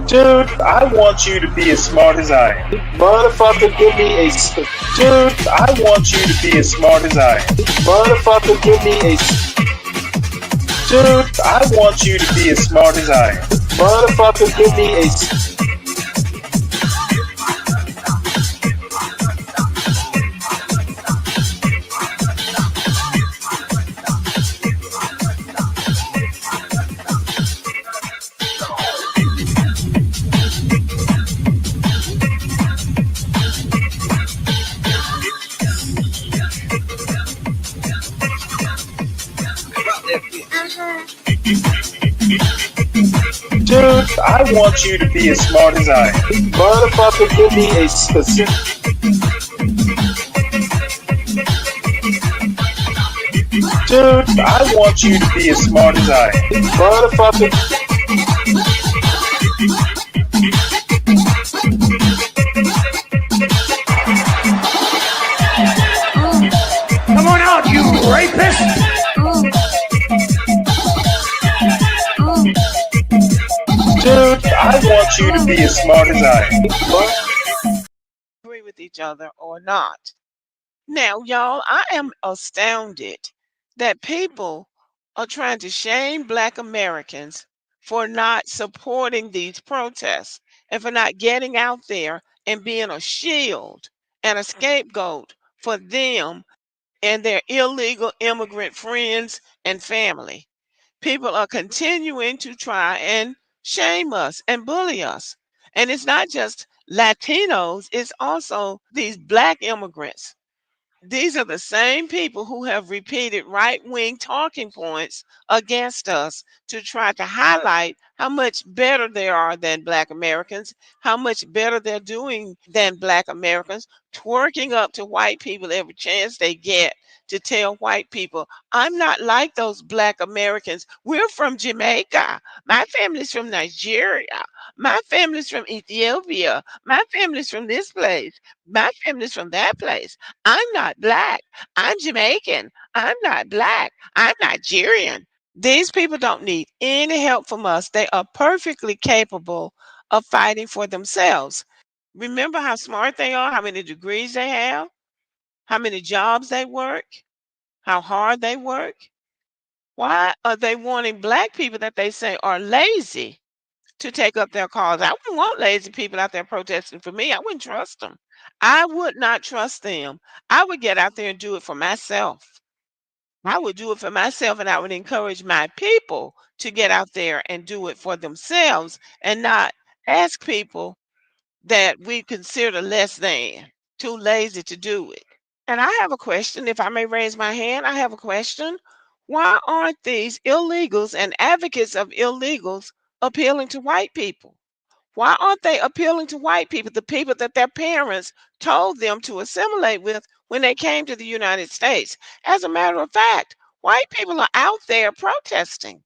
Dude, I want you to be as smart as I am. Motherfucker, give me a... Dude, I want you to be as smart as I am. Motherfucker, give me a... Dude, I want you to be as smart as I am. Motherfucker, give me a... Dude, I want you to be as smart as I am. Motherfucker, give me a specific... Dude, I want you to be as smart as I am. Motherfucker... Come on out, you rapist! Dude, I want you to be as smart as I am. Agree with each other or not. Now, y'all, I am astounded that people are trying to shame Black Americans for not supporting these protests and for not getting out there and being a shield and a scapegoat for them and their illegal immigrant friends and family. People are continuing to try and shame us and bully us. And it's not just Latinos, it's also these Black immigrants. These are the same people who have repeated right-wing talking points against us to try to highlight how much better they are than Black Americans, how much better they're doing than Black Americans, twerking up to white people every chance they get to tell white people, I'm not like those Black Americans. We're from Jamaica. My family's from Nigeria. My family's from Ethiopia. My family's from this place. My family's from that place. I'm not Black. I'm Jamaican. I'm not Black. I'm Nigerian. These people don't need any help from us. They are perfectly capable of fighting for themselves. Remember how smart they are, how many degrees they have, how many jobs they work, how hard they work. Why are they wanting Black people that they say are lazy to take up their cause? I wouldn't want lazy people out there protesting for me. I wouldn't trust them. I would not trust them. I would get out there and do it for myself. I would do it for myself, and I would encourage my people to get out there and do it for themselves and not ask people that we consider less than, too lazy to do it. And I have a question, if I may raise my hand, I have a question. Why aren't these illegals and advocates of illegals appealing to white people? Why aren't they appealing to white people, the people that their parents told them to assimilate with when they came to the United States? As a matter of fact, white people are out there protesting.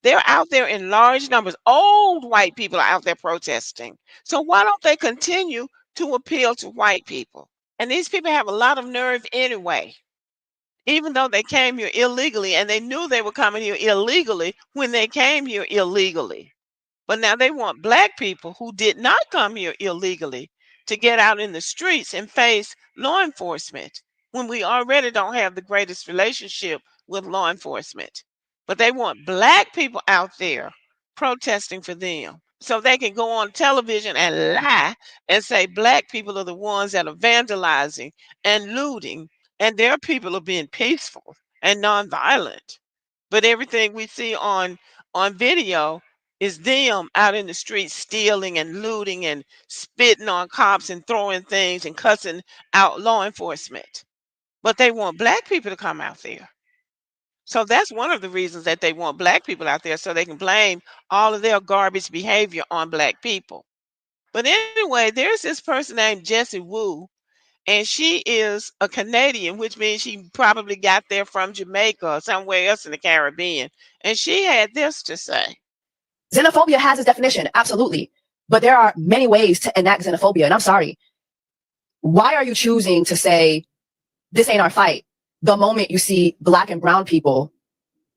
They're out there in large numbers. Old white people are out there protesting. So why don't they continue to appeal to white people? And these people have a lot of nerve anyway, even though they came here illegally and they knew they were coming here illegally when they came here illegally. But now they want Black people who did not come here illegally to get out in the streets and face law enforcement when we already don't have the greatest relationship with law enforcement. But they want Black people out there protesting for them so they can go on television and lie and say Black people are the ones that are vandalizing and looting, and their people are being peaceful and nonviolent. But everything we see on video is them out in the streets stealing and looting and spitting on cops and throwing things and cussing out law enforcement. But they want Black people to come out there. So that's one of the reasons that they want Black people out there, so they can blame all of their garbage behavior on Black people. But anyway, there's this person named Jessie Wu, and she is a Canadian, which means she probably got there from Jamaica or somewhere else in the Caribbean. And she had this to say. Xenophobia has its definition, absolutely. But there are many ways to enact xenophobia, and I'm sorry. Why are you choosing to say, this ain't our fight? the moment you see Black and brown people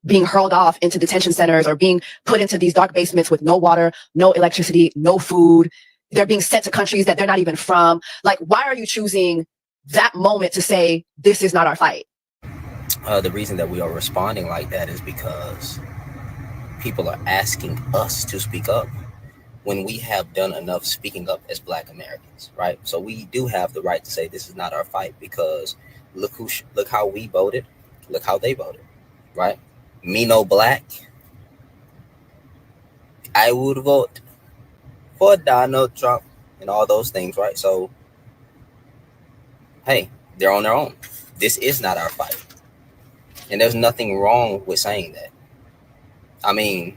being hurled off into detention centers or being put into these dark basements with no water, no electricity, no food, they're being sent to countries that they're not even from. Like, why are you choosing that moment to say, this is not our fight? The reason that we are responding like that is because people are asking us to speak up when we have done enough speaking up as Black Americans, right? So we do have the right to say this is not our fight, because look how we voted, look how they voted, right? Me no Black, I would vote for Donald Trump and all those things, right? So, hey, they're on their own. This is not our fight. And there's nothing wrong with saying that. I mean,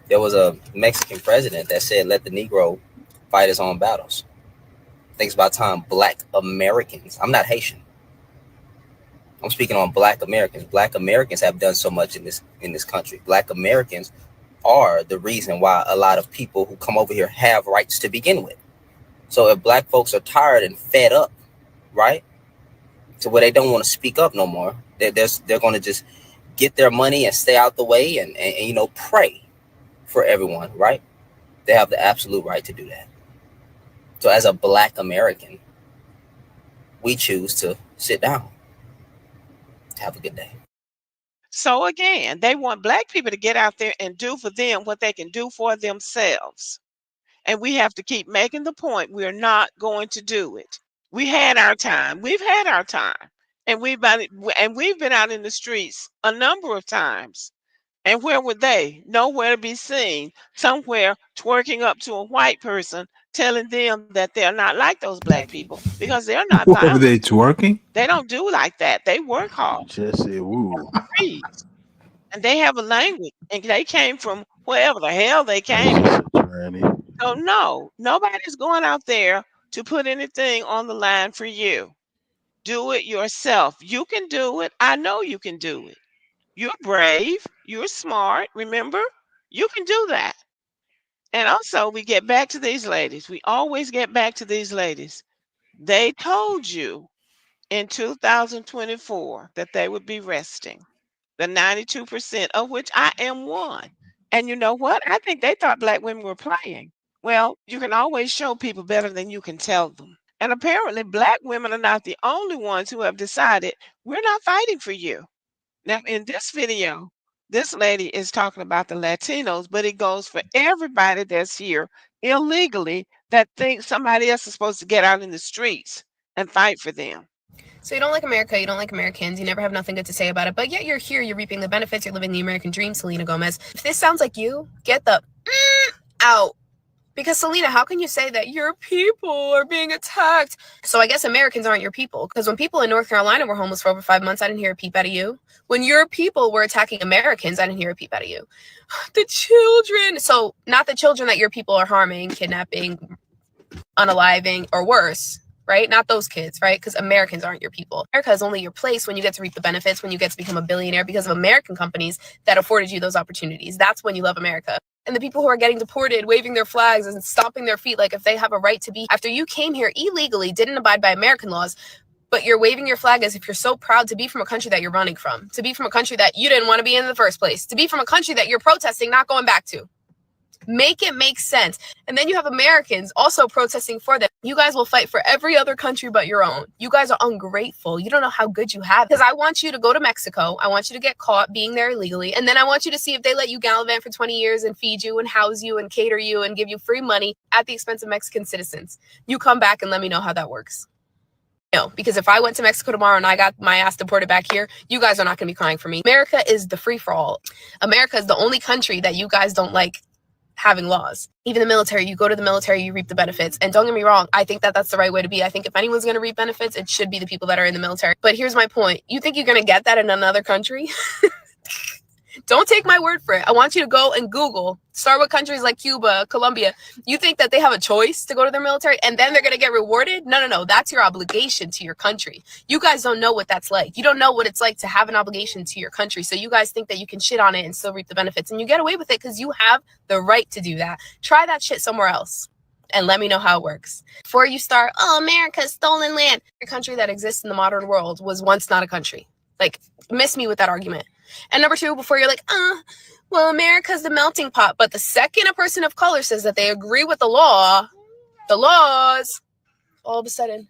there was a Mexican president that said, let the Negro fight his own battles. I think it's about time Black Americans, I'm not Haitian, I'm speaking on Black Americans. Black Americans have done so much in this country. Black Americans are the reason why a lot of people who come over here have rights to begin with. So if Black folks are tired and fed up, right, to where they don't want to speak up no more, they're going to just get their money and stay out the way and you know, pray for everyone, right? They have the absolute right to do that. So as a Black American, we choose to sit down. Have a good day. So again, they want Black people to get out there and do for them what they can do for themselves. And we have to keep making the point, we're not going to do it. We had our time. We've had our time. And we've been out in the streets a number of times. And where were they? Nowhere to be seen. Somewhere twerking up to a white person, telling them that they're not like those Black people because they're not What were violent. they twerking? They don't do like that. They work hard. Just say woo. And they have a language. And they came from wherever the hell they came from. So no, nobody's going out there to put anything on the line for you. Do it yourself. You can do it. I know you can do it. You're brave. You're smart. Remember, you can do that. And also, we get back to these ladies. We always get back to these ladies. They told you in 2024 that they would be resting. The 92% of which I am one. And you know what? I think they thought Black women were playing. Well, you can always show people better than you can tell them. And apparently, Black women are not the only ones who have decided we're not fighting for you. Now, in this video, this lady is talking about the Latinos, but it goes for everybody that's here illegally that thinks somebody else is supposed to get out in the streets and fight for them. So you don't like America, you don't like Americans, you never have nothing good to say about it, but yet you're here, you're reaping the benefits, you're living the American dream, Selena Gomez. If this sounds like you, get the out. Because Selena, how can you say that your people are being attacked? So I guess Americans aren't your people. Because when people in North Carolina were homeless for over 5 months, I didn't hear a peep out of you. When your people were attacking Americans, I didn't hear a peep out of you. The children. So not the children that your people are harming, kidnapping, unaliving, or worse. Right? Not those kids, right? Because Americans aren't your people. America is only your place when you get to reap the benefits, when you get to become a billionaire because of American companies that afforded you those opportunities. That's when you love America. And the people who are getting deported, waving their flags and stomping their feet like if they have a right to be, after you came here illegally, didn't abide by American laws, but you're waving your flag as if you're so proud to be from a country that you're running from, to be from a country that you didn't want to be in the first place, to be from a country that you're protesting not going back to. Make it make sense. And then you have Americans also protesting for them. You guys will fight for every other country but your own. You guys are ungrateful. You don't know how good you have it. Because I want you to go to Mexico. I want you to get caught being there illegally. And then I want you to see if they let you gallivant for 20 years and feed you and house you and cater you and give you free money at the expense of Mexican citizens. You come back and let me know how that works. No, because if I went to Mexico tomorrow and I got my ass deported back here, you guys are not going to be crying for me. America is the free-for-all. America is the only country that you guys don't like having laws. Even the military, you go to the military, you reap the benefits. And don't get me wrong, I think that that's the right way to be. I think if anyone's going to reap benefits, it should be the people that are in the military. But here's my point. You think you're going to get that in another country? Don't take my word for it. I want you to go and Google. Start with countries like Cuba, Colombia. You think that they have a choice to go to their military and then they're going to get rewarded? No. That's your obligation to your country. You guys don't know what that's like. You don't know what it's like to have an obligation to your country. So you guys think that you can shit on it and still reap the benefits. And you get away with it because you have the right to do that. Try that shit somewhere else. And let me know how it works. Before you start, oh, America's stolen land. A country that exists in the modern world was once not a country. Like, miss me with that argument. And number two, before you're like, well, America's the melting pot. But the second a person of color says that they agree with the laws, all of a sudden,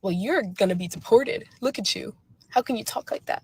well, you're going to be deported. Look at you. How can you talk like that?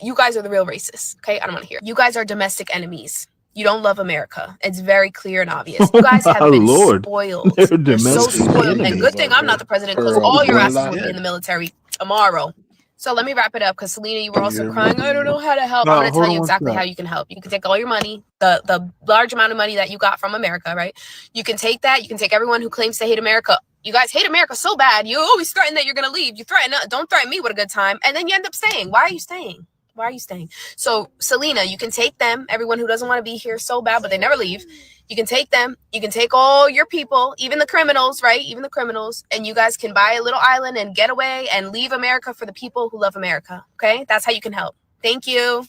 You guys are the real racists, okay? I don't want to hear. You guys are domestic enemies. You don't love America. It's very clear and obvious. You guys have been spoiled. You're so spoiled. And good thing I'm not the president, because all your asses would be in the military tomorrow. So let me wrap it up, because Selena, you were also crying, I don't know how to help. I'm going to tell you exactly how you can help. You can take all your money, the large amount of money that you got from America, right? You can take that. You can take everyone who claims to hate America. You guys hate America so bad. You always threaten that you're going to leave. You threaten, don't threaten me with a good time. And then you end up staying. Why are you staying? Why are you staying? So, Selena, you can take them, everyone who doesn't want to be here so bad, but they never leave. You can take them. You can take all your people, even the criminals, right? Even the criminals. And you guys can buy a little island and get away and leave America for the people who love America. Okay? That's how you can help. Thank you.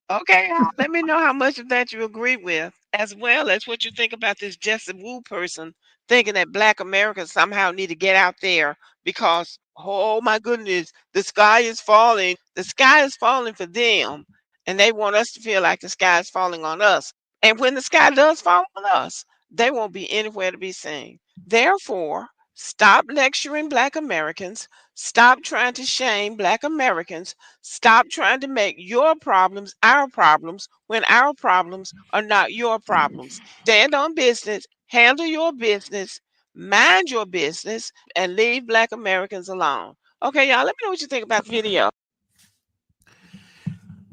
Okay, let me know how much of that you agree with, as well as what you think about this Jesse Wu person thinking that Black Americans somehow need to get out there because, oh my goodness, the sky is falling. The sky is falling for them, and they want us to feel like the sky is falling on us. And when the sky does fall on us, they won't be anywhere to be seen. Therefore, stop lecturing Black Americans. Stop trying to shame Black Americans. Stop trying to make your problems our problems when our problems are not your problems. Stand on business, handle your business, mind your business, and leave Black Americans alone. Okay, y'all, let me know what you think about the video.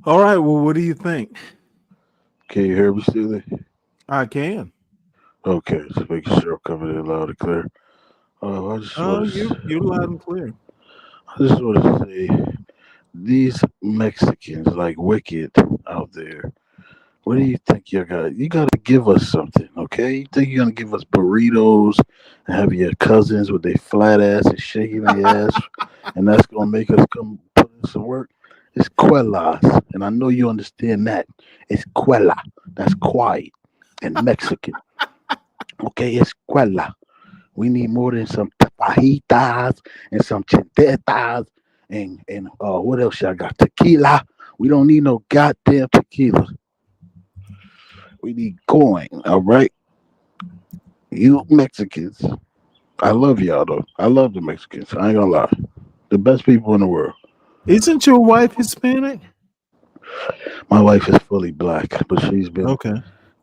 All right. Well, what do you think? Can you hear me, Stanley? I can. Okay, just making sure I'm coming in loud and clear. I just want you're loud and clear. I just want to say, these Mexicans, like Wicked out there, what do you think you got? You got to give us something, okay? You think you're gonna give us burritos and have your cousins with their flat asses shaking their ass, and that's gonna make us come put in some work? It's quelas, and I know you understand that. It's quela. That's quiet in Mexican. Okay, it's quela. We need more than some fajitas and some chentetas and what else y'all got? Tequila. We don't need no goddamn tequila. We need coin, all right? You Mexicans. I love y'all though. I love the Mexicans. I ain't gonna lie. The best people in the world. Isn't your wife Hispanic? My wife is fully black, but she's been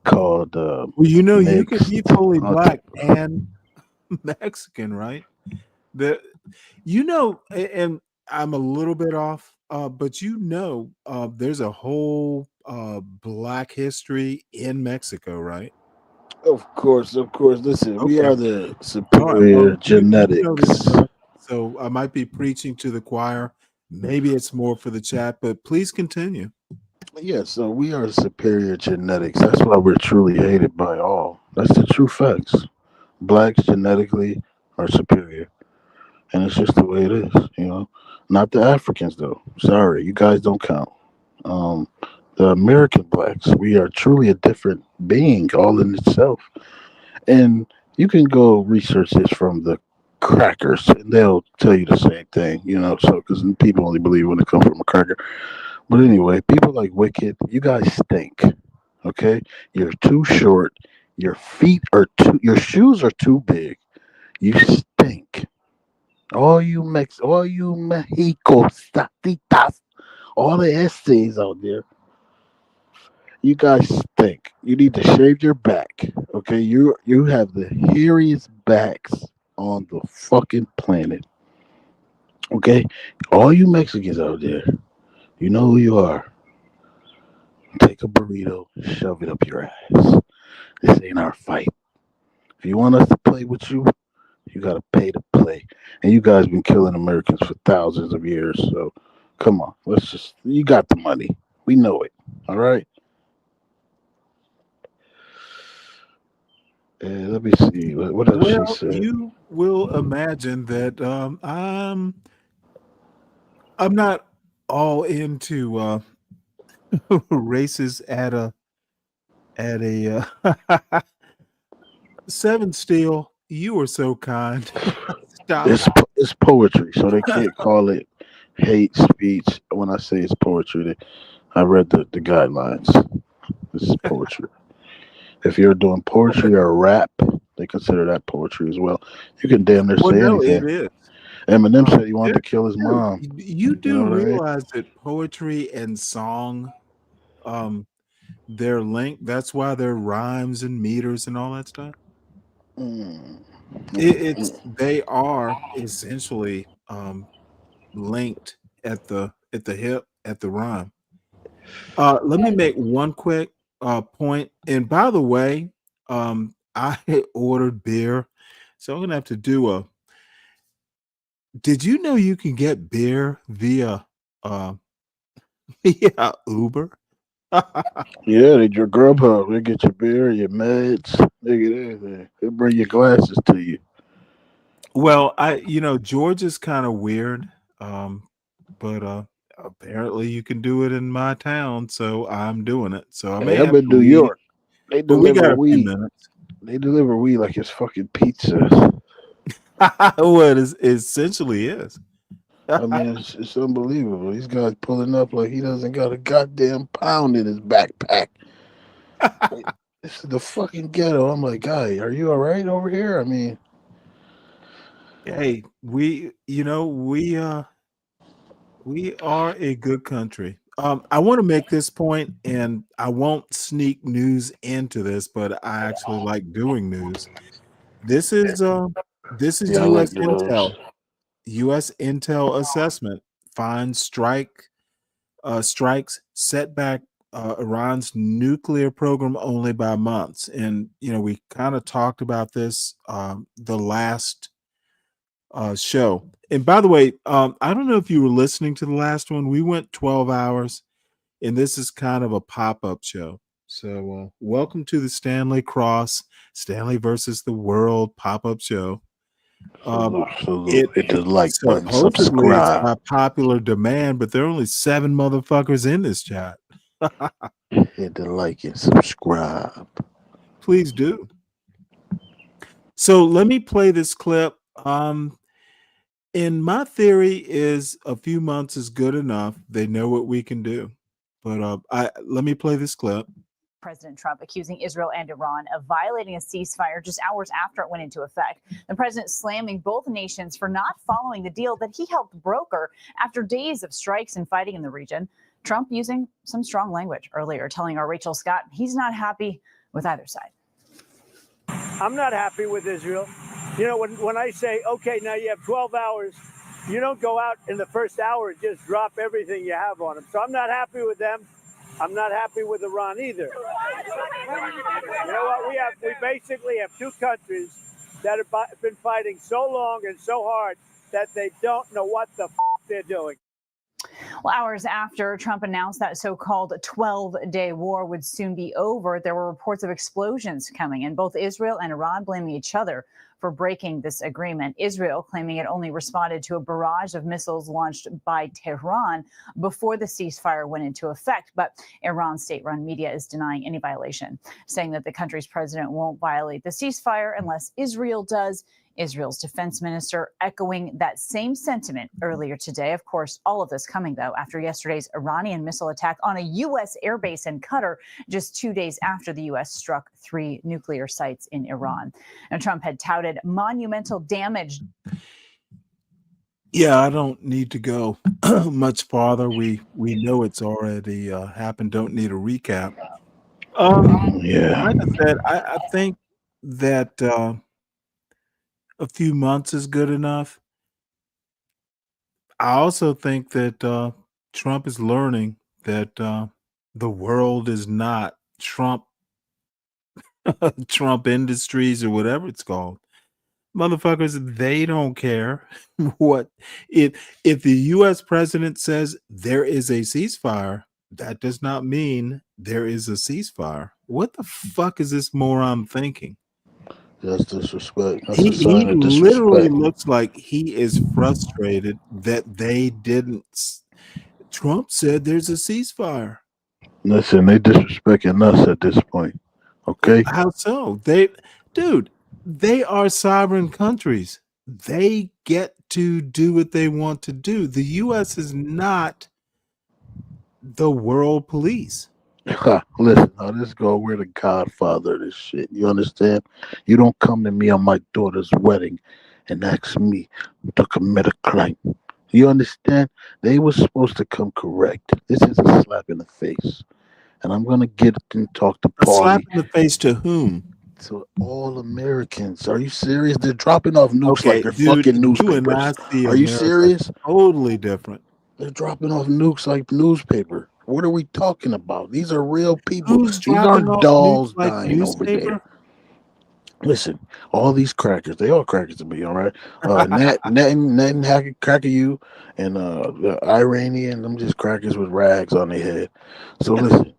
called well, you know, you mixed. can be fully black and Mexican, right? And I'm a little bit off, but there's a whole black history in Mexico, right? Of course. Listen, we Okay. are the superior genetics. So I might be preaching to the choir. Maybe it's more for the chat, but please continue. Yeah, so we are superior genetics. That's why we're truly hated by all. That's the true facts. Blacks genetically are superior. And it's just the way it is, you know. Not the Africans though. Sorry, you guys don't count. The American blacks, we are truly a different being all in itself. And you can go research this from the crackers and they'll tell you the same thing, you know, so because people only believe when it comes from a cracker. But anyway, people like Wicked, you guys stink. Okay? You're too short, your shoes are too big. You stink. All you Mexico statitas, all the essays out there. You guys stink. You need to shave your back. Okay? You have the hairiest backs on the fucking planet. Okay? All you Mexicans out there, you know who you are. Take a burrito, shove it up your ass. This ain't our fight. If you want us to play with you, you gotta pay to play. And you guys been killing Americans for thousands of years. So come on. You got the money. We know it. All right? Let me see. What else she said? You will imagine that I'm not all into races at a 7 Steel. You are so kind. Stop. It's poetry, so they can't call it hate speech. When I say it's poetry, I read the guidelines. This is poetry. If you're doing poetry or rap, they consider that poetry as well. You can damn near Well, say no, it anything. is. Eminem said he There, wanted to kill his dude, mom. you You know do what I mean? realize that poetry and song, um, they're linked. That's why they're rhymes and meters and all that stuff. Mm. They are essentially linked at the hip at the rhyme. Let me make one quick point. And by the way, I ordered beer, so I'm gonna have to do a. Did you know you can get beer via via Uber? Yeah, they your Grubhub. They get your beer, your meds. They get everything. They bring your glasses to you. Well, Georgia's kind of weird, but apparently you can do it in my town, so I'm doing it. So I may Hey, I'm have in to New leave, York. They but we got deliver a few weed. minutes. They deliver weed like it's fucking pizza. What it essentially is. I mean, it's unbelievable. These guys pulling up like he doesn't got a goddamn pound in his backpack. This is the fucking ghetto. I'm like, guy, are you all right over here? I mean, Hey, we are a good country. I want to make this point, and I won't sneak news into this, but I actually like doing news. This is yeah, I like U.S. those. Intel. U.S. Intel assessment finds strikes set back Iran's nuclear program only by months, and we kind of talked about this the last show. And by the way, I don't know if you were listening to the last one. We went 12 hours, and this is kind of a pop-up show. So welcome to the Stanley versus the World pop-up show. Hit the like button, Supposedly it's subscribe. by popular demand, but there are only 7 motherfuckers in this chat. Hit the like and subscribe. Please do. So let me play this clip. And my theory is a few months is good enough. They know what we can do. But let me play this clip. President Trump accusing Israel and Iran of violating a ceasefire just hours after it went into effect. The president slamming both nations for not following the deal that he helped broker after days of strikes and fighting in the region. Trump using some strong language earlier, telling our Rachel Scott he's not happy with either side. I'm not happy with Israel. You know, when I say, okay, now you have 12 hours, you don't go out in the first hour and just drop everything you have on them. So I'm not happy with them. I'm not happy with Iran either. You know what? We basically have two countries that have been fighting so long and so hard that they don't know what the they're doing. Well, hours after Trump announced that so-called 12-day war would soon be over, there were reports of explosions coming in, both Israel and Iran blaming each other for breaking this agreement. Israel claiming it only responded to a barrage of missiles launched by Tehran before the ceasefire went into effect. But Iran's state-run media is denying any violation, saying that the country's president won't violate the ceasefire unless Israel does. Israel's defense minister echoing that same sentiment earlier today. Of course, all of this coming, though, after yesterday's Iranian missile attack on a U.S. airbase in Qatar, just 2 days after the U.S. struck 3 nuclear sites in Iran. Now, Trump had touted monumental damage. Yeah, I don't need to go much farther. We know it's already happened. Don't need a recap. Yeah. Like I said, I think that a few months is good enough. I also think that Trump is learning that the world is not Trump Trump Industries or whatever it's called. Motherfuckers, they don't care what if the US president says there is a ceasefire, that does not mean there is a ceasefire. What the fuck is this moron thinking? That's disrespect. That's He a sign of literally disrespect. looks like he is frustrated that they didn't. Trump said there's a ceasefire. Listen, they disrespecting us at this point. Okay? How so? They are sovereign countries. They get to do what they want to do. The U.S. is not the world police. Listen, now let's go. We're the godfather of this shit. You understand? You don't come to me on my daughter's wedding and ask me to commit a crime. You understand? They were supposed to come correct. This is a slap in the face. And I'm going to get and talk to A slap Paulie. in the face to whom? To all Americans. Are you serious? They're dropping off nukes like Okay, they're dude, fucking you and I newspapers. see Are you America serious? totally different. They're dropping off nukes like newspaper. What are we talking about? These are real people. Who's These dropping aren't off nukes dolls like dying over there. newspaper? Listen, all these crackers, they all crackers to me, all right? Nat cracker you and the Iranian, them just crackers with rags on their head. So listen,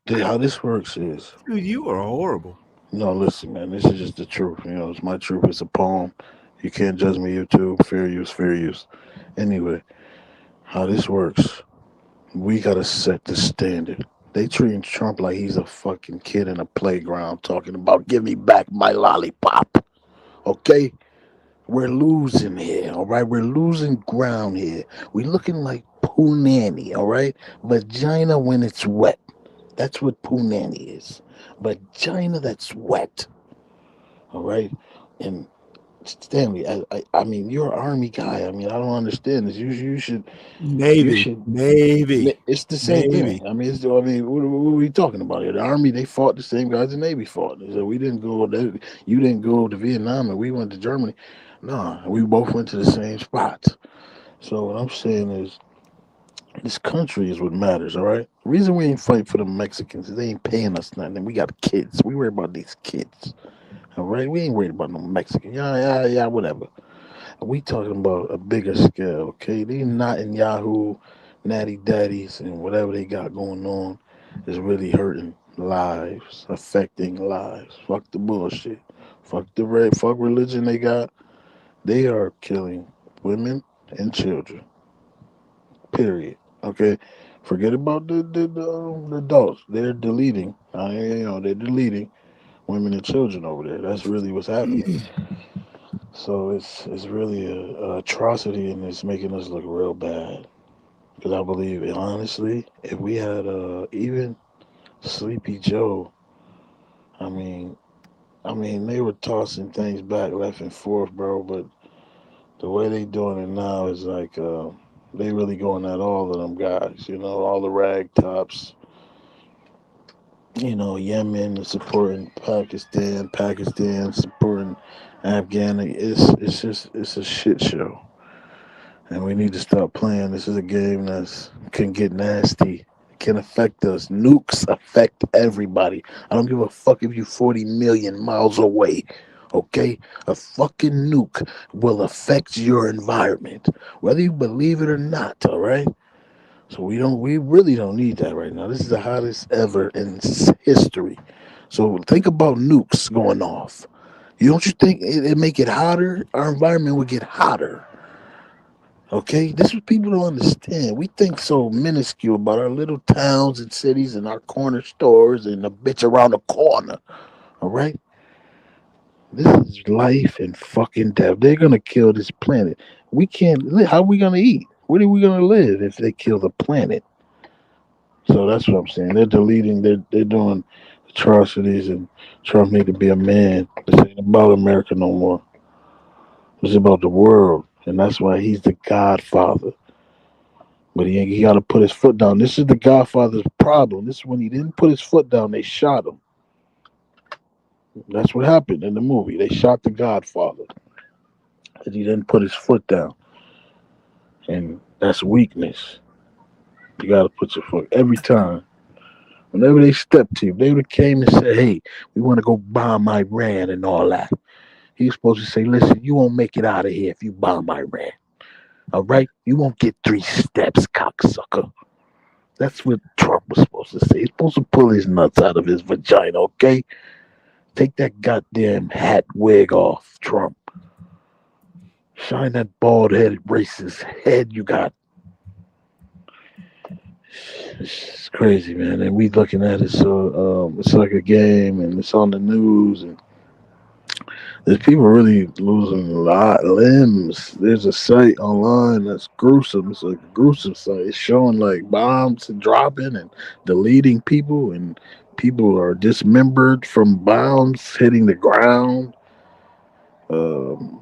how this works is, Dude, you are horrible. no, listen, man, this is just the truth. You know, it's my truth. It's a poem. You can't judge me, YouTube. Fair use, fair use. Anyway, how this works, we gotta set the standard. They treating Trump like he's a fucking kid in a playground talking about give me back my lollipop. Okay? We're losing here, all right? We're losing ground here. We're looking like poo nanny, all right? Vagina when it's wet. That's what poo nanny is. Vagina that's wet, all right? And Stanley, I mean, you're an army guy. I mean, I don't understand this. You should, you Navy, should. Navy, It's the same Navy. thing. I mean, what are we talking about here? The army, they fought the same guys the Navy fought. So we didn't go. You didn't go to Vietnam, and we went to Germany. No, we both went to the same spots. So what I'm saying is, this country is what matters. All right. The reason we ain't fight for the Mexicans is they ain't paying us nothing. And we got kids. We worry about these kids. All right. We ain't worried about no Mexican. Yeah, whatever. We talking about a bigger scale, okay? These not in Yahoo, natty daddies, and whatever they got going on is really hurting lives, affecting lives. Fuck the bullshit. Fuck religion they got. They are killing women and children. Period. Okay? Forget about the adults. They're deleting. They're deleting women and children over there. That's really what's happening. So it's really a atrocity, and it's making us look real bad. Because I believe, honestly, if we had even Sleepy Joe, I mean, they were tossing things back left and forth, bro. But the way they doing it now is like they really going at all of them guys. You know, all the rag tops. You know, Yemen supporting Pakistan supporting Afghan. It's a shit show. And we need to stop playing. This is a game that can get nasty. It can affect us. Nukes affect everybody. I don't give a fuck if you're 40 million miles away. Okay? A fucking nuke will affect your environment, whether you believe it or not, all right? So we really don't need that right now. This is the hottest ever in history. So think about nukes going off. Don't you think it make it hotter? Our environment would get hotter. Okay, this is what people don't understand. We think so minuscule about our little towns and cities and our corner stores and the bitch around the corner. All right, this is life and fucking death. They're gonna kill this planet. We can't live. How are we gonna eat? Where are we gonna live if they kill the planet? So that's what I'm saying. They're deleting. They're doing atrocities, and Trump need to be a man. This ain't about America no more. It's about the world, and that's why he's the Godfather. But he got to put his foot down. This is the Godfather's problem. This is when he didn't put his foot down, they shot him. That's what happened in the movie. They shot the Godfather. And he didn't put his foot down. And that's weakness. You got to put your foot every time. Whenever they step to you, they would have came and said, hey, we want to go bomb Iran and all that. He's supposed to say, listen, you won't make it out of here if you bomb Iran. All right? You won't get 3 steps, cocksucker. That's what Trump was supposed to say. He's supposed to pull his nuts out of his vagina, okay? Take that goddamn hat wig off, Trump. Shine that bald-headed racist head you got. It's crazy, man. And we looking at it, so it's like a game, and it's on the news, and There's people really losing a lot of limbs. There's a site online that's gruesome. It's like a gruesome site. It's showing like bombs dropping and deleting people, and people are dismembered from bombs hitting the ground. Um,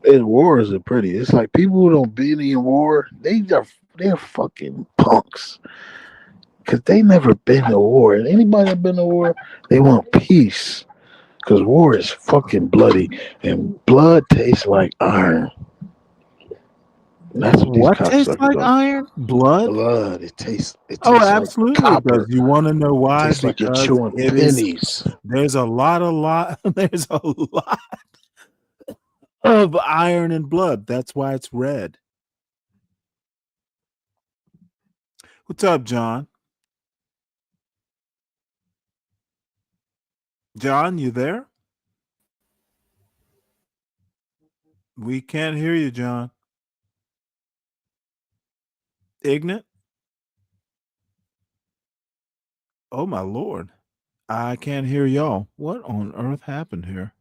and wars are pretty. It's like people who don't be in war, they're fucking punks because they never been to war. And anybody that been to war, they want peace. Because war is fucking bloody, and blood tastes like iron. That's what these What tastes cocksuckers like are. iron? Blood? Blood. It Oh, tastes like absolutely it does. copper. You want to know It why? tastes like you're Because chewing it is. pennies. There's a lot. There's a lot of iron in blood. That's why it's red. What's up, John? John, you there? We can't hear you, John. Ignat? Oh, my Lord. I can't hear y'all. What on earth happened here?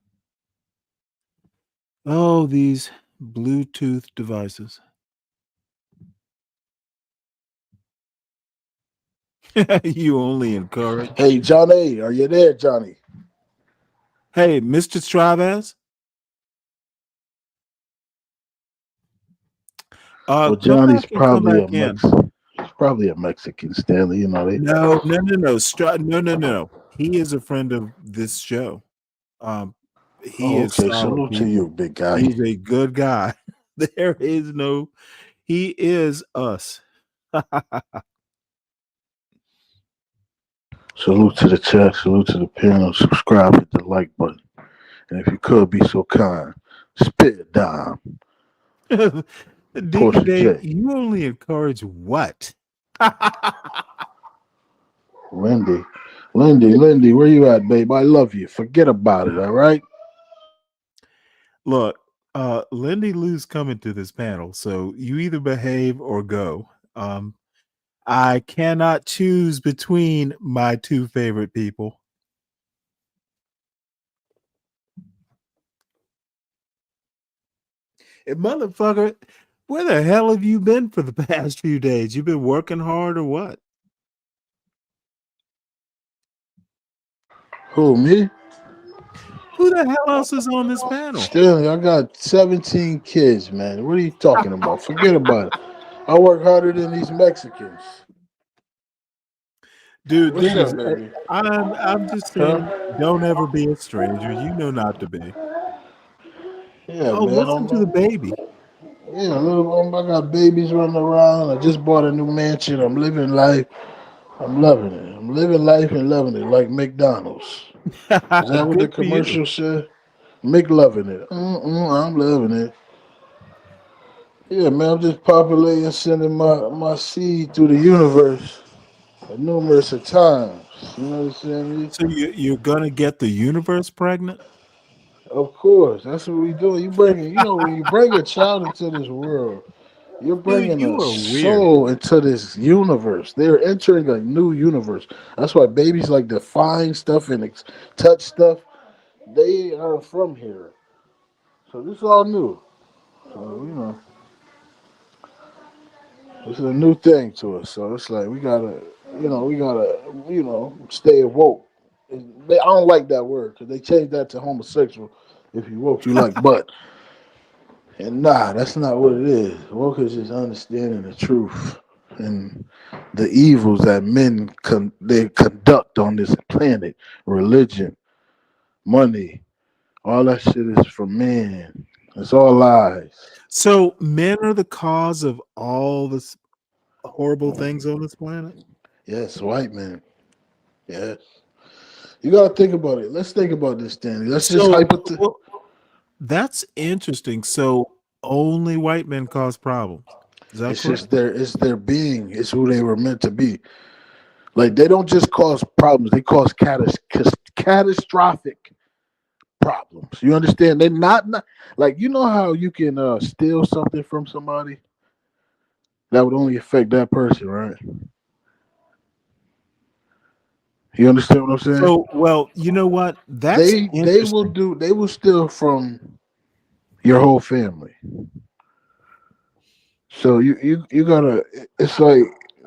Oh, these Bluetooth devices. You only encourage. Hey, Johnny, are you there, Johnny? Hey, Mr. Chavez? Well, Come Johnny's back and come probably back a in. He's probably a Mexican, Stanley. You know they. No. No. He is a friend of this show. He Oh, is okay. solid Salute to people. you, big guy. He's a good guy. There is no. He is us. Salute to the chat. Salute to the panel. Subscribe, hit the like button, and if you could be so kind, spit it down. Deacon Dave, J. you only encourage what? Lindy, where you at, babe? I love you. Forget about it, all right? Look, Lindy Lou's coming to this panel, so you either behave or go. I cannot choose between my two favorite people. And motherfucker, where the hell have you been for the past few days? You been working hard or what? Who, me? Who the hell else is on this panel? Stanley, I got 17 kids, man. What are you talking about? Forget about it. I work harder than these Mexicans. Dude, What's Dennis, up, baby? I'm just Huh? saying, don't ever be a stranger. You know not to be. Yeah, Oh, man. listen to the baby. Yeah, I got babies running around. I just bought a new mansion. I'm living life. I'm loving it. I'm living life and loving it like McDonald's. Is that what the Good for you. commercial said? McLoving it. I'm loving it. Yeah, man, I'm just populating, sending my seed through the universe numerous of times. You know what I'm saying? So you're gonna get the universe pregnant? Of course, that's what we do. When you bring a child into this world, you're Dude, bringing you a are weird. soul into this universe. They're entering a new universe. That's why babies like to find stuff and touch stuff. They are from here, so this is all new. So this is a new thing to us. So it's like we gotta stay woke. I don't like that word because they changed that to homosexual. If you woke, you like butt. And nah, that's not what it is. Woke is just understanding the truth and the evils that they conduct on this planet. Religion, money, all that shit is from man. It's all lies. So men are the cause of all this horrible things on this planet? Yes, white man. Yes. You gotta think about it. Let's think about this, Stanley. Let's just So hypothetical. well, that's interesting. So only white men cause problems. Is that It's correct? just their being. It's who they were meant to be. Like they don't just cause problems; they cause catastrophic problems. You understand? They're not like how you can steal something from somebody that would only affect that person, right? You understand what I'm saying? So, well, you know what? That's They interesting. will steal from your whole family. So you gotta. It's like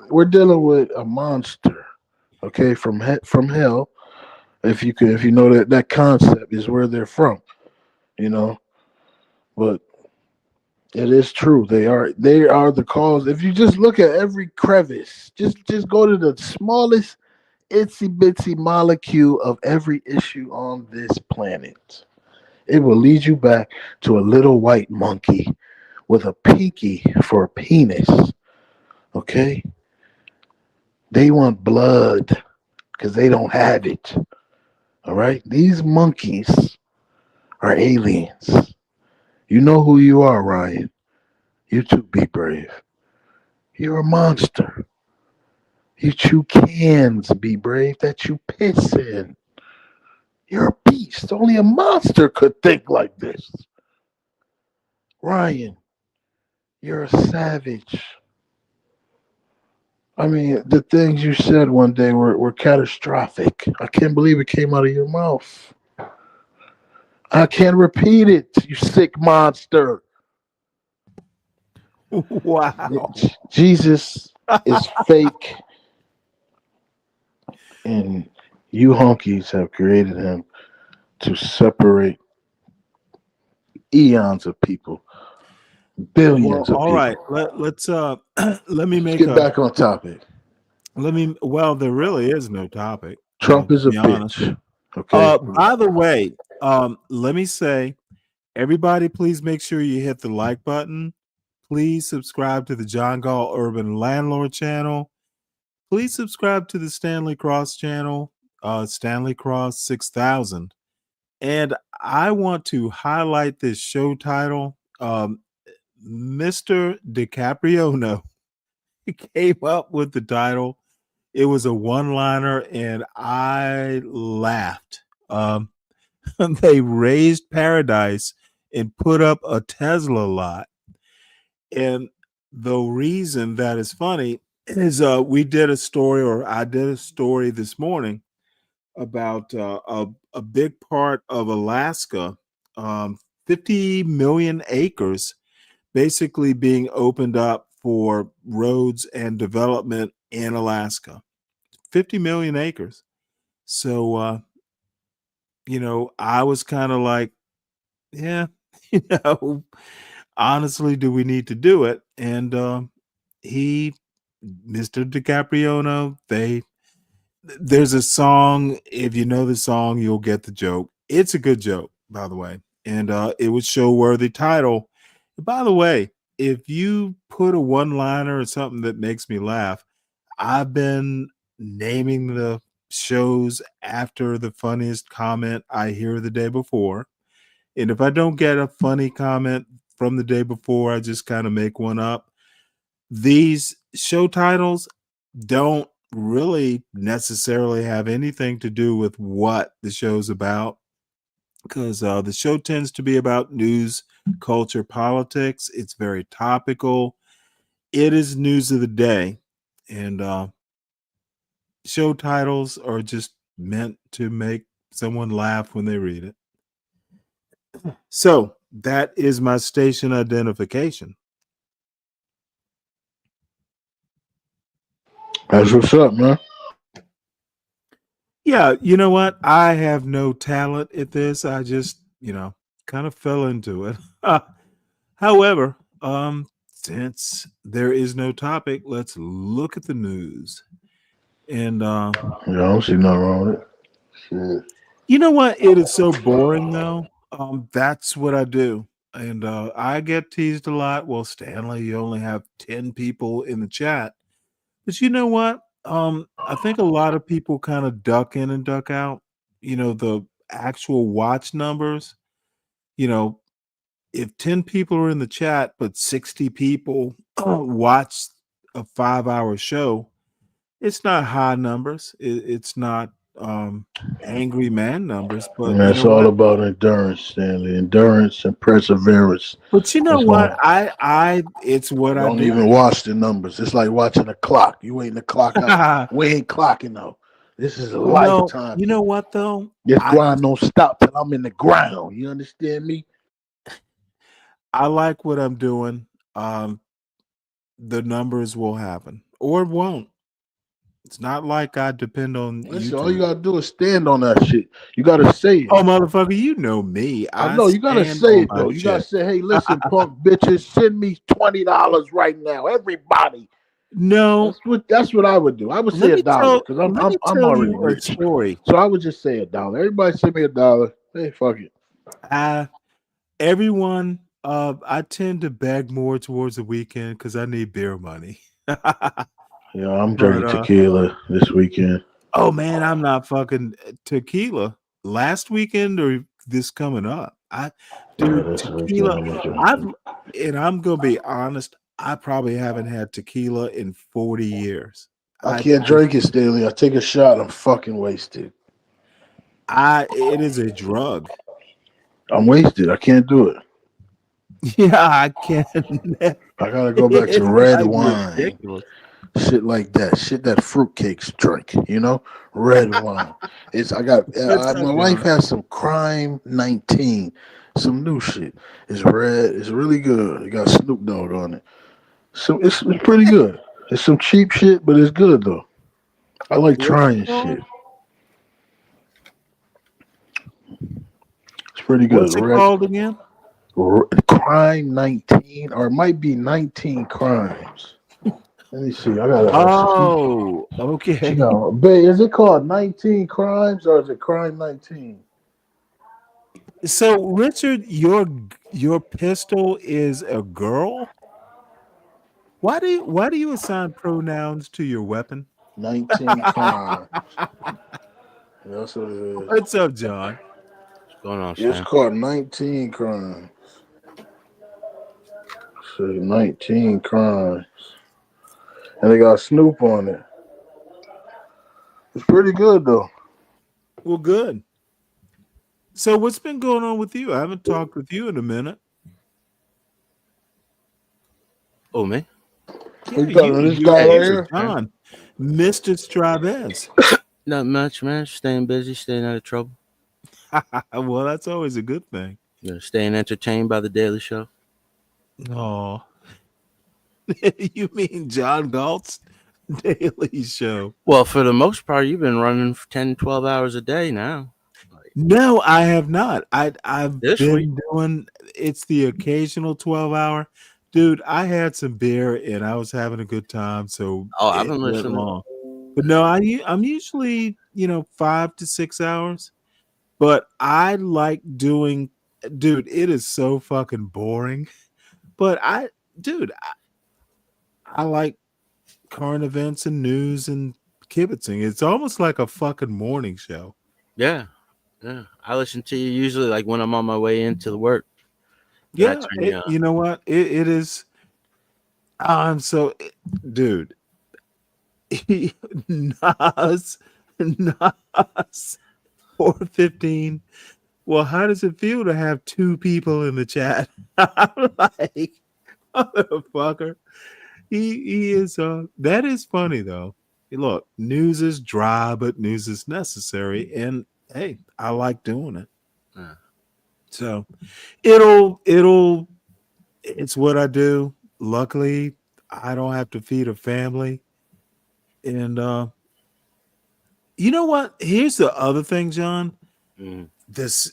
we're dealing with a monster. Okay, from hell. If you know that concept is where they're from. You know, but it is true. They are the cause. If you just look at every crevice, just go to the smallest itsy bitsy molecule of every issue on this planet. It will lead you back to a little white monkey with a pinky for a penis. Okay? They want blood because they don't have it. All right? These monkeys are aliens. You know who you are, Ryan. You too be brave. You're a monster. You chew cans, be brave, that you piss in. You're a beast. Only a monster could think like this. Ryan, you're a savage. I mean, the things you said one day were catastrophic. I can't believe it came out of your mouth. I can't repeat it, you sick monster. Wow. Jesus is fake, and you honkies have created him to separate eons of people, Well, billions of all people. right. Let's let me Let's make get a back on topic. well, there really is no topic, Trump to is a be honest. bitch. Okay. By the way, let me say, everybody, please make sure you hit the like button. Please subscribe to the John Gall Urban Landlord channel. Please subscribe to the Stanley Cross channel, Stanley Cross 6000. And I want to highlight this show title. Mr. DiCaprio came up with the title. It was a one-liner, and I laughed. They raised paradise and put up a Tesla lot. And the reason that is funny is we did a story, or I did a story this morning about a big part of Alaska, 50 million acres basically being opened up for roads and development in Alaska. 50 million acres. So, I was kind of like, yeah, you know, honestly, do we need to do it? And he, Mr. DiCaprio, there's a song. If you know the song, you'll get the joke. It's a good joke, by the way. And it was show worthy title. By the way, if you put a one liner or something that makes me laugh, I've been naming the shows after the funniest comment I hear the day before. And if I don't get a funny comment from the day before, I just kind of make one up. These show titles don't really necessarily have anything to do with what the show's about, because the show tends to be about news, culture, politics. It's very topical. It is news of the day. And show titles are just meant to make someone laugh when they read it. So that is my station identification. That's what's up, man. Yeah, you know what? I have no talent at this. I just, kind of fell into it. However, since there is no topic, let's look at the news. And Yeah, I don't see nothing wrong with it. Shit. you know what? It is so boring though. That's what I do. And I get teased a lot. Well, Stanley, you only have 10 people in the chat. But you know what? I think a lot of people kind of duck in and duck out. The actual watch numbers, you know, if 10 people are in the chat, but 60 people watch a 5-hour show, it's not high numbers. It's not angry man numbers, but And you that's know all what? about endurance, Stanley. Endurance and perseverance. But you know That's what? all. It's what I Don't do. even watch the numbers. It's like watching a clock. You waiting the clock out. We ain't clocking though. This is a Well, no, lifetime. you know what though? This I grind don't stop till I'm in the ground. You understand me? I like what I'm doing. The numbers will happen or it won't. It's not like I depend on Listen, all you YouTube. gotta do is stand on that shit. You gotta say it. Oh, motherfucker, you know me. I I know you gotta stand say on it my though. You gotta shit. say, hey, listen, punk bitches, send me $20 right now. Everybody. No, That's what I would do. I would say let me $1 because let me I'm tell already you a rich. story. So I would just say $1. Everybody send me $1. Hey, fuck it. Everyone, I tend to beg more towards the weekend because I need beer money. Yeah, I'm But drinking tequila this weekend. oh man, I'm not fucking tequila. Last weekend or this coming up? Dude, This weekend tequila. I'm gonna I've drink. and I'm gonna be honest. I probably haven't had tequila in 40 years. I I can't just, drink it, Stanley. I take a shot, I'm fucking wasted. it is a drug. I'm wasted. I can't do it. Yeah, I can't. I gotta go back to It's red like wine. ridiculous. Shit like that. Shit that fruitcakes drink, you know? Red wine. What's up, My wife John? has some Crime 19. Some new shit. It's red. It's really good. It got Snoop Dogg on it. So it's pretty good. It's some cheap shit, but it's good though. I like What's it trying called? shit. It's pretty good. What's it called again? Crime 19, or it might be 19 crimes. Let me see. I got Oh, she okay. got. Babe, is it called 19 crimes or is it crime 19? So, Richard, your pistol is a girl. Why do you assign pronouns to your weapon? 19 crimes. That's what it is. What's up, John? What's going on, It's Stan? called 19 crimes. So 19 crimes. And they got Snoop on it. It's pretty good though. Well, good. So, what's been going on with you? I haven't talked with you in a minute. Oh, me? Yeah, You talking to this your guy Hey, right name is here? John, Mr. Straves. not much, man. Staying busy, staying out of trouble. Well, that's always a good thing. Staying entertained by the Daily Show. Oh, you mean John Galt's Daily Show? Well, for the most part, you've been running for 10, 12 hours a day now. No, I have not. I've This week? been doing it's the occasional 12-hour. Dude, I had some beer and I was having a good time, so Oh, I've it been went listening. long. But no, I'm usually, 5 to 6 hours. But I like doing dude, it is so fucking boring. But dude, I like current events and news and kibitzing. It's almost like a fucking morning show. Yeah. I listen to you usually like when I'm on my way into the work. Then I Yeah, turn you on. you know what? It is. I'm so, dude. Nas, Nas, 415. Well, how does it feel to have two people in the chat? I'm like, motherfucker. He is. That is funny though. Look, news is dry, but news is necessary, and hey, I like doing it. Yeah. So it's what I do. Luckily, I don't have to feed a family. And you know what? Here's the other thing, John. Mm. This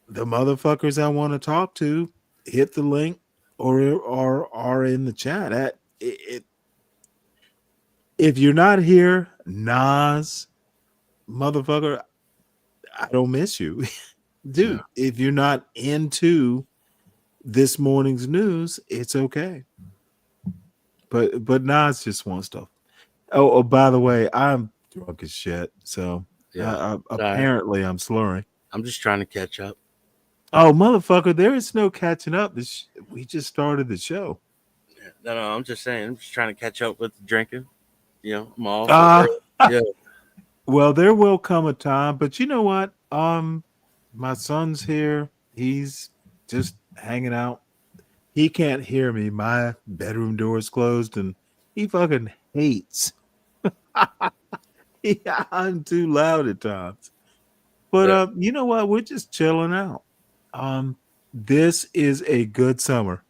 the motherfuckers I want to talk to, hit the link or are in the chat. If you're not here, Nas, motherfucker, I don't miss you. Dude, if you're not into this morning's news, it's okay. But Nas just wants stuff. Oh, by the way, I'm drunk as shit. So apparently I'm slurring. I'm just trying to catch up. Oh, motherfucker, there is no catching up. We just started the show. No, I'm just saying. I'm just trying to catch up with the drinking. I'm all yeah. Well, there will come a time, but you know what? My son's here. He's just hanging out. He can't hear me. My bedroom door is closed, and he fucking hates Yeah, I'm too loud at times. But Yeah. you know what? We're just chilling out. This is a good summer.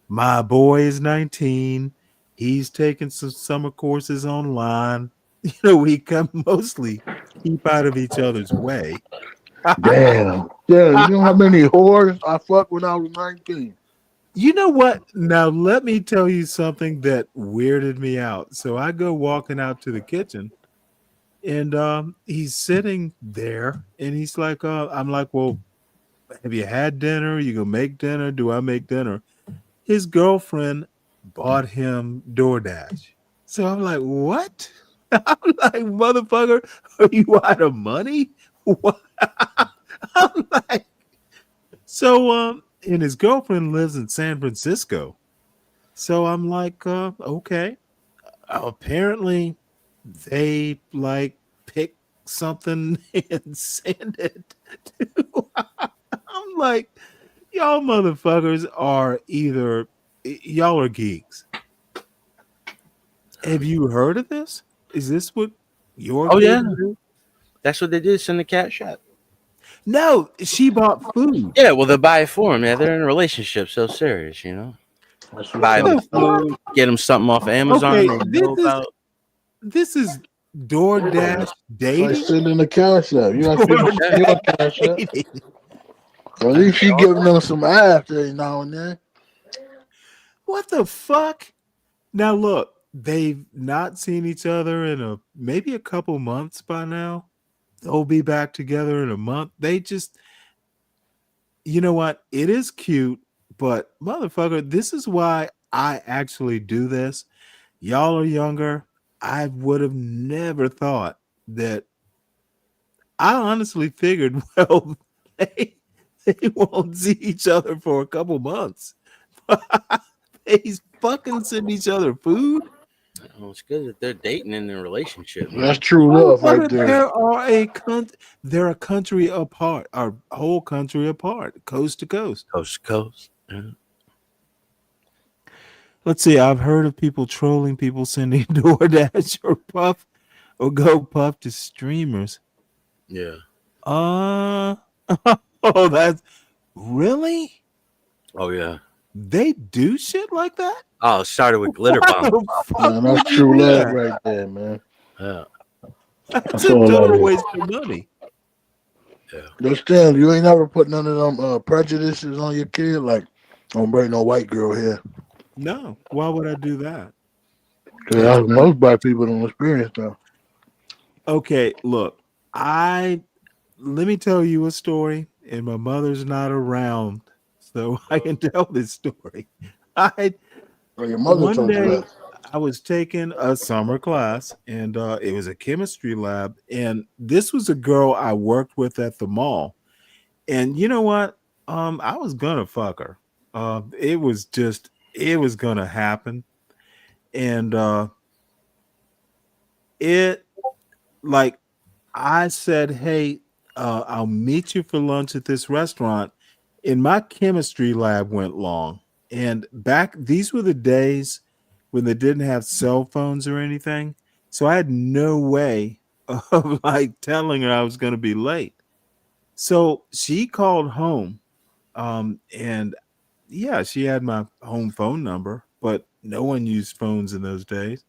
My boy is 19. He's taking some summer courses online. We can mostly keep out of each other's way. Damn. Yeah, you know how many whores I fucked when I was 19? You know what? Now let me tell you something that weirded me out. So I go walking out to the kitchen, and he's sitting there, and he's like, I'm like, well, have you had dinner? You gonna make dinner? Do I make dinner? His girlfriend bought him DoorDash. So I'm like, what? I'm like, motherfucker, are you out of money? What? I'm like, so and his girlfriend lives in San Francisco. So I'm like, okay. Apparently they like pick something and send it to. I'm like, y'all motherfuckers are y'all are geeks. Have you heard of this? Is this what your Oh yeah, kids do? that's what they did. Send the cat shop. No, she bought food. Yeah, well, they buy it for him. Yeah, they're in a relationship, so serious, you know. That's What what's Buy up. him the the fuck? food, get him something off of Amazon Okay, they know about. this is DoorDash It's like dating. sending a cash app. You got people send you a DoorDash cash app. dating. At least she giving them some ass every now and then. What the fuck? Now look, they've not seen each other in maybe a couple months by now. They'll be back together in a month. They just, you know what? It is cute, but motherfucker, this is why I actually do this. Y'all are younger. I would have never thought that. I honestly figured, well, they, they won't see each other for a couple months. They fucking send each other food. Oh, it's good that they're dating in a relationship, That's man. true love right Motherfucker, there. they're a country apart, our whole country apart, coast to coast. Coast to coast. Yeah. Let's see. I've heard of people trolling people sending DoorDash or Puff or Go Puff to streamers. Yeah. Oh, that's really? Oh yeah. They do shit like that? Oh, it started with glitter Why bomb. the fuck Man, would that's you true do love that? right there, man. Yeah. That's That's a all that total is. waste of money. Yeah. Yo, Stan, you ain't never put none of them prejudices on your kid, like don't bring no white girl here. No, why would I do that? Cause that's most black people don't experience that. Okay, look, let me tell you a story, and my mother's not around, so I can tell this story. I Or your mother One told you day that. I was taking a summer class, and it was a chemistry lab, and this was a girl I worked with at the mall. And you know what? I was gonna fuck her. It was gonna happen, and it like I said, hey, I'll meet you for lunch at this restaurant. And my chemistry lab went long. And these were the days when they didn't have cell phones or anything. So I had no way of like telling her I was going to be late. So she called home. And yeah, she had my home phone number, but no one used phones in those days.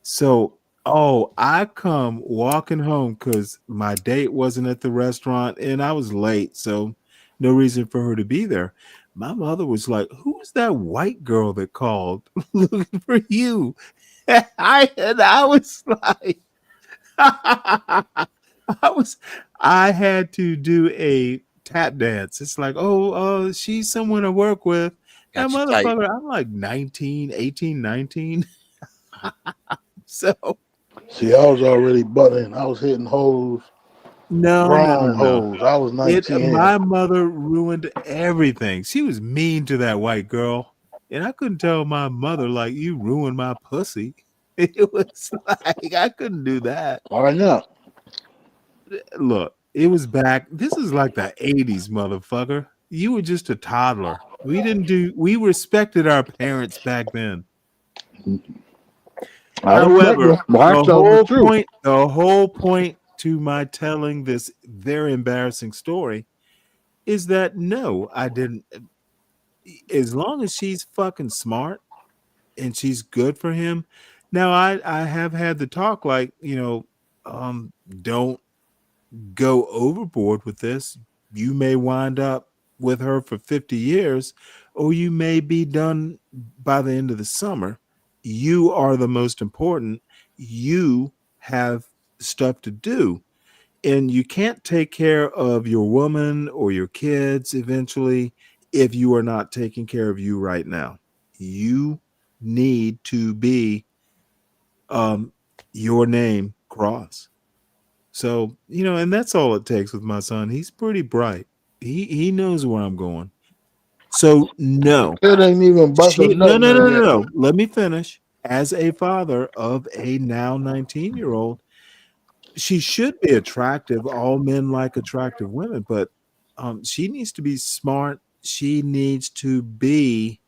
So, I come walking home because my date wasn't at the restaurant and I was late. So, no reason for her to be there. My mother was like, who's that white girl that called looking for you? I was like, I was, I had to do a tap dance. It's like, she's someone I work with. That Got you tight. motherfucker, I'm like 19, 18, 19. So, See, I was already butting. I was hitting holes, no. ground holes. I was 19. My mother ruined everything. She was mean to that white girl. And I couldn't tell my mother, like, you ruined my pussy. It was like, I couldn't do that. Why not? Look, it was back. This is like the 80s, motherfucker. You were just a toddler. We respected our parents back then. I However, remember. Well, I told the truth. the whole point to my telling this very embarrassing story is that no, I didn't. As long as she's fucking smart and she's good for him. Now I have had the talk like, don't go overboard with this. You may wind up with her for 50 years, or you may be done by the end of the summer. You are the most important. You have stuff to do. And you can't take care of your woman or your kids eventually if you are not taking care of you right now. You need to be your name cross. So, and that's all it takes with my son. He's pretty bright. He knows where I'm going. So no. It ain't even bust a No, nut no, no, yet. no, no. Let me finish. As a father of a now 19-year-old, she should be attractive. All men like attractive women, but she needs to be smart. She needs to be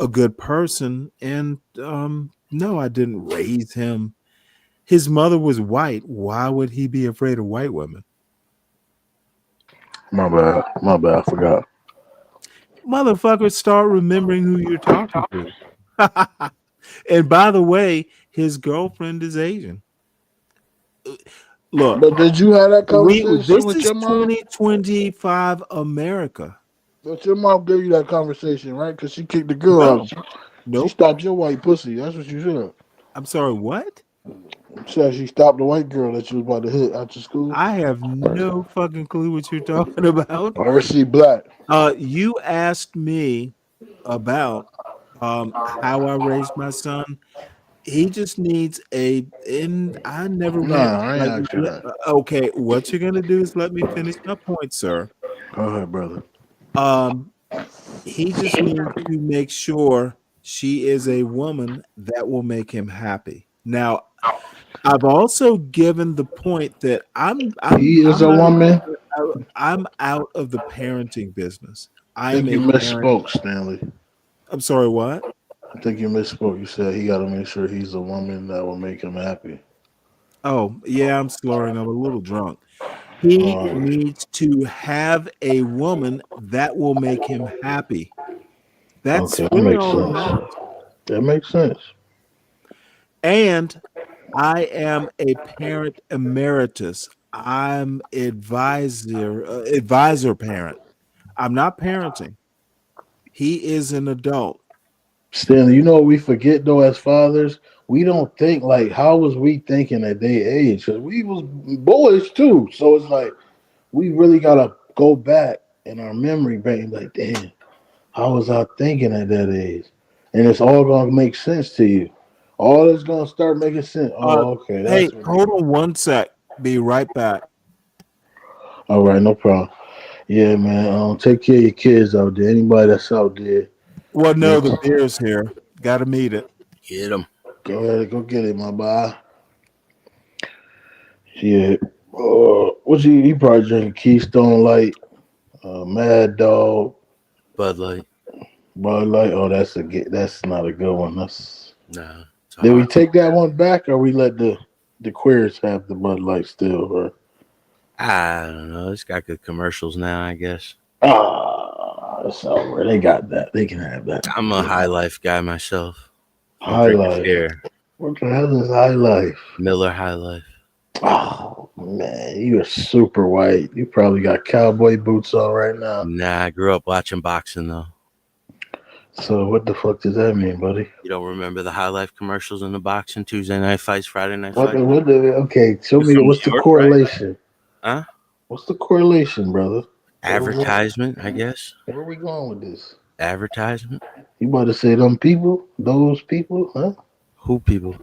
a good person. And no, I didn't raise him. His mother was white. Why would he be afraid of white women? My bad. I forgot. Motherfucker, start remembering who you're talking to. And by the way, his girlfriend is Asian. Look, But did you have that conversation this with is your mom? 2025 America. But your mom gave you that conversation, right? Because she kicked the girl No. out. She Nope. stopped your white pussy. That's what you said. I'm sorry, what? She said she stopped the white girl that you was about to hit after school. I have no fucking clue what you're talking about. Or is she black? You asked me about how I raised my son. He just needs and I never Nah, went I ain't asked you that. okay, what you're gonna do is let me finish my point, sir. Go ahead, brother. He just needs to make sure she is a woman that will make him happy. Now, I've also given the point that He is a out woman. I'm out of the parenting business. I I think am you a parent. misspoke, Stanley. I'm sorry, what? I think you misspoke. You said he got to make sure he's a woman that will make him happy. Oh, yeah, I'm slurring. I'm a little drunk. He Oh. needs to have a woman that will make him happy. That's Okay, that really makes all that sense. matters. That makes sense. And I am a parent emeritus. I'm advisor parent. I'm not parenting. He is an adult. Stanley, you know what we forget though as fathers? We don't think like how was we thinking at their age? Because we was boys too. So it's like we really gotta go back in our memory bank like, damn, how was I thinking at that age? And it's all gonna make sense to you. All is gonna start making sense. Oh, okay, Hey, that's what hold on one sec. Be right back. all right, no problem. Yeah, man. Take care of your kids out there. Anybody that's out there, Well, no, yeah, the beer's here. Got to meet it. Get him. go ahead, go get it, my boy. Yeah. What's he probably drinking Keystone Light, Mad Dog, Bud Light. Bud Light. Oh, that's not a good one. Nah. Did we take that one back, or we let the queers have the Bud Light still? Or I don't know. It's got good commercials now, I guess. that's over. They got that. They can have that. I'm a High Life guy myself. High Life. What the hell is High Life? Miller High Life. Oh man, you are super white. You probably got cowboy boots on right now. Nah, I grew up watching boxing though. So what the fuck does that mean, buddy? You don't remember the High Life commercials in the boxing? Tuesday night fights, Friday night What fights? okay, show You're me from what's New the York, correlation? right? Huh? What's the correlation, brother? Advertisement, I guess. Where are we going with this? Advertisement? You about to say them people? Those people? Huh? Who people?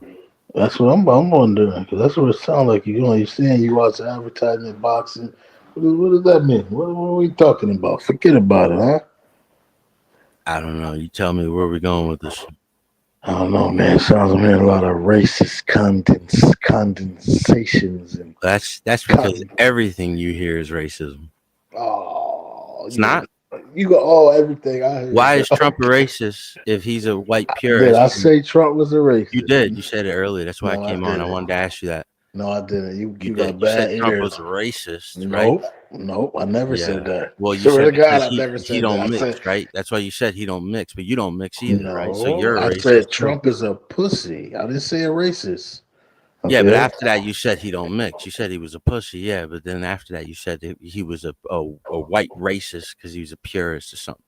That's what I'm wondering, because that's what it sounds like. You're saying you watch advertisement boxing. What does that mean? What are we talking about? Forget about it, huh? I don't know. You tell me where we're going with this. I don't know, man. Sounds like a lot of racist condensations and That's because everything you hear is racism. oh, It's not. You go, everything. I heard Why that. is Trump a racist if he's a white Did purist? I say Trump was a racist? You did. You said it earlier. That's why No, I came on. I wanted to ask you that. No, I didn't. You You got did. You said bad Trump ears. was a racist, right? Nope. I never said that. Well, you Swear said to God, because I never he said don't that. I mix, said, right? That's why you said he don't mix, but you don't mix either, right? So no, you're a I racist. said too. Trump is a pussy. I didn't say a racist. Yeah, but Okay? after that, you said he don't mix. You said he was a pussy. Yeah, but then after that, you said that he was a white racist because he was a purist or something.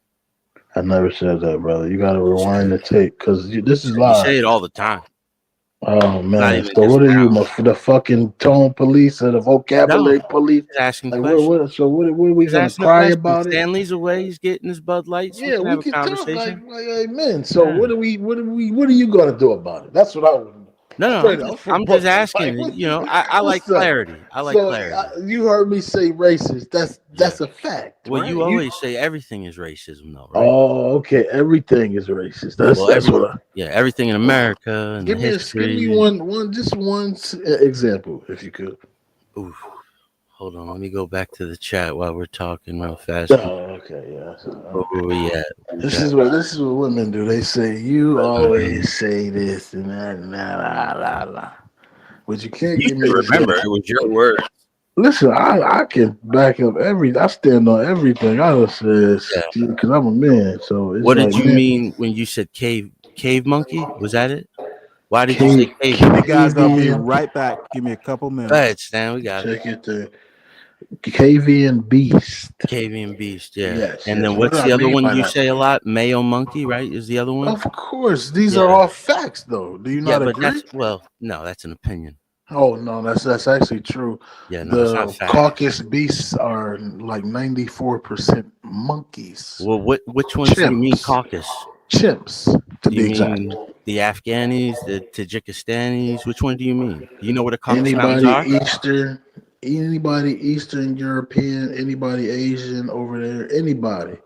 I never said that, brother. You got to rewind the tape because this is You live. say it all the time. Oh Not man! even So just what are you, now. the fucking tone police or the vocabulary police? He's asking Like questions. so what are we He's gonna asking cry questions. about it? Stanley's away. He's getting his Bud Lights. Yeah, we we have a can talk conversation. like amen. So Yeah. what are you gonna do about it? That's what I was. No, I'm just asking. Like, I like what's up? clarity. I like clarity. You heard me say racist. That's a fact. Well, right? you always say everything is racism, though, right? Oh, okay. Everything is racist. That's what. Everything in America and Give history. me one example, if you could. Oof. Hold on, let me go back to the chat while we're talking real fast. Oh, okay, yeah. Where we at? This is what women do. They say you always say this and that, but you can't give me this. Remember, it was your word. Listen, I can back up I stand on everything I just said because I'm a man. So it's what did like, you mean when you said cave monkey? Was that it? Why did you say cave? Hey guys, I'll be right back. Give me a couple minutes. Go ahead, Stan. We got check it there. Cavean beast. Cavean beast, yeah. Yes. And then what's the other one you say a lot? Mayo monkey, right? Is the other one? Of course, these are all facts, though. Do you not agree? No, that's an opinion. Oh no, that's actually true. Yeah, no, it's not the fact. Caucasus beasts are like 94% monkeys. Well, which ones do you mean caucus? Chimps, to be exact. The Afghanis, the Tajikistanis. Which one do you mean? Do you know where the Caucasus Mountains are? Anybody Eastern European, anybody Asian over there, anybody,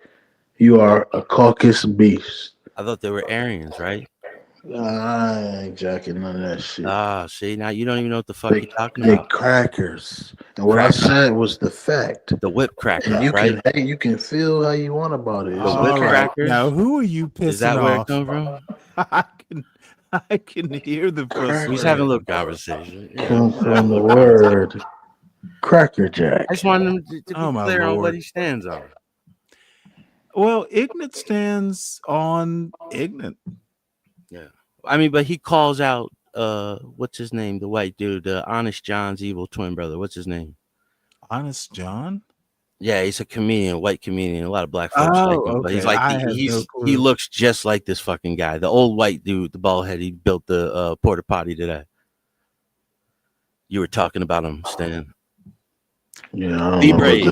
you are a Caucasus beast. I thought they were Aryans, right? I ain't jacking none of that shit. See, now you don't even know what the fuck you're talking about. They crackers. And what I said was the fact. The whip crackers, and you can feel how you want about it. The whip crackers. Now, who are you pissing off? Is that where it comes from? I can hear the frustration. He's having a little conversation. Comes from the word Cracker Jack. I just wanted him to be clear on what he stands on. Well, ignorant stands on ignorant. Yeah. I mean, but he calls out what's his name? The white dude, the Honest John's evil twin brother. What's his name? Honest John? Yeah, he's a comedian, white comedian. A lot of black folks like him. But he's like he looks just like this fucking guy. The old white dude, the bald head, he built the porta potty today. You were talking about him, Stan. Yeah, be brave.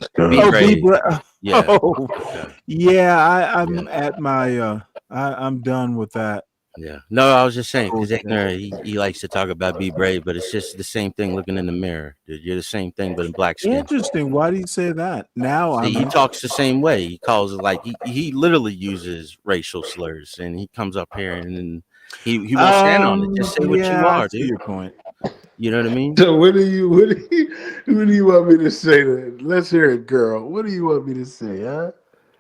Yeah. I'm at my I'm done with that. Yeah. No, I was just saying because he likes to talk about be brave, but it's just the same thing looking in the mirror, dude. You're the same thing, but in black skin. Interesting. Why do you say that? Now he talks the same way. He calls it like he literally uses racial slurs, and he comes up here and he won't stand on it. Just say what you are, dude. Your point. You know what I mean? So what do you want me to say then? Let's hear it, girl. What do you want me to say, huh?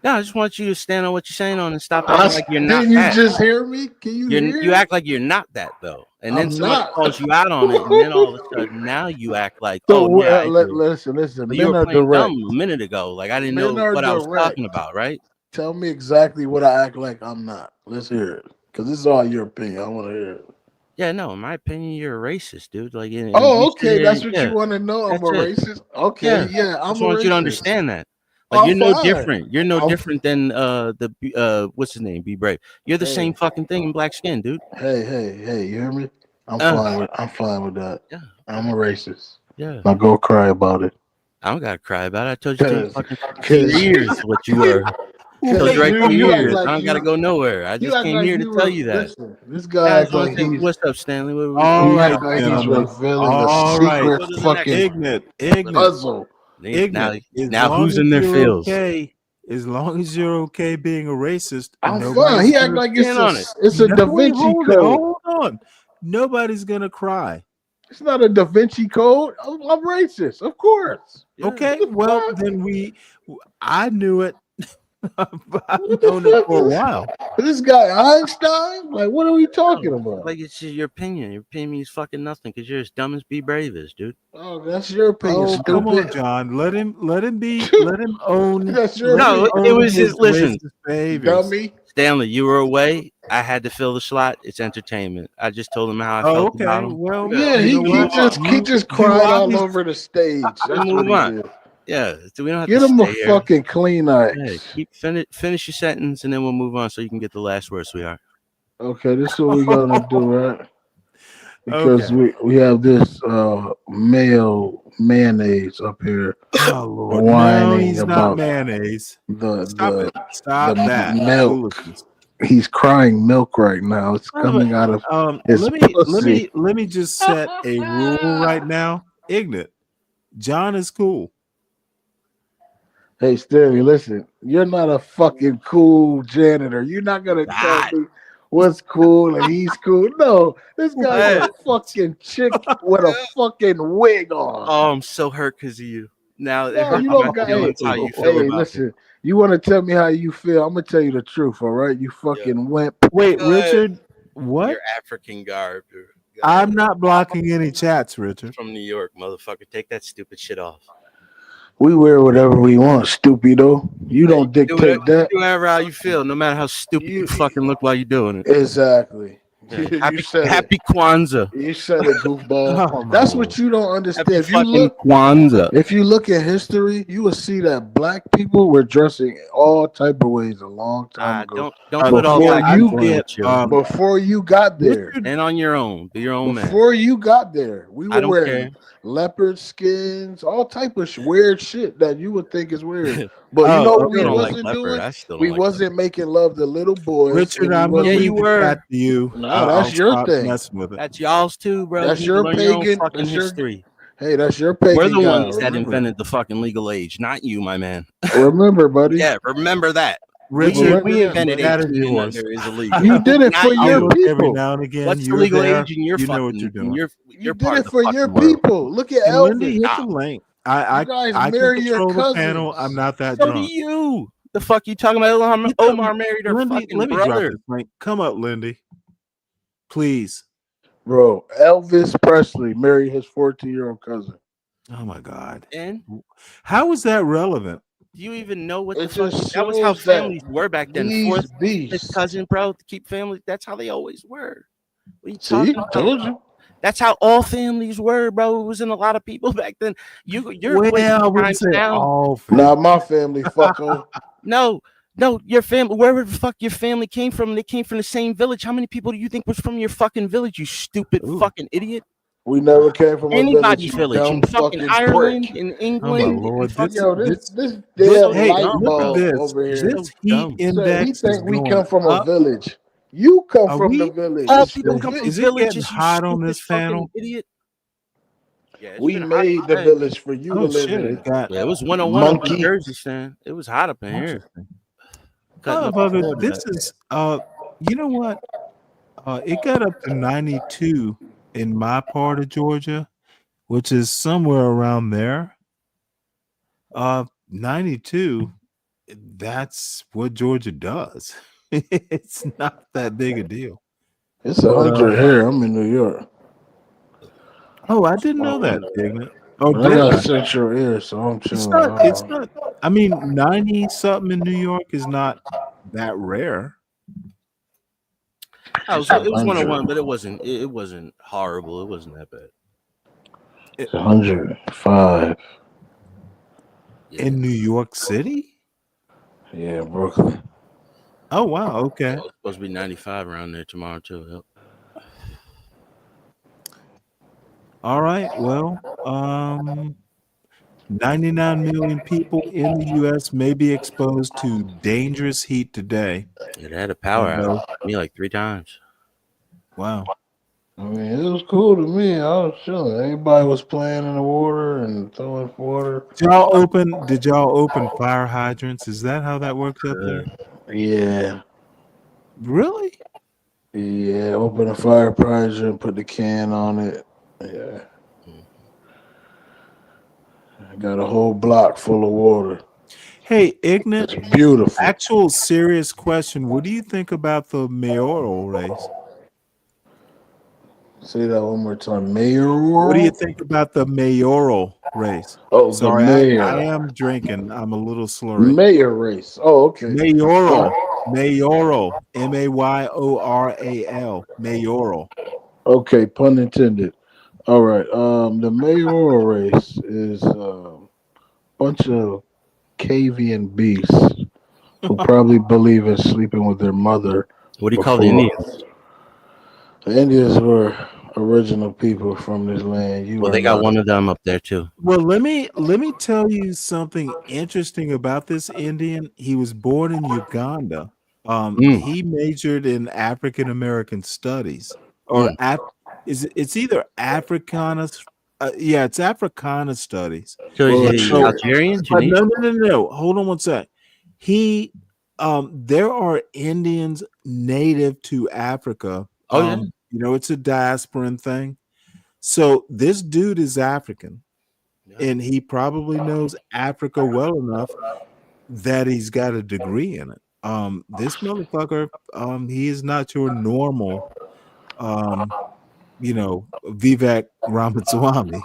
No, I just want you to stand on what you're saying on and stop acting like you're not Didn't you that. just hear me? Can you hear? You act like you're not that though, and then someone calls you out on it, and then all of a sudden now you act like listen. But you were playing dumb a minute ago. Like I didn't know what I was talking about, right? Tell me exactly what I act like I'm not. Let's hear it, because this is all your opinion. I want to hear it. Yeah, no, in my opinion, you're a racist, dude. Like, okay, that's what you want to know. I'm a racist. Okay, yeah, I just want you to understand that. Like, you're no different. You're no different than what's his name? Be brave. You're the same fucking thing in black skin, dude. Hey, you hear me? I'm fine with that. Yeah, I'm a racist. Yeah. Now go cry about it. I don't gotta cry about it. I told you to fucking 2 years what you were. I told you right 2 years. I don't gotta go nowhere. I just came here to tell you that. Listen, this guy acts like what's up, Stanley? All right, he's revealing a secret fucking ignorant puzzle. Now who's in their fields? Okay. As long as you're okay being a racist, I'm fine. He act like it's a Da Vinci Code. Hold on. Nobody's gonna cry. It's not a Da Vinci Code. I'm racist, of course. Okay, well then I knew it. I've known it for a while. This guy Einstein? Like, what are we talking about? Like, it's just your opinion. Your opinion means fucking nothing because you're as dumb as Be Brave is, dude. Oh, that's your opinion. Oh, stupid. come on, John. Let him own. That's your No, opinion. it was his. Listen, dummy. Stanley, you were away. I had to fill the slot. It's entertainment. I just told him how I felt about him. Well, yeah, he just cried all over the stage. That's move what on. he did. Yeah, so we don't have Get to him a stay here. fucking Kleenex. Yeah, finish your sentence, and then we'll move on so you can get the last word, sweetheart. Okay, this is what we're gonna do, right? Because we have this male mayonnaise up here. Oh Lord, whining no, he's about not mayonnaise. the Stop that milk. He's crying milk right now. It's coming out of his pussy. Let me just set a rule right now. Ignorant. John is cool. Hey, Stanley, listen. You're not a fucking cool janitor. You're not gonna tell me what's cool and he's cool. No, this guy's a fucking chick with a fucking wig on. Oh, I'm so hurt because of you. Now, No, you don't got. Hey, listen. You want to tell me how you feel? I'm gonna tell you the truth. All right, you fucking wimp. Wait, Richard. What? Your African garb. I'm not blocking any chats, Richard. From New York, motherfucker. Take that stupid shit off. We wear whatever we want, stupido. You don't dictate that. Do whatever how you feel, no matter how stupid you fucking look while you're doing it. Exactly. Yeah. You said happy Kwanzaa. You said it, goofball. Oh, that's what you don't understand. Happy If you look Kwanzaa. If you look at history, you will see that black people were dressing all type of ways a long time ago. Don't put all that before you got there. And on your own. Be your own man. Before you got there, we I were don't wearing care. leopard skins, all type of weird shit that you would think is weird. But you know what we wasn't doing? We wasn't making love to little boys. Richard, I'm gonna leave that to you. No, that's your thing. With it. That's y'all's too, bro. That's you your learn pagan. your fucking That's your history. Hey, that's your pagan. We're the guy, ones that remember. invented the fucking legal age, not you, my man. Remember, buddy. Yeah, remember that. Richard, we invented that 18 is and yours. under is illegal. You did it for your people. Every now and again, What's the legal age in your you fucking? know what you're doing. You're did part it of for the your fucking world. people. Look at And Lindy, hit Elvis. the link. You guys I marry can your control the cousins. panel. I'm not that So do drunk. you. The fuck you talking about? Omar married her Lindy, fucking let me drop brother. this link. Come up, Lindy. Please. Bro, Elvis Presley married his 14-year-old cousin. Oh my God. And how is that relevant? do you even know what It the fuck? just That was how shows that families were back then. these Fourth, beasts. fifth cousin, bro, to keep family. That's how they always were. What are you See, talking I about? told you. That's how all families were, bro. It wasn't a lot of people back then. You're I wouldn't say all. Not my family, fucko. No, your family, wherever the fuck your family came from, they came from the same village. How many people do you think was from your fucking village, you stupid fucking idiot? We never came from anybody's a village. In fucking Ireland, in England. Lord, in this damn hey, light look bulb at this. over here. This heat index he is think we going come from up. a village. You come Are from we- the village. All people come from Is it villages. getting You hot on stupid this fucking panel? Idiot. Yeah, it's We been hot made the today. village for you to Oh live shit! in. It got Yeah, it was 101 up in Monkey. Jersey, Stan. It was hot up in here. Cutting up Motherfucker, before this that. is you know what? It got up to 92 in my part of Georgia, which is somewhere around there. 92, that's what Georgia does. It's not that big a deal. It's 100 here. I'm in New York. Oh, I didn't know that, Ignorant. Oh, But I did got I? central ear, so I'm It's chilling. not. It's not. I mean, 90 something in New York is not that rare. It was 101, but it wasn't. It wasn't horrible. It wasn't that bad. It's 105. In New York City? Yeah, Brooklyn. Oh wow. Okay. It's supposed to be 95 around there tomorrow too. Yep. All right. Well, 99 million people in the U.S. may be exposed to dangerous heat today. It had a power outage. Me like 3 times. Wow. I mean, it was cool to me. I was chilling. Everybody was playing in the water and throwing water. Did y'all open fire hydrants? Is that how that works up there? Yeah. Really? Yeah, open a fire hydrant, put the can on it. Yeah. I got a whole block full of water. Hey, Ignat, It's beautiful. actual serious question. What do you think about the mayoral race? Say that one more time. What do you Mayoral? think about the mayoral race? Oh, the Sorry, I mayor. am drinking. I'm a little slurry. Mayor race. Oh, okay. Mayoral. Mayoral. Mayoral. Mayoral. Okay, pun intended. All right. The mayoral race is a bunch of caveman beasts who probably believe in sleeping with their mother. What do you call the Indians? The Indians were original people from this land. You Well, are they got not. one of them up there too. Well, let me tell you something interesting about this Indian. He was born in Uganda. He majored in African American studies, or it's either Africana. Yeah, it's Africana studies. So Well, is he Algerian? But Tunisian? no. Hold on one sec. There are Indians native to Africa. Oh yeah. You know, it's a diasporan thing. So this dude is African, and he probably knows Africa well enough that he's got a degree in it. This motherfucker, he is not your normal, Vivek Ramaswamy.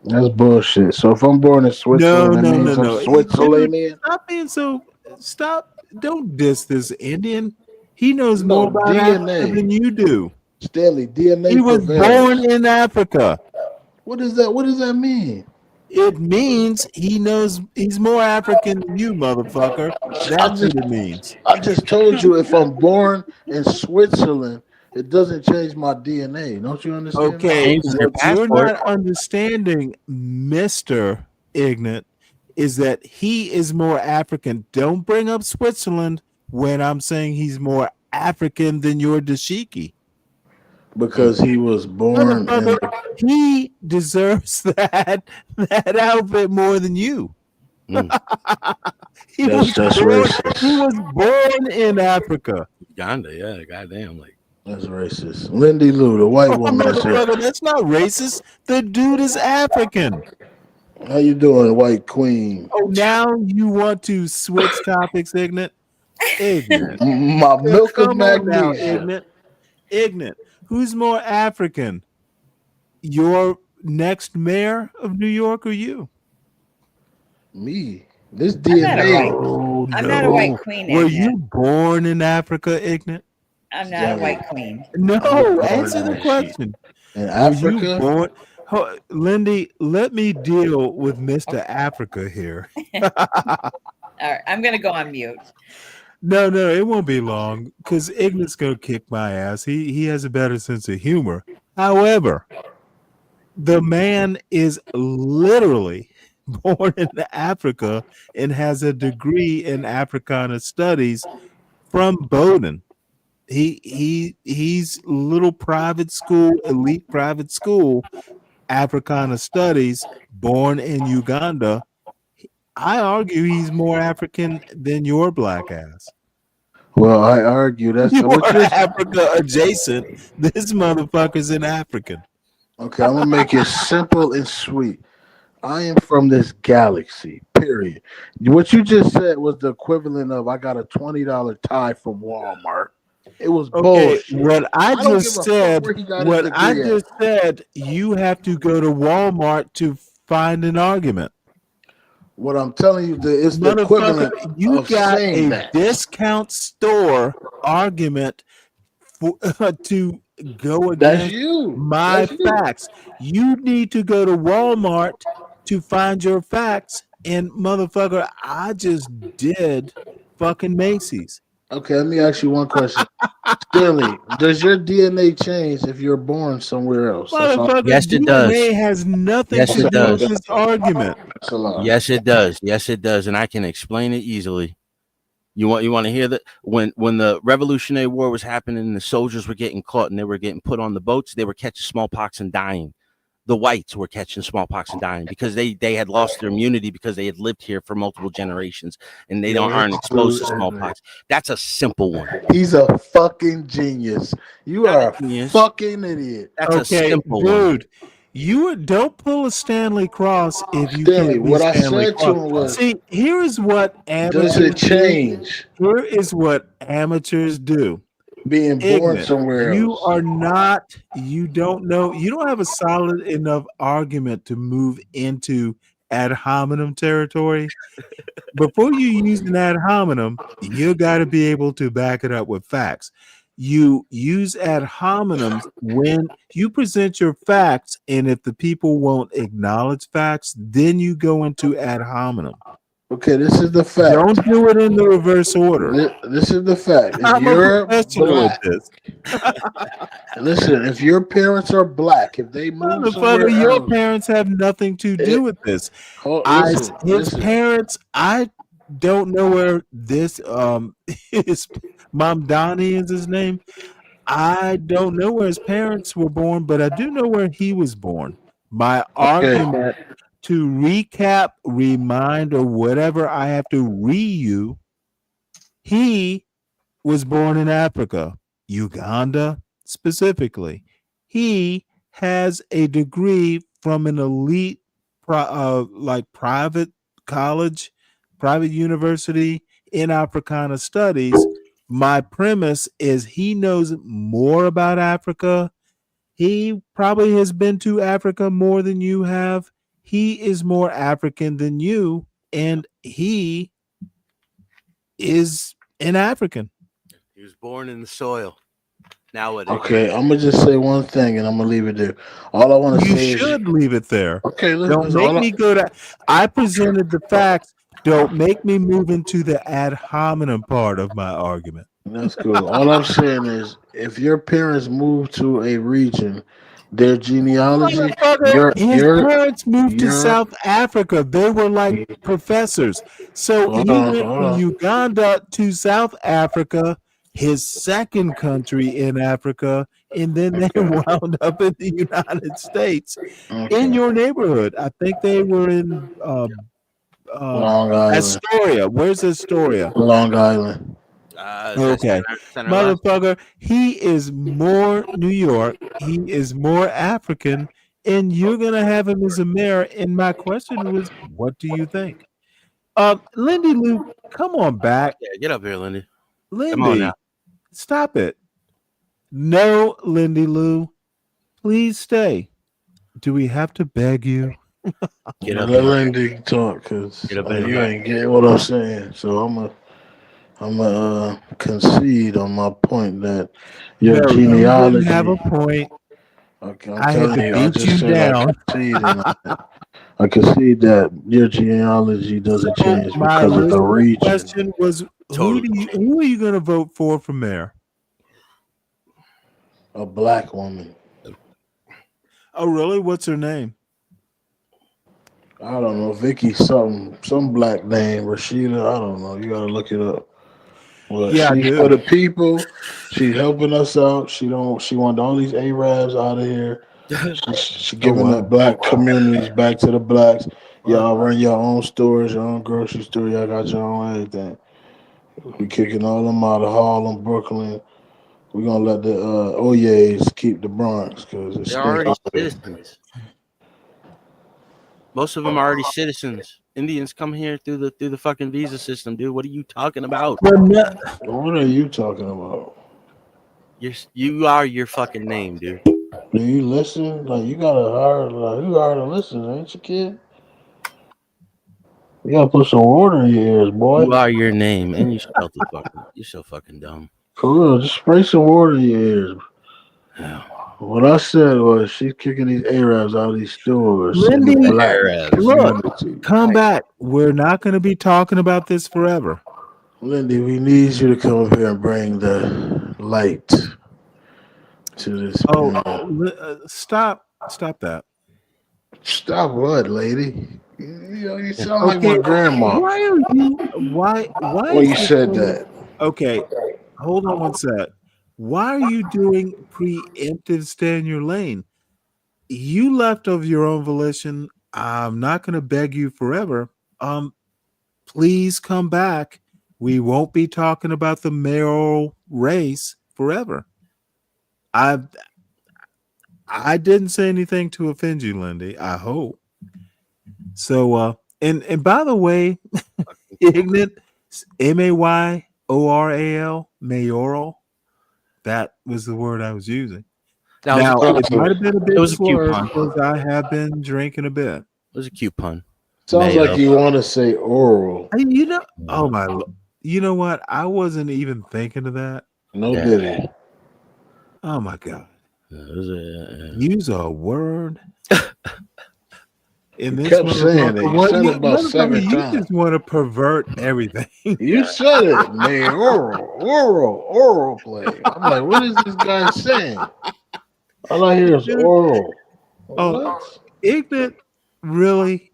That's bullshit. So if I'm born in Switzerland, that means I'm Switzerlandian. Stop being so. Stop! Don't diss this Indian. He knows more about DNA Africa than you do. Stanley, DNA. He was born in Africa. What is that? What does that mean? It means he knows he's more African than you, motherfucker. That's what it means. I just told you if I'm born in Switzerland, it doesn't change my DNA. Don't you understand? Okay, what you're not understanding, Mr. Ignat, is that he is more African. Don't bring up Switzerland when I'm saying he's more African than your dashiki. Because he was born in he deserves that outfit more than you. He was born in Africa. Uganda, yeah, goddamn, like that's racist. Lindy Lou, the white woman. That's not racist. The dude is African. How you doing, white queen? Oh, now you want to switch topics, Ignat? Ignat. My milk of magnesia. Ignat. Who's more African? Your next mayor of New York or you? Me. This DNA. I'm not a white queen. Were you born in Africa, Ignat? I'm not a white queen. No, answer the question. In Africa? Lindy, let me deal with Mr. Africa here. All right, I'm going to go on mute. No, it won't be long because Ignat's gonna kick my ass. He has a better sense of humor. However, the man is literally born in Africa and has a degree in Africana studies from Bowdoin. He's little private school, elite private school, Africana studies, born in Uganda. I argue he's more African than your black ass. Well, I argue that's what you're Africa adjacent. This motherfucker's an African. Okay, I'm gonna make it simple and sweet. I am from this galaxy. Period. What you just said was the equivalent of I got a $20 tie from Walmart. It was bullshit. What I just said, you have to go to Walmart to find an argument. What I'm telling you is the equivalent you of got saying a that. discount store argument to go against my facts. You need to go to Walmart to find your facts. And motherfucker, I just did fucking Macy's. Okay, let me ask you one question. Stanley, does your DNA change if you're born somewhere else? Yes, it does. DNA has nothing to do with this argument. Yes, it does. Yes, it does, and I can explain it easily. You want to hear that? When the Revolutionary War was happening, and the soldiers were getting caught and they were getting put on the boats, they were catching smallpox and dying. The whites were catching smallpox and dying because they had lost their immunity because they had lived here for multiple generations and they aren't exposed to smallpox. That's a simple one. He's a fucking genius. You are a fucking idiot. That's a simple one. Dude, You don't pull a Stanley Cross if you Stanley, can't be what I Stanley said to Cross. him was, See, here is what does amateurs it do. change Here is what amateurs do. being born Ignorant. somewhere You else? are not, you don't know, you don't have a solid enough argument to move into ad hominem territory. Before you use an ad hominem, you got to be able to back it up with facts. You use ad hominems when you present your facts, and if the people won't acknowledge facts, then you go into ad hominem. Okay, this is the fact. Don't do it in the reverse order. This is the fact. If I'm a you're professional at black, this. listen, if your parents are black, if they move somewhere Motherfucker, your else, parents have nothing to do with this. His listen. parents, I don't know where this his Mom Donnie is his name. I don't know where his parents were born, but I do know where he was born. My Okay, argument to recap, remind, or whatever I have to you, he was born in Africa, Uganda specifically. He has a degree from an elite, like private college, private university in Africana studies. My premise is he knows more about Africa. He probably has been to Africa more than you have. He is more African than you, and he is an African. He was born in the soil. Nowadays. Okay, I'm gonna just say one thing, and I'm gonna leave it there. All I want to You say is, should leave it there. okay, Don't listen. make me go to. I presented the facts. Don't make me move into the ad hominem part of my argument. That's cool. All I'm saying is, if your parents move to a region, their genealogy, Motherfucker, your his your parents moved to your South Africa. They were like professors. So hold he on, went hold from on. Uganda to South Africa, his second country in Africa, and then they Okay, wound up in the United States in okay. your neighborhood. I think they were in Long Island, Astoria. Where's Astoria? Long Island. Is that Okay. center left? Motherfucker, he is more New York. He is more African, and you're gonna have him as a mayor. And my question was, what do you think? Lindy Lou, come on back. Yeah, get up here, Lindy. Come on now. Lindy, stop it. No, Lindy Lou, please stay. Do we have to beg you? Get up Let here. Lindy talk, cause Get up in you here. ain't getting what I'm saying. So I'm a concede on my point that your No, you didn't have genealogy. a point. Okay, I'm I had telling to you, I beat just you said I down. concede, and I concede that your genealogy doesn't So change my because of the original region. question was, Totally. who are you going to vote for mayor? A black woman. Oh, really? What's her name? I don't know, Vicky something, some black name, Rashida. I don't know. You gotta look it up. Well, Yeah, I she's for do. the people. She's helping us out. She don't. She want all these Arabs out of here. She Oh, giving the wow. black communities back to the blacks. Wow. Y'all run your own stores, your own grocery store. Y'all got your own everything. We kicking all them out of Harlem, Brooklyn. We gonna let the Oyes keep the Bronx because it's They're stink already out there. citizens. Most of them are already citizens. Indians come here through the fucking visa system, dude. What are you talking about? Well, What are you talking about? You are your fucking name, dude. Do you listen? Like you gotta hire, like you gotta listen, ain't you, kid? You gotta put some water in your ears, You boy. are your name, and you spelled it fucking. You're so fucking dumb. For real, just spray some water in your ears. Yeah. What I said was she's kicking these Arabs out of these stores in the Lindy, black Arabs. look, community. come back. We're not going to be talking about this forever. Lindy, we need you to come up here and bring the light to this Oh, panel. stop that. Stop what, lady? You sound like my Okay, grandma. why are you? Why When is you this said woman? that. Okay, hold on one sec. Why are you doing preemptive stay in your lane? You left of your own volition. I'm not going to beg you forever. Please come back. We won't be talking about the mayoral race forever. I I didn't say anything to offend you, Lindy. I hope. So, and by the way, ignorant, MAYORAL, mayoral. That was the word I was using. Now, it might have been a bit slurred because I have been drinking a bit. It was a cute pun. Sounds like you want to say oral. You know, oh my, you know what? I wasn't even thinking of that. No diddy. Oh my God. Use a word. In this kept saying it. You said it about 7 times. You just want to pervert everything. You said it, man. Oral play. I'm like, what is this guy saying? All I hear is oral. Oh, ignorant? Really?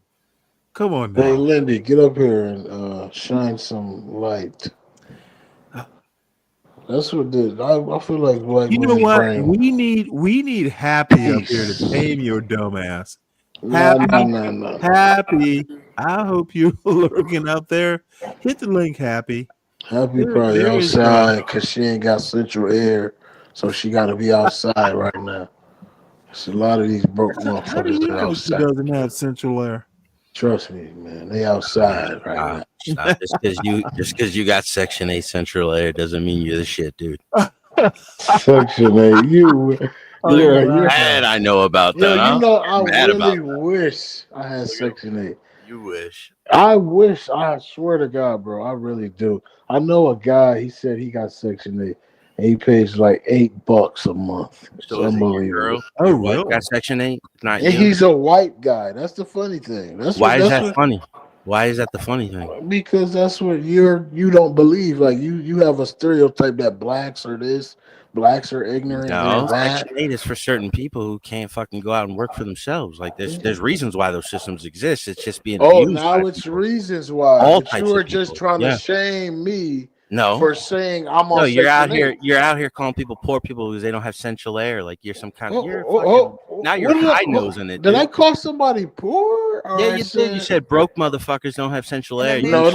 Come on now. Hey, Lindy, get up here and shine some light. That's what did. I feel like black. You know what? We need Happy up here to tame your dumb ass. No. Happy. I hope you're lurking up there. Hit the link, Happy. Happy probably outside because she ain't got central air, so she got to be outside right now. There's a lot of these broke motherfuckers. How do you know she doesn't have central air? Trust me, man. They outside right now. Stop. Just because you got Section 8 central air doesn't mean you're the shit, dude. Section 8, you're and I know about that. You know, I really wish I had Section 8. You wish. I wish. I swear to God, bro. I really do. I know a guy. He said he got Section 8, and he pays like $8 a month. So unbelievable. Oh, really? Got Section 8? Not and you. He's a white guy. That's the funny thing. Why is that funny? Why is that the funny thing? Because that's what you don't believe. Like you have a stereotype that blacks are this, blacks are ignorant. No, Section 8 is for certain people who can't fucking go out and work for themselves. Like there's reasons why those systems exist. It's just being abused. Now it's people. Reasons why. All but you were just trying to shame me. No, for saying I'm on. No, you're out 8. here. You're out here calling people poor people because they don't have central air. Like you're some kind of. Now you're high nosing it. Did I call somebody poor? Yeah, you did. You said broke motherfuckers don't have central air. No.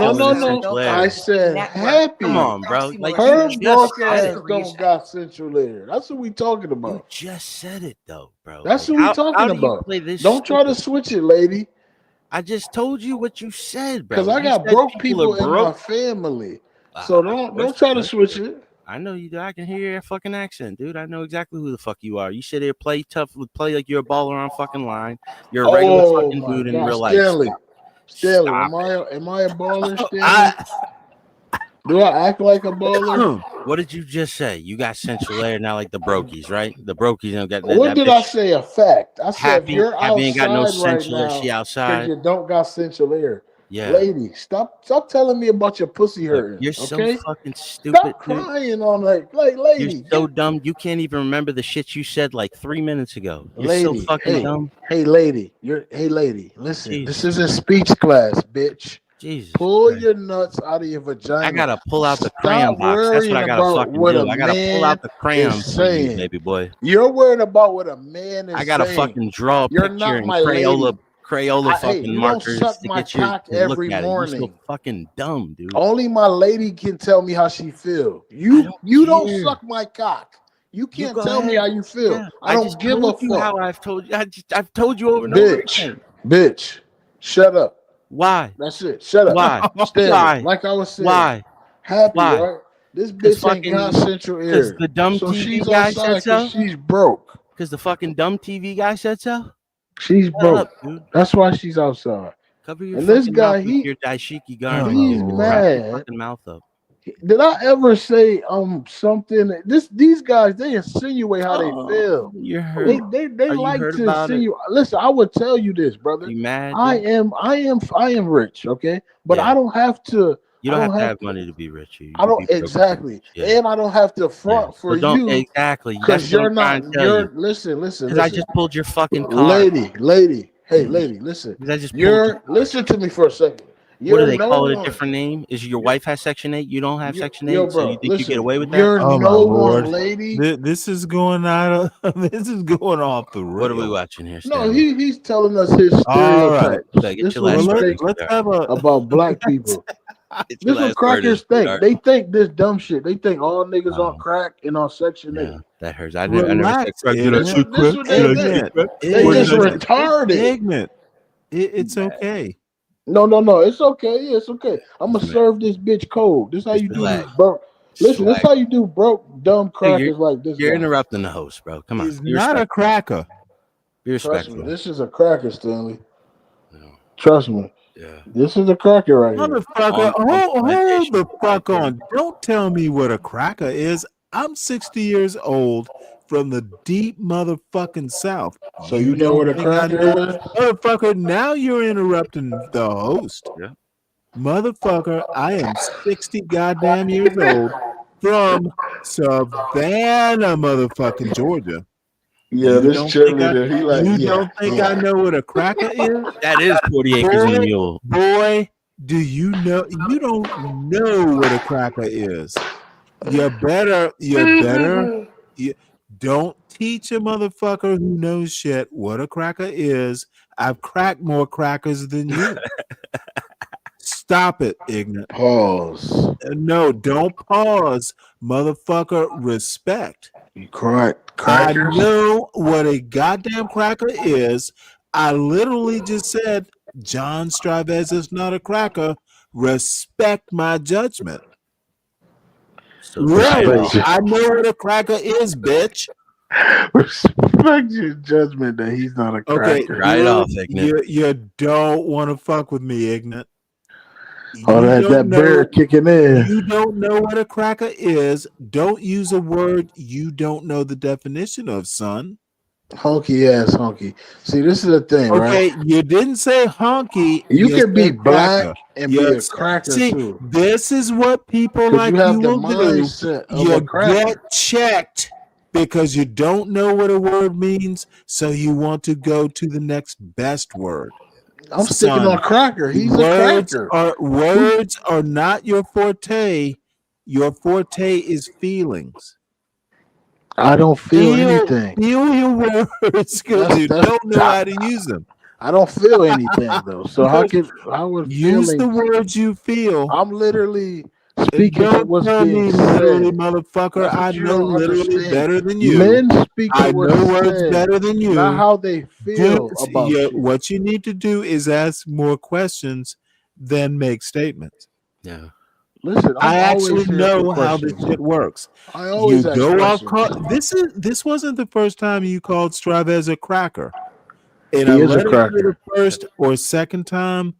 I said happy. Come on, bro. Like her broke ass don't got central air. That's what we talking about. You just said it though, bro. That's what we talking about. Don't try to switch it, lady. I just told you what you said, bro. Because I got broke people in my family. So don't try to switch it. I know you do. I can hear your fucking accent, dude. I know exactly who the fuck you are. You sit there, play tough, play like you're a baller on fucking line. You're a regular fucking dude in real life. Stanley, am I a baller, Stanley? Do I act like a baller? What did you just say? You got central air now, like the brokies, right? The brokies don't get. What did I say? A fact. I said Happy, you're outside ain't got no central right air. now She outside. You don't got central air. Yeah, lady, stop telling me about your pussy hurting. You're okay? so fucking stupid. Stop crying on like lady. You're so dumb. You can't even remember the shit you said like 3 minutes ago. You're lady, so fucking dumb. Hey, lady, listen. Jesus. This isn't speech class, bitch. Jesus. Pull your nuts out of your vagina. I gotta pull out the crayon box. That's what I gotta fucking do. I gotta pull out the crayon for you, baby boy. You're worried about what a man is saying. I gotta fucking draw a picture in Crayola fucking markers to get you to look at it. You're so fucking dumb, dude. Only my lady can tell me how she feel. You don't suck my cock. You can't tell me how you feel. Yeah. I don't give a fuck. How I've told you. I've told you over and over again. Bitch, shut up. Why? That's it. Shut up. Why? Why? Like I was saying. Why? Happy, right? This bitch ain't got central air. Because the dumb TV guy said so? She's broke. Because the fucking dumb TV guy said so? She's broke. That's why she's outside. Cover your fucking mouth with your daishiki garment. He's mad. Fucking mouth up. Did I ever say something? These guys, they insinuate how they feel. You heard? They like to insinuate. Listen, I would tell you this, brother. You mad? I am rich, okay, but I don't have to. You don't have to have money to be rich. I don't exactly, and I don't have to front for you exactly because you're not. Listen. Because I just pulled your fucking car, lady. Hey, lady, listen. Listen to me for a second. What do they call it? A different name? Is your wife has Section 8? You don't have Section 8, so you think you get away with that? You're no one, lady. This is going out of. This is going off the road. What are we watching here? No, he's telling us his stereotypes. All right, let's have about black people. This what crackers think. They think this dumb shit. They think all niggas on crack and on Section 8. That hurts. I never said crack. This what they think. They just retarded. Ignorant. It's okay. No. It's okay. Yeah, it's okay. I'm gonna serve this bitch cold. This how you do this, bro. Listen, this how you do broke, dumb crackers like this. You're interrupting the host, bro. Come on. He's not a cracker. Be respectful. Trust me, this is a cracker, Stanley. No. Trust me. Yeah. This is a cracker right here. Motherfucker, hold the fuck on. Don't tell me what a cracker is. I'm 60 years old from the deep motherfucking South. So you know what a cracker is? Motherfucker, now you're interrupting the host. Yeah. Motherfucker, I am 60 goddamn years old from Savannah, motherfucking Georgia. Yeah, this cheerleader, he like, you don't think I know what a cracker is? That is 40 acres and a mule. Boy, do you know? You don't know what a cracker is. You're better. Don't teach a motherfucker who knows shit what a cracker is. I've cracked more crackers than you. Stop it, ignorant. Pause. No, don't pause. Motherfucker, respect. You crackers. I know what a goddamn cracker is. I literally just said John Stravez is not a cracker. Respect my judgment. So really, I know what a cracker is, bitch. Respect your judgment that he's not a cracker. Okay, right off, ignorant. You don't want to fuck with me, ignorant. Oh, that bear kicking in. You don't know what a cracker is. Don't use a word you don't know the definition of, son. Honky ass honky. See, this is the thing, right? Okay, you didn't say honky. You can be black and be a cracker too. This is what people like you will do. You get checked because you don't know what a word means, so you want to go to the next best word. I'm sticking on cracker. He's a cracker. Words are not your forte. Your forte is feelings. I don't feel anything. Feel your words because you don't know how to use them. I don't feel anything though. So how would use the words you feel? I'm literally speaking of what's being said. Literally, motherfucker. I know literally better than you. Men speak I know words better than you. Not how they feel about shit. What you need to do is ask more questions than make statements. Yeah. Listen, I actually know how this shit works. I always ask questions. This wasn't the first time you called Stravez a cracker. And he is a cracker. The first or second time,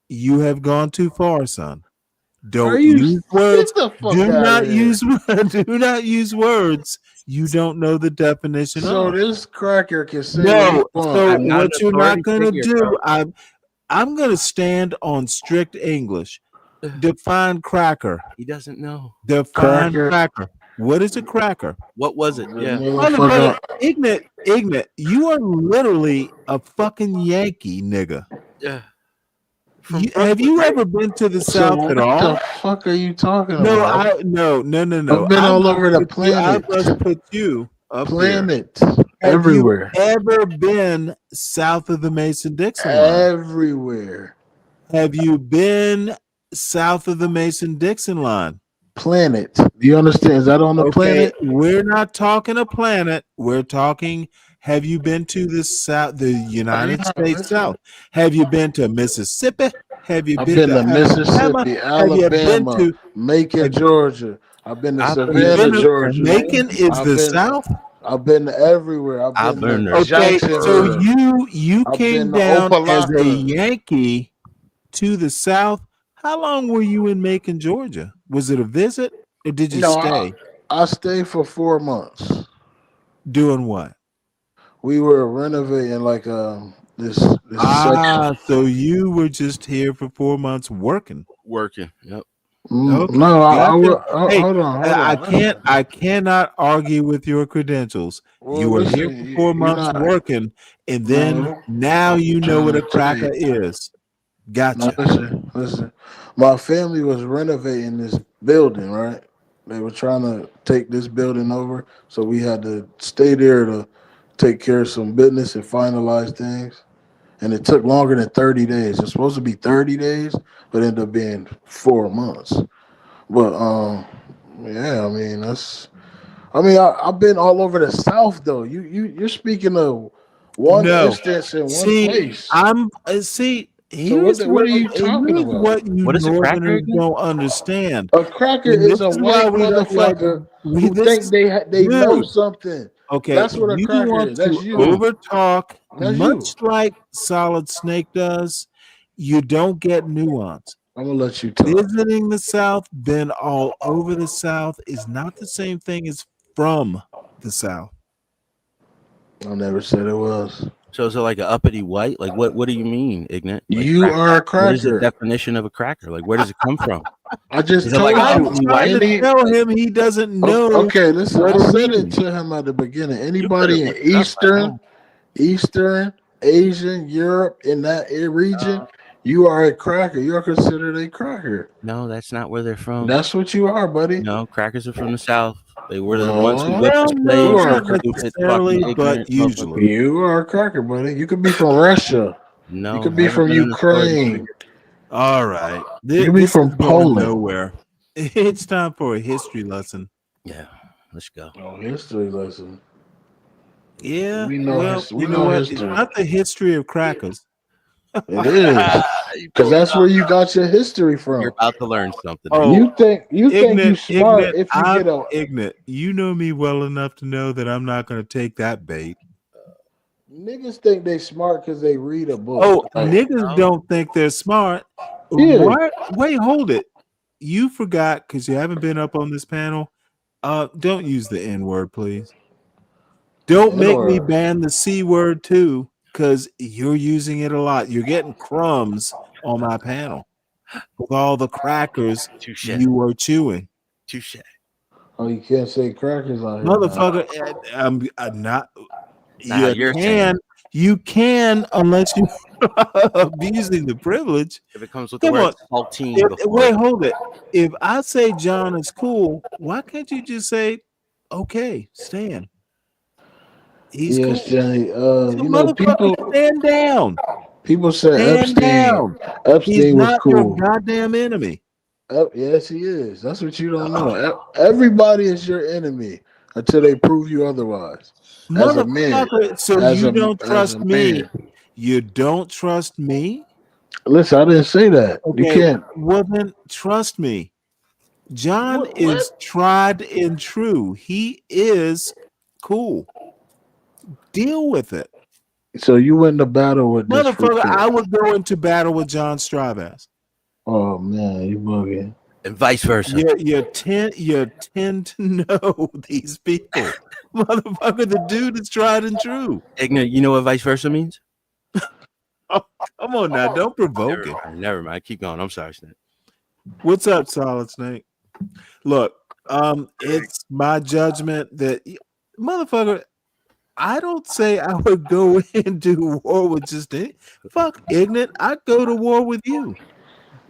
you have gone too far, son. Don't use words. Do not use words you don't know the definition of. So this cracker can say no. So what you're not going to do, I'm going to stand on strict English. Define cracker. He doesn't know. Define cracker. What is a cracker? What was it? Yeah. Ignorant. You are literally a fucking Yankee, nigga. Yeah. Have you ever been to the South at all? What the fuck are you talking about? No. I've been all over the planet. I must put you up planet everywhere. Have you ever been south of the Mason-Dixon line? Everywhere. Have you been south of the Mason-Dixon line? Planet. Do you understand? Is that on the planet? We're not talking a planet. We're talking. Have you been to the South, the United States South? Have you been to Mississippi? Have you been to Mississippi, Alabama, Macon, Georgia? I've been to Savannah, Georgia. Macon is the South? I've been everywhere. I've been to so you came down as a Yankee to the South. How long were you in Macon, Georgia? Was it a visit or did you stay? I stayed for 4 months. Doing what? We were renovating like this section. So you were just here for 4 months working. Yep. Okay. No, hold on. I cannot argue with your credentials. Well, you were here for 4 months working, and then now you know what a cracker is. Gotcha. No, listen. My family was renovating this building, right? They were trying to take this building over, so we had to stay there to take care of some business and finalize things. and it took longer than 30 days. It's supposed to be 30 days, but ended up being 4 months. But yeah, I mean I've been all over the South though. You're speaking of one instance in one place. Here's what are you talking about? What you What is a cracker Northerners again? don't understand. A cracker is a white motherfucker who think they know something. Okay, That's what a you cracker want is. That's to you. overtalk, That's much you. like Solid Snake does. You don't get nuance. I'm gonna let you talk. Visiting the South, been all over the South, is not the same thing as from the South. I never said it was. So is it like an uppity white? Like what do you mean, Ignat? Like You are a cracker. What is the definition of a cracker? Like where does it come from? I just is it like I'm uppity trying white? to tell him he doesn't know. Okay, listen. I said it to him at the beginning. Anybody in Eastern, Asian, Europe, in that region, you are a cracker. You are considered a cracker. No, that's not where they're from. That's what you are, buddy. No, crackers are from the South. They were the ones who whipped the slaves. Not necessarily, but usually. You are a cracker, buddy. You could be from Russia. No, you could be from Ukraine. All right. You could be from Poland. Nowhere. It's time for a history lesson. Yeah, let's go. Oh, history lesson. Yeah. We know you know what? It's not the history of crackers. It is. Because that's where you got your history from. You're about to learn something. Oh, you think you smart if you get a ignorant. You know me well enough to know that I'm not going to take that bait. Niggas think they smart because they read a book. Oh, niggas don't think they're smart. Yeah. What? Wait, hold it. You forgot because you haven't been up on this panel. Don't use the N-word, please. Don't make me ban the C word too, because you're using it a lot. You're getting crumbs on my panel with all the crackers you are chewing. Touche. Oh, you can't say crackers on here, motherfucker. I'm not. You can unless you abusing the privilege. If it comes with the word saltine before. Wait, hold it. If I say John is cool, why can't you just say, okay, Stan? He's cool. Stanley. You know, people stand down. People said stand down. Epstein He's was not cool. your goddamn enemy. Yes, he is. That's what you don't know. Everybody is your enemy until they prove you otherwise. As a man. So you don't trust me. You don't trust me? Listen, I didn't say that. Okay, you can't. Well, then trust me. John is tried and true. He is cool. Deal with it. So you win the battle with this motherfucker. I would go into battle with John Stravass. Oh man, you bugging. And vice versa. You tend to know these people. Motherfucker, the dude is tried and true. Ignorant, you know what vice versa means? Oh, come on now, don't provoke it. Never mind. Keep going. I'm sorry, Snake. What's up, Solid Snake? Look, it's my judgment that motherfucker. I don't say I would go into war with just any. Fuck ignorant. I'd go to war with you.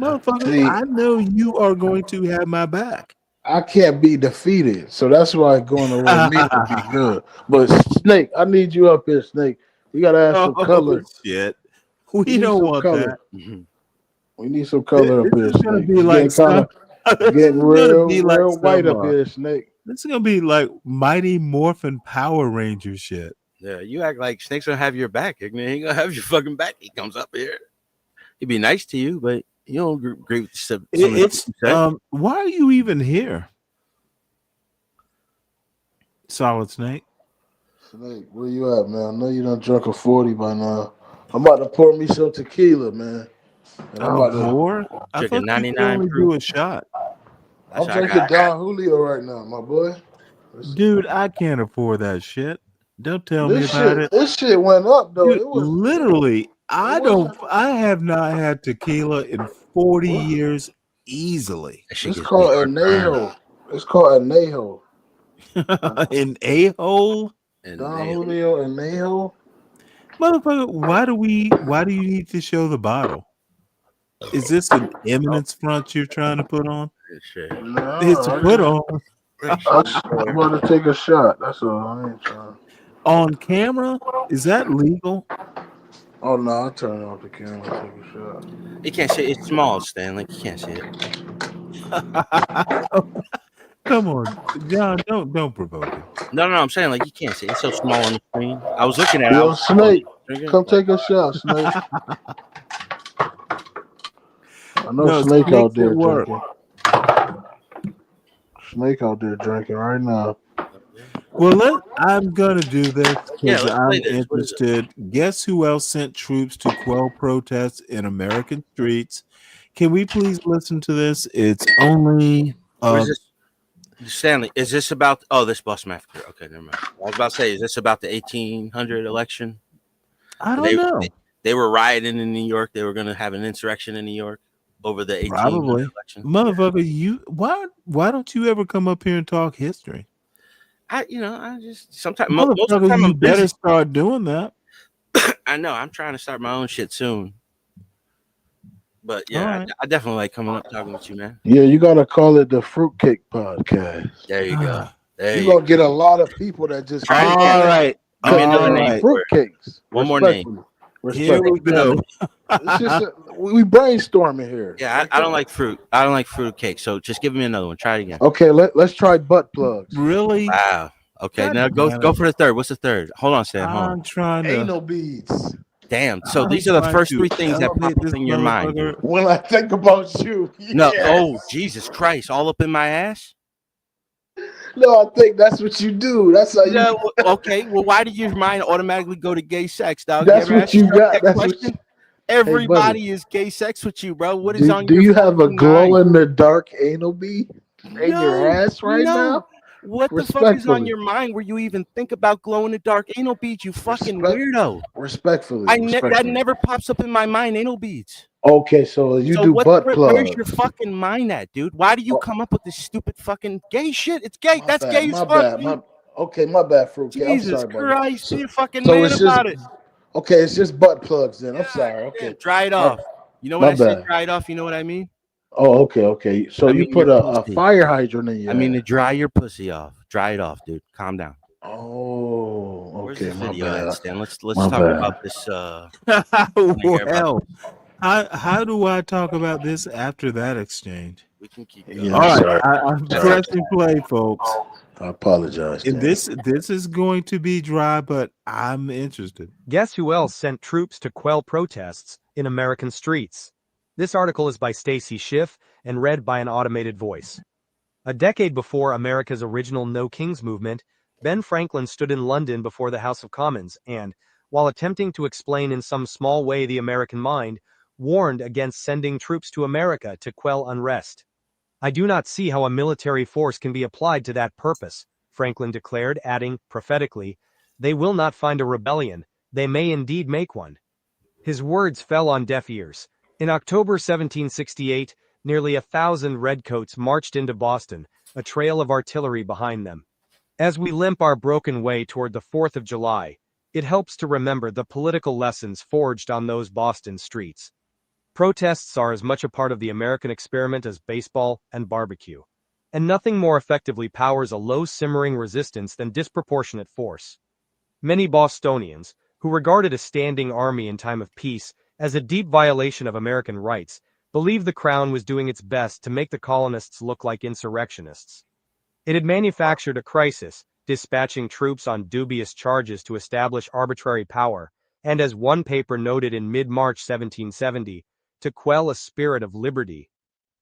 Motherfucker, see, I know you are going to have my back. I can't be defeated, so that's why going to war with me would be good. But Snake, I need you up here, Snake. We gotta have some color. Shit, we don't want color. That. We need some color up here, Snake. Be like getting real white up here, Snake. This is gonna be like Mighty Morphin Power Ranger shit. Yeah, you act like Snake's gonna have your back, ignorant. He ain't gonna have your fucking back. He comes up here. He'd be nice to you, but you don't agree with some it's why are you even here? Solid Snake. Snake, where you at, man? I know you done drunk a 40 by now. I'm about to pour me some tequila, man. And I'm about to pour? I thought 99 do a shot. I'm drinking Don Julio right now, my boy. Dude, I can't afford that shit. Don't tell me about it. This shit went up though. Dude, it was literally. I have not had tequila in 40 years easily. It's called anejo. It's called anejo. An a-hole? Don Julio anejo. Motherfucker, why do you need to show the bottle? Is this an eminence front you're trying to put on? No, it's put on. I'm about to take a shot. That's all. I ain't trying. On camera? Is that legal? Oh no, I'll turn off the camera and take a shot. You can't see it. It's small, Stanley. You can't see it. Come on, John. Don't provoke him. No, I'm saying like you can't see it. It's so small on the screen. I was looking at it. Yo, Snake, come take a shot, Snake. I know Snake out there drinking. Snake out there drinking right now. Well, I'm gonna do this because I'm interested. Guess who else sent troops to quell protests in American streets? Can we please listen to this? It's only. Stanley, is this about? Oh, this bus massacre. Okay, never mind. I was about to say, is this about the 1800 election? I don't know. They were rioting in New York. They were going to have an insurrection in New York over the 1800 election. Motherfucker, why don't you ever come up here and talk history? I just sometimes. You better start doing that. I know. I'm trying to start my own shit soon. But yeah, I definitely like coming up talking with you, man. Yeah, you gotta call it the Fruitcake Podcast. There you go. You're gonna get a lot of people that just all right. Give me another name. Fruitcakes. One more name. Here we go. It's just we brainstorming here. Yeah, I don't like fruit. I don't like fruit cake. So just give me another one. Try it again. Okay, let's try butt plugs. Really? Wow. Okay, now go for the third. What's the third? Hold on, Stan. Hold on. I'm trying to. Anal beads. Damn. So these are the first three things that pop up in your mind. When I think about you. No. Oh, Jesus Christ. All up in my ass? No, I think that's what you do. That's how you. Okay. Well, why did your mind automatically go to gay sex, dog? That's what you got. That's what you... Everybody is gay sex with you, bro. What is on your? Do you have a glow mind? in the dark anal bead in your ass right now? What the fuck is on your mind where you even think about glow in the dark anal beads, you fucking weirdo? Respectfully. That never pops up in my mind, anal beads. Okay, so you do butt plugs. Where's your fucking mind at, dude? Why do you come up with this stupid fucking gay shit? It's gay. That's gay as fuck. My bad, Fruit. Jesus Christ, be a fucking man about it. Okay, it's just butt plugs then. I'm sorry. Okay. Dry it off. You know what I say? Dry it off. You know what I mean? Oh, okay. So you put a fire hydrant in your. I mean to dry your pussy off. Dry it off, dude. Calm down. Oh, okay. Where's the video at, Stan? Let's talk about this. Well, how do I talk about this after that exchange? We can keep going. Yeah, all right, I'm pressing play, folks. I apologize. And this is going to be dry, but I'm interested. Guess who else sent troops to quell protests in American streets? This article is by Stacy Schiff and read by an automated voice. A decade before America's original No Kings movement, Ben Franklin stood in London before the House of Commons and, while attempting to explain in some small way the American mind, warned against sending troops to America to quell unrest. "I do not see how a military force can be applied to that purpose," Franklin declared, adding, prophetically, "They will not find a rebellion. They may indeed make one." His words fell on deaf ears. In October 1768, nearly 1,000 redcoats marched into Boston, a trail of artillery behind them. As we limp our broken way toward the 4th of July, it helps to remember the political lessons forged on those Boston streets. Protests are as much a part of the American experiment as baseball and barbecue. And nothing more effectively powers a low-simmering resistance than disproportionate force. Many Bostonians, who regarded a standing army in time of peace as a deep violation of American rights, believed the Crown was doing its best to make the colonists look like insurrectionists. It had manufactured a crisis, dispatching troops on dubious charges to establish arbitrary power, and as one paper noted in mid-March 1770, to quell a spirit of liberty.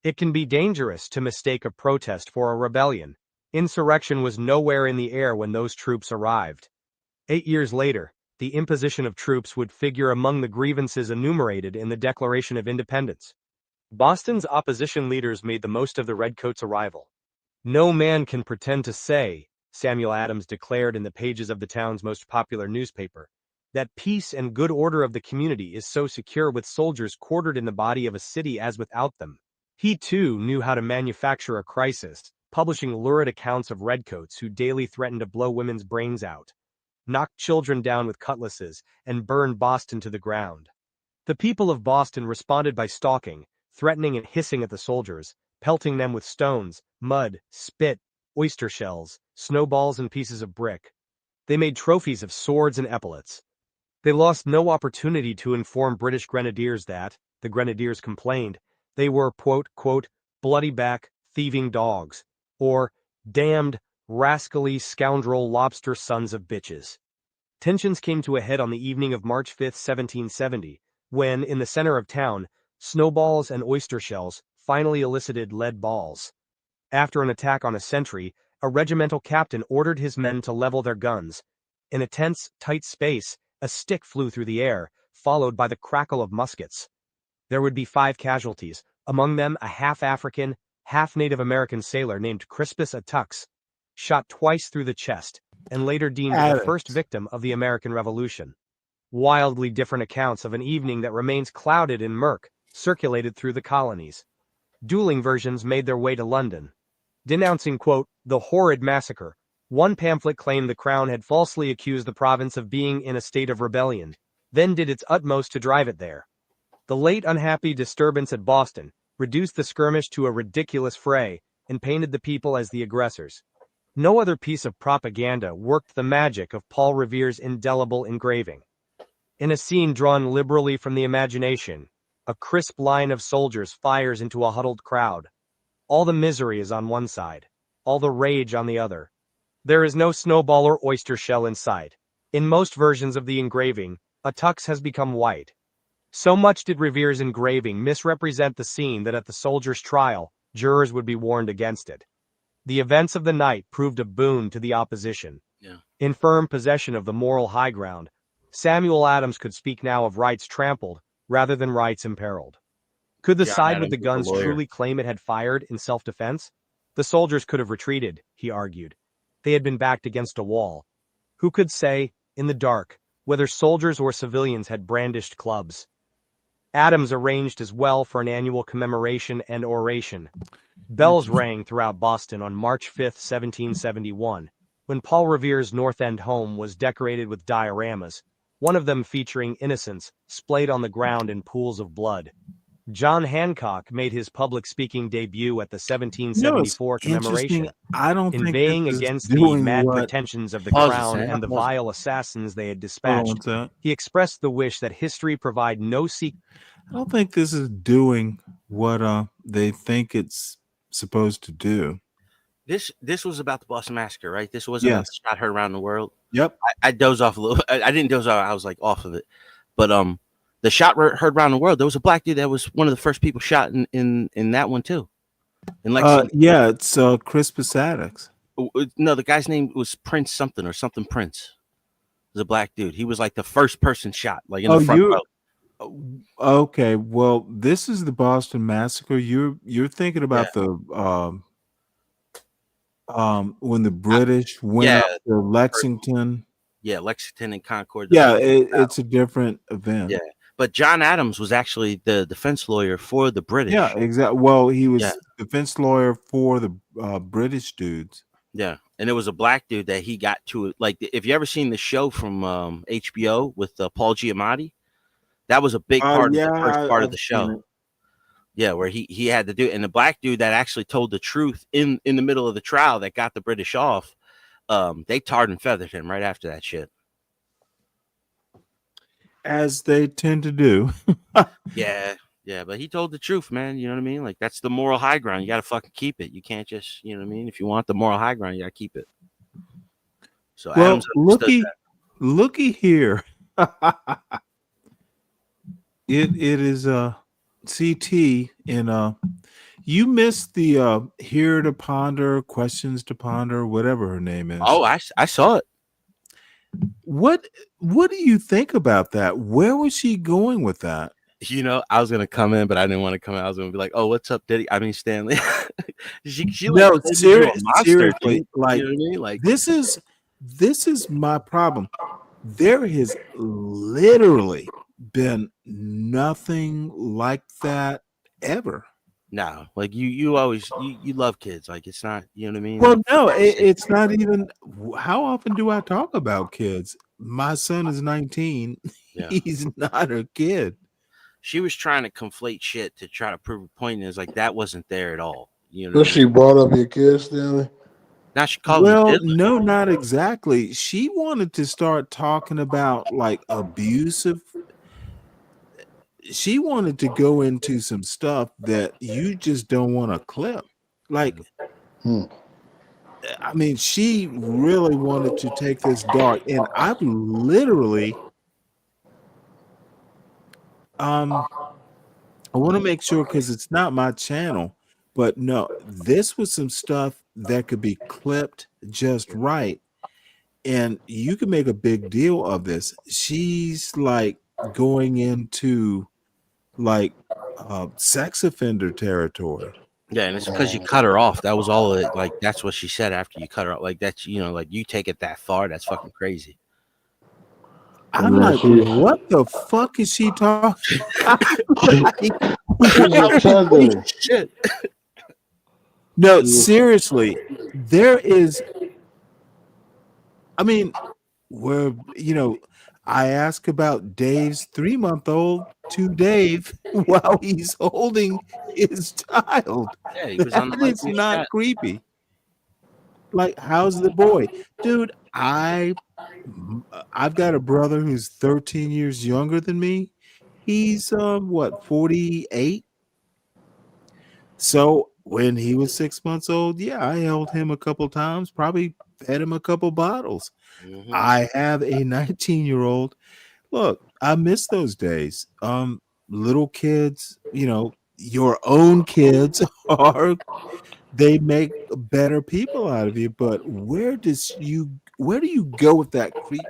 It can be dangerous to mistake a protest for a rebellion. Insurrection was nowhere in the air when those troops arrived. 8 years later, the imposition of troops would figure among the grievances enumerated in the Declaration of Independence. Boston's opposition leaders made the most of the Redcoats' arrival. "No man can pretend to say," Samuel Adams declared in the pages of the town's most popular newspaper, "that peace and good order of the community is so secure with soldiers quartered in the body of a city as without them." He, too, knew how to manufacture a crisis, publishing lurid accounts of redcoats who daily threatened to blow women's brains out, knock children down with cutlasses, and burn Boston to the ground. The people of Boston responded by stalking, threatening and hissing at the soldiers, pelting them with stones, mud, spit, oyster shells, snowballs and pieces of brick. They made trophies of swords and epaulets. They lost no opportunity to inform British grenadiers that, the grenadiers complained, they were, quote, bloody back, thieving dogs, or damned, rascally scoundrel lobster sons of bitches. Tensions came to a head on the evening of March 5, 1770, when, in the center of town, snowballs and oyster shells finally elicited lead balls. After an attack on a sentry, a regimental captain ordered his men to level their guns. In a tense, tight space, a stick flew through the air, followed by the crackle of muskets. There would be 5 casualties, among them a half-African, half-Native American sailor named Crispus Attucks, shot twice through the chest, and later deemed the first victim of the American Revolution. Wildly different accounts of an evening that remains clouded in murk circulated through the colonies. Dueling versions made their way to London. Denouncing, quote, the horrid massacre, one pamphlet claimed the Crown had falsely accused the province of being in a state of rebellion, then did its utmost to drive it there. The late unhappy disturbance at Boston reduced the skirmish to a ridiculous fray and painted the people as the aggressors. No other piece of propaganda worked the magic of Paul Revere's indelible engraving. In a scene drawn liberally from the imagination, a crisp line of soldiers fires into a huddled crowd. All the misery is on one side, all the rage on the other. There is no snowball or oyster shell in sight. In most versions of the engraving, a tux has become white. So much did Revere's engraving misrepresent the scene that at the soldier's trial, jurors would be warned against it. The events of the night proved a boon to the opposition. Yeah. In firm possession of the moral high ground, Samuel Adams could speak now of rights trampled rather than rights imperiled. Could the John side Adams with the was guns a lawyer. truly claim it had fired in self-defense? The soldiers could have retreated, he argued. They had been backed against a wall. Who could say, in the dark, whether soldiers or civilians had brandished clubs? Adams arranged as well for an annual commemoration and oration. Bells rang throughout Boston on March 5, 1771, when Paul Revere's North End home was decorated with dioramas, one of them featuring innocents splayed on the ground in pools of blood. John Hancock made his public speaking debut at the 1774 commemoration, I don't think inveighing this is against the doing mad what. pretensions of the Pause a crown second, and the pause it. vile assassins they had Hold on dispatched. one second. He expressed the wish that history provide no secret. I don't think this is doing what they think it's supposed to do. This was about the Boston Massacre, right? This wasn't about the shot heard around the world. Yep. I dozed off a little. I didn't doze off. I was like off of it. But the shot heard around the world. There was a black dude that was one of the first people shot in that one too. In Lexington. Yeah, it's Crispus Attucks. No, the guy's name was Prince something or something Prince. It was a black dude. He was like the first person shot, like in the front row. Okay, well, this is the Boston Massacre. You're thinking about the when the British went up to Lexington. Yeah, Lexington and Concord. Yeah, it's a different event. Yeah, but John Adams was actually the defense lawyer for the British. Yeah, exactly. Well, he was defense lawyer for the British dudes. Yeah, and it was a black dude that he got to. Like, if you ever seen the show from HBO with Paul Giamatti, that was a big part of the first part of the show. Yeah, where he had to do it. And the black dude that actually told the truth in the middle of the trial that got the British off, they tarred and feathered him right after that shit. As they tend to do. Yeah, but he told the truth, man. You know what I mean? Like, that's the moral high ground. You got to fucking keep it. You can't just, you know what I mean? If you want the moral high ground, you got to keep it. So, well, Adams looky here. It is CT and you missed the here to ponder, questions to ponder, whatever her name is. Oh, I saw it. What do you think about that? Where was she going with that? You know, I was gonna come in, but I didn't want to come in. I was gonna be like, "Oh, what's up, Diddy?" I mean, Stanley. No, seriously, like, you know what I mean? Like, this is my problem. There has literally been nothing like that ever. No, like you always you love kids. Like, it's not, you know what I mean? Well, like, no, it's not even. How often do I talk about kids? My son is 19. Yeah. He's not a kid. She was trying to conflate shit to try to prove a point. Is like that wasn't there at all. You know. So she brought up your kids, Stanley? Now she calls him Well, Hitler. no, not exactly. She wanted to start talking about like abusive. She wanted to go into some stuff that you just don't want to clip. Like, I mean, she really wanted to take this dark, and I've literally, I want to make sure because it's not my channel, but no, this was some stuff that could be clipped just right, and you can make a big deal of this. She's like going into like sex offender territory. Yeah, and it's because you cut her off. That was all it, like that's what she said after you cut her off. Like that's like you take it that far, that's fucking crazy. I'm like, what the fuck is she talking about? Shit. No, seriously, there is. I mean, where I ask about Dave's 3-month-old to Dave while he's holding his child. Yeah, he was on the That is lightning not chat. creepy. Like, how's the boy, dude? I've got a brother who's 13 years younger than me. He's 48. So when he was 6 months old, yeah, I held him a couple times, probably fed him a couple bottles. I have a 19-year-old. Look, I miss those days. Little kids, your own kids they make better people out of you, but where do you go with that creep?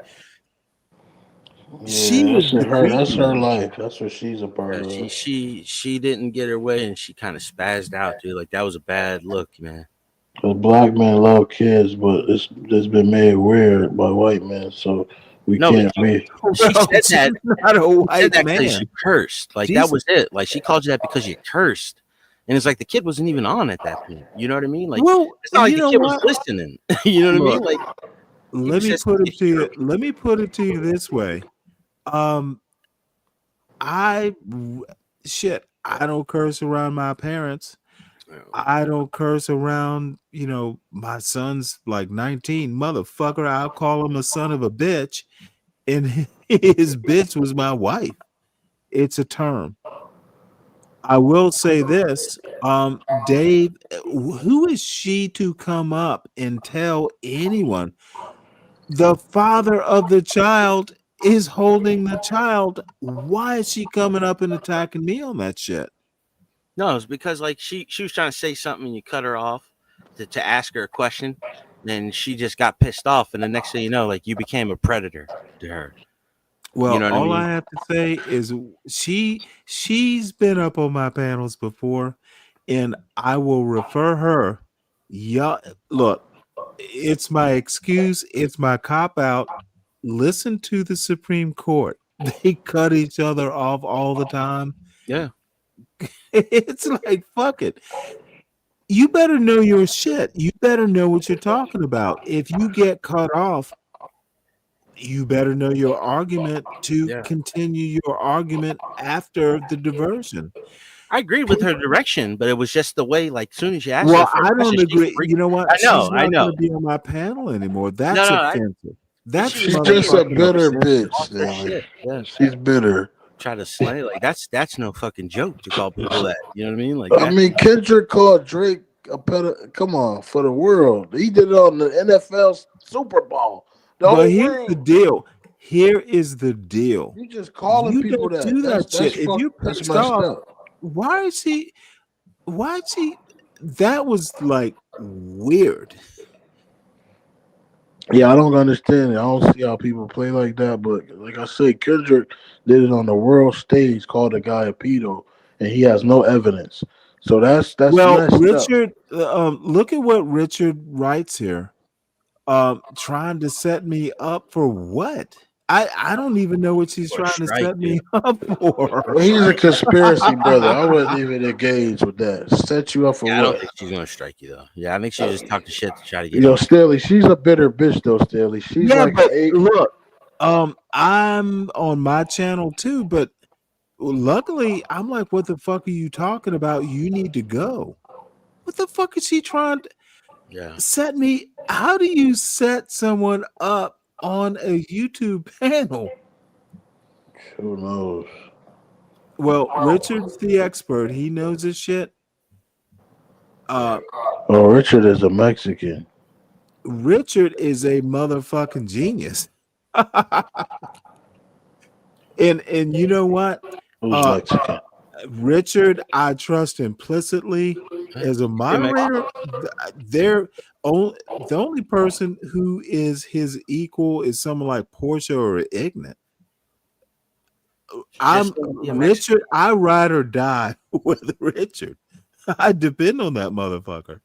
She was the creep. That's her life. That's what she's a part Yeah, of. she didn't get her way and she kind of spazzed out, dude. Like that was a bad look, man. Cause black men love kids, but it's been made weird by white men, so we can't be. She said that. Not a white because man. you cursed. Like Jesus. that was it. Like she called you that because you cursed. And it's like the kid wasn't even on at that point. You know what I mean? Like it's not like the kid was listening. You know what I mean? Like let me put it to you. Let me put it to you this way. I don't curse around my parents. I don't curse around, my son's like 19. Motherfucker, I'll call him a son of a bitch. And his bitch was my wife. It's a term. I will say this, Dave, who is she to come up and tell anyone? The father of the child is holding the child. Why is she coming up and attacking me on that shit? No, it's because like she was trying to say something and you cut her off to ask her a question. Then she just got pissed off, and the next thing you know, like you became a predator to her. Well, you know what all I mean? I have to say is she's been up on my panels before, and I will refer her. Yeah, look, it's my excuse. It's my cop out. Listen to the Supreme Court. They cut each other off all the time. Yeah. It's like, fuck it. You better know your shit. You better know what you're talking about. If you get cut off, you better know your argument to continue your argument after the diversion. I agreed with her direction, but it was just the way, like, as soon as you asked Well, her, I don't agree. You know what? She's not going to be on my panel anymore. That's offensive. That's She's just a bitter bitch. Yeah. She's bitter. Try to slay, like that's no fucking joke to call people that. You know what I mean? Like, I mean, Kendrick called Drake a pedo. Come on, for the world, he did it on the NFL Super Bowl. But here's the deal. Here is the deal. You just calling people don't that. do that shit. If you're that's pissed messed off, up. why is he? That was like weird. Yeah, I don't understand it. I don't see how people play like that. But like I said, Kendrick did it on the world stage, called a guy a pedo, and he has no evidence. So that's well, messed Richard. Look at what Richard writes here. Trying to set me up for what? I don't even know what she's trying to set me up for. Well, he's a conspiracy brother. I wouldn't even engage with that. Set you up for I what? don't think she's gonna strike you though. Yeah, I think she just talked the shit to try to get. Yo, Stanley, she's a bitter bitch though. Stanley, she's like but look, I'm on my channel too, but luckily I'm like, what the fuck are you talking about? You need to go. What the fuck is she trying to? Yeah. How do you set someone up on a YouTube panel? Who knows? Well, Richard's the expert. He knows his shit. Richard is a Mexican. Richard is a motherfucking genius. and you know what? Who's Mexican? Richard, I trust implicitly as a moderator. The only person who is his equal is someone like Portia or Ignorant. I'm Richard. I ride or die with Richard. I depend on that motherfucker.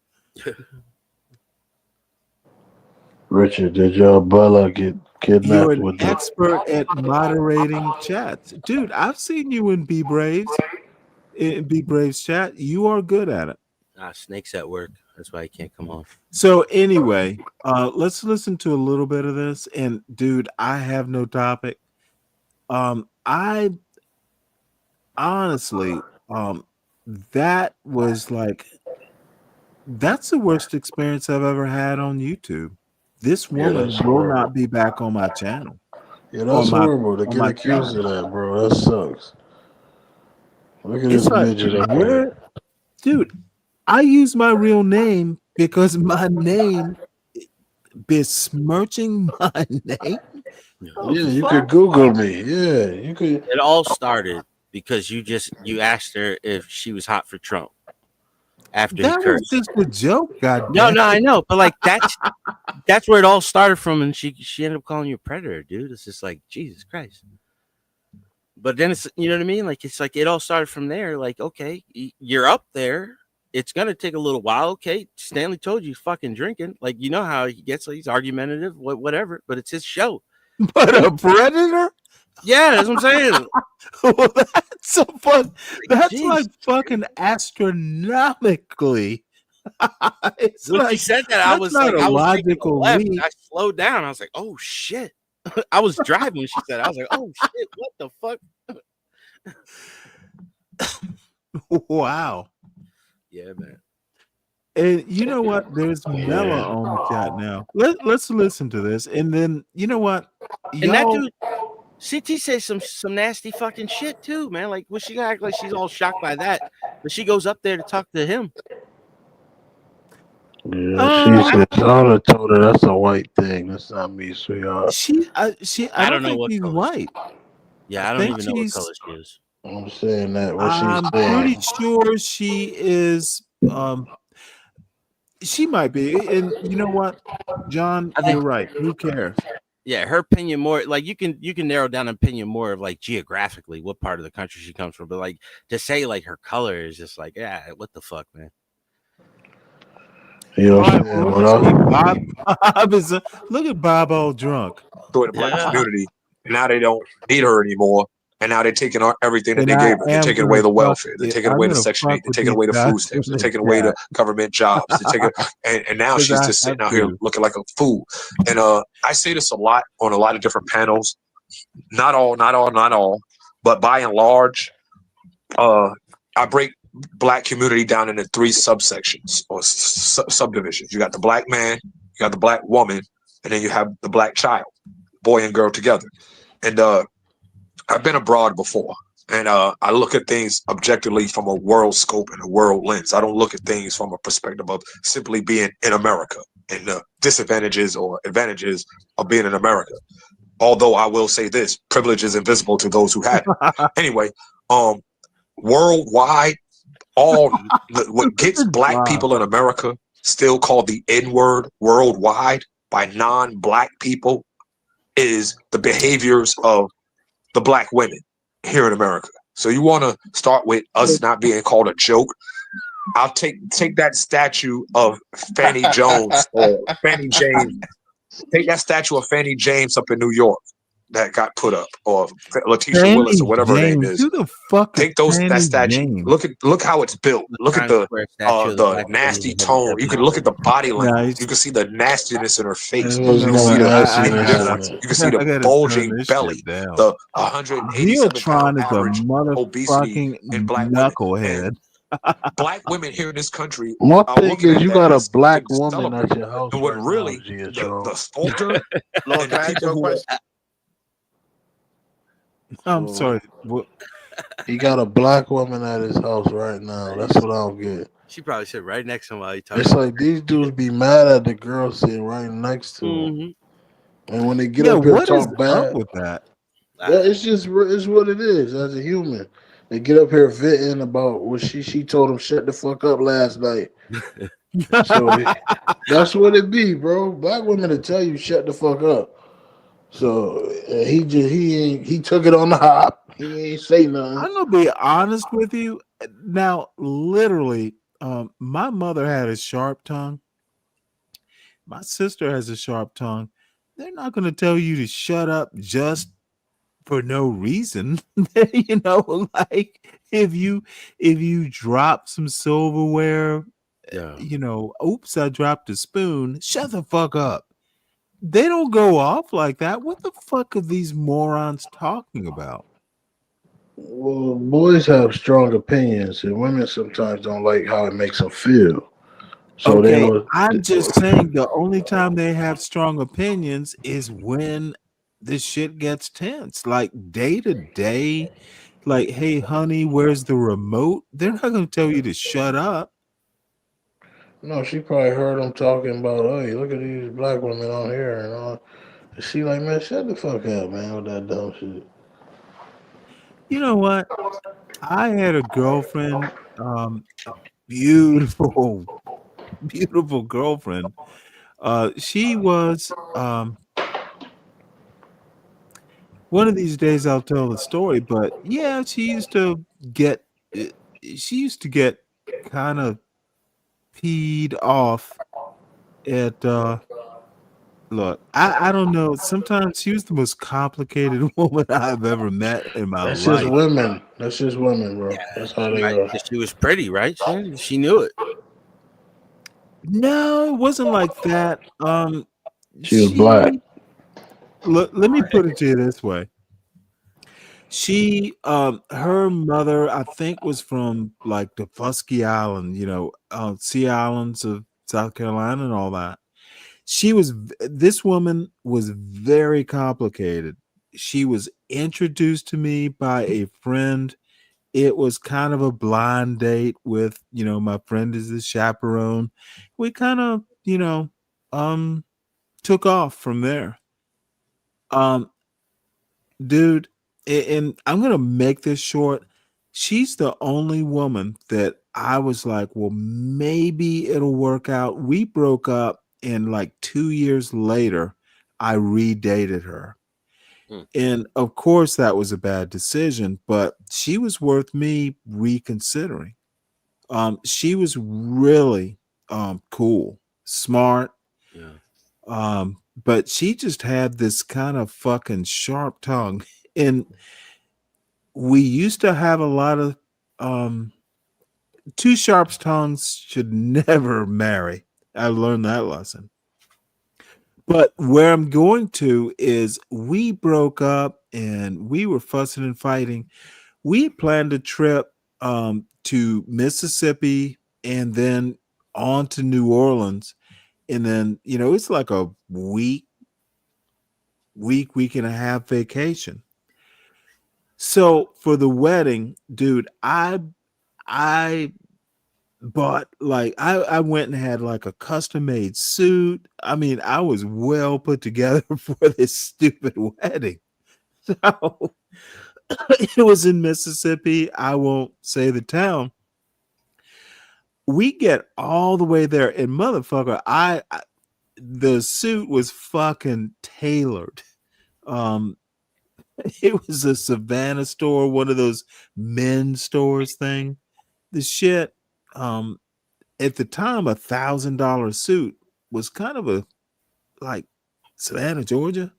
Richard, did your Bella get kidnapped? You're an with expert at moderating chats, dude. I've seen you in Be Braves. In Be Braves chat, you are good at it. Snake's at work. That's why he can't come on. So anyway, let's listen to a little bit of this. And dude, I have no topic. I honestly, that was like, that's the worst experience I've ever had on YouTube. This woman will not be back on my channel. Yeah, that's horrible to get accused of that, bro. That sucks. Look at this midget up there. Dude, I use my real name because my name besmirching my name. Yeah, you could Google me. Yeah, you could. It all started because you asked her if she was hot for Trump. After that was just a joke, God. No, I know, but like that's where it all started from, and she ended up calling you a predator, dude. It's just like Jesus Christ. But then it's, you know what I mean? Like, it's like it all started from there. Like, okay, you're up there. It's gonna take a little while. Okay, Stanley told you he's fucking drinking. Like, you know how he gets. Like, he's argumentative, whatever. But it's his show. But a predator? Yeah, that's what I'm saying. Well, that's so fun. That's like fucking astronomically. When she said that, I was like, I was logical left. I slowed down. I was like, oh shit. I was driving when she said it. I was like, oh shit, what the fuck? Wow. Yeah, man. And you know what? There's Mella on the chat now. Let's listen to this. And then you know what? And that dude CT says some nasty fucking shit too, man. Like, well, she gonna act like she's all shocked by that, but she goes up there to talk to him. Yeah, she says, I would have told her that's a white thing. That's not me, sweetheart. I don't know what he's white. Yeah, I don't even know what color she is. I'm saying that. What I'm she's saying. pretty sure she is. She might be. And you know what, John? You're right. Who cares? Yeah, her opinion more like you can narrow down an opinion more of like geographically what part of the country she comes from, but like to say like her color is just like, yeah, what the fuck, man. You know what I'm saying? Bob is look at Bob all drunk. To the black community, and now they don't need her anymore. And now they're taking everything that they gave her. They're taking away the welfare. They're taking away the Section 8. They're taking away the food stamps. They're taking away the government jobs. They're taking, and now she's just sitting out here looking like a fool. And I say this a lot on a lot of different panels. Not all, but by and large, I break black community down into 3 subsections or subdivisions. You got the black man, you got the black woman, and then you have the black child, boy and girl together. And I've been abroad before, and I look at things objectively from a world scope and a world lens. I don't look at things from a perspective of simply being in America and the disadvantages or advantages of being in America. Although I will say this, privilege is invisible to those who have it. Anyway, worldwide, what gets black people in America still called the N-word worldwide by non-black people is the behaviors of the black women here in America. So you want to start with us not being called a joke. I'll take that statue of Fannie Jones or Fannie James. Take that statue of Fannie James up in New York that got put up, or Letitia Willis or whatever her name is. Who the fuck take that statue. James? Look how it's built. Look at the nasty tone. You can look at the body language. You can see the nastiness in her face. You can see the bulging belly. The 187 pound average obesity in black knucklehead. black women here in this country My are thing looking is, at you that got a as black something to woman at celebrate. your house And what right really now, the sculptor Lord, and the can I ask people you a who are question? I'm So sorry. What? he got a black woman at his house right now. That's what I don't get. She probably sit right next to him while he talking. It's like these dudes be mad at the girl sitting right next to him, and when they get up here What is talk up bad, with that? yeah, it's what it is as a human. They get up here venting about what she told him shut the fuck up last night. So that's what it be, bro. Black women to tell you shut the fuck up. So he took it on the hop. He ain't say nothing. I'm gonna be honest with you. Now, literally, my mother had a sharp tongue. My sister has a sharp tongue. They're not gonna tell you to shut up just for no reason. You know, like if you drop some silverware, you know, oops, I dropped a spoon. Shut the fuck up. They don't go off like that. What the fuck are these morons talking about? Well, boys have strong opinions, and women sometimes don't like how it makes them feel. So they Okay, will. I'm just saying the only time they have strong opinions is when the shit gets tense. Like day to day, like, hey honey, where's the remote? They're not gonna tell you to shut up. No, she probably heard them talking about, hey, look at these black women on here and all. She like, man, shut the fuck up, man, with that dumb shit. You know what? I had a girlfriend, a beautiful, beautiful girlfriend. She was one of these days I'll tell the story, but yeah, get uh, she used to get kind of peed off at look, I don't know. Sometimes she was the most complicated woman I've ever met in my That's just life. women. That's just women, bro. Yeah, That's how she they might. are. She was pretty, right? She knew it. No, it wasn't like that. She was black. She let me put it to you this way. She her mother, I think, was from like the Fusky Island, you know, Sea Islands of South Carolina and all that. This woman was very complicated. She was introduced to me by a friend. It was kind of a blind date with, you know, my friend is the chaperone. We kind of, you know, took off from there. Um, dude, and I'm gonna make this short. She's the only woman that I was like, well, maybe it'll work out. We broke up, and like 2 years later, I redated her. And of course, that was a bad decision, but she was worth me reconsidering. She was really cool, smart. But she just had this kind of fucking sharp tongue. And we used to have a lot of two sharp tongues should never marry. I learned that lesson. But where I'm going to is we broke up and we were fussing and fighting. We planned a trip to Mississippi and then on to New Orleans. And then, you know, it's like a week and a half vacation. So for the wedding, dude, I bought like I went and had like a custom made suit. I mean, I was well put together for this stupid wedding. So it was in Mississippi. I won't say the town. We get all the way there, and motherfucker, the suit was fucking tailored. Um, it was a Savannah store, one of those men's stores thing. The shit, at the time, $1,000 suit was kind of a like Savannah, Georgia.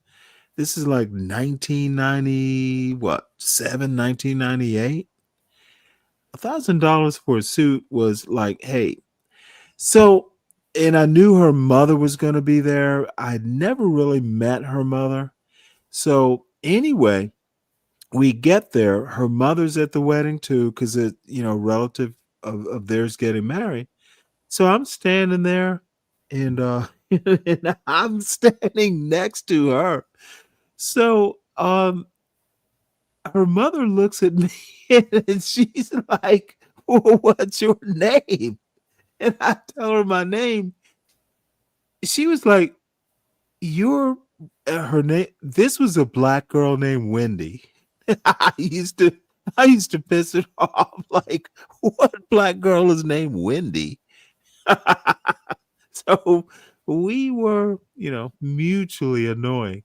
This is like 1990, what, 1998. $1,000 for a suit was like, hey. So, and I knew her mother was going to be there. I'd never really met her mother. So anyway, we get there. Her mother's at the wedding too, because it, you know, relative of theirs getting married. So I'm standing there, and and I'm standing next to her. So her mother looks at me and she's like, well, "What's your name?" And I tell her my name. She was like, "You're her name." This was a black girl named Wendy. I used to piss it off. Like, what black girl is named Wendy? So we were, mutually annoying.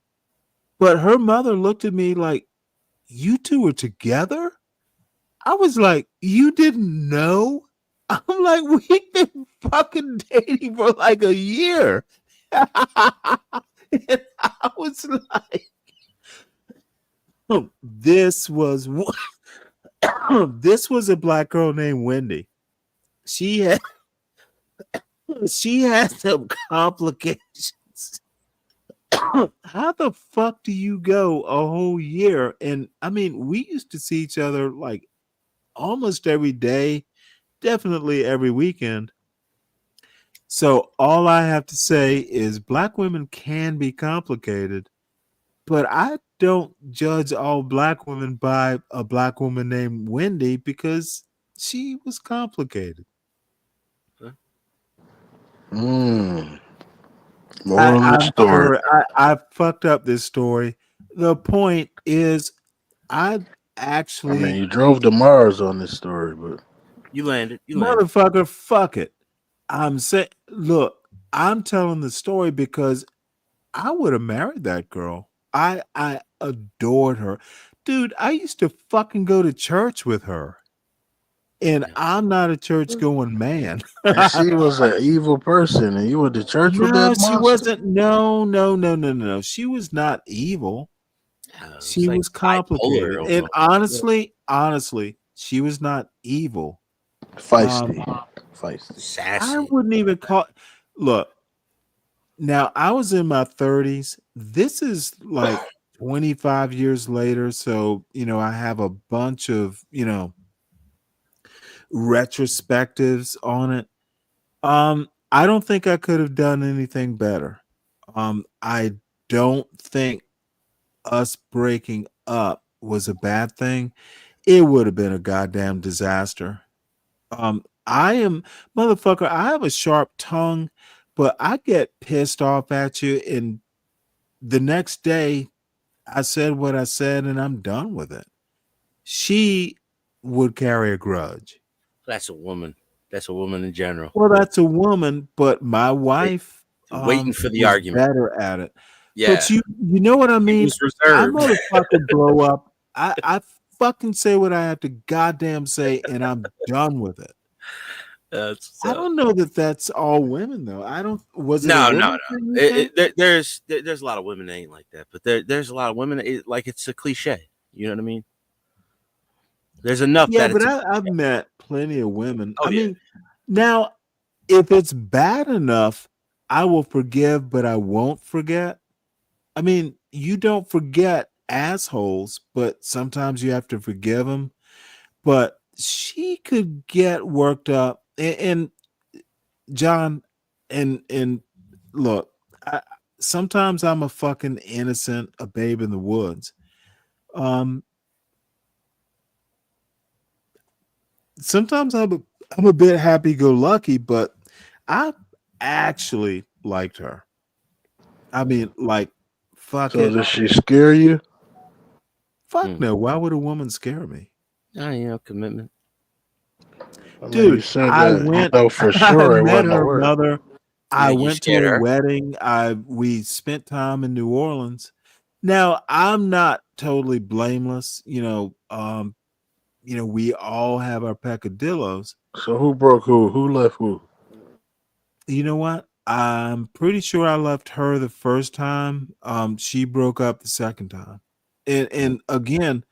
But her mother looked at me like, "You two were together?" I was like, "You didn't know?" I'm like, "We've been fucking dating for like a year." And I was like, this was this was a black girl named Wendy. She had some complications. How the fuck do you go a whole year? And I mean, we used to see each other like almost every day, definitely every weekend. So all I have to say is black women can be complicated, but I don't judge all black women by a black woman named Wendy because she was complicated. I'm sorry. I fucked up this story. The point is, I mean, you drove to Mars on this story, but you landed. Motherfucker, fuck it. I'm saying, look, I'm telling the story because I would have married that girl. I adored her. Dude, I used to fucking go to church with her. And I'm not a church going man. She was an evil person, and you went to church with that monster? She wasn't. No. She was not evil. She was complicated. And honestly, she was not evil. Feisty. I wouldn't even call. Look, now I was in my 30s. This is like 25 years later. So, I have a bunch of, retrospectives on it. I don't think I could have done anything better. I don't think us breaking up was a bad thing. It would have been a goddamn disaster. I have a sharp tongue, but I get pissed off at you, and the next day I said what I said and I'm done with it. She would carry a grudge. That's a woman. That's a woman in general. Well, that's a woman, but my wife waiting for the was argument. better at it. Yeah. But you know what I mean? I motherfucking blow up. I fucking say what I have to goddamn say, and I'm done with it. I don't know that that's all women though. I don't. Was it? No. There's a lot of women that ain't like that, but there's a lot of women that like it's a cliche. You know what I mean? There's enough. Yeah, but I've met plenty of women. I mean, now if it's bad enough, I will forgive, but I won't forget. I mean, you don't forget assholes, but sometimes you have to forgive them. But she could get worked up, and John, and look, sometimes I'm a fucking innocent, a babe in the woods. Sometimes I'm a bit happy-go-lucky, but I actually liked her. I mean, like, fuck it. So does she scare you? Fuck no. Why would a woman scare me? Commitment. Dude, I went. For sure. I met her mother. I you went to scared a her? wedding. We spent time in New Orleans. Now, I'm not totally blameless. We all have our peccadillos. So who broke who? Who left who? You know what? I'm pretty sure I left her the first time. She broke up the second time. And again,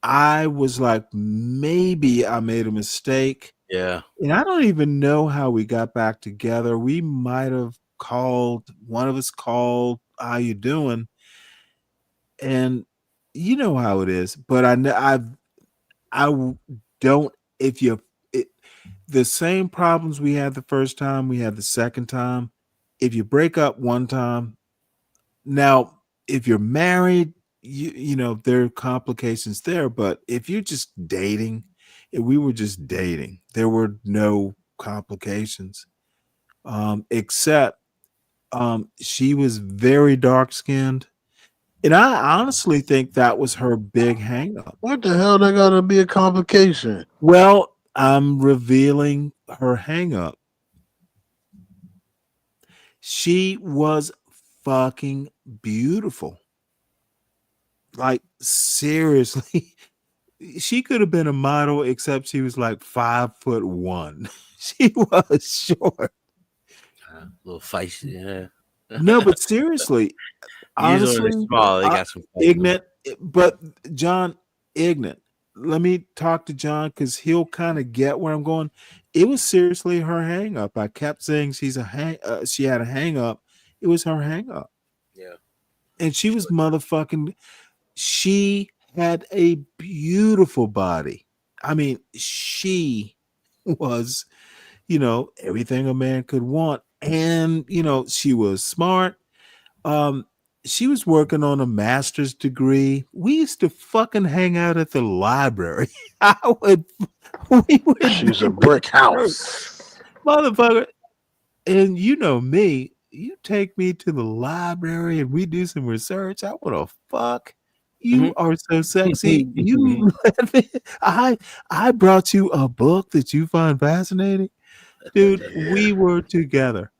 I was like, maybe I made a mistake. Yeah. And I don't even know how we got back together. We might have called, one of us called, "How you doing?" And you know how it is. But I don't, the same problems we had the first time, we had the second time. If you break up one time, now if you're married, you know there are complications there. But if you're just dating, if we were just dating, there were no complications, except she was very dark skinned, and I honestly think that was her big hang up. What the hell? That gotta be a complication. Well, I'm revealing her hang up. She was fucking beautiful. Like, seriously, she could have been a model, except she was like 5'1". She was short. A little feisty, yeah. No, but seriously, Usually honestly, they're small, they got some ignorant. But John, ignorant. Let me talk to John because he'll kind of get where I'm going. It was seriously her hang up. I kept saying she had a hang up. It was her hang up. Yeah. And she was motherfucking. She had a beautiful body. I mean, she was, everything a man could want. And, she was smart. She was working on a master's degree. We used to fucking hang out at the library. She's a brick house. Motherfucker. And you know me, you take me to the library and we do some research. I want to fuck. You are so sexy. I brought you a book that you find fascinating. Dude, we were together.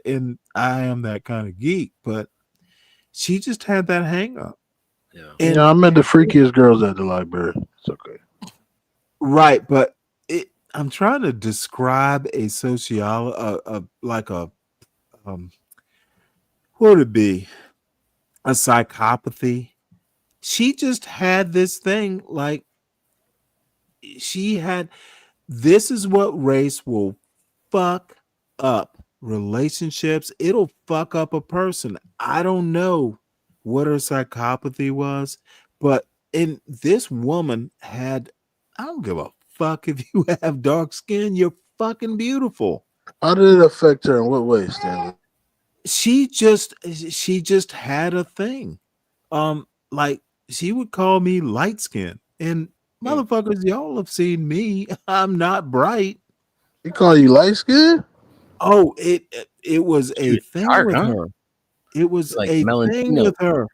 And I am that kind of geek, but she just had that hang up. Yeah. And I met the freakiest girls at the library. It's okay. Right, but I'm trying to describe a what would it be? A psychopathy. She just had this thing, like this is what race will fuck up relationships. It'll fuck up a person. I don't know what her psychopathy was, but this woman had, I don't give a fuck if you have dark skin, you're fucking beautiful. How did it affect her? In what way, Stanley? She just had a thing. Like she would call me light skin. And motherfuckers, y'all have seen me. I'm not bright. He call you light skin? Oh, it was a thing dark, with huh? her. It was like a thing with her.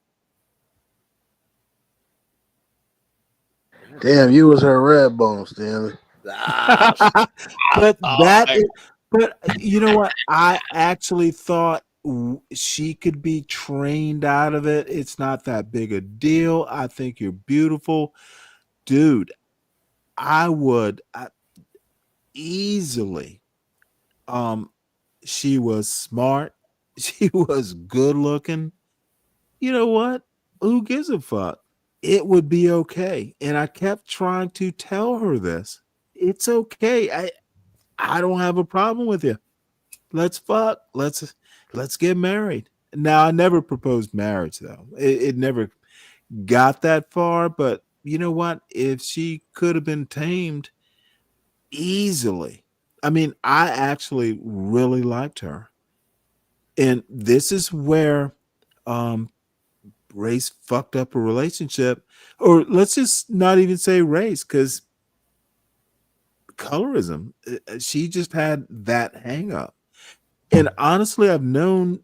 Damn, you was her red bone, Stanley. But you know what? I actually thought she could be trained out of it. It's not that big a deal. I think you're beautiful. Dude, I would easily. She was smart. She was good looking. You know what? Who gives a fuck? It would be okay. And I kept trying to tell her this. It's okay. I don't have a problem with you. Let's fuck. Let's get married. Now I never proposed marriage though. It never got that far, but you know what? If she could have been tamed easily. I mean, I actually really liked her. And this is where race fucked up a relationship, or let's just not even say race, because colorism. She just had that hang up. And honestly, I've known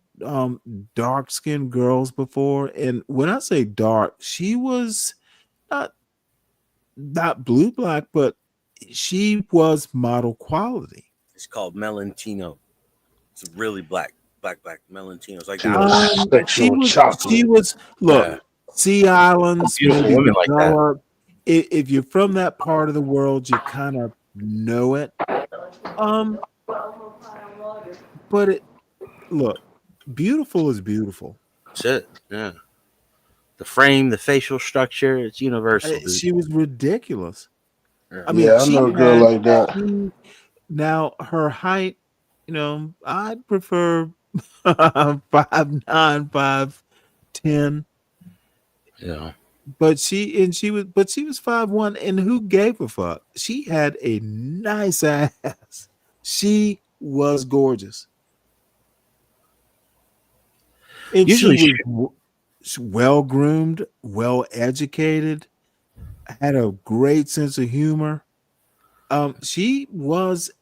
dark skinned girls before, and when I say dark, she was not blue black, but she was model quality. It's called Melantino. It's really black Melantino. It's like she was look, Sea Islands, beautiful women like that. If you're from that part of the world, you kind of know it. But look, beautiful is beautiful. That's it. Yeah. The frame, the facial structure, it's universal. She was ridiculous. Yeah. I mean, I know a girl like that. Now her height, I'd prefer 5'9", 5'10". Yeah. but she was 5'1", and who gave a fuck? She had a nice ass. She was gorgeous. And Usually she was well groomed, well educated, had a great sense of humor. She was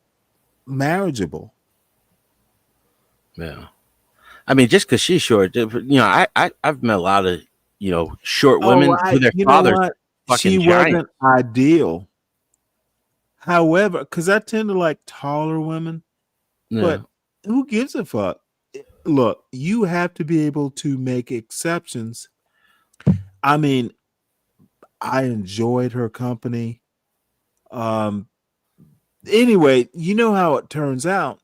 marriageable. Yeah. I mean, just because she's short, I've met a lot of, short women who their You know fathers what? fucking She giant. wasn't ideal. However, because I tend to like taller women, but who gives a fuck? Look, you have to be able to make exceptions. I mean, I enjoyed her company. Anyway, you know how it turns out.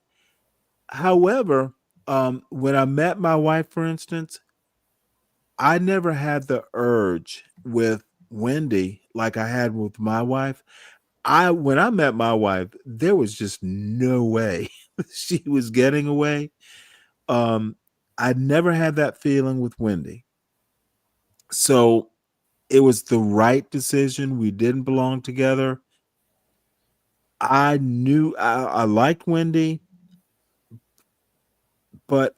However, when I met my wife, for instance, I never had the urge with Wendy like I had with my wife. When I met my wife, there was just no way she was getting away. I never had that feeling with Wendy. So it was the right decision. We didn't belong together. I knew I liked Wendy, but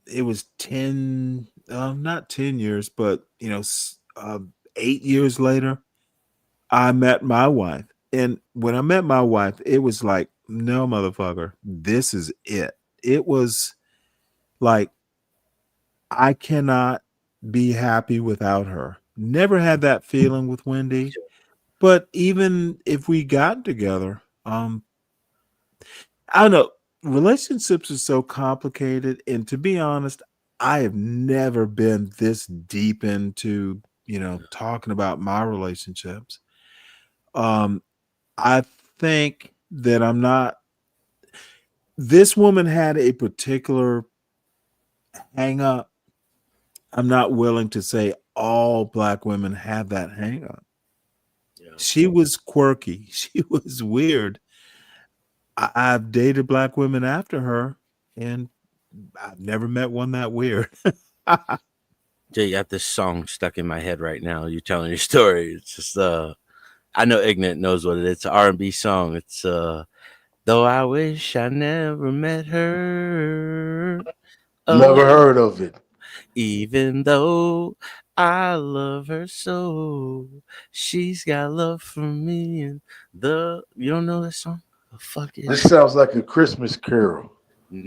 it was 10, not 10 years, but 8 years later, I met my wife. And when I met my wife, it was like, no, motherfucker, this is it. It was like, I cannot be happy without her. Never had that feeling with Wendy. But even if we got together, I don't know. Relationships are so complicated. And to be honest, I have never been this deep into, talking about my relationships. I think that I'm not. This woman had a particular hang up. I'm not willing to say all Black women have that hang up. Yeah. She was quirky. She was weird. I've dated Black women after her, and I've never met one that weird. Jay, you have this song stuck in my head right now. You're telling your story. It's just I know Ignorant knows what it is. It's an R&B song. It's though I wish I never met her. Never heard of it. Even though I love her so, she's got love for me. And you don't know that song? Oh, fuck it. This sounds like a Christmas carol. No.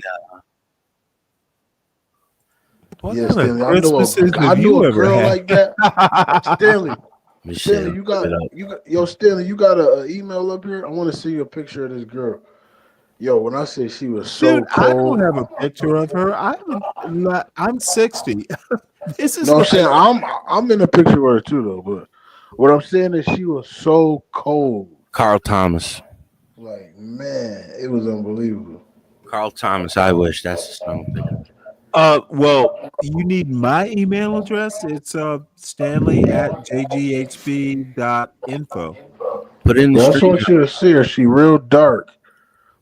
What yeah, Stanley. I know a girl like that. Stanley, Stanley, you got an email up here. I want to see you a picture of this girl. Yo, when I say she was so Dude, cold, I don't have a picture of her. I'm 60. This is no, I'm saying I'm in a picture of her too, though. But what I'm saying is she was so cold. Carl Thomas. Like, man, it was unbelievable. Carl Thomas, I wish. That's the song. Well, you need my email address. It's stanley@jghb.info. Put in the I just want you to see her. She real dark.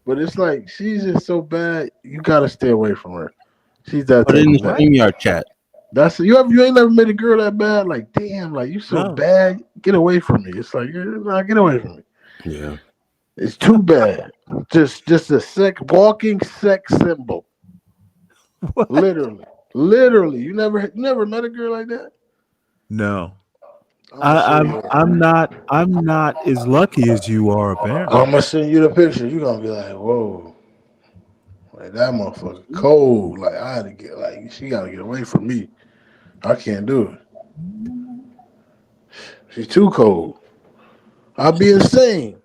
But it's like she's just so bad. You gotta stay away from her. She's that. Put in the StreamYard chat. That's you ain't never met a girl that bad. Like, damn, like you so bad. Get away from me. It's like get away from me. Yeah, it's too bad. Just a walking sex symbol. What? Literally. You never met a girl like that? No. I'm not as lucky as you are, apparently. I'm gonna send you the picture. You're gonna be like, whoa. Like that motherfucker cold. Like I had to get she gotta get away from me. I can't do it. She's too cold. I'd be insane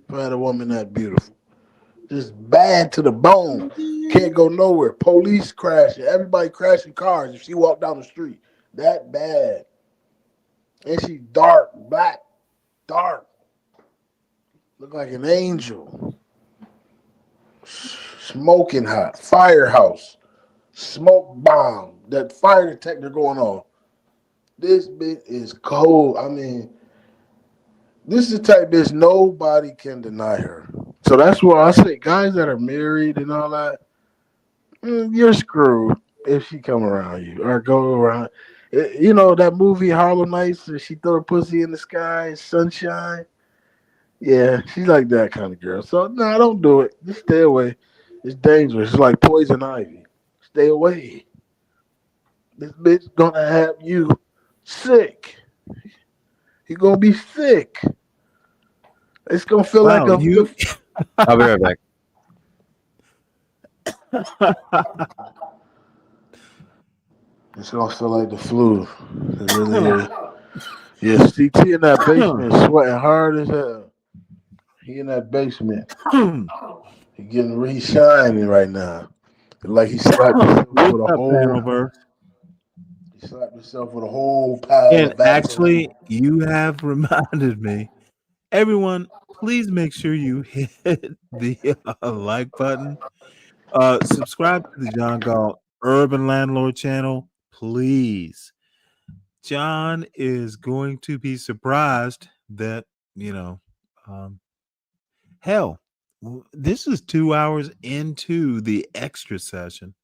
if I had a woman that beautiful. Just bad to the bone. Can't go nowhere. Police crashing. Everybody crashing cars if she walked down the street. That bad. And she dark, black, dark. Look like an angel. Smoking hot. Firehouse. Smoke bomb. That fire detector going on. This bitch is cold. I mean, this is the type bitch nobody can deny her. So that's why I say guys that are married and all that, you're screwed if she come around you or go around. You know that movie Harlem Nights, and she throw her pussy in the sky, sunshine. Yeah, she's like that kind of girl. So no, don't do it. Just stay away. It's dangerous. It's like poison ivy. Stay away. This bitch gonna have you sick. You're gonna be sick. It's gonna feel like Wow, a. you. I'll be right back. It's gonna feel like the flu. Yeah, CT in that basement sweating hard as hell. He in that basement. He's shining right now. Like he slapped himself What's with a up, whole. Panelverse? He slapped himself with a whole pile And of Vaseline. actually, you have reminded me. Everyone, please make sure you hit the like button. Subscribe to the John Galt Urban Landlord channel, please. John is going to be surprised that, hell, this is 2 hours into the extra session.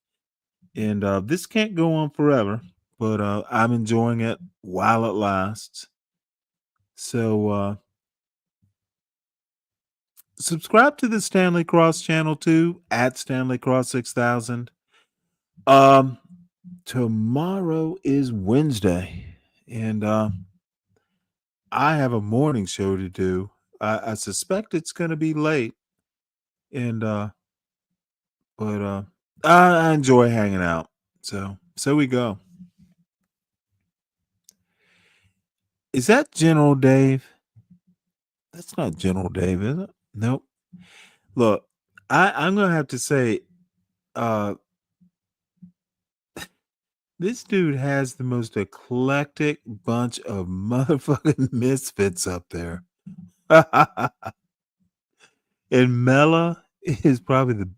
And this can't go on forever, but I'm enjoying it while it lasts. So subscribe to the Stanley Cross channel too, at Stanley Cross 6000. Tomorrow is Wednesday, and I have a morning show to do. I suspect it's going to be late, and but I enjoy hanging out. So we go. Is that General Dave? That's not General Dave, is it? Nope. Look, I'm gonna have to say, this dude has the most eclectic bunch of motherfucking misfits up there. And Mela is probably the.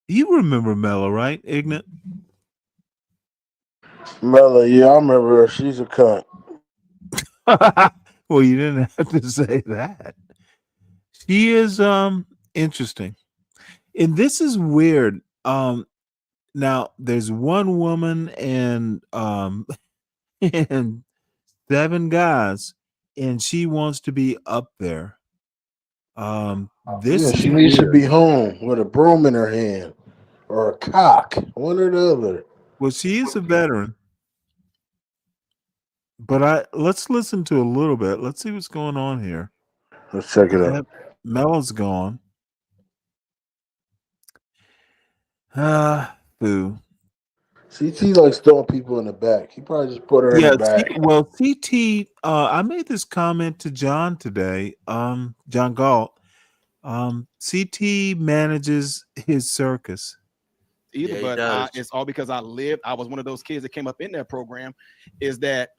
You remember Mela, right, Ignat? Mela, yeah, I remember her. She's a cunt. Well, you didn't have to say that. She is interesting. And this is weird. Now there's one woman and and 7 guys, and she wants to be up there. This she needs to be home with a broom in her hand or a cock, one or the other. Well, she is a veteran. But let's listen to a little bit. Let's see what's going on here. Let's check it out. Mela's gone. Boo. CT likes throwing people in the back. He probably just put her in the back. Well, CT, I made this comment to John today, John Galt. CT manages his circus. But it's all because I was one of those kids that came up in that program. Is that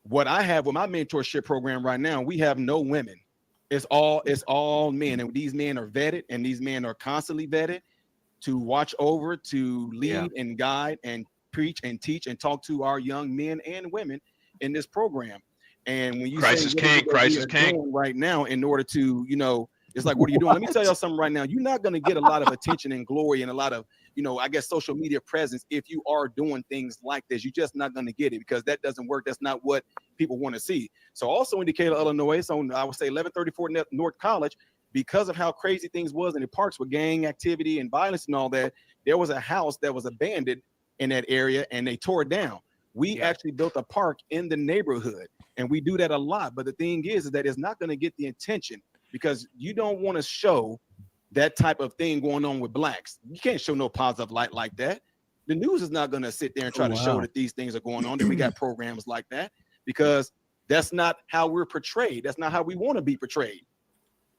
what I have with my mentorship program right now? We have no women. It's all men, and these men are vetted, and these men are constantly vetted to watch over, to lead and guide and preach and teach and talk to our young men and women in this program. And when you Crisis King right now, in order to, it's like, what are you doing? Let me tell y'all something right now. You're not going to get a lot of attention and glory and a lot of, I guess, social media presence if you are doing things like this. You're just not going to get it because that doesn't work. That's not what people want to see. So also in Decatur, Illinois, so I would say 1134 North College, because of how crazy things was in the parks with gang activity and violence and all that, there was a house that was abandoned in that area and they tore it down. We actually built a park in the neighborhood, and we do that a lot. But the thing is that it's not going to get the attention because you don't want to show that type of thing going on with blacks. You can't show no positive light like that. The news is not going to sit there and try to show that these things are going on, that we got programs like that, because that's not how we're portrayed. That's not how we want to be portrayed.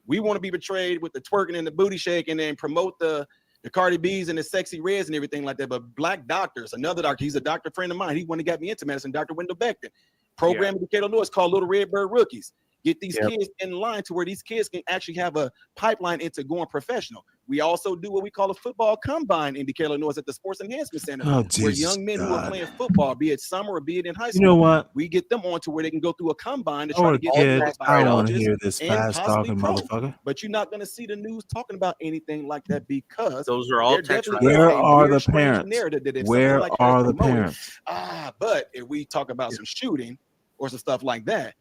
We want to be portrayed with the twerking and the booty shaking and promote the Cardi B's and the sexy reds and everything like that. But black doctors, another doctor, he's a doctor friend of mine. He got me into medicine, Dr. Wendell Beckton. Program in Decatur, Illinois, called Little Red Bird Rookies. Get these kids in line to where these kids can actually have a pipeline into going professional. We also do what we call a football combine in Decatur, Illinois at the Sports Enhancement Center, where young men who are playing football, be it summer or be it in high school, you know what? We get them on to where they can go through a combine to try to get I don't want to hear this fast talking motherfucker. But you're not going to see the news talking about anything like that because those are all text. Where are the parents? Where are the parents? But if we talk about some shooting or some stuff like that,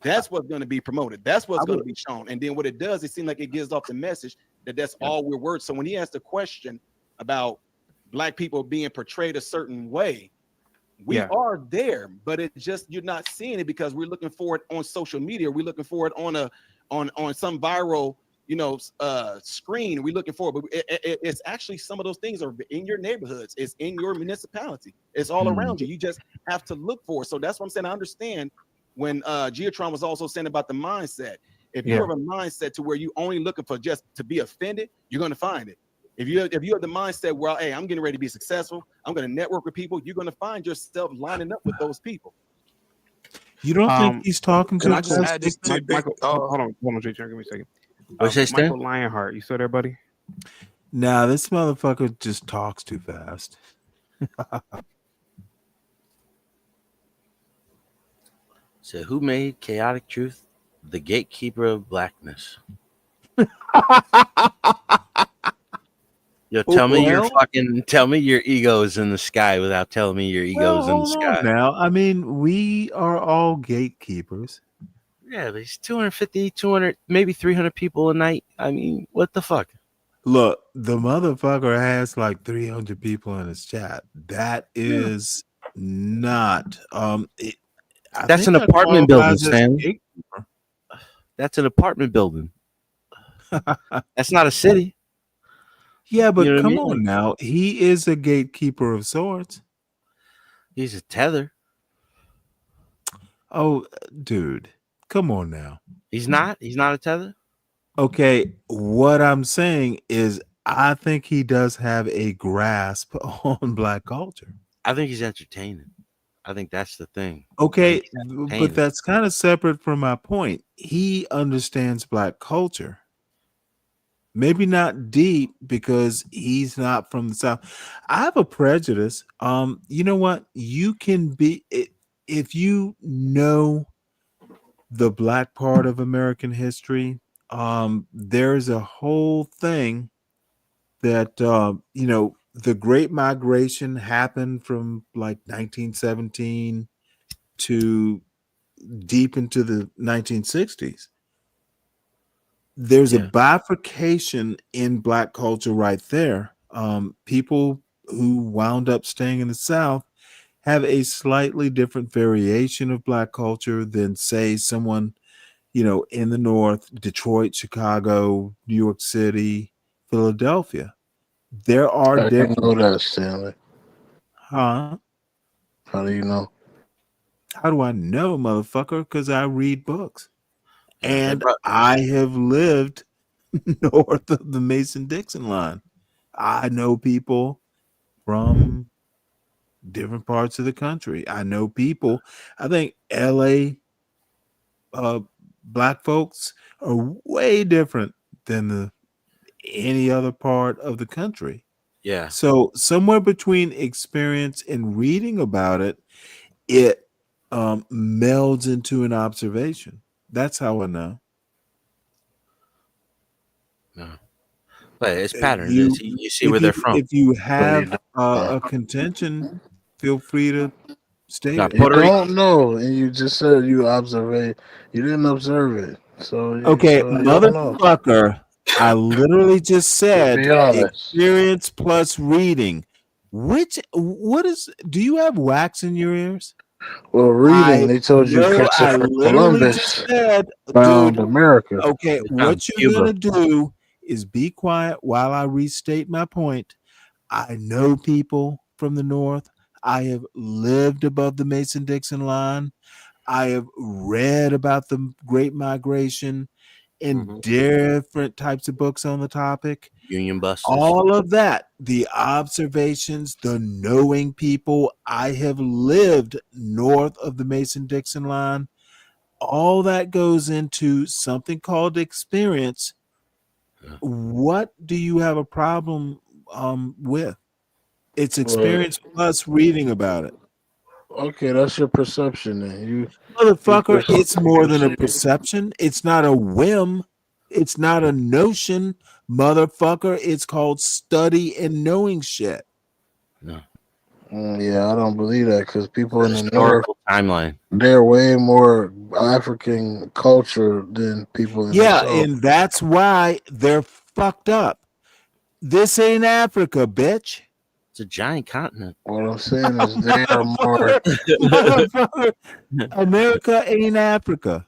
that's what's going to be promoted. That's what's going to be shown. And then what it does, it seems like it gives off the message that that's all we're worth. So when he asked the question about Black people being portrayed a certain way, we are there, but it's just you're not seeing it because we're looking for it on social media. We're looking for it on some viral, screen. We're looking for it, but it's actually some of those things are in your neighborhoods. It's in your municipality. It's all around you. You just have to look for it. So that's what I'm saying. I understand when Geotron was also saying about the mindset. If you have a mindset to where you only looking for just to be offended, you're going to find it. If you have the mindset where, hey, I'm getting ready to be successful, I'm going to network with people, you're going to find yourself lining up with those people. You don't think he's talking to? Can I just add this? Michael, hold on, JJ, give me a second. Michael Lionheart, you still there, buddy? Nah, this motherfucker just talks too fast. So, who made chaotic truth the gatekeeper of blackness? Yo, tell me your ego is in the sky without telling me your ego is in the sky. Now, I mean, we are all gatekeepers. Yeah, there's 250, 200, maybe 300 people a night. I mean, what the fuck? Look, the motherfucker has like 300 people in his chat. That is not. That's an apartment building, Stanley. That's an apartment building. That's not a city. Yeah, but come on now. He is a gatekeeper of sorts. He's a tether. Oh, dude. Come on now. He's not a tether? Okay, what I'm saying is I think he does have a grasp on Black culture. I think he's entertaining. I think that's the thing. Okay, but that's kind of separate from my point. He understands Black culture. Maybe not deep because he's not from the South. I have a prejudice. You know what? You can be, if you know the Black part of American history, there's a whole thing that, the Great Migration happened from like 1917 to deep into the 1960s. There's a bifurcation in Black culture right there. People who wound up staying in the South have a slightly different variation of Black culture than, say, someone, in the North, Detroit, Chicago, New York City, Philadelphia. There are I didn't know that, Stanley. Huh? How do you know? How do I know, motherfucker? Because I read books. And I have lived north of the Mason-Dixon line. I know people from different parts of the country. I know people. I think LA Black folks are way different than any other part of the country. Yeah. So somewhere between experience and reading about it, it melds into an observation. That's how I know. No. But it's patterned. You see where they're from. If you have a contention, feel free to state it. You don't know, and you just said you observe it. You didn't observe it. So motherfucker, I literally just said experience plus reading. Do you have wax in your ears? Well, reading, they told you Christopher Columbus found America. Okay, what you're going to do is be quiet while I restate my point. I know people from the North. I have lived above the Mason-Dixon line. I have read about the Great Migration in different types of books on the topic. Union buses. All of that, the observations, the knowing people. I have lived north of the Mason-Dixon line. All that goes into something called experience What do you have a problem with? It's experience plus reading about it. Okay, that's your perception then. You Motherfucker, it's more than a perception. It's not a whim. It's not a notion. Motherfucker, it's called study and knowing shit. No. Yeah, I don't believe that because people in the north, Historical timeline. they're way more African culture than people in the south. And that's why they're fucked up. This ain't Africa, bitch. It's a giant continent. What I'm saying is they are more. America ain't Africa.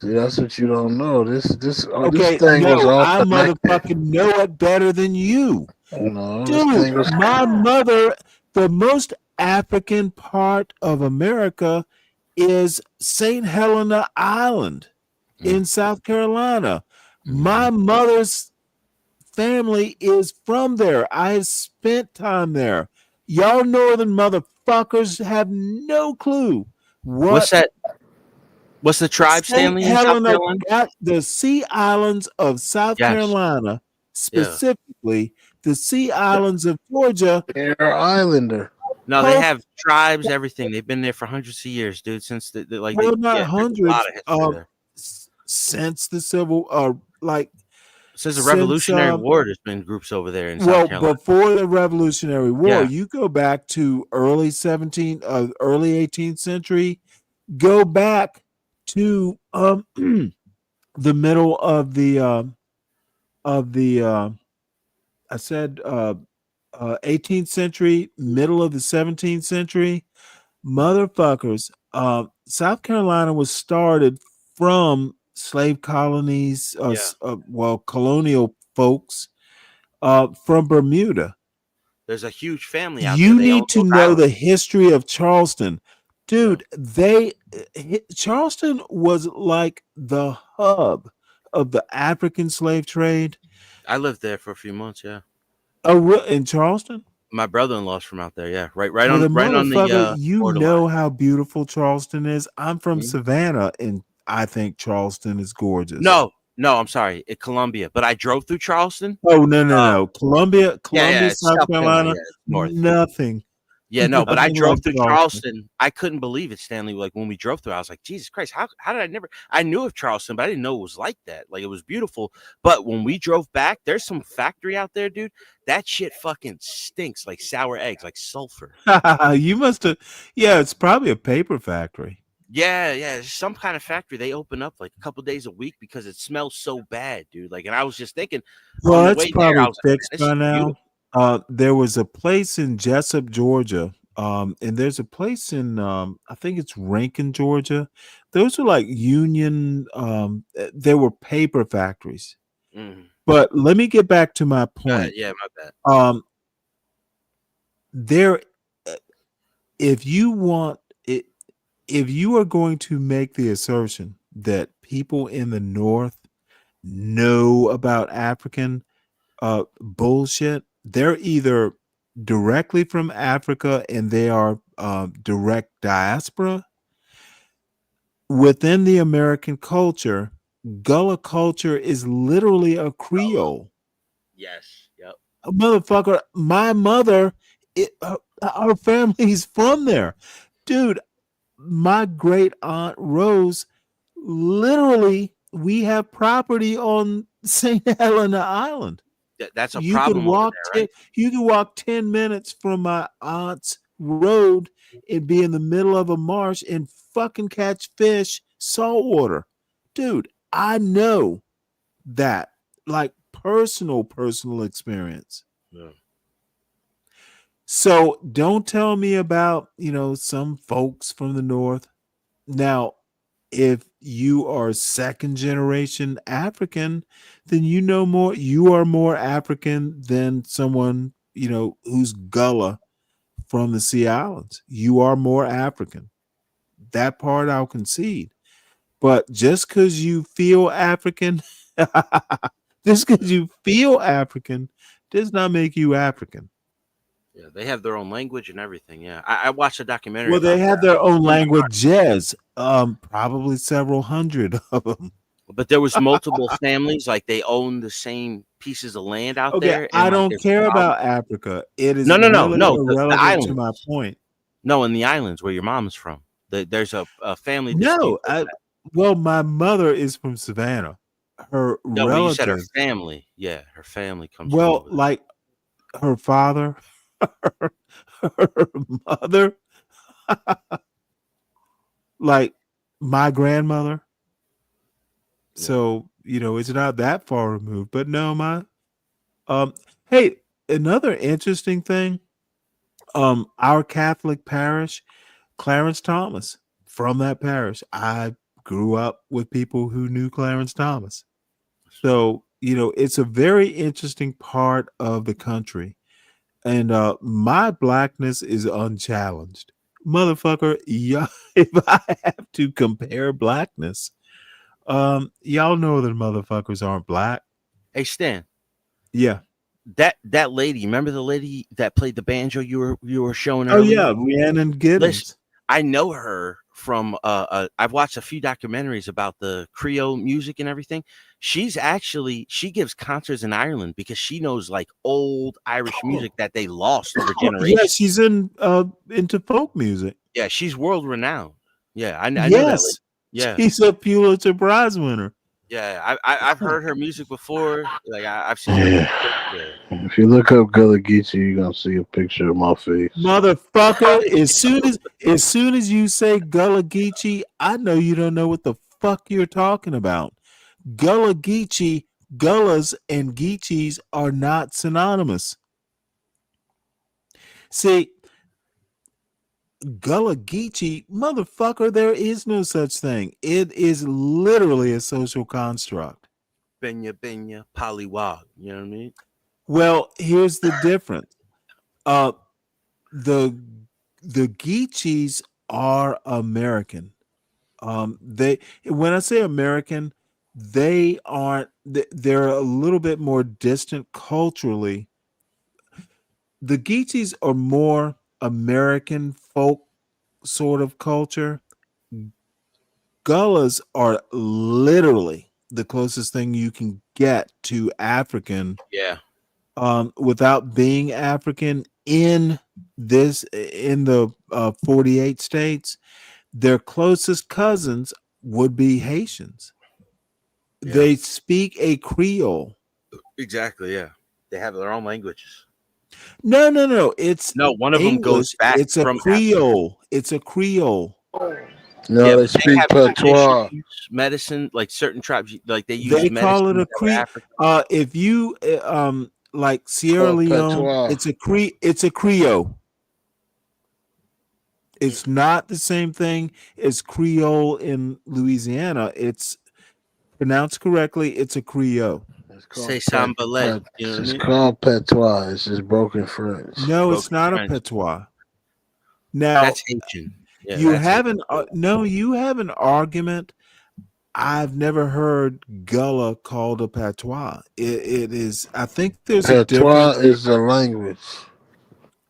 See, that's what you don't know. This Okay, thing was all I connected. motherfucking know it better than you. No, Dude, my mother, the most African part of America is St. Helena Island in South Carolina. My mother's family is from there. I have spent time there. Y'all northern motherfuckers have no clue. What's that? What's the tribe, Stanley, in South Carolina? The Sea Islands of South Carolina, specifically the Sea Islands of Georgia. They're islander. No, they have tribes, everything. They've been there for hundreds of years, dude. Since not hundreds. Since the Civil, since the Revolutionary War, there's been groups over there in South Carolina. Before the Revolutionary War, you go back to early 18th century. Go back to the middle of the 18th century, middle of the 17th century. Motherfuckers, South Carolina was started from slave colonies, colonial folks from Bermuda. There's a huge family out You there. need to know the history of Charleston. Dude, Charleston was like the hub of the African slave trade. I lived there for a few months, yeah. Oh, in Charleston? My brother-in-law's from out there, yeah. Right on the you know how beautiful Charleston is. I'm from Savannah, and I think Charleston is gorgeous. No, I'm sorry, Columbia. But I drove through Charleston. Oh no. Columbia, South Carolina, north. Nothing. Yeah, no, but I drove through Charleston. I couldn't believe it, Stanley. Like when we drove through, I was like, Jesus Christ, how did I knew of Charleston, but I didn't know it was like that. Like it was beautiful. But when we drove back, there's some factory out there, dude. That shit fucking stinks like sour eggs, like sulfur. You must have, it's probably a paper factory. Yeah, some kind of factory. They open up like a couple days a week because it smells so bad, dude. Like, and I was just thinking, well, it's probably fixed by now. There was a place in Jessup, Georgia, and there's a place in I think it's Rankin, Georgia. Those were like union. There were paper factories. But let me get back to my point. Yeah, my bad. If you are going to make the assertion that people in the North know about African bullshit, they're either directly from Africa and they are direct diaspora. Within the American culture, Gullah culture is literally a Creole. Yes. Yep. Motherfucker, my mother, our family's from there. Dude, my great aunt Rose, literally, we have property on St. Helena Island. That's a problem over there, right? You can walk 10 minutes from my aunt's road and be in the middle of a marsh and fucking catch fish, saltwater. Dude, I know that, like personal experience. Yeah. So don't tell me about, some folks from the North. Now, if you are second generation African, then you are more African than someone, who's Gullah from the Sea Islands. You are more African. That part I'll concede. But just because you feel African, does not make you African. Yeah, they have their own language and everything. Yeah, I watched a documentary. Well, they have their own languages. Probably several hundred of them. But there was multiple families, like they own the same pieces of land out there. And I like, don't care about Africa. It is no, really the irrelevant islands. to my point. No, in the islands where your mom's from. There's a family No, dispute. well, my mother is from Savannah. Her No, but you said her relative. family. Yeah, her family comes Well, from over like her father, her mother, like my grandmother. So, it's not that far removed. But no, hey, another interesting thing, our Catholic parish, Clarence Thomas, from that parish. I grew up with people who knew Clarence Thomas. So, it's a very interesting part of the country. And my blackness is unchallenged. Motherfucker, if I have to compare blackness, y'all know that motherfuckers aren't black. Hey, Stan. Yeah. That lady, remember the lady that played the banjo you were showing Oh earlier? yeah, Rhiannon Giddens. Listen, I know her from I've watched a few documentaries about the Creole music and everything. She gives concerts in Ireland because she knows like old Irish music that they lost over generations. Yeah, she's into folk music. Yeah, she's world renowned. Yeah, I know that lady. Yeah, she's a Pulitzer Prize winner. Yeah, I've heard her music before. Like I've seen. Yeah. If you look up Gullah Geechee, you're gonna see a picture of my face. Motherfucker, as soon as you say Gullah Geechee, I know you don't know what the fuck you're talking about. Gullah Geechee, Gullahs and Geechees are not synonymous. See, Gullah Geechee, motherfucker, there is no such thing. It is literally a social construct. Benya, Polywog. You know what I mean? Well, here's the difference. The Geechees are American. When I say American, they aren't. They're a little bit more distant culturally. The Geechees are more American folk sort of culture. Gullahs are literally the closest thing you can get to African. Yeah. Without being African in the 48 states, their closest cousins would be Haitians. Yeah. They speak a Creole. Exactly. Yeah, they have their own languages. No. It's one of English. them goes back. It's a Creole. Africa. It's a Creole. No, yeah, they speak patois. Medicine, like certain tribes, like they use. They call it a Creole. If you like Sierra Leone, patois. It's a Creole. It's not the same thing as Creole in Louisiana. It's pronounced correctly. It's a Creole. It's called patois. It's just broken French. No, it's not a patois. Now that's Haitian. Yeah, you have an argument. I've never heard Gullah called a patois. It is. I think there's a difference. Patois is a language.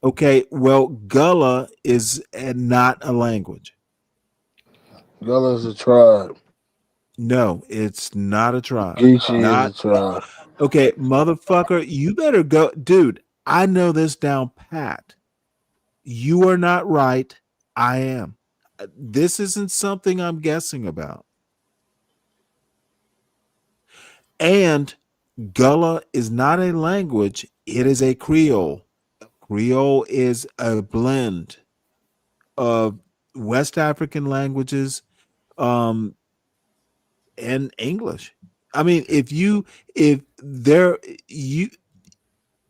Okay, well, Gullah is not a language. Gullah is a tribe. No, it's not a tribe. Geechee is a tribe. Okay, motherfucker, you better go. Dude, I know this down pat. You are not right. I am. This isn't something I'm guessing about. And Gullah is not a language. It is a Creole. Creole is a blend of West African languages and English. I mean,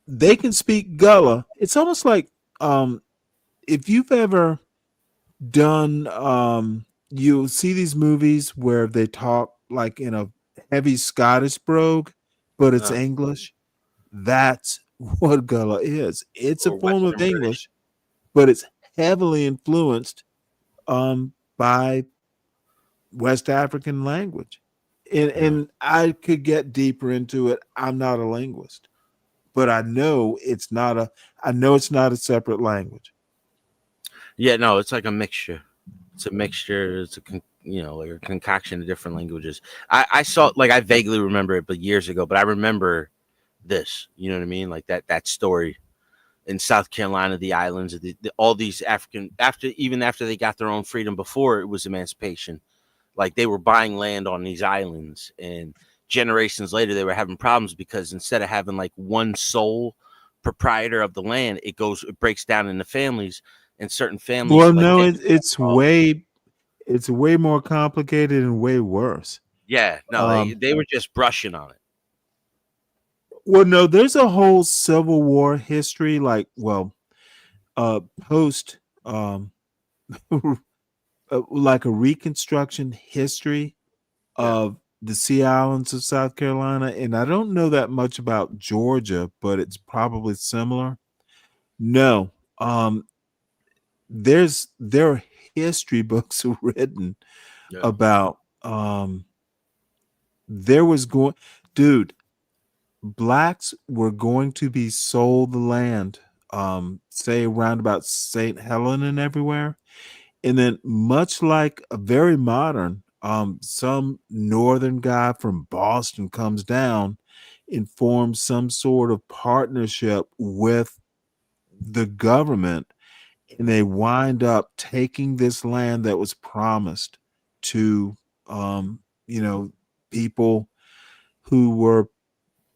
they can speak Gullah. It's almost like if you've ever done you'll see these movies where they talk like in a heavy Scottish brogue, but it's English. That's what Gullah is. It's a form of English, but it's heavily influenced by West African language. And I could get deeper into it. I'm not a linguist, but I know it's not a separate language. Yeah, no, it's like a mixture. It's a mixture. like a concoction of different languages. I saw, like, I vaguely remember it, but years ago. But I remember this. You know what I mean? Like that story in South Carolina, the islands, all these African after they got their own freedom. Before it was emancipation, like they were buying land on these islands, and generations later they were having problems because instead of having like one sole proprietor of the land, it breaks down into families, and certain families. Well, no, it's way more complicated and way worse. Yeah, no, they were just brushing on it. Well, no, there's a whole Civil War history, like, post, like a Reconstruction history of the Sea Islands of South Carolina, and I don't know that much about Georgia, but it's probably similar. No, there are history books written about blacks were going to be sold the land, say around about St. Helena and everywhere, and then much like a very modern, some northern guy from Boston comes down and forms some sort of partnership with the government, and they wind up taking this land that was promised to people who were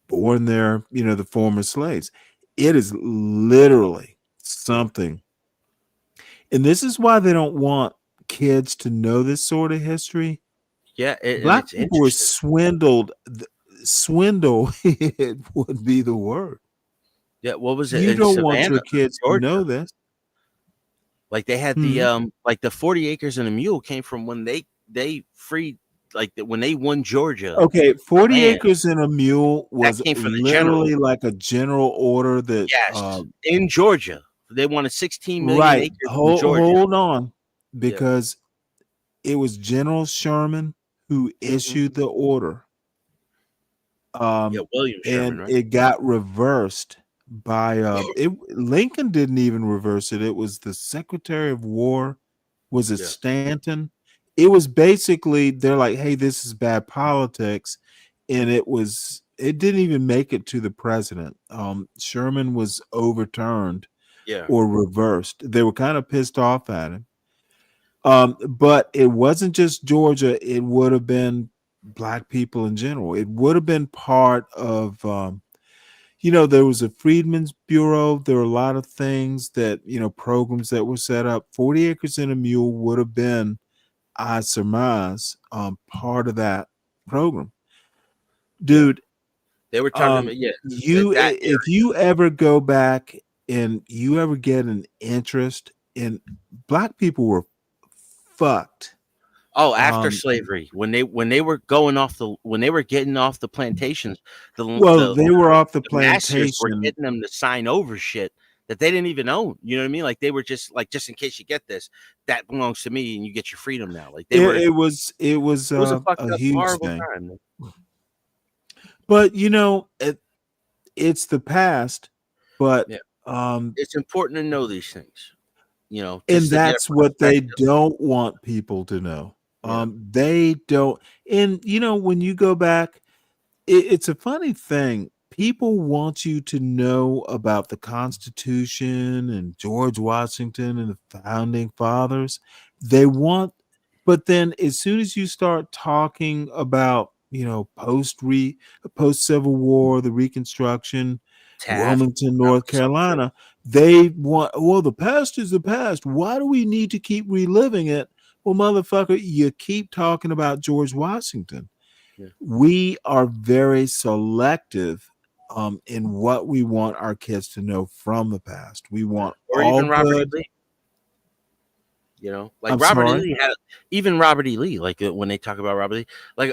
born there, the former slaves. It is literally something. And this is why they don't want kids to know this sort of history. Yeah, black people were swindled. Swindle it would be the word. Yeah, what was it? You in don't Savannah, want your kids Georgia, to know this. Like they had the 40 acres and a mule came from when they freed, like when they won Georgia. Okay, 40 acres and a mule was came from literally like a general order that in Georgia. They wanted 16 million acres in Georgia. Hold on, because it was General Sherman who issued the order. William Sherman, right? It got reversed by Lincoln didn't even reverse it. It was the Secretary of War, was it Stanton? It was basically, they're like, hey, this is bad politics, and it didn't even make it to the president. Sherman was overturned or reversed. They were kind of pissed off at him. But it wasn't just Georgia, it would have been black people in general. It would have been part of there was a Freedmen's Bureau. There were a lot of things that, programs that were set up. 40 acres and a mule would have been, I surmise, part of that program. Dude, they were talking about if you ever go back and you ever get an interest in, black people were fucked. Oh, after slavery, when they were getting off the plantations, they were off the masters were plantation. getting them to sign over shit that they didn't even own. You know what I mean? Like they were just in case you get this, that belongs to me, and you get your freedom now. Like it was a huge thing. Time. But it's the past. But it's important to know these things. And that's what they don't want people to know. They don't. And when you go back, it's a funny thing. People want you to know about the Constitution and George Washington and the founding fathers. But then as soon as you start talking about, post Civil War, the Reconstruction, Wilmington, North Carolina, they want, the past is the past. Why do we need to keep reliving it? Well, motherfucker, you keep talking about George Washington. Yeah. We are very selective in what we want our kids to know from the past. We want even Robert E. Lee. Like Robert E. Lee even Robert E. Lee, like when they talk about Robert E. Lee, like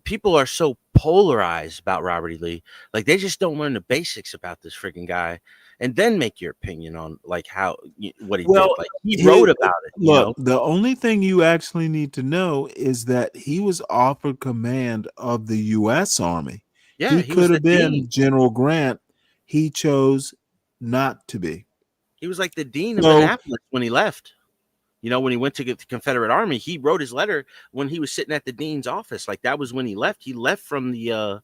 people are so polarized about Robert E. Lee, like they just don't learn the basics about this freaking guy, and then make your opinion on like what he did. Like he wrote about it. Look, the only thing you actually need to know is that he was offered command of the U.S. Army. Yeah, he could have been General Grant. He chose not to be. He was like the dean of Annapolis when he left. When he went to get the Confederate Army, he wrote his letter when he was sitting at the dean's office. Like that was when he left. He left from the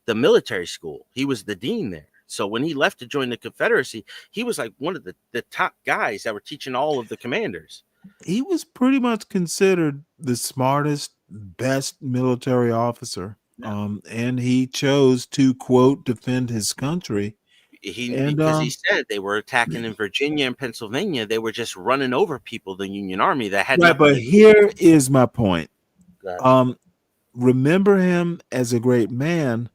military school. He was the dean there. So when he left to join the Confederacy, he was like one of the top guys that were teaching all of the commanders. He was pretty much considered the smartest, best military officer. Yeah. And he chose to, quote, defend his country. Because he said they were attacking in Virginia and Pennsylvania. They were just running over people, the Union Army that had. Right, but here is my point. Remember him as a great man,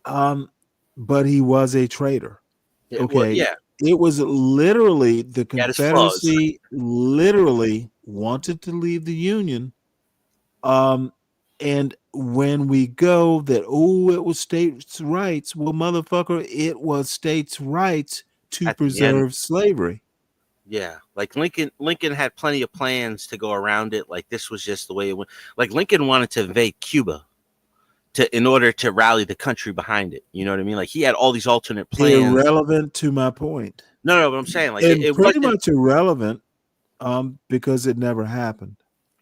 but he was a traitor. Okay, well, yeah. It was literally the Confederacy literally wanted to leave the Union. And when we go that, it was states' rights. Well, motherfucker, it was states' rights to preserve slavery. Yeah, like Lincoln had plenty of plans to go around it. Like this was just the way it went. Like Lincoln wanted to invade Cuba in order to rally the country behind it. You know what I mean? Like he had all these alternate plans. Irrelevant to my point. No, but I'm saying like it pretty much irrelevant because it never happened.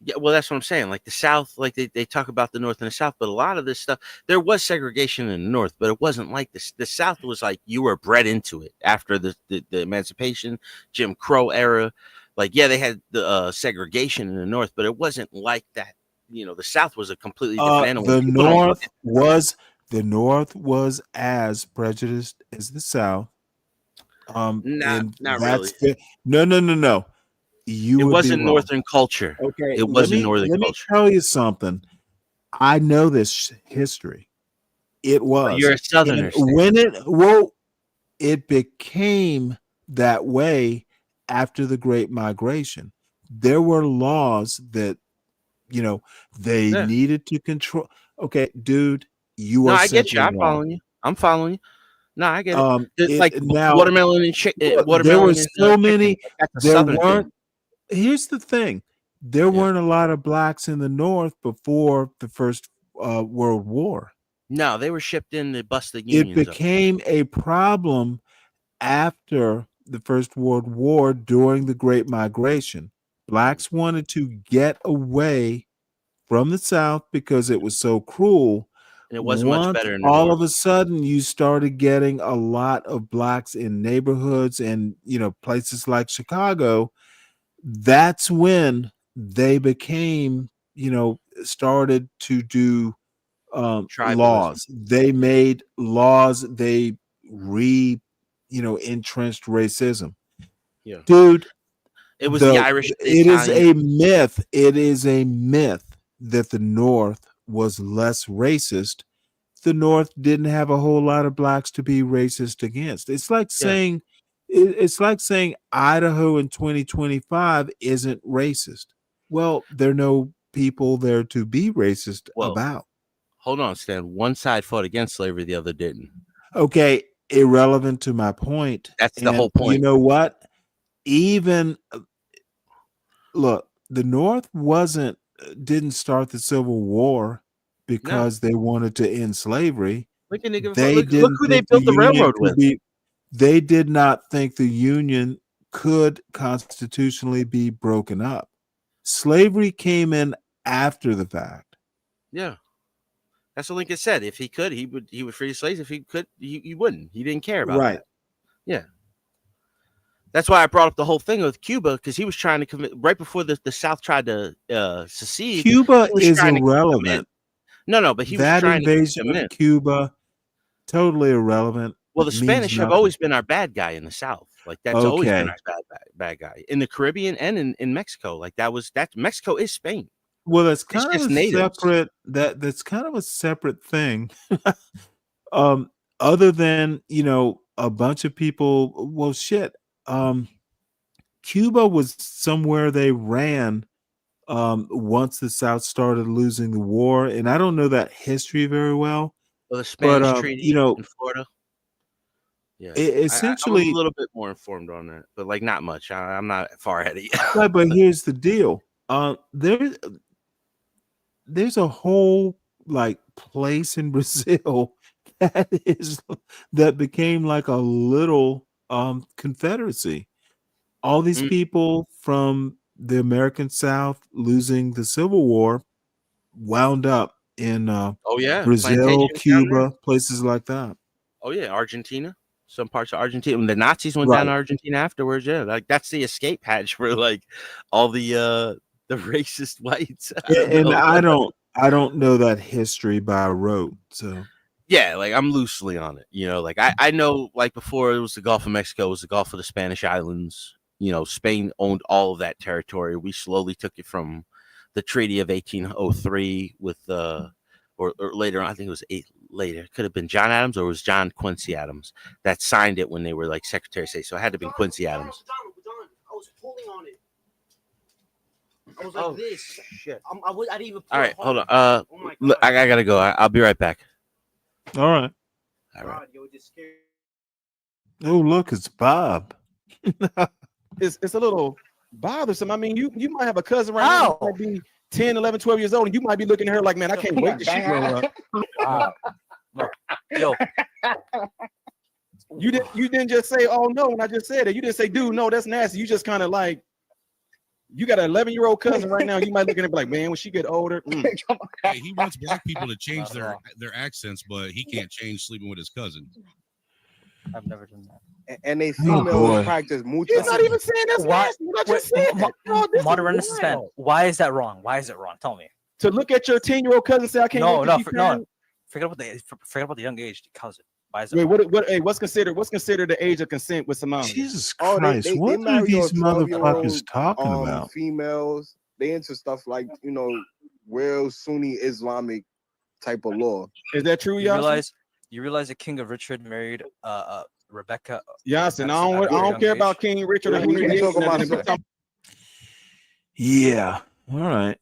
Yeah, well, that's what I'm saying. Like the South, like they talk about the North and the South, but a lot of this stuff, there was segregation in the North, but it wasn't like this. The South was like you were bred into it after the Emancipation, Jim Crow era. Like, yeah, they had the segregation in the North, but it wasn't like that. The South was a completely different animal. The North was as prejudiced as the South. Not really. No. It wasn't Northern culture. Okay, it wasn't Northern culture. Let me tell you something. I know this history. It was. You're a Southerner. It became that way after the Great Migration. There were laws that, they needed to control. Okay, dude, you are. No, I get you. I'm following you. No, I get it. It's like now, watermelon and chicken. There were so many. There weren't. Here's the thing. There weren't a lot of blacks in the North before the First World War. No, they were shipped in to bust the Unions. It became a problem after the First World War during the Great Migration. Blacks wanted to get away from the South because it was so cruel. And it wasn't much better in the all North. of a sudden you started getting a lot of blacks in neighborhoods and places like Chicago. That's when they became, started to do laws. They made laws. They entrenched racism. Yeah, dude. It was the Irish. It is a myth. It is a myth that the North was less racist. The North didn't have a whole lot of blacks to be racist against. It's like saying, Idaho in 2025 isn't racist. Well, there are no people there to be racist about. Hold on, Stan. One side fought against slavery, the other didn't. Okay, irrelevant to my point. That's the whole point. You know what? Look, the North didn't start the Civil War because they wanted to end slavery. Look who they built the railroad with. They did not think the Union could constitutionally be broken up. Slavery came in after the fact. Yeah. That's what Lincoln said. If he could, he would free the slaves. If he could, he wouldn't. He didn't care about that. Yeah. That's why I brought up the whole thing with Cuba, because he was trying to commit right before the South tried to secede. Cuba is irrelevant. No, but he was trying invasion of Cuba, totally irrelevant. Well, the Spanish have always been our bad guy in the South. Like that's always been our bad guy in the Caribbean and in Mexico. Like that Mexico is Spain. Well, that's kind of a separate. That's kind of a separate thing. Other than a bunch of people. Well, shit. Cuba was somewhere they ran once the South started losing the war, and I don't know that history very well. Well, the Spanish treaty in Florida. Yeah, essentially, I'm a little bit more informed on that, but like not much. I'm not far ahead of you. Right, but here's the deal. There's a whole place in Brazil that became like a little confederacy. all these people from the American South losing the Civil War wound up in Brazil, Cuba, places like that. Oh yeah, Argentina. Some parts of Argentina. When the Nazis went Right. down to Argentina afterwards, yeah, like that's the escape hatch for like all the racist whites. I don't know that history by rote. So yeah, like I'm loosely on it. You know, like I know like before it was the Gulf of Mexico, it was the Gulf of the Spanish Islands. You know, Spain owned all of that territory. We slowly took it from the Treaty of 1803 with or later on, I think it was later. It could have been John Adams or it was John Quincy Adams that signed it when they were like Secretary of State. So it had to be Quincy Adams. I was holding on it. I was like this. Shit. I didn't even. All right, hold on. Look, I gotta go. I'll be right back. All right. All right. Oh, look, it's Bob. It's a little bothersome. I mean, you might have a cousin right now who might be 10, 11, 12 years old, and you might be looking at her like, man, I can't wait to she grow up. Yo. You didn't just say, oh no, when I just said it. You didn't say, dude, no, that's nasty. You just kind of like, you got an 11-year-old cousin right now. You might look at it like, man, when she get older. Hey, he wants black people to change their accents, but he can't change sleeping with his cousin. I've never done that. And they females practice mucho. You're not even saying that's nasty. What I just said. Modern suspend. Why is that wrong? Why is it wrong? Tell me. To look at your 10-year-old cousin and say, I can't. No. Forget about the young age. The cousin. Why is it? Wait, what's considered the age of consent with Simone? Jesus Christ! What are these motherfuckers talking about? Females, they into stuff like real Sunni Islamic type of law. Is that true, y'all? You realize the King of Richard married Rebecca. Yasin, I don't care about King Richard. Yeah. All right.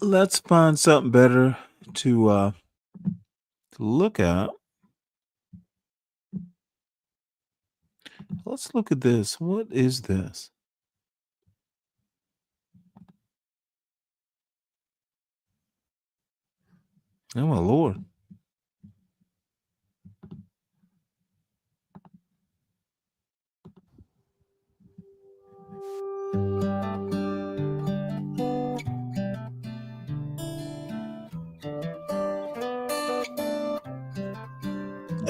Let's find something better to look at. Let's look at this. What is this? Oh my Lord.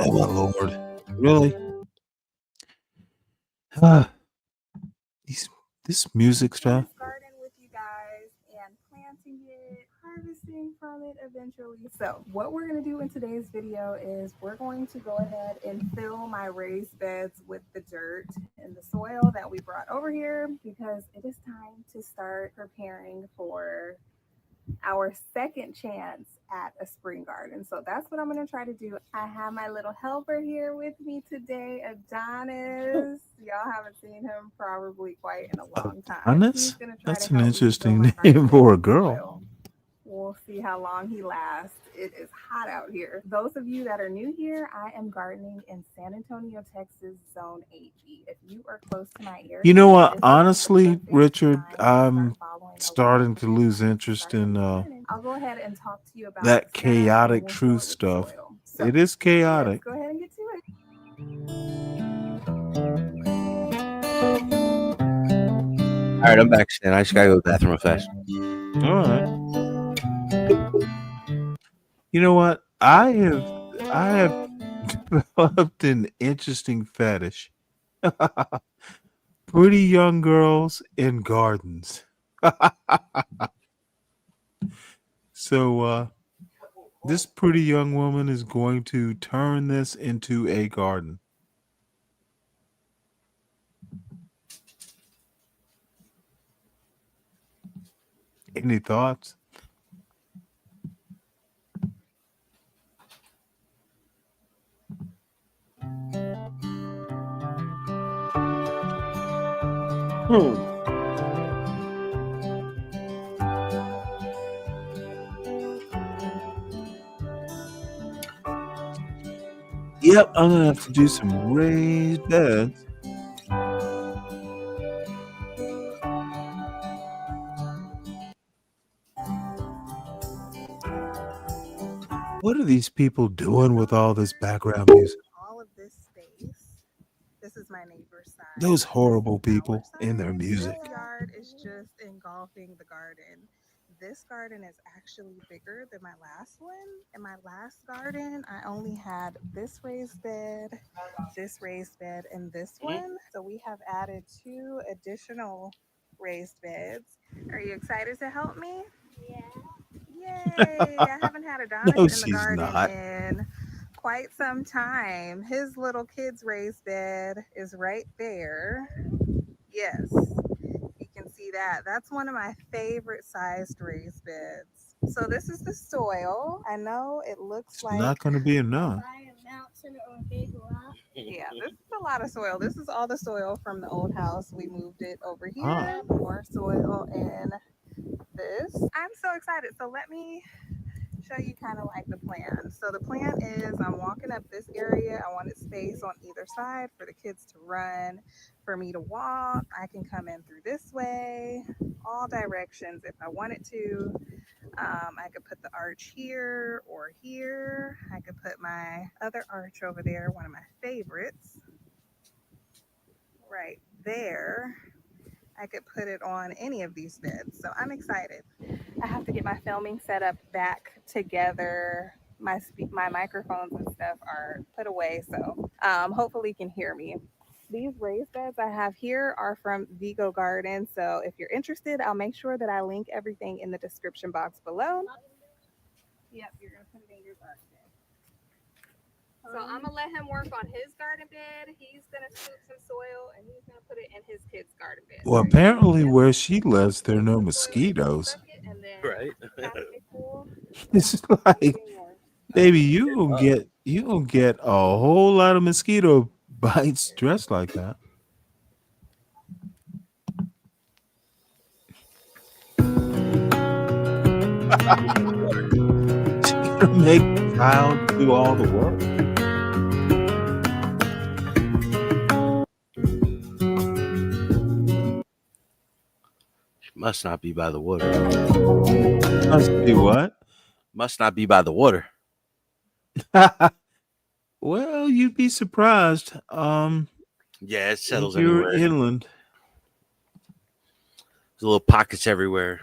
Oh my Lord. Really? This music stuff. Garden with you guys and planting it, harvesting from it eventually. So what we're going to do in today's video is we're going to go ahead and fill my raised beds with the dirt and the soil that we brought over here because it is time to start preparing for our second chance at a spring garden. So that's what I'm going to try to do. I have my little helper here with me today, Adonis. Y'all haven't seen him probably quite in a long time. Adonis? That's an interesting name for a girl. We'll see how long he lasts. It is hot out here. Those of you that are new here, I am gardening in San Antonio, Texas, Zone 8G. If you are close to my area, You know what? Honestly, Richard, I'm starting to lose interest in I'll go ahead and talk to you about that chaotic truth stuff. So, it is chaotic. let's go ahead and get to it. All right, I'm back, Stan. I just gotta go to the bathroom real fast. All right. You know what? I have developed an interesting fetish. Pretty young girls in gardens. So this pretty young woman is going to turn this into a garden. Any thoughts? Yep, I'm gonna have to do some raised beds. What are these people doing with all this background music? All of this space. This is my neighbor's side. Those horrible people and their music. This yard is just engulfing the garden. This garden is actually bigger than my last one. In my last garden, I only had this raised bed, and this one. So we have added 2 additional raised beds. Are you excited to help me? Yay! I haven't had Adonis No, in the she's garden not. in quite some time. His little kid's raised bed is right there. Yes, you can see that. That's one of my favorite sized raised beds. So this is the soil. I know it looks It's like not going to be enough. yeah, this is a lot of soil. This is all the soil from the old house. We moved it over here. More soil in this. I'm so excited. So let me show you kind of like the plan. So the plan is I'm walking up this area. I wanted space on either side for the kids to run, for me to walk. I can come in through this way, all directions if I wanted to. I could put the arch here or here. I could put my other arch over there, one of my favorites, right there. I could put it on any of these beds. So I'm excited. I have to get my filming setup back together. My microphones and stuff are put away, so hopefully you can hear me. These raised beds I have here are from Vigo Garden. So if you're interested, I'll make sure that I link everything in the description box below. Yep, you're gonna put it in your garden bed. So I'm gonna let him work on his garden bed. He's gonna scoop some soil and he's gonna put it in his kid's garden bed. Well, apparently where she lives, there are no mosquitoes. Right. It's like, baby, you gonna get a whole lot of mosquito bites dressed like that. Make the child do all the work. Must not be by the water. Must be what? Must not be by the water. Well, you'd be surprised. Yeah, it settles if you're anywhere. inland. There's little pockets everywhere.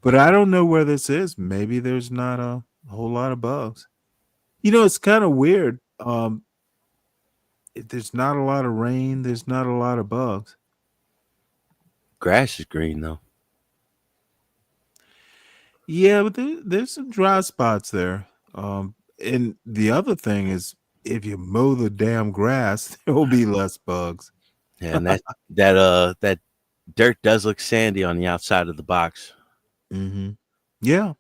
But I don't know where this is. Maybe there's not a whole lot of bugs. You know, it's kind of weird. If there's not a lot of rain, there's not a lot of bugs. Grass is green though. Yeah, but there's some dry spots there. And the other thing is, if you mow the damn grass, there will be less bugs. Yeah, and that dirt does look sandy on the outside of the box. Mm-hmm. Yeah.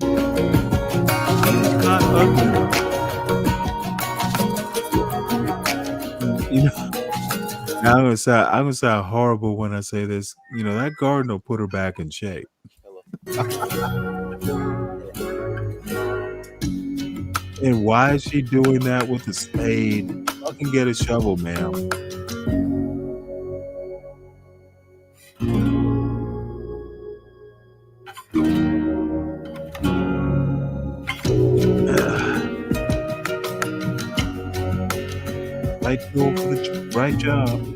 It's not ugly. You know, now I'm gonna sound horrible when I say this. You know, that garden will put her back in shape. And why is she doing that with a spade? Fucking get a shovel, ma'am. Right tool for the right job.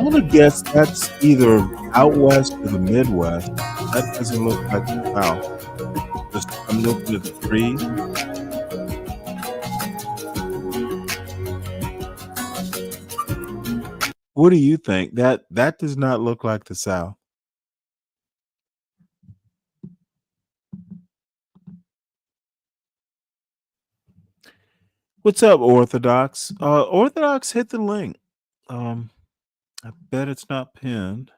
I'm gonna guess that's either out west or the Midwest. That doesn't look like the South. Just I'm looking at the trees. What do you think? That does not look like the South. What's up, Orthodox? Orthodox, hit the link. I bet it's not pinned.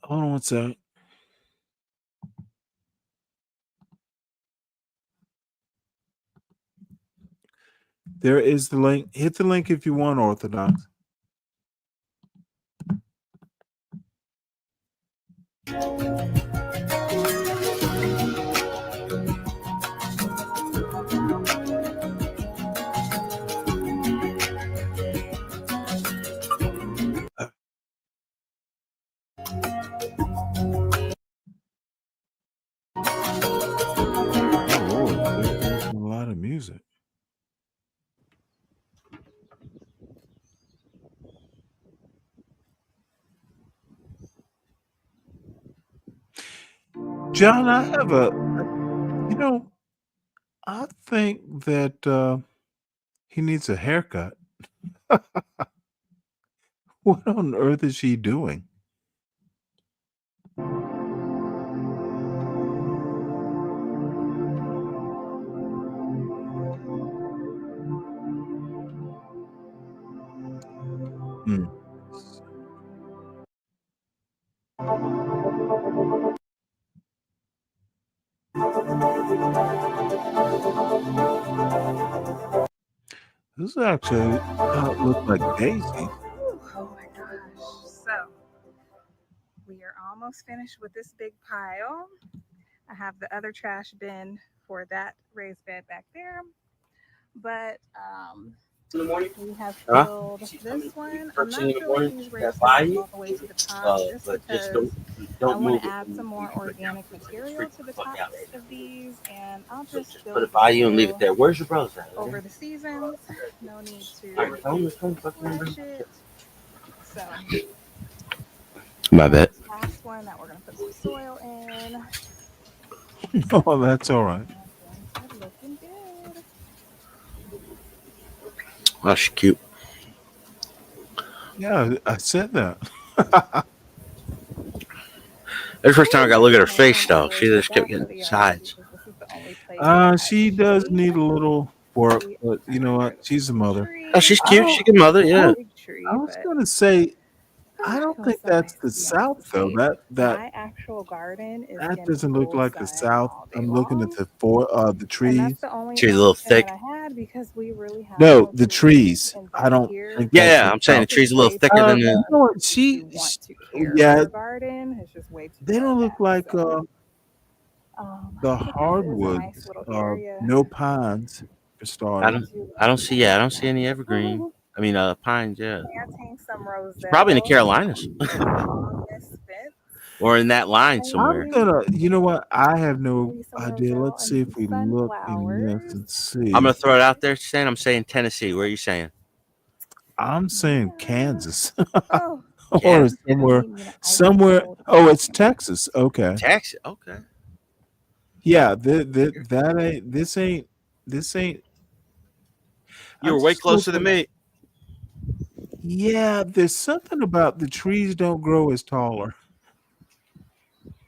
Hold on one second. There is the link. Hit the link if you want, Orthodox. Oh, Lord, there's a lot of music. John, I have I think that he needs a haircut. What on earth is she doing? Hmm. This actually looks like Daisy. Oh my gosh. So we are almost finished with this big pile. I have the other trash bin for that raised bed back there. But in the morning. we have filled this one. I'm not sure if these raised beds go all the way to the top just because I want to add some more organic material to the tops of these, and I'll just Put it by you and leave it there. Where's your brother at? over the seasons. No need to flush it. So My bad. last one that we're gonna put some soil in. Oh, that's all right. Looking good. Oh, she's cute. Yeah, I said that. That's the first time I got to look at her face, though. She just kept getting sides. She does need a little work, but you know what? She's a mother. Oh, she's cute. She's a good mother, yeah. I was gonna say, I don't think that's the South though. My actual garden is That doesn't look like the South. I'm looking at the and trees. that's the only Trees a little option thick. that I had because we really have No, the trees. I don't think. Yeah, I'm saying the tree's a little thicker than the. You know what? Yeah, garden. It's just way too they don't look like the because hardwoods. it is a nice little area. No pines for starters. I don't see any evergreen. I mean, pines. Yeah, Planting some roses. probably in the Carolinas or in that line somewhere. I'm gonna. You know what? I have no idea. Let's see if we look in this and see. I'm gonna throw it out there, Stan. I'm saying Tennessee. Where are you saying? I'm saying Kansas. Oh, Or somewhere. Oh, it's Texas. Okay. Texas. Okay. Yeah, that ain't. This ain't. You were way closer than me. Yeah, there's something about the trees don't grow as taller,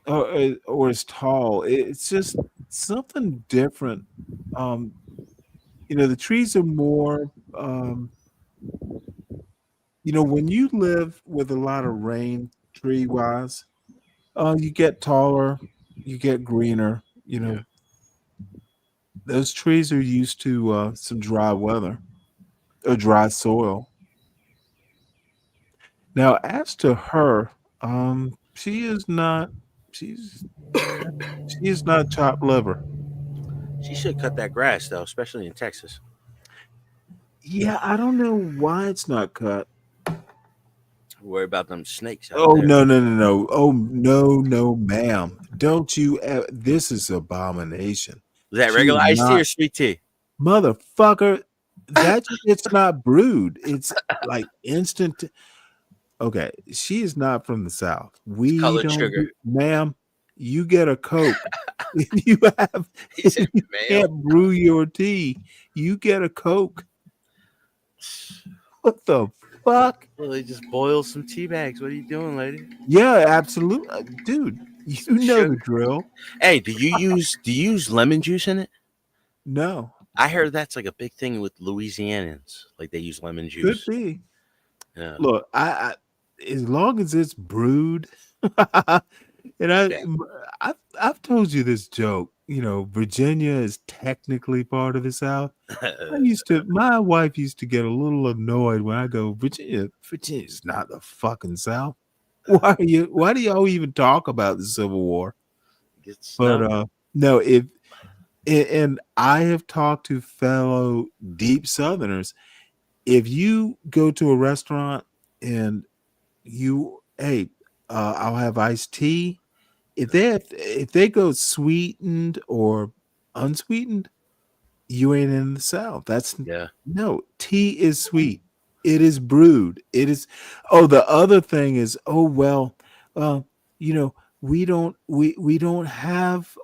or as tall. It's just something different. The trees are more. When you live with a lot of rain, tree wise, you get taller, you get greener. Those trees are used to some dry weather or dry soil. Now, as to her, she is not. She is not chopped liver. She should cut that grass though, especially in Texas. Yeah, I don't know why it's not cut. Worry about them snakes out Oh, there. no. Oh, no, ma'am. Don't you ever. This is abomination. Is that regular iced tea or sweet tea? Motherfucker, it's not brewed. It's like instant. Okay, she is not from the South. We colored don't, sugar. Ma'am. You get a Coke. If you can't brew your tea, you get a Coke. What the fuck? Well, they just boil some tea bags. What are you doing, lady? Yeah, absolutely, dude. You know the drill. Hey, do you use lemon juice in it? No. I heard that's like a big thing with Louisianans. Like they use lemon juice. Could be. Yeah. Look, I as long as it's brewed, And I've told you this joke. Virginia is technically part of the South. My wife used to get a little annoyed when I go, Virginia's not the fucking South. Why do y'all even talk about the Civil War? But no, and I have talked to fellow deep Southerners. If you go to a restaurant and I'll have iced tea. If they go sweetened or unsweetened, you ain't in the South. No, tea is sweet. It is brewed. It is. Oh, the other thing is, we don't have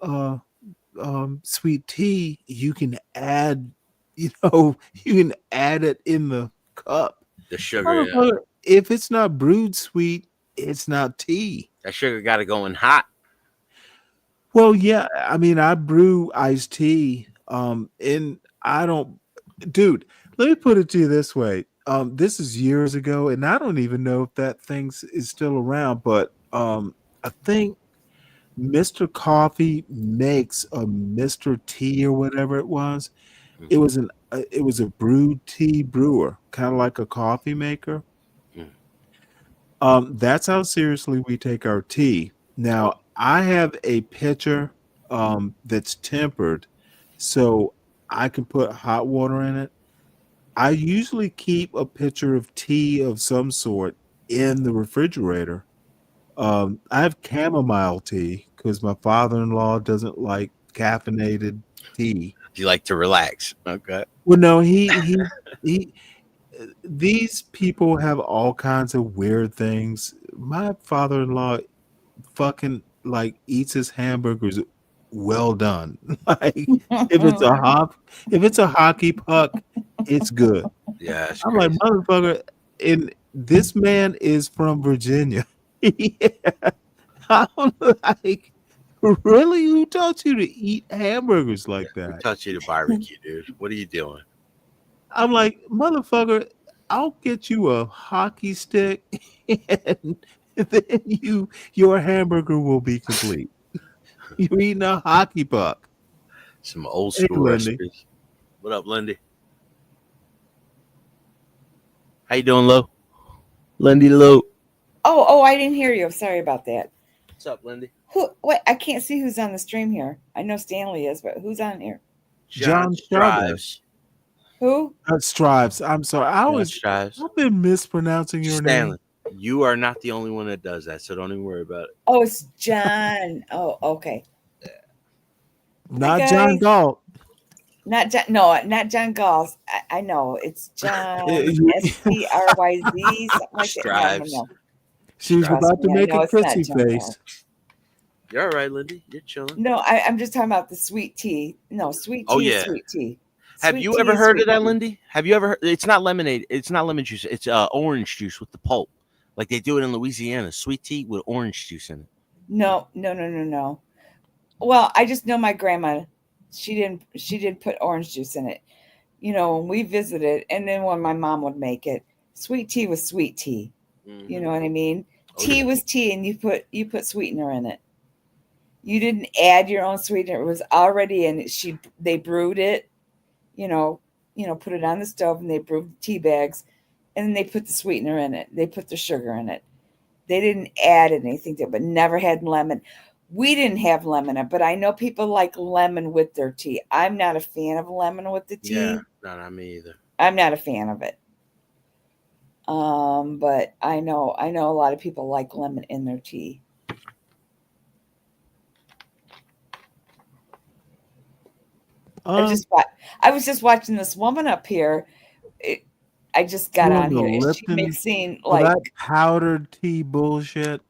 sweet tea. You can add, you can add it in the cup. The sugar. If it's not brewed sweet, it's not tea. That sugar got to go in hot. Well, yeah. I mean, I brew iced tea. And I don't, dude. Let me put it to you this way. This is years ago, and I don't even know if that thing is still around. But I think Mr. Coffee makes a Mr. Tea or whatever it was. It was a brewed tea brewer, kind of like a coffee maker. That's how seriously we take our tea. Now, I have a pitcher that's tempered, so I can put hot water in it. I usually keep a pitcher of tea of some sort in the refrigerator. I have chamomile tea because my father-in-law doesn't like caffeinated tea. You like to relax. Okay. Well, no, he these people have all kinds of weird things. My father-in-law fucking eats his hamburgers well done. Like if it's a hockey puck, it's good. Yeah, I'm crazy. Like, motherfucker, and this man is from Virginia. I'm like, really? Who taught you to eat hamburgers like that? Who taught you to barbecue, dude? What are you doing? I'm like, motherfucker, I'll get you a hockey stick and then your hamburger will be complete. You're eating a hockey puck. Some old school recipes. What up, Lindy? How you doing, Lo? Lindy Lo. Oh, I didn't hear you. Sorry about that. What's up, Lindy? What? I can't see who's on the stream here. I know Stanley is, but who's on here? John Strives. Who? Strives. I'm sorry. I've been mispronouncing your Stanley. name. You are not the only one that does that, so don't even worry about it. Oh, it's John. Oh, okay. Not John Galt. Not John. No, not John Galt. I know it's John STRYZ. Something like Strives. that. No. She was about to make a Chrissy face. You're all right, Lindy. You're chilling. No, I'm just talking about the sweet tea. No, sweet tea. Oh, yeah. Sweet tea. Have you ever heard of that, Lindy? Have you ever heard? It's not lemonade. It's not lemon juice. It's orange juice with the pulp. Like they do it in Louisiana. Sweet tea with orange juice in it. No. Well, I just know my grandma. She didn't put orange juice in it. When we visited, and then when my mom would make it, sweet tea was sweet tea. Mm-hmm. You know what I mean? Tea was tea, and you put sweetener in it. You didn't add your own sweetener. It was already in it. They brewed it. Put it on the stove, and they brewed the tea bags, and then they put the sweetener in it. They put the sugar in it. They didn't add anything to it, but never had lemon. We didn't have lemon, but I know people like lemon with their tea. I'm not a fan of lemon with the tea. Yeah, not me either. I'm not a fan of it. But I know a lot of people like lemon in their tea. I was just watching this woman up here. I just got on here. Is she mixing that powdered tea bullshit?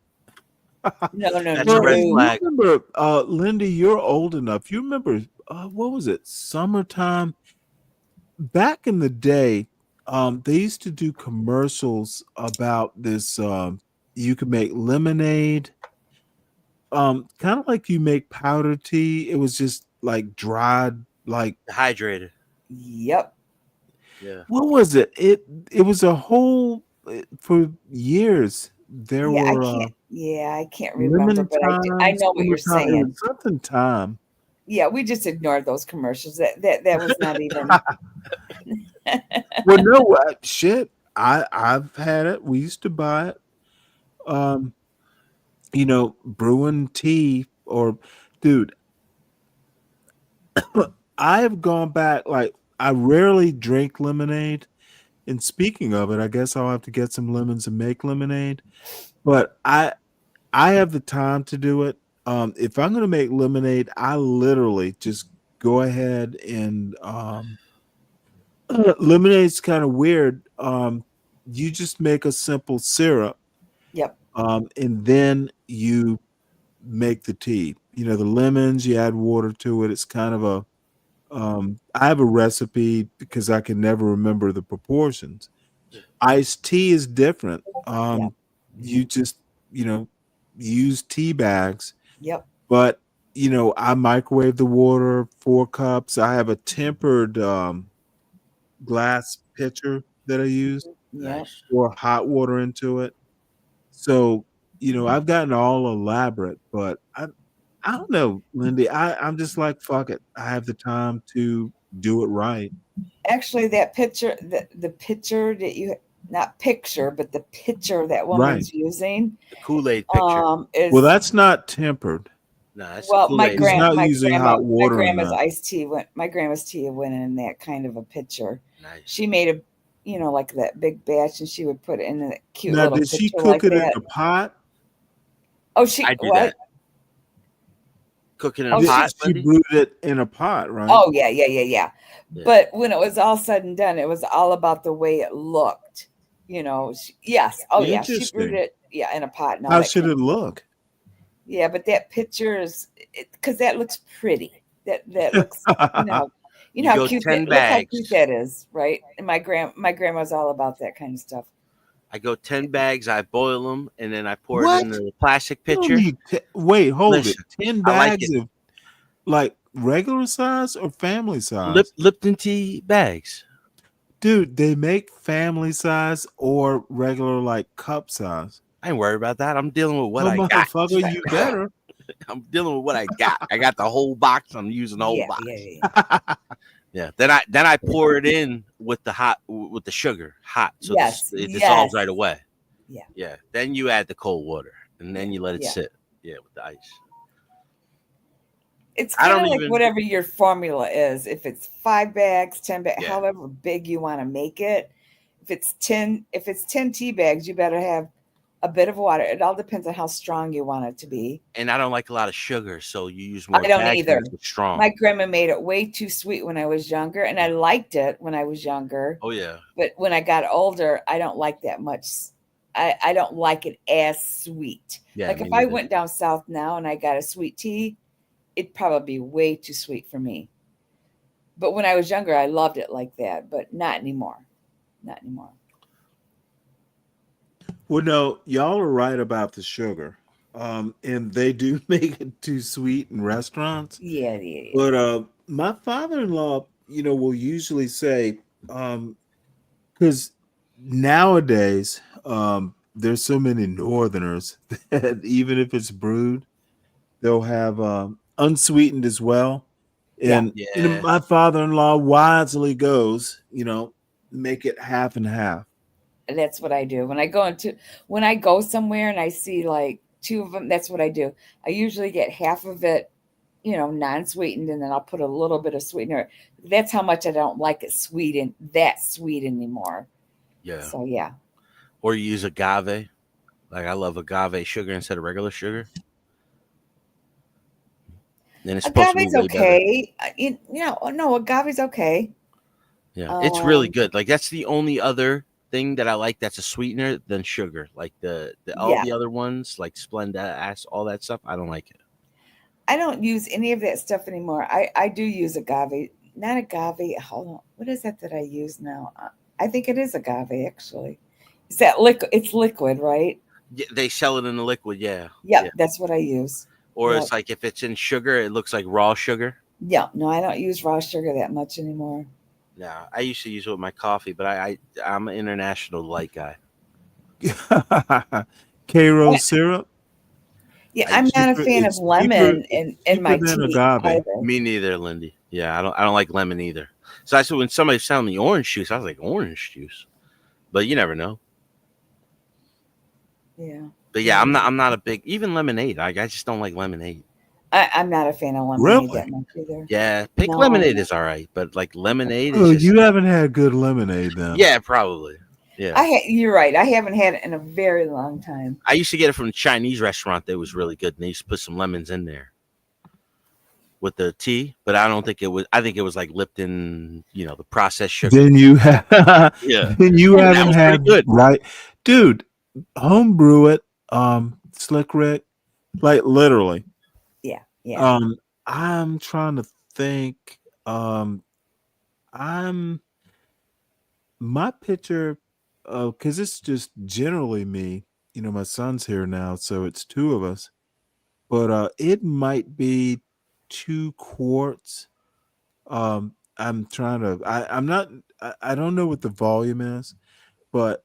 No. That's a red flag. You remember, Lindy, you're old enough. You remember, what was it? Summertime. Back in the day, they used to do commercials about this. You could make lemonade. Kind of like you make powdered tea. It was just like dried, like hydrated. Yep. Yeah. What was it? It was a whole for years. There were. Yeah, I can't remember, Lemon but I time, know what you're summertime, it saying. was something time. Yeah, we just ignored those commercials. That was not even. Well, no, shit. I've had it. We used to buy it. Brewing tea or, dude, I have gone back. Like, I rarely drink lemonade. And speaking of it, I guess I'll have to get some lemons and make lemonade. But I have the time to do it. If I'm going to make lemonade, I literally just go ahead and lemonade's kind of weird. You just make a simple syrup. Yep. And then you make the tea. The lemons, you add water to it. It's kind of a I have a recipe because I can never remember the proportions. Iced tea is different. You just, use tea bags. Yep. But, I microwave the water, 4 cups. I have a tempered glass pitcher that I use. Yeah. Pour hot water into it. So, I've gotten all elaborate, but I don't know, Lindy. I'm just like, fuck it. I have the time to do it right. Actually, that picture, the picture that you not picture, but the picture that woman's using, the Kool-Aid picture. is well, that's not tempered. No, that's well, Kool-Aid. He's not using hot water my in grandma's that. iced tea my grandma's tea went in that kind of a pitcher. Nice. She made a, like that big batch, and she would put it in a cute Now, little did she pitcher cook like it in that. a pot? Oh, she I do what? that. Cooking in a Oh, pot. She brewed it in a pot, right? Oh yeah. But when it was all said and done, it was all about the way it looked. Yes. Oh yeah, she brewed Interesting. it. Yeah, in a pot. And all How that should kind it look? Yeah, but that picture is because that looks pretty. That looks, You how go cute 10 that. Look how bags. cute that is, right? And my grandma's all about that kind of stuff. I go 10 bags. I boil them and then I pour What? it in the plastic You don't pitcher. need wait, hold Listen, it. 10 I like bags it. of like regular size or family size? Lipton tea bags. Dude, they make family size or regular like cup size. I ain't worried about that. I'm dealing with what Oh, I got. motherfucker, you better. I'm dealing with what I got. I got the whole box. I'm using the whole box. Yeah. Then I pour it in with the sugar hot, so it dissolves right away. Yeah. Then you add the cold water, and then you let it sit. Yeah, with the ice. It's kind of like whatever your formula is. If it's 5 bags, 10 bags, however big you want to make it. If it's 10 tea bags, you better have a bit of water. It all depends on how strong you want it to be. And I don't like a lot of sugar, so you use more. I don't either. Strong. My grandma made it way too sweet when I was younger, and I liked it when I was younger. Oh yeah. But when I got older, I don't like that much. I don't like it as sweet. Yeah, like if I went down south now and I got a sweet tea, it'd probably be way too sweet for me. But when I was younger, I loved it like that, but not anymore. Not anymore. Well, no, y'all are right about the sugar. And they do make it too sweet in restaurants. Yeah. But my father-in-law, will usually say, because nowadays, there's so many Northerners that even if it's brewed, they'll have unsweetened as well. And my father-in-law wisely goes, make it half and half. And that's what I do. When I go somewhere and I see like 2 of them, that's what I do. I usually get half of it, non-sweetened, and then I'll put a little bit of sweetener. That's how much I don't like it sweet anymore. Yeah. So yeah. Or you use agave. Like I love agave sugar instead of regular sugar. Then it's agave's okay. No, agave's okay. Yeah, it's really good. Like that's the only other thing that I like that's a sweetener than sugar. Like all the other ones, like Splenda, all that stuff, I don't like it. I don't use any of that stuff anymore. I do use agave. Not agave. Hold on. What is that I use now? I think it is agave, actually. It's that liquid. It's liquid, right? Yeah, they sell it in the liquid, yeah. Yep, that's what I use. Or it's like if it's in sugar, it looks like raw sugar. Yeah, no, I don't use raw sugar that much anymore. No, I used to use it with my coffee, but I'm an international light guy. K-Rose syrup? Yeah, I'm not a fan of lemon in my tea either. Me neither, Lindy. Yeah, I don't like lemon either. So I said when somebody's selling me orange juice, I was like, orange juice. But you never know. Yeah. But yeah, I'm not a big even lemonade. I just don't like lemonade. I'm not a fan of lemonade that much either. Yeah, pink lemonade is all right, but like lemonade is Oh, just you haven't had good lemonade then. Yeah, probably. Yeah. You're right. I haven't had it in a very long time. I used to get it from a Chinese restaurant that was really good, and they used to put some lemons in there with the tea, but I don't think it was. I think it was like Lipton, the processed sugar. Then you have, yeah. Then you And haven't had good, right, dude. Homebrew it, Slick Rick, like literally. Yeah, yeah. I'm trying to think. My picture, because it's just generally me. My son's here now, so it's two of us. But it might be 2 quarts. I'm trying to. I'm not. I don't know what the volume is, but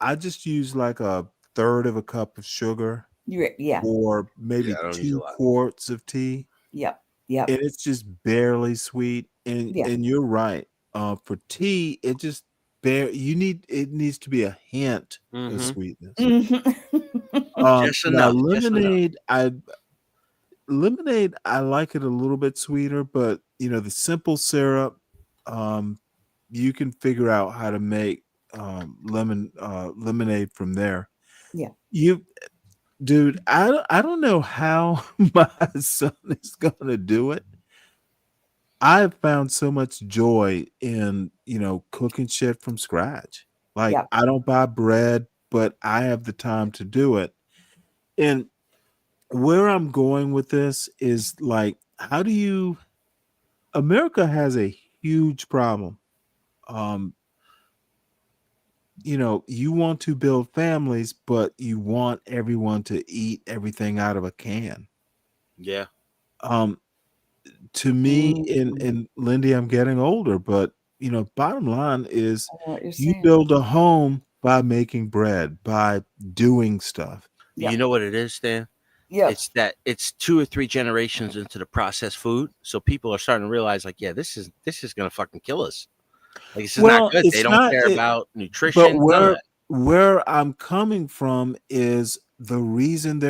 I just use like a third of a cup of sugar. Yeah. Or maybe 2 quarts of tea. Yep. Yep. And it's just barely sweet. And you're right. For tea, it just it needs to be a hint of sweetness. Just Now enough. lemonade, I like it a little bit sweeter, but the simple syrup, you can figure out how to make lemonade from there. Yeah. Dude, I don't know how my son is gonna do it. I've found so much joy in, cooking shit from scratch. Like I don't buy bread, but I have the time to do it. And where I'm going with this is like, America has a huge problem. You want to build families, but you want everyone to eat everything out of a can. Yeah. To me, and Lindy, I'm getting older, but bottom line is you build a home by making bread, by doing stuff. You know what it is, Stan? Yeah. It's that it's 2 or 3 generations into the processed food, so people are starting to realize, like, yeah, this is gonna fucking kill us. Like, this is not good. They don't care about nutrition. But where I'm coming from is the reason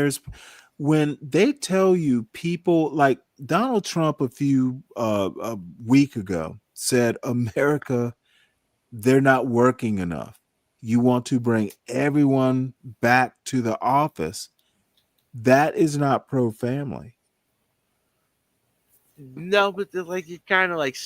when they tell you people like Donald Trump a week ago said America, they're not working enough. You want to bring everyone back to the office. That is not pro-family. No, but you kind of like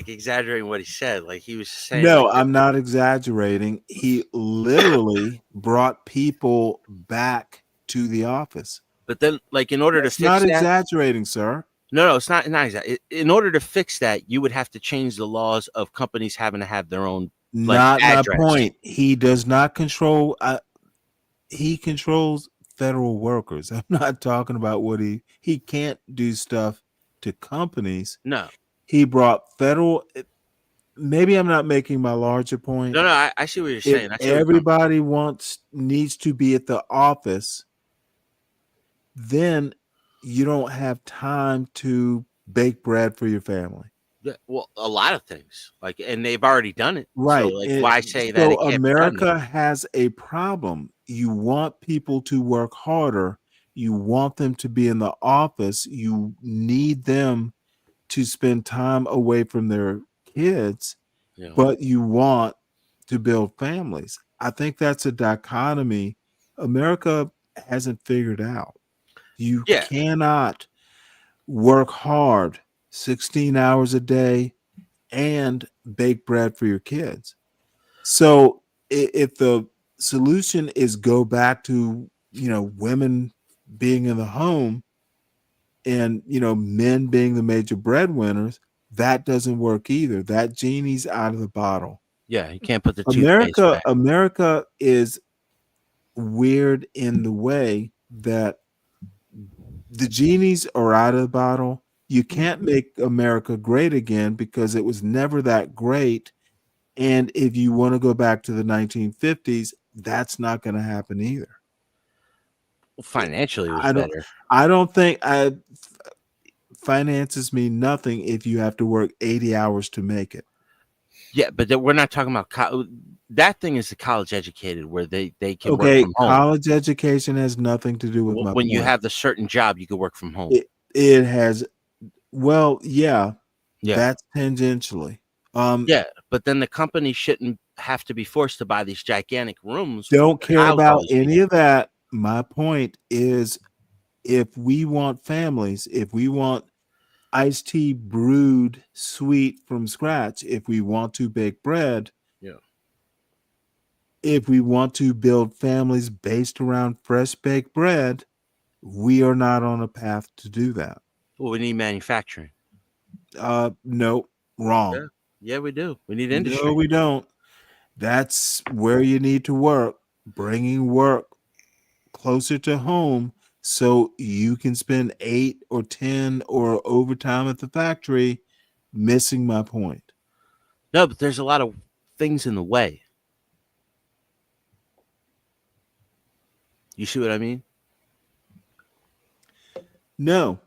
exaggerating what he said. Like he was saying. No, I'm not exaggerating. He literally brought people back to the office. But then, like, in order to fix not that, exaggerating, sir. No, it's not exact. In order to fix that, you would have to change the laws of companies having to have their own not address. My point. He does not control. He controls federal workers. I'm not talking about what he can't do stuff to companies. No, he brought federal. Maybe I'm not making my larger point. No, I see what you're saying. Everybody needs to be at the office. Then you don't have time to bake bread for your family. Yeah, well, a lot of things, and they've already done it, right? So, why say that? So America has a problem. You want people to work harder. You want them to be in the office. You need them to spend time away from their kids, but you want to build families. I think that's a dichotomy America hasn't figured out. You cannot work hard 16 hours a day and bake bread for your kids. So if the solution is go back to, women being in the home and, men being the major breadwinners, that doesn't work either. That genie's out of the bottle. Yeah, you can't put the toothpaste back. America is weird in the way that the genies are out of the bottle. You can't make America great again because it was never that great. And if you want to go back to the 1950s, that's not going to happen either. Financially, it was better. I don't think finances mean nothing if you have to work 80 hours to make it. Yeah, but we're not talking about that thing is the college educated where they can work Okay, from home. college education has nothing to do with my When point. you have the certain job, you can work from home. It has, well, yeah, Yeah. that's tangentially. Yeah, but then the company shouldn't have to be forced to buy these gigantic rooms. Don't care house all about these any people. of that. My point is, if we want families, if we want iced tea brewed sweet from scratch, if we want to bake bread, yeah, if we want to build families based around fresh baked bread, we are not on a path to do that. Well, we need manufacturing. No, wrong. Yeah, we do. We need industry. No, we don't. That's where you need to work, bringing work closer to home so you can spend 8 or 10 or overtime at the factory. Missing my point. No, but there's a lot of things in the way. You see what I mean? No,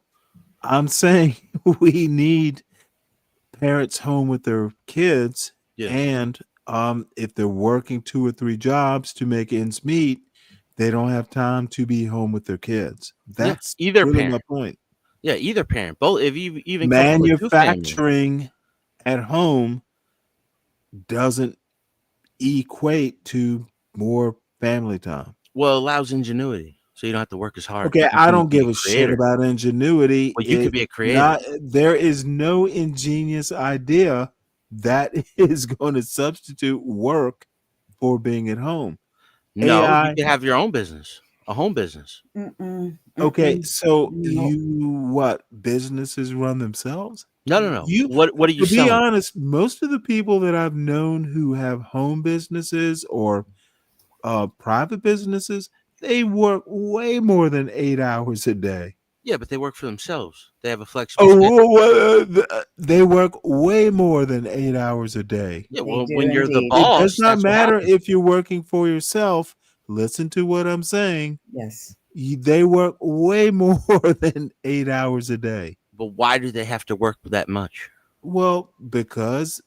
I'm saying we need parents home with their kids, and if they're working 2 or 3 jobs to make ends meet, they don't have time to be home with their kids. That's either really parent. my point. Yeah, either parent. Both. If you even manufacturing at home doesn't equate to more family time. Well, it allows ingenuity, so you don't have to work as hard. Okay, I don't give a shit about ingenuity. Well, you could be a creator. There is no ingenious idea that is going to substitute work for being at home. No, AI, you can have your own business, a home business. Okay, so what? Businesses run themselves? No. What are you to selling? be honest, most of the people that I've known who have home businesses or private businesses, they work way more than 8 hours a day. Yeah, but they work for themselves. They have a flexible schedule. They work way more than 8 hours a day. Yeah, well, when you're the boss, it does not that's what matter happens. if you're working for yourself. Listen to what I'm saying. Yes. They work way more than 8 hours a day. But why do they have to work that much? Well, because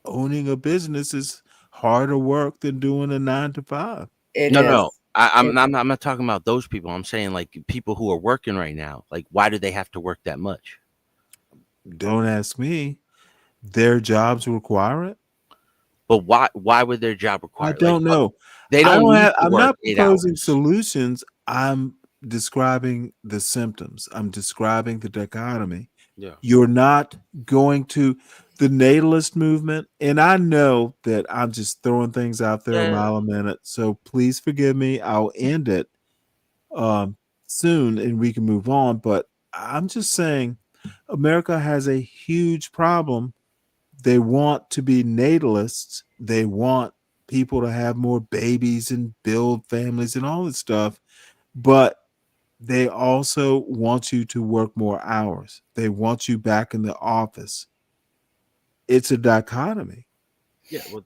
owning a business is harder work than doing a 9 to 5. No. I'm not talking about those people. I'm saying like people who are working right now. Like, why do they have to work that much? Don't ask me. Their jobs require it. But why would their job require? I don't know. They don't. I'm not proposing solutions. I'm describing the symptoms. I'm describing the dichotomy. Yeah. You're not going to the natalist movement, and I know that I'm just throwing things out there a mile a minute. So please forgive me. I'll end it soon, and we can move on. But I'm just saying, America has a huge problem. They want to be natalists. They want people to have more babies and build families and all this stuff. But they also want you to work more hours. They want you back in the office. It's a dichotomy. Yeah, well,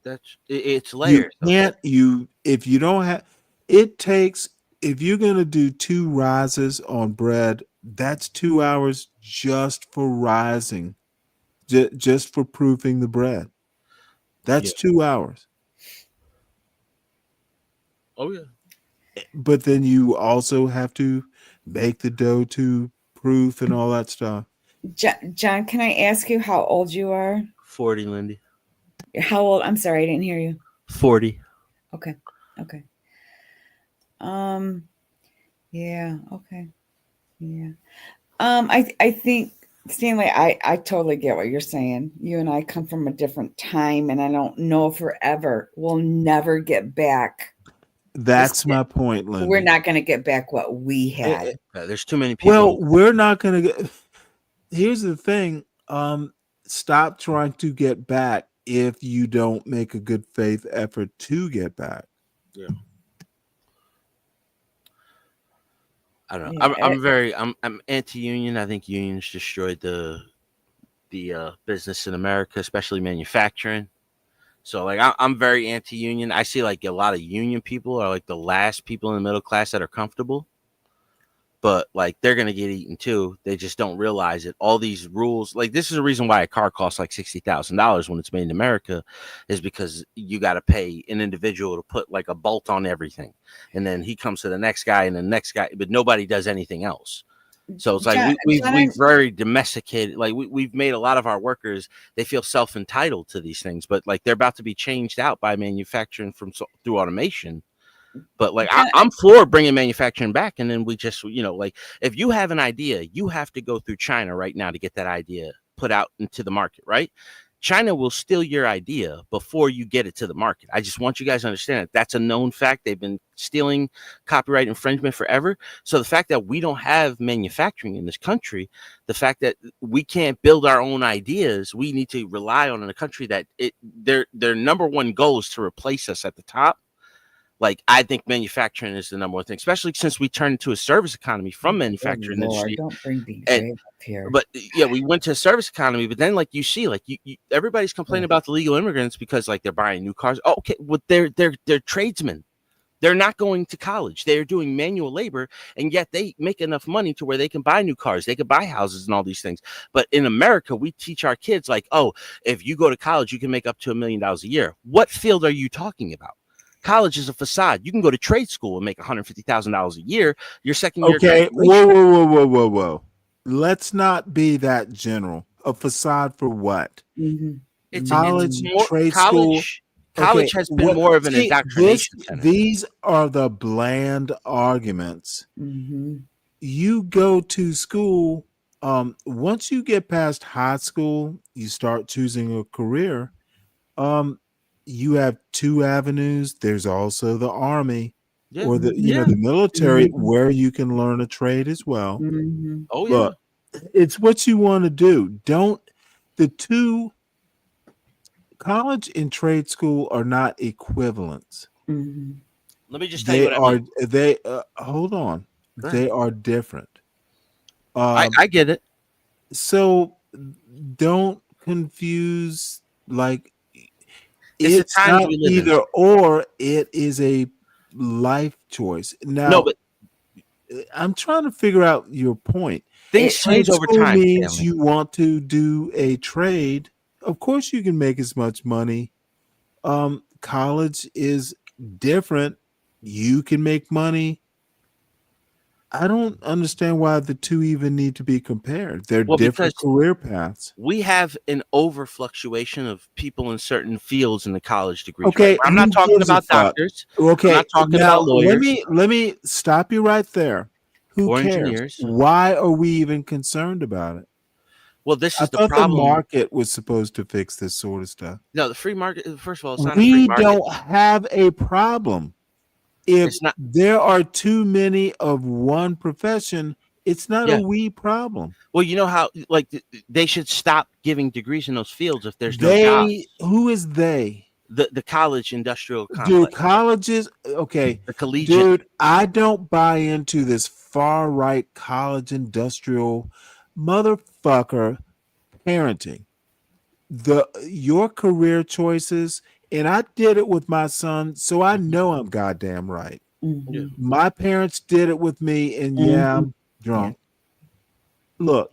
it's layers. If you don't have, it takes, if you're going to do 2 rises on bread, that's 2 hours just for rising, just for proofing the bread. That's 2 hours. Oh, yeah. But then you also have to make the dough to proof and all that stuff. John, can I ask you how old you are? 40, Lindy. How old? I'm sorry, I didn't hear you. 40. Okay. Yeah. Okay. Yeah. I think, Stanley, I totally get what you're saying. You and I come from a different time, and I don't know if we'll never get back. That's my point, Linda. We're not going to get back what we had. There's too many people. Well, we're not going to get. Here's the thing. Stop trying to get back if you don't make a good faith effort to get back. Yeah. I don't know. I'm anti-union. I think unions destroyed the business in America, especially manufacturing. So like I'm very anti-union. I see like a lot of union people are like the last people in the middle class that are comfortable. but like they're gonna get eaten too. They just don't realize it. All these rules, like this is a reason why a car costs like $60,000 when it's made in America, is because you got to pay an individual to put like a bolt on everything, and then he comes to the next guy and the next guy, but nobody does anything else. So it's like we've very domesticated. Like we've made a lot of our workers, they feel self-entitled to these things, but like they're about to be changed out by manufacturing through automation. But like I'm for bringing manufacturing back, and then we just, like if you have an idea, you have to go through China right now to get that idea put out into the market, right? China will steal your idea before you get it to the market. I just want you guys to understand that that's a known fact. They've been stealing copyright infringement forever. So the fact that we don't have manufacturing in this country, the fact that we can't build our own ideas, we need to rely on a country that their number one goal is to replace us at the top. Like, I think manufacturing is the number one thing, especially since we turned into a service economy from manufacturing industry. Don't bring DJ up here. But yeah, we went to a service economy. But then, like you see, like everybody's complaining about the legal immigrants because like they're buying new cars. Oh, okay, well they're tradesmen. They're not going to college. They're doing manual labor, and yet they make enough money to where they can buy new cars. They can buy houses and all these things. But in America, we teach our kids like, oh, if you go to college, you can make up to $1 million a year. What field are you talking about? College is a facade. You can go to trade school and make $150,000 a year. Your second year. Okay. Whoa. Let's not be that general. A facade for what? It's college, trade college, school. College has been more of an indoctrination center. These are the bland arguments. You go to school. Once you get past high school, you start choosing a career. You have two avenues. There's also the army or the the military where you can learn a trade as well. Oh yeah. But it's what you want to do. The two, college and trade school, are not equivalents. Let me just tell you what hold on. They are different. I get it. So don't confuse, like, it's not either or, it is a life choice. Now, no, but I'm trying to figure out your point. Things change over time. Means Stanley. You want to do a trade. Of course, you can make as much money. College is different. You can make money. I don't understand why the two even need to be compared. They're different career paths. We have an over fluctuation of people in certain fields in the college degree. Okay, right? I'm not talking about doctors. Okay, I'm not talking about lawyers. Let me stop you right there. Who or cares? Engineers. Why are we even concerned about it? Well, this is I the thought problem. The market was supposed to fix this sort of stuff. No, the free market. First of all, it's not a free market. We don't have a problem. If there are too many of one profession, it's not a we problem. Well, you know how, like, they should stop giving degrees in those fields if there's no jobs. Who is they? The college industrial complex. Dude, colleges, okay. The collegiate. Dude, I don't buy into this far right college industrial motherfucker parenting. Your career choices. And I did it with my son, so I know I'm goddamn right. My parents did it with me, and I'm drunk. Look,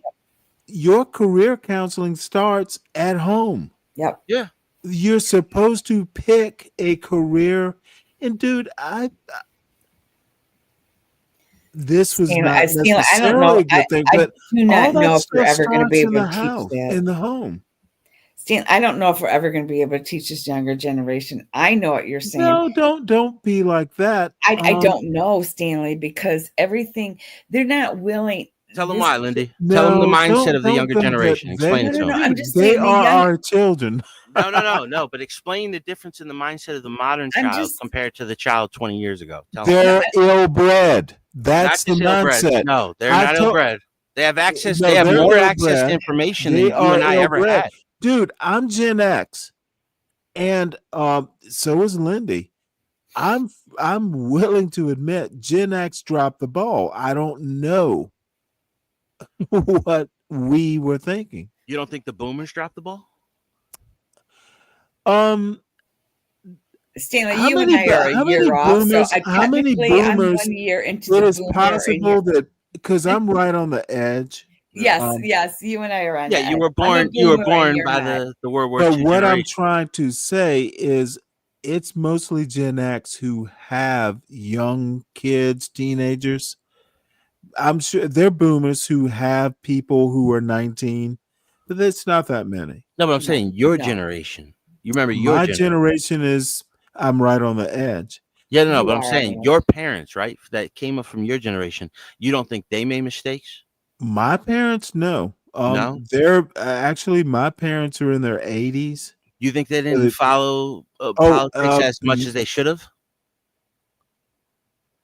your career counseling starts at home. Yep. Yeah. You're supposed to pick a career. And dude, this was not necessarily a good thing, but I do not know if we're ever going to be able to teach that in the home. Stan, I don't know if we're ever going to be able to teach this younger generation. I know what you're saying. No, don't be like that. I don't know, Stanley, because everything, they're not willing. Tell them why, Lindy. Tell them the mindset of the younger generation. Explain it to them. I'm just they saying are our children. No. But explain the difference in the mindset of the modern child compared to the child 20 years ago. They're ill-bred. That's the mindset. No, they're not ill-bred. They have access. They have more access to information than you and I ever had. Dude, I'm Gen X, and so is Lindy. I'm willing to admit Gen X dropped the ball. I don't know what we were thinking. You don't think the boomers dropped the ball? Stanley, you and I are a year off. So how many boomers? I'm 1 year into it the is possible that because I'm right on the edge. Yes, yes, you and I are on. Yeah, the you edge. were I'm a born. You were boomer and born you're by not. the World War But II what I'm generation. trying to say is, it's mostly Gen X who have young kids, teenagers. I'm sure they're boomers who have people who are 19, but it's not that many. No, but I'm saying your generation. You remember your My generation. generation is, I'm right on the edge. Yeah, no, You but I'm are, saying man. your parents, right? That came up from your generation. You don't think they made mistakes? My parents, no. No? They're actually, my parents are in their 80s. You think they didn't follow Oh, politics as much as they should have?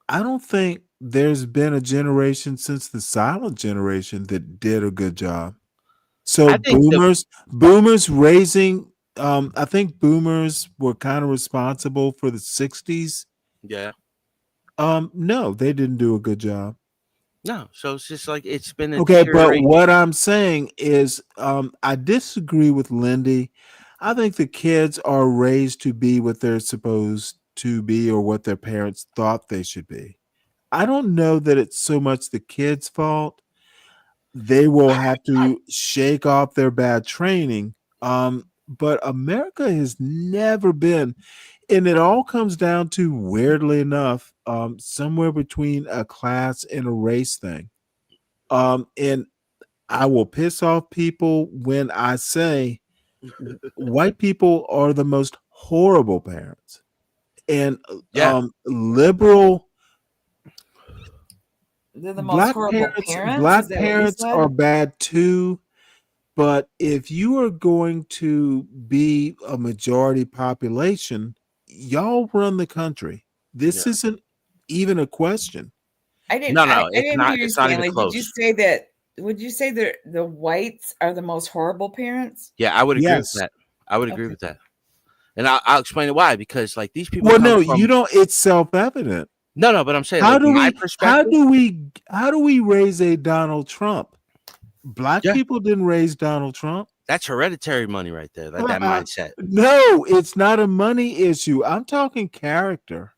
I don't think there's been a generation since the silent generation that did a good job. So I think boomers raising, I think boomers were kind of responsible for the 60s. Yeah. No, they didn't do a good job. No, so it's just like it's been a Okay, but deterioration. what I'm saying is, I disagree with Lindy. I think the kids are raised to be what they're supposed to be or what their parents thought they should be. I don't know that it's so much the kids' fault. They will have to shake off their bad training. But America has never been, and it all comes down to, weirdly enough, somewhere between a class and a race thing. And I will piss off people when I say white people are the most horrible parents, and liberal They're the most horrible parents. black Is that what you parents said? are bad too. But if you are going to be a majority population, y'all run the country. This isn't even a question. I didn't. No, I it's didn't not. hear you, It's not even Stanley. Did you close. say that? Would you say that the whites are the most horrible parents? Yeah, I would agree with Yes. that. I would agree Okay. with that, and I'll explain it why. Because like these people. Well, come no, from, you don't. It's self-evident. No, but I'm saying, How like, do my we? perspective. How do we raise a Donald Trump? Black people didn't raise Donald Trump. That's hereditary money right there. That mindset. No, it's not a money issue. I'm talking character.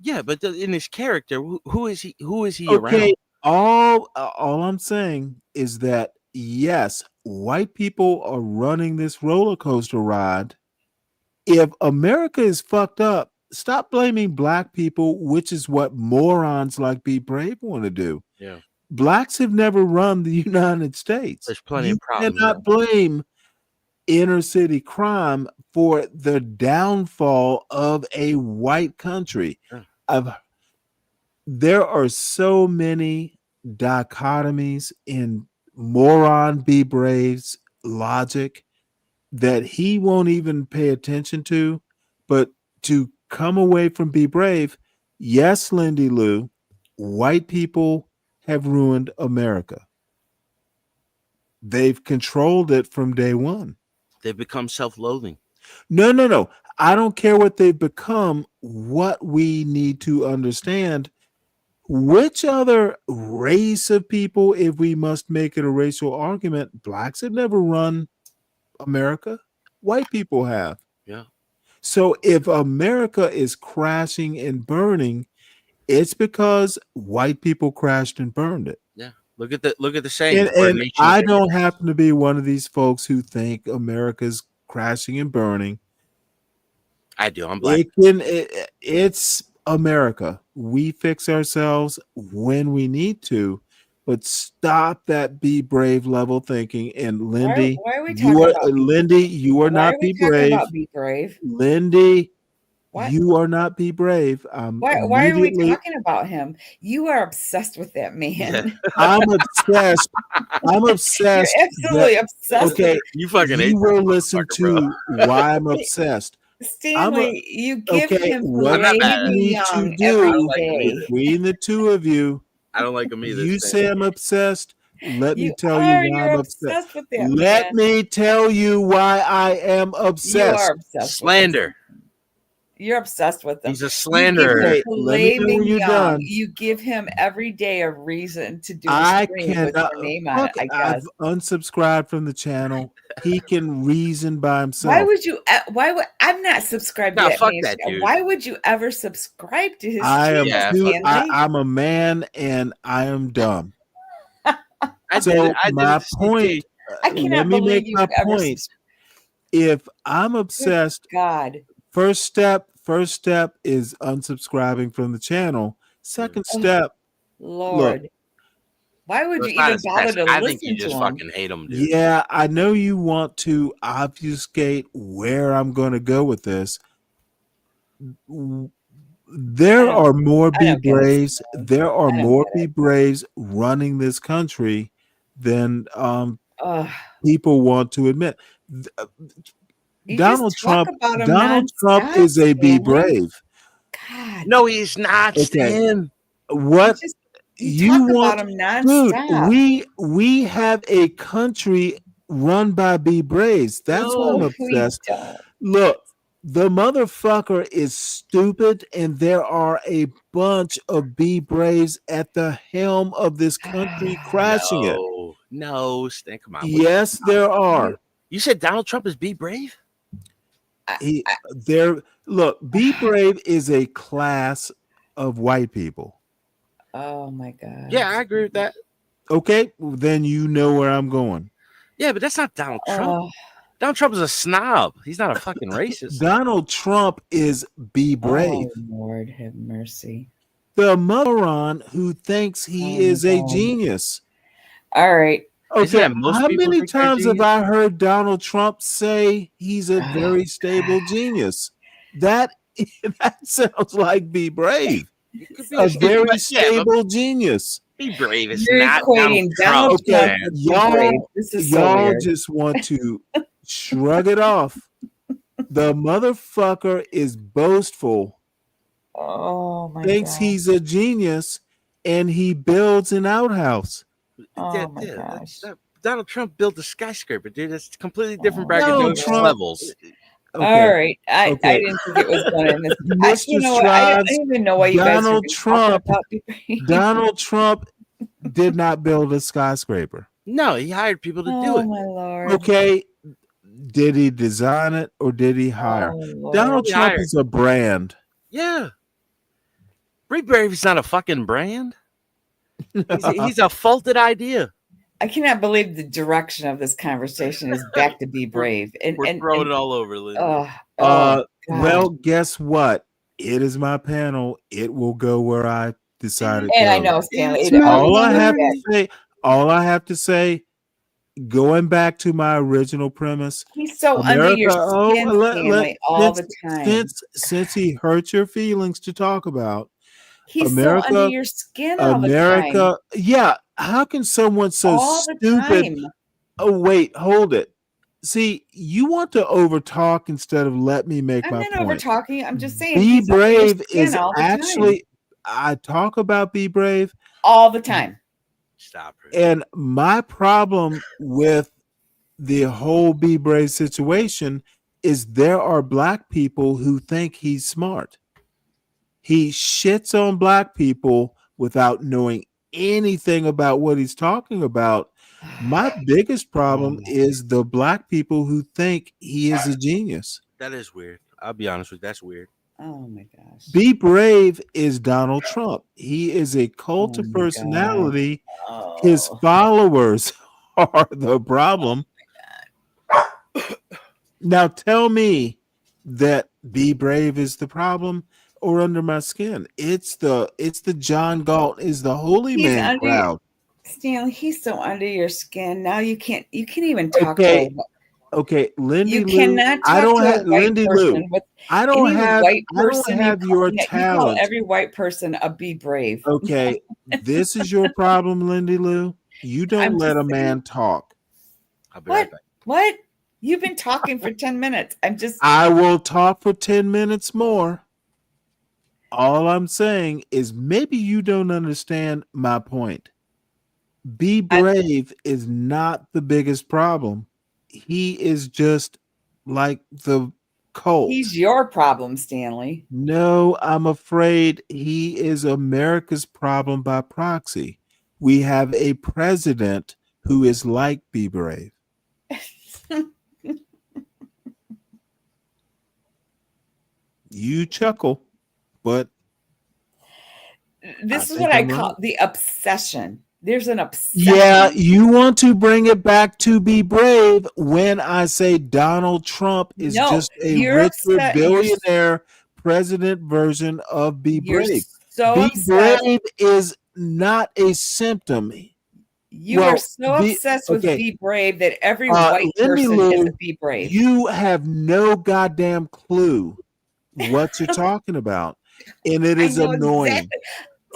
Yeah, but in his character, who is he? Who is he Okay, around? all I'm saying is that, yes, white people are running this roller coaster ride. If America is fucked up, stop blaming black people, which is what morons like Be Brave want to do. Yeah. Blacks have never run the United States. There's plenty You of problems. cannot blame inner city crime for the downfall of a white country. There are so many dichotomies in moron Be Brave's logic that he won't even pay attention to. But to come away from Be Brave, yes, Lindy Lou, white people have ruined America. They've controlled it from day one. They've become self-loathing. No. I don't care what they've become. What we need to understand, which other race of people, if we must make it a racial argument, blacks have never run America. White people have. Yeah. So if America is crashing and burning, it's because white people crashed and burned it. Yeah. Look at the saying. And I don't happen to be one of these folks who think America's crashing and burning. I do. I'm black. It's America. We fix ourselves when we need to, but stop that Be Brave level thinking. And Lindy, why are we talking about Lindy, you are not Be Brave. About Be Brave? Lindy, you are not Be Brave. Why are we talking about him? You are obsessed with that man. I'm obsessed. I'm obsessed. You're absolutely obsessed. Okay, you fucking. You will listen to why I'm obsessed. Stanley, you give him what filet you need to do between the two of you. I don't like him either. You say I'm obsessed. Let me tell you why I'm obsessed. With that Let me tell you why I am obsessed. You are obsessed. Slander. You're obsessed with him. He's a slanderer. Okay, let me know when you're done. You give him every day a reason to do a I stream with cannot. your name on it, I guess. I've unsubscribed from the channel. He can reason by himself. Why would you? Why would I'm not subscribed to that fuck man's that channel. dude. Why would you ever subscribe to his I am channel? I'm a man and I am dumb. I So did my it, point. I cannot let me believe make you my ever point. If I'm obsessed, God. First step is unsubscribing from the channel. Second step, Lord. look. Why would you even bother to I listen think you to just him? fucking hate him, dude. Yeah, I know you want to obfuscate where I'm going to go with this. There are more Be Braves. There are more Be Braves running this country than people want to admit. Donald Trump is a Be Brave. God. No, he's not. Okay. Stan. What you want, about him dude? nonstop. We have a country run by Be Braves. That's why I'm obsessed. Look, the motherfucker is stupid, and there are a bunch of Be Braves at the helm of this country crashing it. No, Stan, come on. Yes, there are. You said Donald Trump is Be Brave? Look, Be Brave is a class of white people. Oh my God. Yeah, I agree with that. Okay, then you know where I'm going. Yeah, but that's not Donald Trump. Donald Trump is a snob. He's not a fucking racist. Donald Trump is Be Brave. Oh, Lord have mercy. The moron who thinks he is a genius. All right. Okay, how many times have I heard Donald Trump say he's a very stable genius? That sounds like Be Brave. A very stable genius. Be Brave is You're not equating Donald Trump. Donald Trump with Be Brave. This is so y'all weird. just want to shrug it off. The motherfucker is boastful. Oh my Thinks God. he's a genius, and he builds an outhouse. Oh my gosh. Donald Trump built a skyscraper, dude. That's completely different Donald braggadocious Trump- levels. Okay. All right. I Okay. didn't think it was going in this. Mr. You know what? I Strives, don't even know why you guys are Donald even Trump, talking about Be Brave. Donald Trump did not build a skyscraper. No, he hired people to do Oh it. my Lord. Okay, did he design it or did he hire? Lord. Donald He Trump hired. is a brand. Yeah. Be Brave is not a fucking brand. He's a faulted idea. I cannot believe the direction of this conversation is back to Be Brave. We're throwing it all over, Lindsay. Well, guess what? It is my panel. It will go where I decided. And I know, Stanley. All I have to say, going back to my original premise. He's so under your skin, Stanley, all the time. Since he hurt your feelings to talk about. He's so under your skin all the time. Yeah. How can someone so All the stupid? time. Oh, wait, hold it. See, you want to overtalk instead of let me make I'm my not point. over talking. I'm just saying. Be he's under your Brave skin is all the time. actually. I talk about Be Brave all the time. Stop her. And my problem with the whole Be Brave situation is there are black people who think he's smart. He shits on black people without knowing anything about what he's talking about. My biggest problem is the black people who think he is a genius. That is weird. I'll be honest with you. That's weird. Oh my gosh. Be Brave is Donald Trump. He is a cult of personality. His followers are the problem. Now tell me that Be Brave is the problem or under my skin. It's the John Galt is the holy man crowd. Stanley, he's so under your skin. Now you can't even talk to him. Okay, Lindy You Lou, cannot talk I don't to have a white Lindy person Lou. with I don't any have white I don't person have your you call talent. every white person a Be Brave. Okay, this is your problem, Lindy Lou. You don't let a man talk. I'll be right back. What? You've been talking for 10 minutes. I will talk for 10 minutes more. All I'm saying is maybe you don't understand my point. Be Brave is not the biggest problem. He is just like the cult. He's your problem, Stanley. No, I'm afraid he is America's problem by proxy. We have a president who is like Be Brave. You chuckle, but this is what I call the obsession. There's an obsession. Yeah, you want to bring it back to Be Brave when I say Donald Trump is just a richer billionaire president version of Be Brave. Be Brave is not a symptom. You are so obsessed with Be Brave that every white person is a Be Brave. You have no goddamn clue what you're talking about. And it is annoying. Exactly.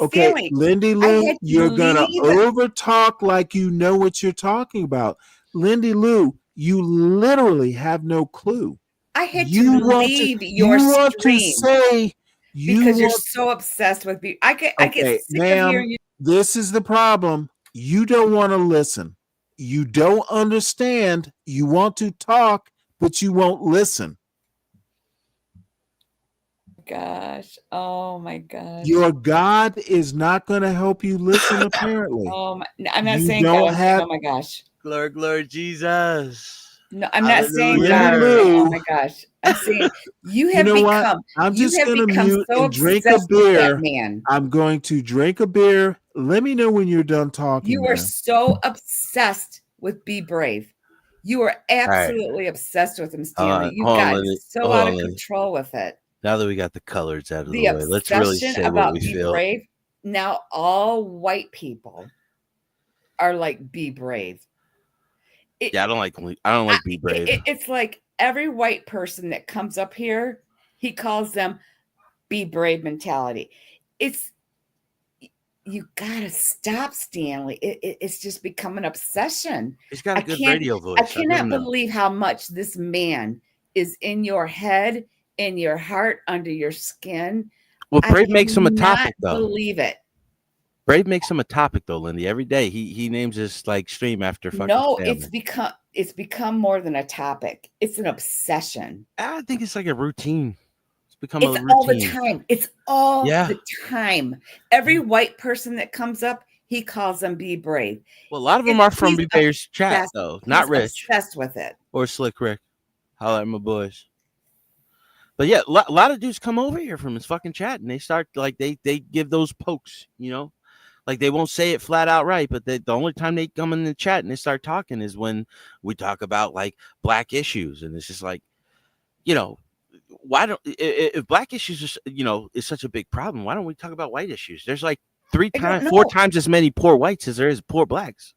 Okay, Stanley, Lindy Lou, you're gonna over talk like you know what you're talking about. Lindy Lou, you literally have no clue. I had to leave your stream because you're so obsessed with me. I get sick of hearing you. This is the problem. You don't want to listen. You don't understand. You want to talk, but you won't listen. Gosh, oh my gosh, your God is not going to help you listen. Apparently, I'm not saying God. Oh my gosh, glory Jesus. No, I'm not saying God. Oh my gosh, I'm saying you have become. I'm just going to mute and drink a beer. I'm going to drink a beer. Let me know when you're done talking. You are so obsessed with Be Brave. You are absolutely obsessed with him, Stanley. You got so out of control with it. Now that we got the colors out of the way, let's really say what we feel. Brave. Now all white people are like Be Brave. I don't like Be Brave. It's like every white person that comes up here, he calls them Be Brave mentality. You gotta stop, Stanley. It's just become an obsession. He's got a good radio voice. I cannot believe how much this man is in your head, in your heart, under your skin. Well, Brave makes him a topic, though. Believe it. Brave makes him a topic, though, Lindy. Every day he names his stream after fucking. No, Stanley. it's become more than a topic. It's an obsession. I think it's like a routine. It's become a routine. All the time. It's all the time. Every white person that comes up, he calls them Be Brave. Well, a lot of them are from Be Brave's chat, though. Not Rich. Obsessed with it. Or Slick Rick. Holla at my boys. But yeah, a lot of dudes come over here from his fucking chat and they start they give those pokes, like they won't say it flat out right, but the only time they come in the chat and they start talking is when we talk about like black issues. And it's just like, why don't, if black issues is such a big problem, why don't we talk about white issues? There's like 4 times as many poor whites as there is poor blacks.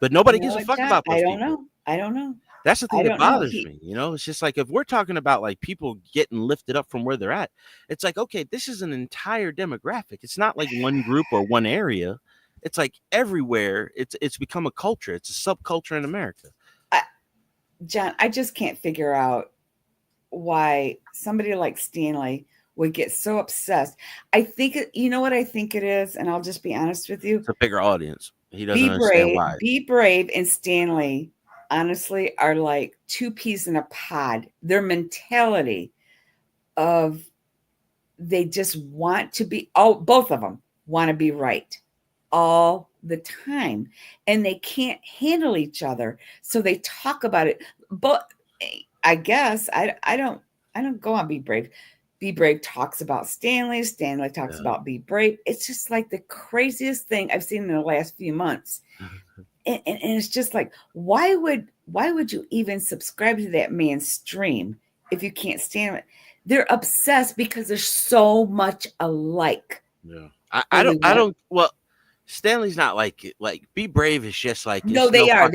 But nobody gives a fuck about those people. I don't know. That's the thing that bothers me. It's just like if we're talking about like people getting lifted up from where they're at, it's like, okay, this is an entire demographic. It's not like one group or one area. It's like everywhere. It's become a culture. It's a subculture in America. John, I just can't figure out why somebody like Stanley would get so obsessed. I think you know what I think it is, and I'll just be honest with you. It's a bigger audience. He doesn't understand why. Be Brave and Stanley honestly are like two peas in a pod. Their mentality of they just want to be, both of them want to be right all the time, and they can't handle each other, so they talk about it. But I guess I don't go on Be Brave. Be Brave talks about Stanley. Stanley talks about Be Brave. It's just like the craziest thing I've seen in the last few months. And it's just like, why would you even subscribe to that man's stream if you can't stand it? They're obsessed because they're so much alike. Yeah, I don't. Well, Stanley's not like it. Like Be Brave is just like no, they are.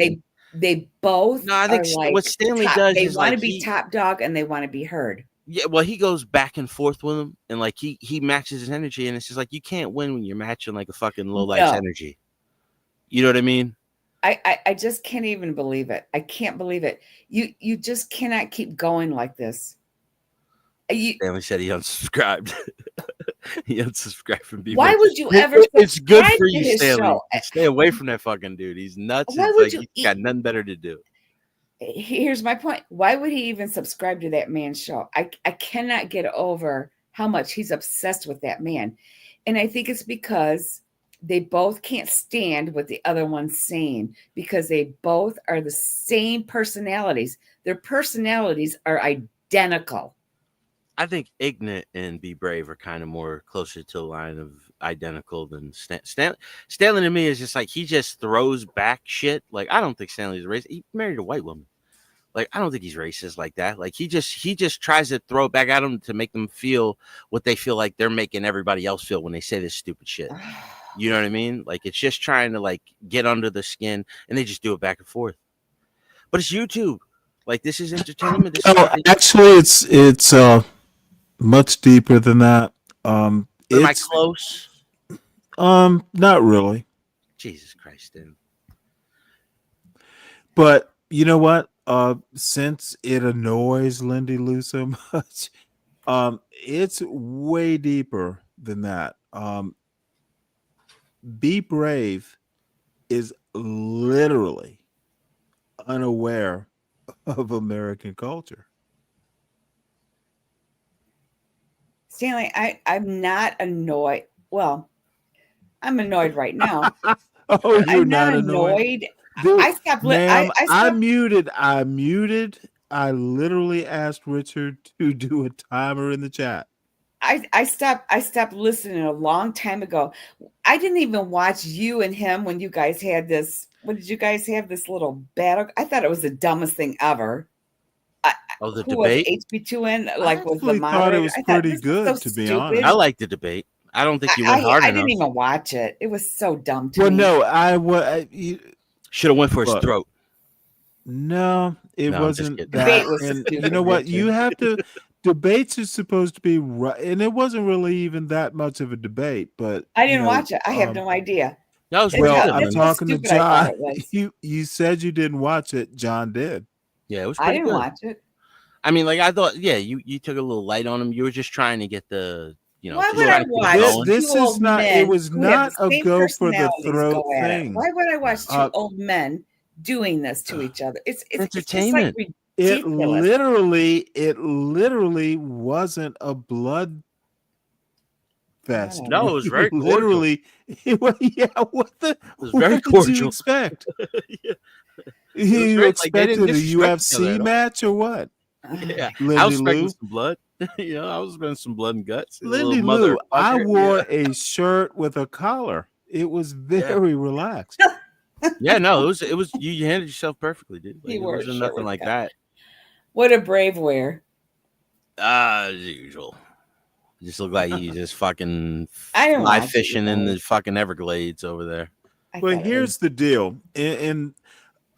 They both. No, I think like what Stanley does they is want like to be top dog and they want to be heard. Yeah, well, he goes back and forth with him, and like he matches his energy, and it's just like you can't win when you're matching like a fucking low life's energy. You know what I mean? I just can't even believe it. I can't believe it. You just cannot keep going like this. Stanley said he unsubscribed. He unsubscribed from Be Brave. Why would you ever? It's good for you, Stanley. Stay away from that fucking dude. He's nuts. It's like he's got nothing better to do. Here's my point. Why would he even subscribe to that man's show? I cannot get over how much he's obsessed with that man. And I think it's because they both can't stand what the other one's saying, because they both are the same personalities. Their personalities are identical. I think Ignorant and Be Brave are kind of more closer to the line of identical than Stanley to me is just like, he just throws back shit. Like, I don't think Stanley's racist. He married a white woman. Like, I don't think he's racist like that. Like, he just tries to throw it back at them to make them feel what they feel like they're making everybody else feel when they say this stupid shit. You know what I mean? Like, it's just trying to like get under the skin, and they just do it back and forth. But it's YouTube. Like, this is entertainment. This actually, it's much deeper than that. Am I close? Not really. Jesus Christ, dude. But you know what? Since it annoys Lindy Lou so much, it's way deeper than that. Be Brave is literally unaware of American culture. Stanley, I'm not annoyed. Well, I'm annoyed right now. Oh, you're I'm not annoyed? Dude, I stopped. Ma'am, I stopped. I muted. I literally asked Richard to do a timer in the chat. I stopped listening a long time ago. I didn't even watch you and him when you guys had this. What did you guys have, this little battle? I thought it was the dumbest thing ever. The who debate? was HB2N? Like, was the I moderator? thought it was pretty this is good, so to be stupid. honest. I like the debate. I don't think you went hard enough. I didn't even watch it. It was so dumb to Well, me. no, should have went for his throat. No, it No, wasn't that. Debate was And stupid, you know what? Richard. You have to. Debates is supposed to be right, and it wasn't really even that much of a debate. But I didn't watch it. I have no idea. Well, I'm talking to stupid I thought John. it was. You said you didn't watch it. John did. Yeah, it was I pretty didn't good. watch it. I mean, like, I thought, yeah, you took a little light on him. You were just trying to get the, Why would I watch this two is old not. men It was who have not the a same go for the personalities throat go at it? thing. Why would I watch two old men doing this to each other? It's entertainment. Just like It ridiculous. literally wasn't a blood fest. No, it was very cordial. Literally, yeah. What was very did cordial. you expect? Yeah. You Like, expected a UFC match or what? Yeah, Lindy I was expecting Lou? some blood. I was expecting some blood and guts. Lindy Lou, I wore a shirt with a collar. It was very relaxed. Yeah, no, it was you handled yourself perfectly, dude. Like, He it wore a wasn't shirt nothing with like collar. that. What a brave wear. As usual. Just look like you just fucking I didn't fly watch it, fishing you in the guys. fucking Everglades over there. But here's the deal, and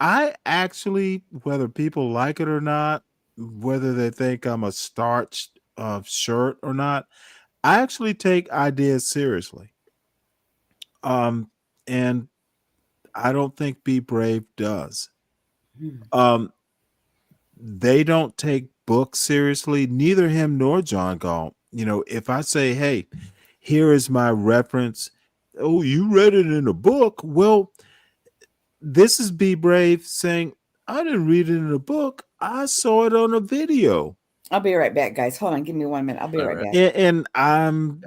I actually, whether people like it or not, whether they think I'm a starched shirt or not, I actually take ideas seriously. And I don't think Be Brave does. They don't take books seriously, neither him nor John Galt. If I say, hey, here is my reference. Oh, you read it in a book. Well, this is Be Brave saying, I didn't read it in a book. I saw it on a video. I'll be right back, guys. Hold on. Give me 1 minute. I'll be right back. And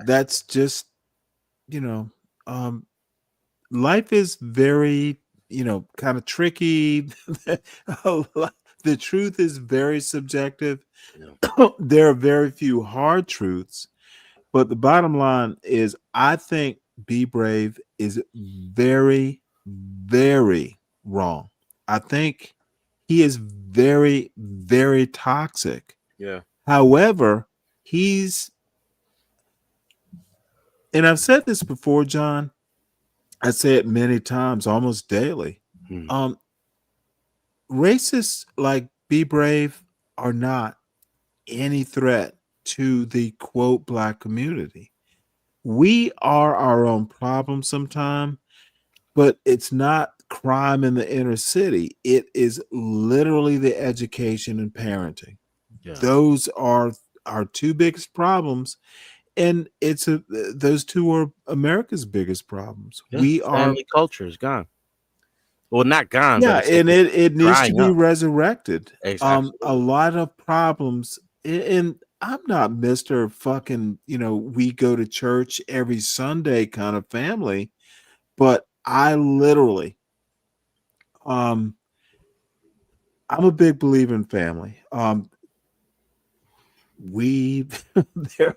that's just, life is very, kind of tricky. The truth is very subjective. There are very few hard truths, but the bottom line is I think Be Brave is very, very wrong. I think he is very, very toxic. Yeah. However, and I've said this before, John, I say it many times, almost daily. Racists like Be Brave are not any threat to the quote black community. We are our own problem sometimes, but it's not crime in the inner city. It is literally the education and parenting. Yeah. Those are our two biggest problems. And those two are America's biggest problems. Yeah. We are family culture is gone. Well, not gone, Yeah, but and it needs to drying be up. resurrected. Absolutely. A lot of problems, and I'm not Mr. fucking, we go to church every Sunday kind of family, but I literally, I'm a big believer in family. We there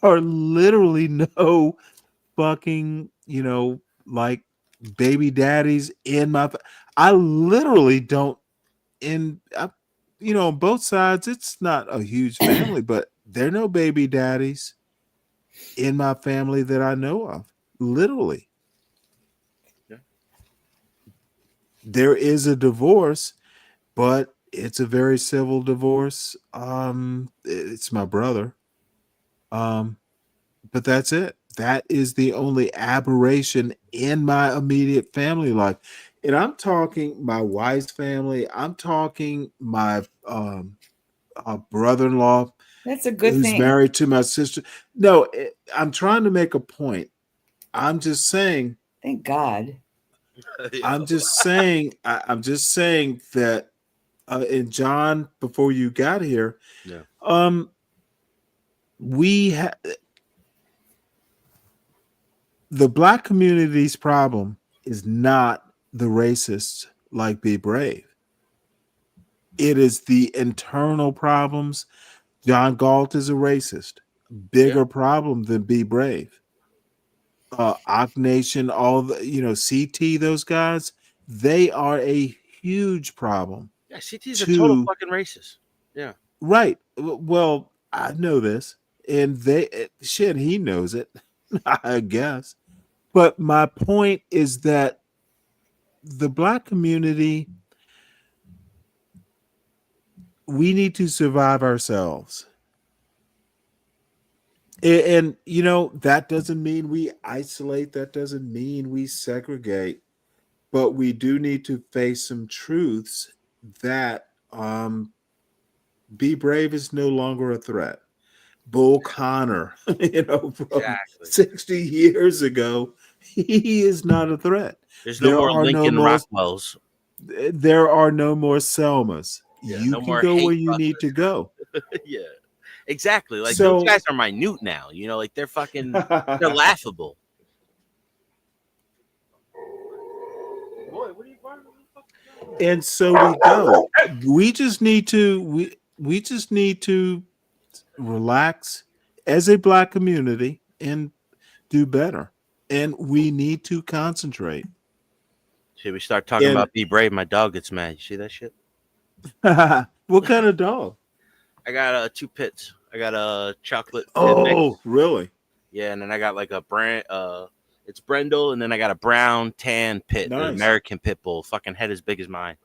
are literally no fucking, like baby daddies in my I literally don't on both sides it's not a huge family, but there are no baby daddies in my family that I know of. Literally. Yeah. There is a divorce, but it's a very civil divorce. It's my brother. But that's it. That is the only aberration in my immediate family life. And I'm talking my wife's family. I'm talking my brother-in-law That's a good who's thing. married to my sister. No, I'm trying to make a point. I'm just saying. Thank God. I'm just saying that and John, before you got here, the black community's problem is not the racists like Be Brave. It is the internal problems. John Galt is a racist. Bigger problem than Be Brave. Ock Nation, all the CT, those guys, they are a huge problem. Yeah, CT's a total fucking racist. Yeah. Right. Well, I know this, and he knows it, I guess. But my point is that the black community, we need to survive ourselves. And that doesn't mean we isolate, that doesn't mean we segregate, but we do need to face some truths that Be Brave is no longer a threat. Bull Connor, from 60 years ago, he is not a threat. There's no more Lincoln Rockwells. There are no more Selmas. Yeah, you no can more go hate where you need to go. Yeah, exactly. Like So- those guys are minute now. Like they're fucking, they're laughable. And so we go. We just need to relax as a black community and do better. And we need to concentrate. Should we start talking about Be Brave? My dog gets mad. You see that shit? What kind of dog? I got 2 pits. I got a chocolate. Oh, really? Yeah, and then I got like a brand. It's Brendel, and then I got a brown tan pit, an American pit bull. Fucking head as big as mine.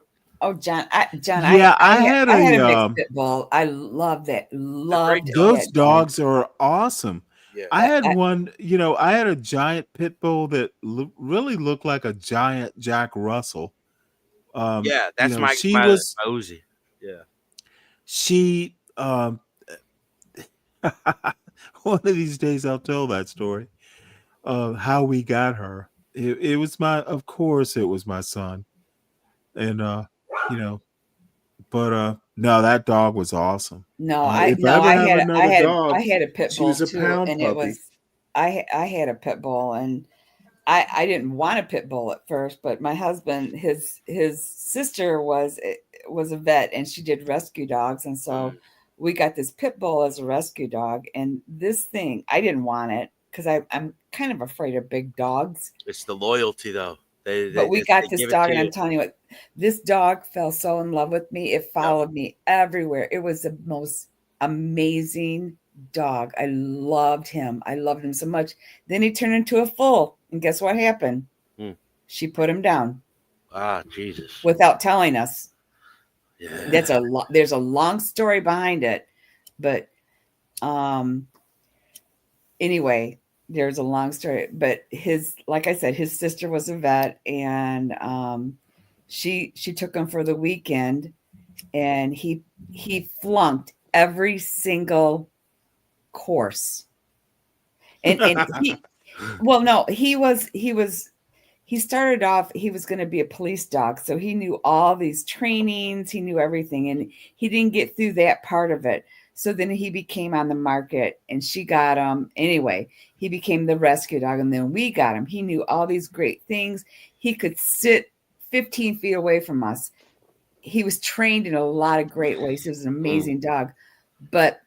Oh, John, I had a a mixed pit bull. I love that. Loved those that dogs are awesome. Yeah. I had one, I had a giant pit bull that really looked like a giant Jack Russell. Yeah, that's my Uzi. Yeah. She one of these days I'll tell that story of how we got her. It was of course it was my son. And but no, that dog was awesome. No, I had a pit bull was a too, pound and puppy. it was I had a pit bull, and I didn't want a pit bull at first, but my husband, his sister was a vet, and she did rescue dogs, and so we got this pit bull as a rescue dog. And this thing, I didn't want it because I'm kind of afraid of big dogs. It's the loyalty, though. But we got this dog, and I'm telling you what, this dog fell so in love with me. It followed me everywhere. It was the most amazing dog. I loved him. I loved him so much. Then he turned into a foal, and guess what happened? She put him down. Ah, Jesus! Without telling us. Yeah, there's a long story behind it, but anyway. There's a long story, but like I said, his sister was a vet, and she took him for the weekend, and he flunked every single course. And he he started off, he was going to be a police dog. So he knew all these trainings, he knew everything, and he didn't get through that part of it. So then he became on the market and she got him. Anyway, he became the rescue dog and then we got him. He knew all these great things. He could sit 15 feet away from us. He was trained in a lot of great ways. He was an amazing dog. But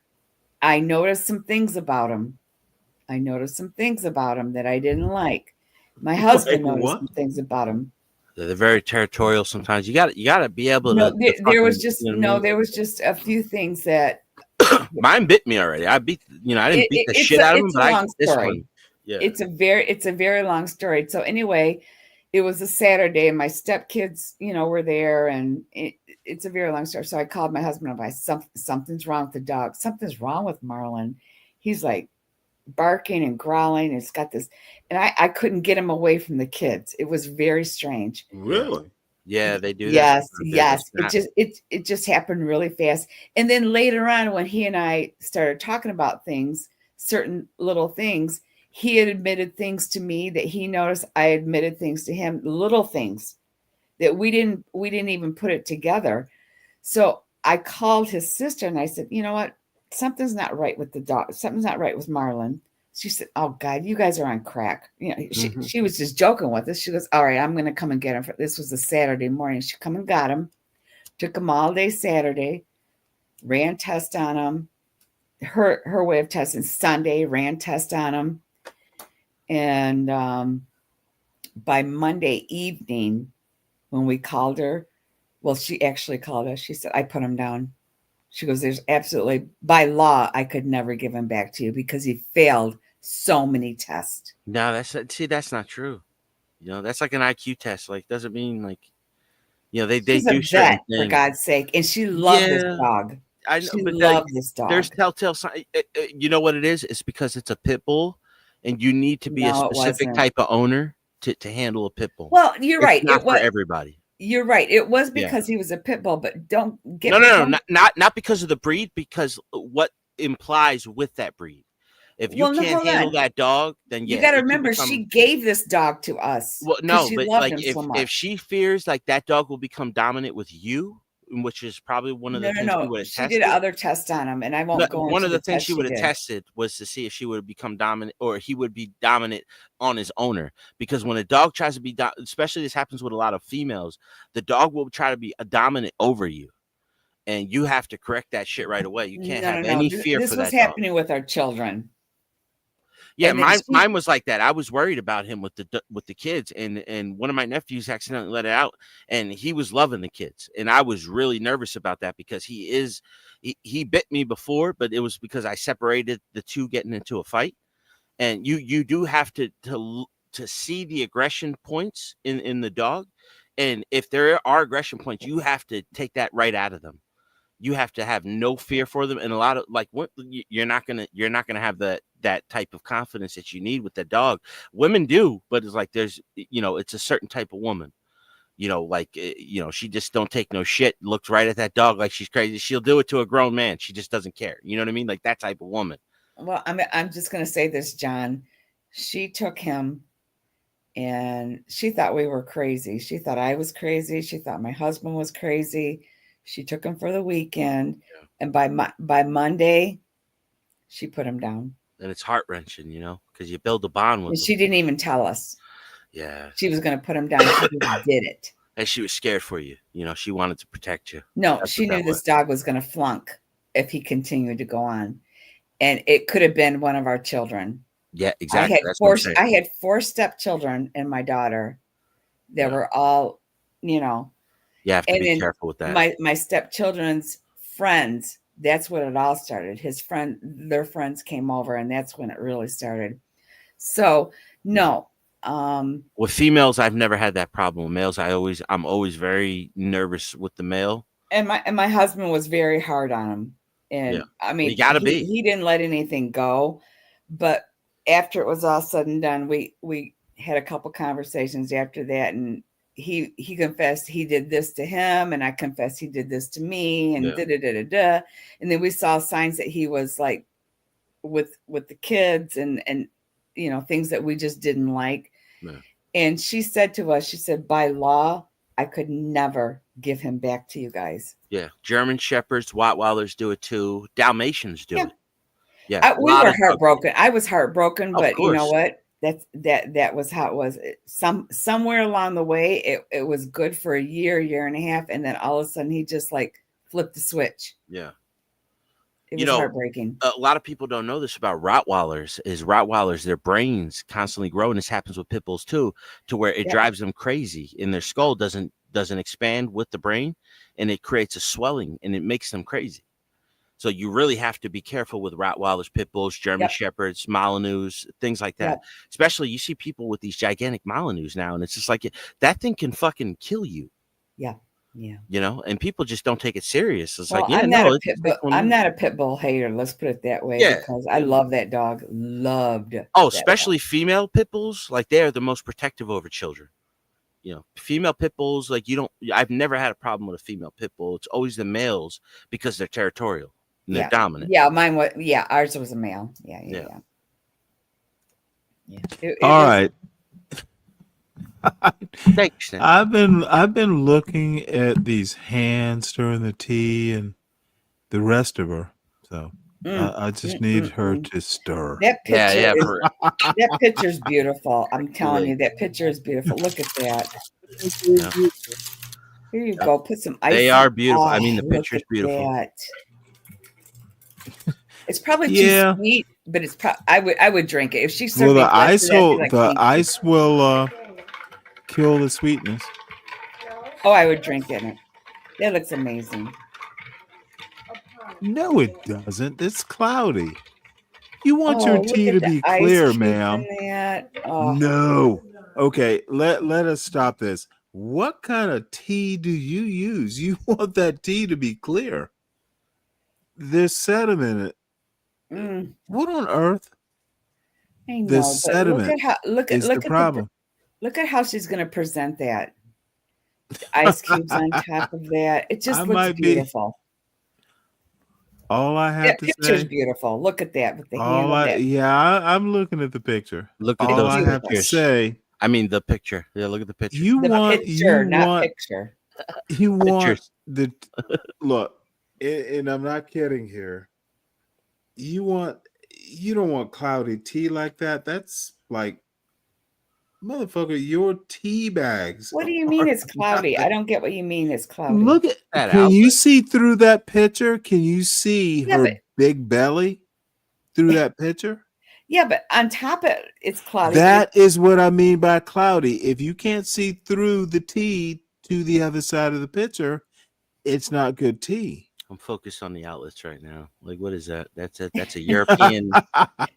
I noticed some things about him. That I didn't like. My husband noticed some things about him. They're very territorial sometimes. You got to be able to. There was just a few things that mine bit me already. I didn't beat the shit out of him, but I disciplined him. Yeah. It's a very long story. So anyway, it was a Saturday and my stepkids, were there, and it's a very long story. So I called my husband up. Something's wrong with the dog. Something's wrong with Marlin. He's like barking and growling. It's got this, and I couldn't get him away from the kids. It was very strange. Really? Yeah, they do. Yes. It just happened really fast. And then later on, when he and I started talking about things, certain little things, he had admitted things to me that he noticed. I admitted things to him, little things that we didn't even put it together. So I called his sister and I said, you know what? Something's not right with the dog. Something's not right with Marlin. She said, oh God, you guys are on crack. She was just joking with us. She goes, all right, I'm going to come and get him. This was a Saturday morning. She come and got him, took him all day Saturday, ran test on him. Her way of testing Sunday, ran test on him. And by Monday evening, when we called her, well, she actually called us. She said, I put him down. She goes, there's absolutely, by law, I could never give him back to you because he failed so many tests. No, that's not true. That's like an IQ test. Like, doesn't mean like, they She's do a certain vet, things. for God's sake. And she loved this dog. I know, she but loved this dog. There's telltale signs. You know what it is? It's because it's a pit bull, and you need to be a specific type of owner to handle a pit bull. Well, you're right. Not for everybody. You're right. It was because he was a pit bull, but don't get no, not because of the breed, because what implies with that breed. If you can't handle that dog, then you got to remember she gave this dog to us. Well, no, she but loved like him so much. if she fears like that dog will become dominant with you, which is probably one of the things she would have tested. She did other tests on him, and I won't go into one of the things test she would have tested was to see if she would become dominant or he would be dominant on his owner. Because when a dog tries to be, especially this happens with a lot of females, the dog will try to be a dominant over you, and you have to correct that shit right away. You can't have any fear for that. This was happening with our children. Yeah, mine was like that. I was worried about him with the kids, and one of my nephews accidentally let it out, and he was loving the kids, and I was really nervous about that because he bit me before, but it was because I separated the two getting into a fight, and you do have to see the aggression points in the dog, and if there are aggression points, you have to take that right out of them. You have to have no fear for them, and a lot of you're not gonna have that type of confidence that you need with the dog. Women do, but it's like there's it's a certain type of woman. She just don't take no shit. Looks right at that dog like she's crazy. She'll do it to a grown man. She just doesn't care. You know what I mean? Like that type of woman. Well, I'm just gonna say this, John. She took him, and she thought we were crazy. She thought I was crazy. She thought my husband was crazy. She took him for the weekend, and by Monday, she put him down. And it's heart-wrenching, because you build a bond with and them. she didn't even tell us. Yeah. She was going to put him down. She just did it. And she was scared for you. She wanted to protect you. No, she knew this dog was going to flunk if he continued to go on. And it could have been one of our children. Yeah, exactly. I had four stepchildren and my daughter that were all, You have to be careful with that. My stepchildren's friends, that's when it all started. Their friends came over, and that's when it really started. So no. With females, I've never had that problem. With males, I'm always very nervous with the male. And my husband was very hard on him. And I mean, he didn't let anything go. But after it was all said and done, we had a couple conversations after that, and he confessed he did this to him, and I confessed he did this to me, and and then we saw signs that he was like with the kids and things that we just didn't like. And she said to us, she said, by law, I could never give him back to you guys. Yeah. German Shepherds, Rottweilers do it too. Dalmatians do it. Yeah. We were heartbroken. I was heartbroken, but you know what? That was how it was. Somewhere along the way, it was good for a year and a half, and then all of a sudden he just like flipped the switch. Yeah. It was heartbreaking. A lot of people don't know this about Rottweilers. Rottweilers, their brains constantly grow, and this happens with pit bulls too, to where it drives them crazy, and their skull doesn't expand with the brain, and it creates a swelling, and it makes them crazy. So you really have to be careful with Rottweilers, pit bulls, German Shepherds, Malinois, things like that. Especially you see people with these gigantic Malinois now, and it's just like that thing can fucking kill you. Yeah. Yeah. You know, and people just don't take it serious. It's well, like, I'm not a pit bull hater. Let's put it that way. Yeah. Because I love that dog. Loved. Oh, especially female pit bulls. Like they are the most protective over children. You know, female pit bulls, like I've never had a problem with a female pit bull. It's always the males because they're territorial and they're dominant. Yeah, mine was. Yeah, ours was a male. Yeah. All right. Thanks. I've been looking at these hands during the tea and the rest of her. So I just need her to stir. That picture that picture's beautiful. I'm telling you, that picture is beautiful. Look at that. Here you go. Put some ice. They are beautiful. I mean, the picture is beautiful. It's probably too sweet, but it's I would drink it if she served the me. ice will kill the sweetness. Oh, I would drink it. That looks amazing. No, it doesn't. It's cloudy. You want your tea to be clear, ma'am. No. Okay, let us stop this. What kind of tea do you use? You want that tea to be clear. There's sediment in it. What on earth? I know, the sediment look at the problem. Look at how she's going to present that. The ice cubes on top of that. It just looks beautiful. All I have to say. That picture's beautiful. Look at that with the hand. I'm looking at the picture. Look at all I have to say. I mean, the picture. Yeah, look at the picture. You want picture. You want the look, and I'm not kidding here. You don't want cloudy tea like that. That's like, motherfucker, your tea bags. What do you mean it's cloudy? I don't get what you mean it's cloudy. Look at that. Can you see through that picture? Can you see her big belly through that picture? Yeah, but on top of it's cloudy. That is what I mean by cloudy. If you can't see through the tea to the other side of the picture, it's not good tea. I'm focused on the outlets right now. Like, what is that? That's a European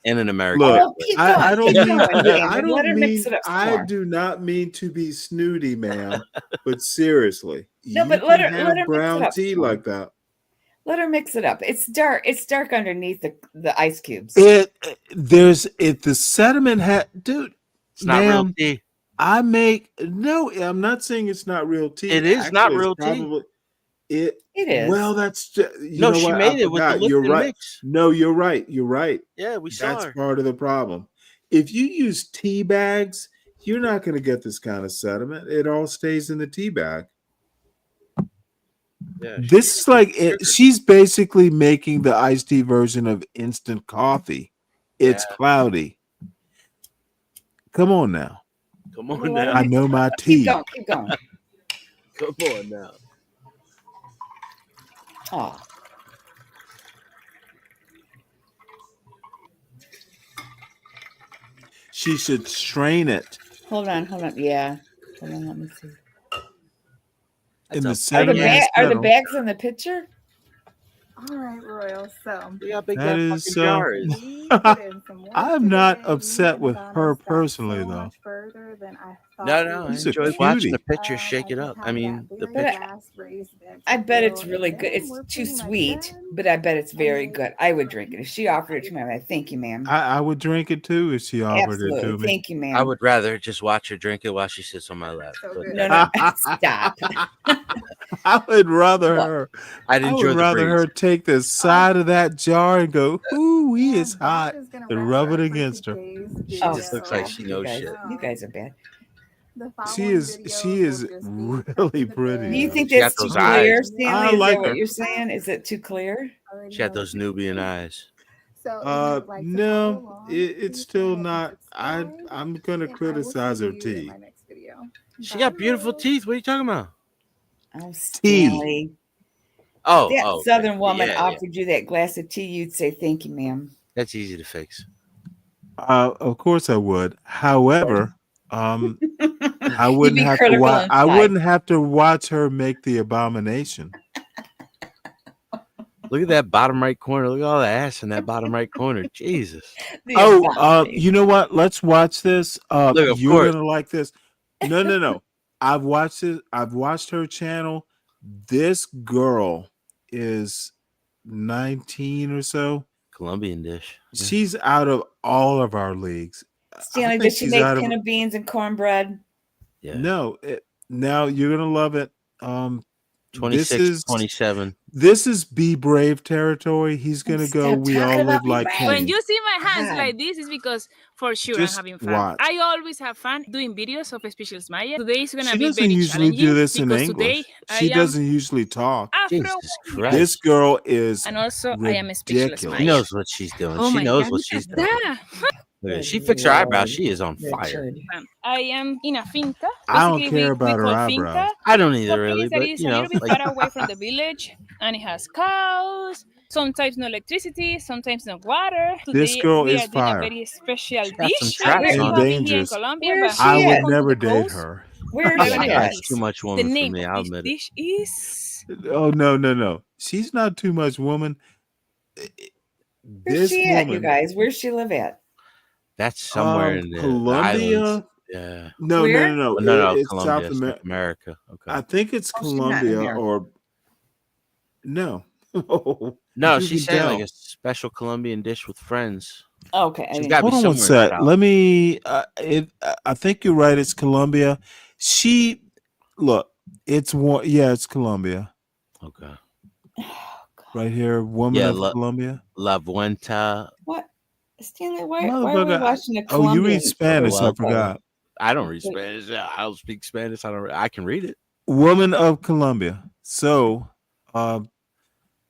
and an American. Look, I do not mean to be snooty, ma'am, but seriously, but let her brown mix it up tea like that. Let her mix it up. It's dark. It's dark underneath the ice cubes. The sediment dude. It's not real tea. I'm not saying it's not real tea. It is not real tea. It is. Well, that's just, she made it with the Lipton You're right. mix. No, you're right. You're right. Yeah, we saw That's part of the problem. If you use tea bags, you're not going to get this kind of sediment. It all stays in the tea bag. Yeah, this is like she's basically making the iced tea version of instant coffee. It's cloudy. Come on now. Come on now. I know my tea. Keep going. Come on now. Oh. She should strain it. Hold on. Yeah. Hold on, let me see. In the are the bags in the picture? All right, Royal. So that is I'm not upset with her personally, though. No, I enjoy watching the picture shake it up. I mean, the picture. I bet it's really good. It's too sweet, but I bet it's very good. I would drink it if she offered it to me. I'd like, thank you, ma'am. I would drink it too if she offered it to me. Thank you, ma'am. I would rather just watch her drink it while she sits on my lap. No, stop. I would rather her. I'd enjoy her take the side of that jar and go, "Ooh, he is hot," and rub it against her. She just looks like she knows shit. You guys are bad. The She following is videos will just be really pretty. Do you though. think She got that's too those eyes. clear, Stanley? I Is like that what her. you're saying? Is it too clear? She had those Nubian eyes. So if you'd like to follow No, along, it's please still go ahead and not. subscribe, I'm gonna and I will criticize see her you in teeth. my next video. She got beautiful teeth. What are you talking about? Oh, Tea. Stanley. Oh, If that okay. Southern woman Yeah. offered you that glass of tea, you'd say, "Thank you, ma'am." That's easy to fix. Of course I would. However, I You'd wouldn't be have to critical watch. I inside. wouldn't have to watch her make the abomination. Look at that bottom right corner. Look at all the ass in that bottom right corner. Jesus. You know what? Let's watch this. Look, of You're course. gonna like this. No. I've watched it. I've watched her channel. This girl is 19 or so. Colombian dish. Yeah. She's out of all of our leagues. Stanley, does she make pinto beans and cornbread? Yeah. No. Now you're gonna love it. 26, 27. This is Be Brave territory. He's gonna go. We all live like kings. When you see my hands like this, is because for sure Just I'm having fun. watch. I always have fun doing videos of Species Maya. Today is gonna She be doesn't very usually challenging do this in because English. today She I am doesn't usually talk. Afro. Jesus Christ. This girl is And also I am a Species ridiculous. Maya. She knows what she's doing. Oh She my knows God, what look she's at doing. that. Look at it. She fixed her eyebrows. She is on fire. I am in a finca. I don't Basically, care we about her call eyebrows. finca. I don't either, What really, means that but is you a know, little bit like, far away from the village, and it has cows. Sometimes no electricity, sometimes no water. This Today girl we is are doing a fire. very special got some dish. traps Very on her. common here in Dangerous. Colombia, Where but is here I she we would at? come to never the date coast. her. Where We're is Yeah, she gonna at? eat that's too this. much The woman for name me. of I'll this admit it. dish is Oh no. She's not too much woman. Where's This she at, you woman, guys? Where's she live at? That's somewhere in the islands. Colombia. Yeah. No. Where? Oh, no, It's Colombia, South South America. America. Okay. I think it's Oh, she's not in Colombia America. or no. No, You she's can saying like tell. a special Colombian dish with friends. Okay. She's got to be Hold on one somewhere in that sec. island. Let me. I think you're right. It's Colombia. Look. It's one. Yeah, it's Colombia. Okay. Right here, woman Yeah, of Colombia. La Vuelta. What? Stanley, why are we Motherfucker. watching a Oh, you Colombian read Spanish. I Well, forgot. I don't read Spanish. I don't speak Spanish. I can read it. Woman of Colombia. So, bottom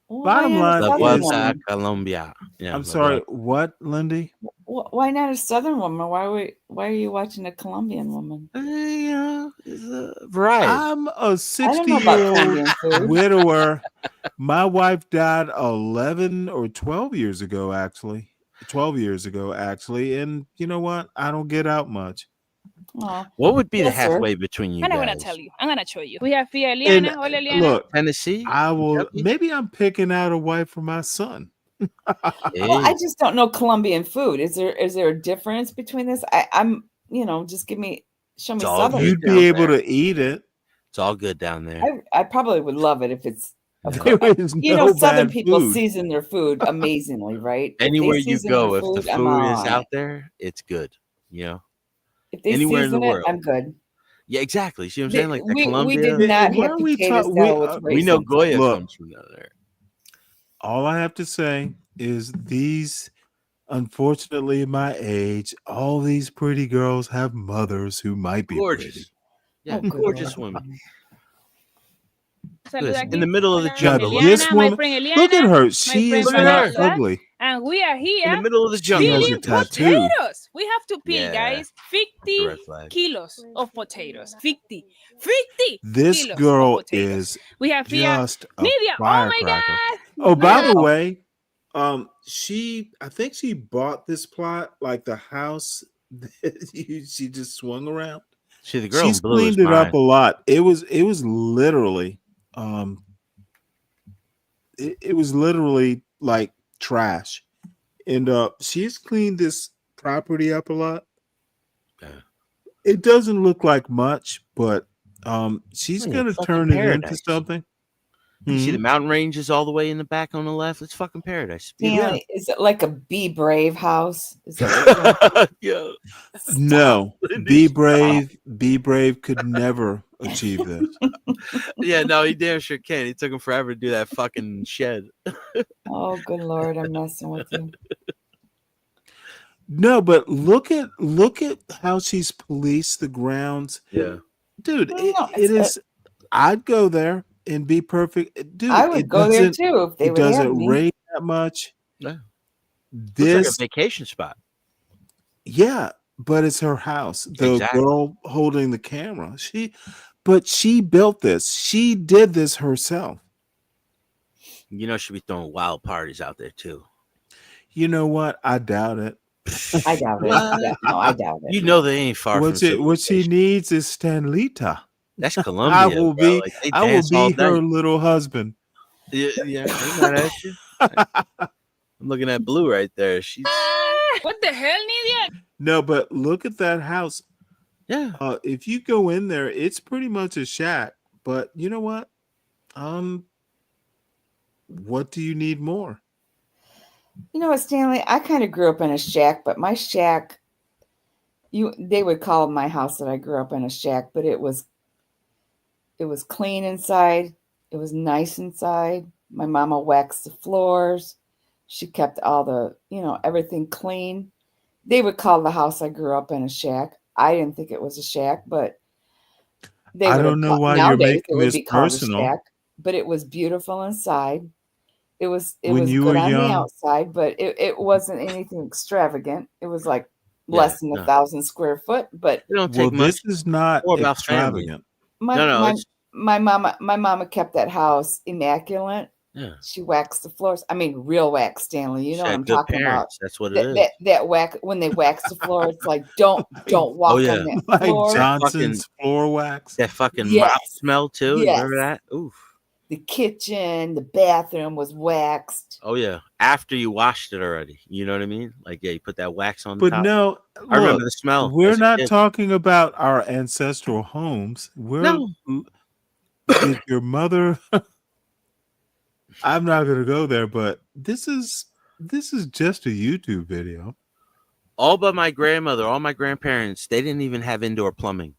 line La is, Vuelta, Colombia. Yeah, I'm sorry. What, Lindy? Why not a Southern woman? Why are you watching a Colombian woman? It's a variety. I'm a I don't know about Colombian 60-year-old food. widower. My wife died 11 or 12 years ago, actually. 12 years ago, actually. And you know what? I don't get out much. Oh, What would be the yes, sir. halfway between you I'm not gonna guys? tell you. I'm gonna show you. We have here And Eliana. Hola, Eliana. look, Tennessee? I will. Kentucky? Maybe I'm picking out a wife for my son. Well, I just don't know Colombian food. Is there a difference between this? I'm just show me Southern. You'd be able to eat it. It's all good down there. I probably would love it if it's. There is no Southern bad people food. season their food amazingly, right? If they Anywhere you season go, their if the I'm food is on out it. there, it's good. You know, If they anywhere in the season it, world. I'm good. Yeah, exactly. See what I'm saying? Like the We Colombia. did not Why have are we potato talk- salad with We know raisins. Goya Look. comes from down there. All I have to say is these, unfortunately, my age, all these pretty girls have mothers who might be Gorgeous. pretty. Yeah, Oh, good gorgeous Lord. women. Salud In aquí. the middle of the Hola, jungle. Now, Look this at Eliana, my woman, friend look at Eliana, her. my She friend is Look at not her. Vanessa, ugly. and we are in here the middle of the She jungle. has a peeling tattoo. potatoes. We have to peel, Yeah. guys. It's a 50 red flag. kilos of potatoes. 50 This kilos girl of potatoes. is We have here just a Nidia. Oh my firecracker. God. Oh, by the Wow. way, I think she bought this plot, like the house that she just swung around. See, the girl She's in blue is cleaned it up mine. a lot. It was literally, it was literally like trash, and she's cleaned this property up a lot. Yeah. It doesn't look like much, but she's Yeah, gonna fucking turn it into paradise. something. You see Mhm. the mountain ranges all the way in the back on the left? It's fucking paradise. Stanley, is it like a Be Brave house? Is that what Yeah. No, Lindy, Be stop. Brave. Be Brave could never achieve this. Yeah, no, he damn sure can. It took him forever to do that fucking shed. Oh, good Lord, I'm messing with you. No, but look at how she's policed the grounds. Yeah, dude, it is. I'd go there and be perfect, dude. I would go there too if they It would have doesn't me. rain that much. yeah. This looks like a vacation spot. Yeah, but it's her house. The Exactly. girl holding the camera. But she built this. She did this herself. You know, she'd be throwing wild parties out there too. You know what? I doubt it. I doubt it. Yeah, no, I doubt it. You know they ain't far from what she needs is Stanlita. That's Colombia. I will bro. be Like, they I will dance all be her night. little husband. Yeah, I'm not at you. I'm looking at Blue right there. She's What the hell, Nidia? No, but look at that house. Yeah. If you go in there, it's pretty much a shack. But you know what? What do you need more? You know what, Stanley? I kind of grew up in a shack, but my shack, they would call my house that I grew up in a shack, but it was clean inside. It was nice inside. My mama waxed the floors. She kept all the, everything clean. They would call the house I grew up in a shack. I didn't think it was a shack, but I don't know why you're making this personal. Shack, but it was beautiful inside. It was When you good were on young? the outside, but it wasn't anything extravagant. It was like less than 1,000 square foot. But it don't take much. This is not More about extravagant. My mama kept that house immaculate. Yeah. She waxed the floors. I mean, real wax, Stanley. You know what I'm talking about. That's what it is. That wax, when they wax the floor, it's like don't walk on that floor. Like Johnson's floor wax. That fucking mop smell too. You remember that? Oof. The kitchen, the bathroom was waxed. Oh yeah. After you washed it already. You know what I mean? Like, yeah, you put that wax on But top. no, I remember the smell. We're not talking about our ancestral homes. Did your mother I'm not gonna go there, but this is just a YouTube video. All but my grandmother, all my grandparents, they didn't even have indoor plumbing.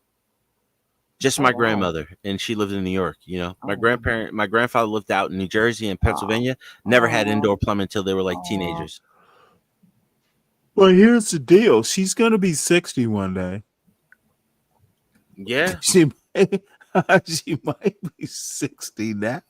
Just my grandmother, and she lived in New York. You know, my grandfather lived out in New Jersey and Pennsylvania. Never had indoor plumbing until they were like teenagers. Well, here's the deal: she's gonna be 60 one day. Yeah, she might be 60 now.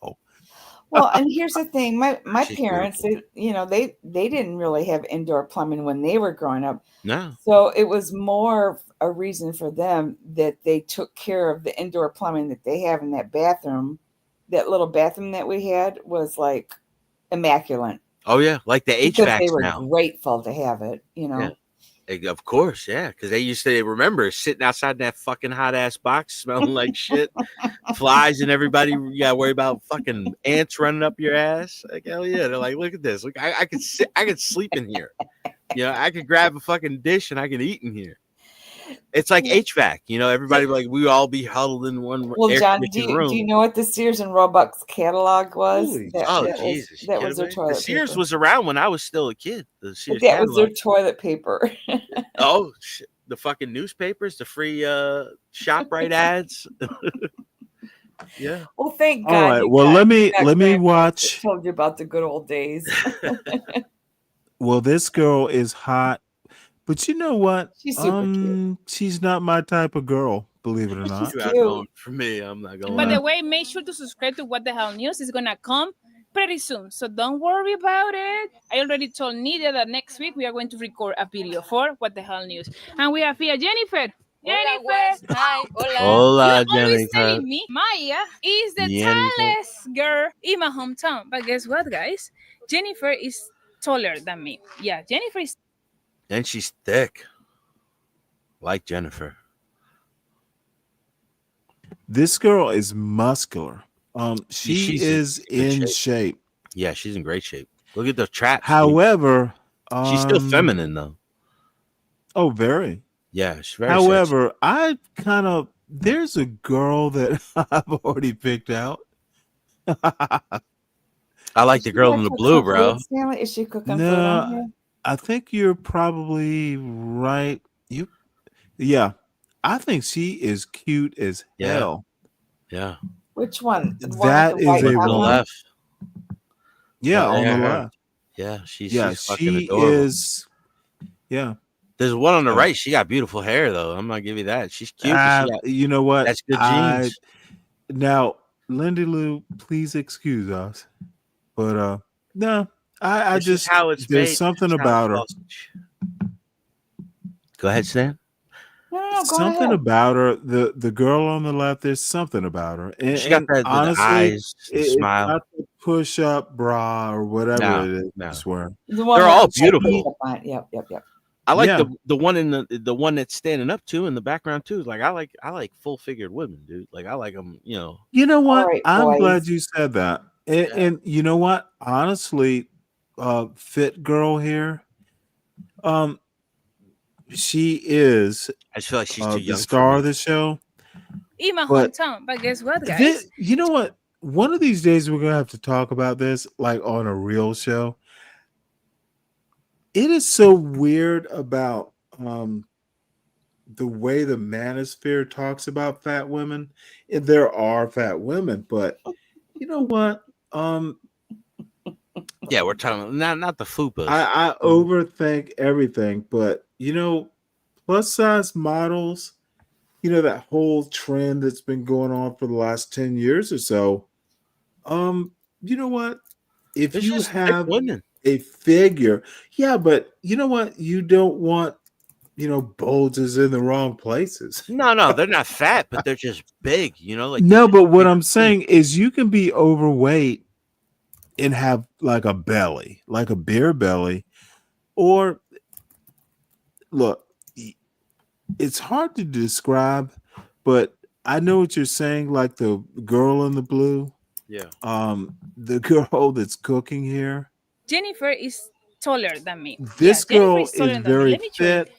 Well, and here's the thing: my parents, they didn't really have indoor plumbing when they were growing up. No. So it was more a reason for them that they took care of the indoor plumbing that they have in that bathroom. That little bathroom that we had was like immaculate. Oh yeah, like the HVAC because they were now. Grateful to have it, Yeah. Of course, yeah, because they used to remember sitting outside that fucking hot ass box, smelling like shit, flies, and everybody. You gotta worry about fucking ants running up your ass. Like hell yeah, they're like, look at this. Look, I could sit, I could sleep in here. I could grab a fucking dish and I could eat in here. It's like HVAC, everybody like we all be huddled in one. Well, John, do you know what the Sears and Roebuck's catalog was? Jesus! That was their toilet. The Sears paper. was around when I was still a kid. The Sears that catalog. was their toilet paper. Oh, shit. The fucking newspapers, the free ShopRite ads. Yeah. Well, thank God. All right. Well, let me watch. Told you about the good old days. Well, this girl is hot. But you know what? She's super cute. She's not my type of girl, believe it or not. For me, I'm not going. By the way, make sure to subscribe to What the Hell News. It's gonna come pretty soon, so don't worry about it. I already told Nidia that next week we are going to record a video for What the Hell News, and we have here Jennifer. Jennifer, hi, hola. Hola, You're always Jennifer. telling me Maya is the tallest girl in my hometown, but guess what, guys? Jennifer is taller than me. Yeah, Jennifer is. And she's thick, like Jennifer. This girl is muscular. She is in shape. Yeah, she's in great shape. Look at the traps. However, she's still feminine though. Oh, very. Yeah, she's very. However, there's a girl that I've already picked out. I like the girl in the blue, bro. Stanley, is she cooking food on here? I think you're probably right. Yeah. I think she is cute as hell. Yeah. Which one? That is on the left. Yeah, on the left. Yeah, she's she fucking adorable. is. Yeah. There's one on the right. She got beautiful hair, though. I'm gonna give you that. She's cute. You know what? That's good genes. Now, Lindy Lou, please excuse us, but no, I just how it's there's made. something about her. Go ahead, Stan. No, go Something ahead. about her. The girl on the left. There's something about her. And, she got that honestly, the eyes, the smile. It's not the push-up bra or whatever it is. No. I swear. The one They're with all the beautiful. Yep. I like the one in the one that's standing up too in the background too. Like I like full figured women, dude. Like I like them, you know. You know what? right, I'm boys. glad you said that. And you know what? Honestly, fit girl here. She is. I just feel like she's too young. The star of the show. In my But hometown, but guess what, guys? you know what? One of these days we're gonna have to talk about this, like on a real show. It is so weird about the way the manosphere talks about fat women. And there are fat women, but you know what? Yeah, we're talking not the fupas. I overthink everything, but you know, plus size models, you know, that whole trend that's been going on for the last 10 years or so. You know what? If It's you just have women. a figure, yeah, but you know what? You don't want, you know, bulges in the wrong places. No, they're not fat, but they're just big, you know, like No, but what I'm saying is you can be overweight and have like a belly, like a beer belly, or look, it's hard to describe, but I know what you're saying, like the girl in the blue. Yeah. The girl that's cooking here. Jennifer is taller than me. This girl Jennifer taller is than me. very Let me show you. fit.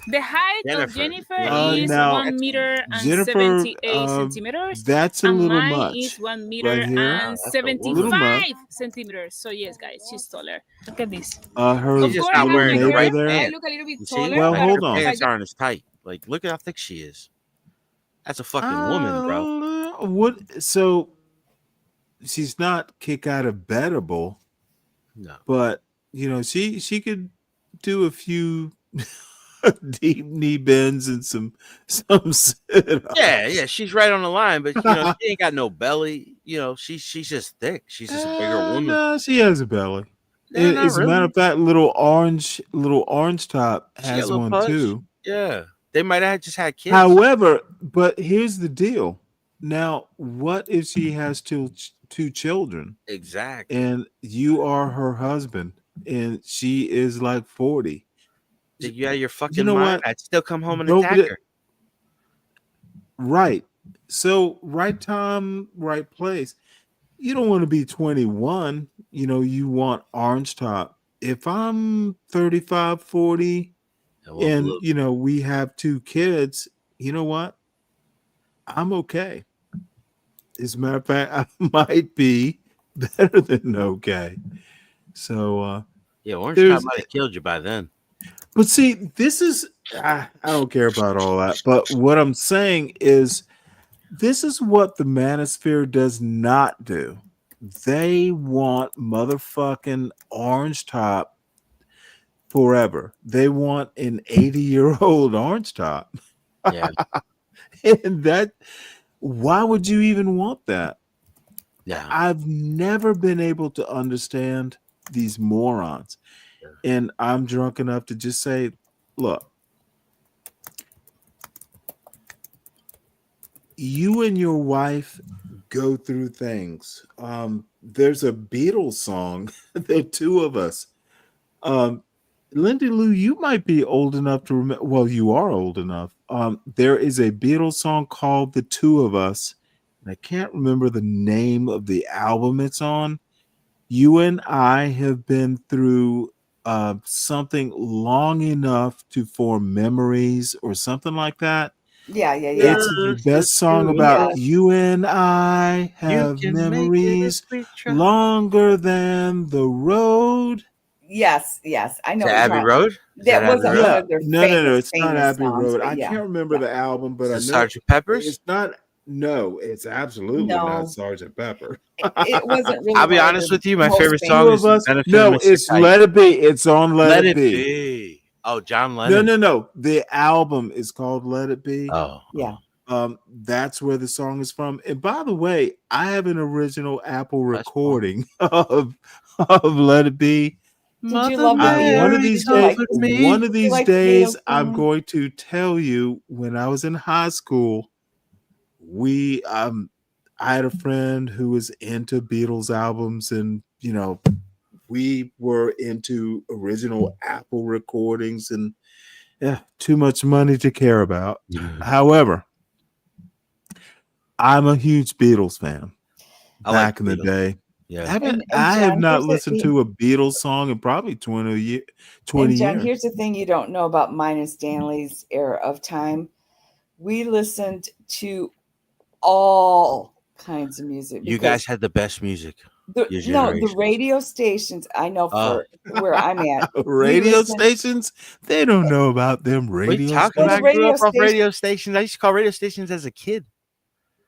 The height of Jennifer is now, 1 meter and Jennifer, 78 centimeters. that's a and little mine much is 1 meter right here. and That's a little 75 much. centimeters. So yes, guys, she's taller. Look at this. Her Of course, I not have wearing my the hair. right I pants. look a little bit You see? taller. Well, Like, hold her on. pants aren't as tight. Like, look at how thick she is. That's a fucking woman, bro. What? So she's not kick out of bettable. No. But you know, she could do a few deep knee bends and some sit-ups. Yeah, she's right on the line, but you know, she ain't got no belly. You know, she's just thick. She's just a bigger woman. No, she has a belly. Nah, not As a matter of fact, little orange top She got a has little one pudge. too. Yeah, they might have just had kids. However, but here's the deal. Now, what if she has two children? Exactly. And you are her husband, and she is like 40. Did you out of your fucking You know mind? what? I'd still come home and Don't attack get- her. Right. So, right time, right place. You don't want to be 21. You know, you want orange top. If I'm 35, 40, and, you know, we have two kids, you know what? I'm okay. As a matter of fact, I might be better than okay. So, Yeah, orange top might have killed you by then. But see, this is, I don't care about all that. But what I'm saying is, this is what the manosphere does not do. They want motherfucking orange top forever. They want an 80-year-old orange top. Yeah. And why would you even want that? Yeah. I've never been able to understand these morons. And I'm drunk enough to just say, look, you and your wife go through things. There's a Beatles song, the two of us. Lindy Lou, you might be old enough to remember. Well, you are old enough. There is a Beatles song called The Two of Us. And I can't remember the name of the album it's on. You and I have been through something long enough to form memories or something like that. Yeah. It's the best song about you and I have memories longer than the road. Yes. I know. Is that Abbey Road? That wasn't one of their No, it's not famous Abbey songs, Road. but I yeah. can't remember the album, but Is I know it Sgt. Pepper's? It's not. No, it's absolutely No. not Sgt. Pepper. It wasn't really. I'll be one of honest their with you. My most favorite famous- song is Two of Us. Benefit No, of Mr. it's Kite. Let It Be. It's on Let It It Be. Be. Oh, John Lennon. No. The album is called Let It Be. Oh, yeah. That's where the song is from. And by the way, I have an original Apple recording of Let It Be. Did you love the one of these days, I'm going to tell you. When I was in high school, I had a friend who was into Beatles albums, and we were into original Apple recordings, and too much money to care about. However, I'm a huge Beatles fan. Back in the day. Yeah. I have not listened to a Beatles song in probably 20 years. John, here's the thing you don't know about mine and Stanley's era of time. We listened to all kinds of music. You guys had the best music. The radio stations, I know for where I'm at. Radio stations? They don't know about them radio stations. I grew up off radio stations. I used to call radio stations as a kid.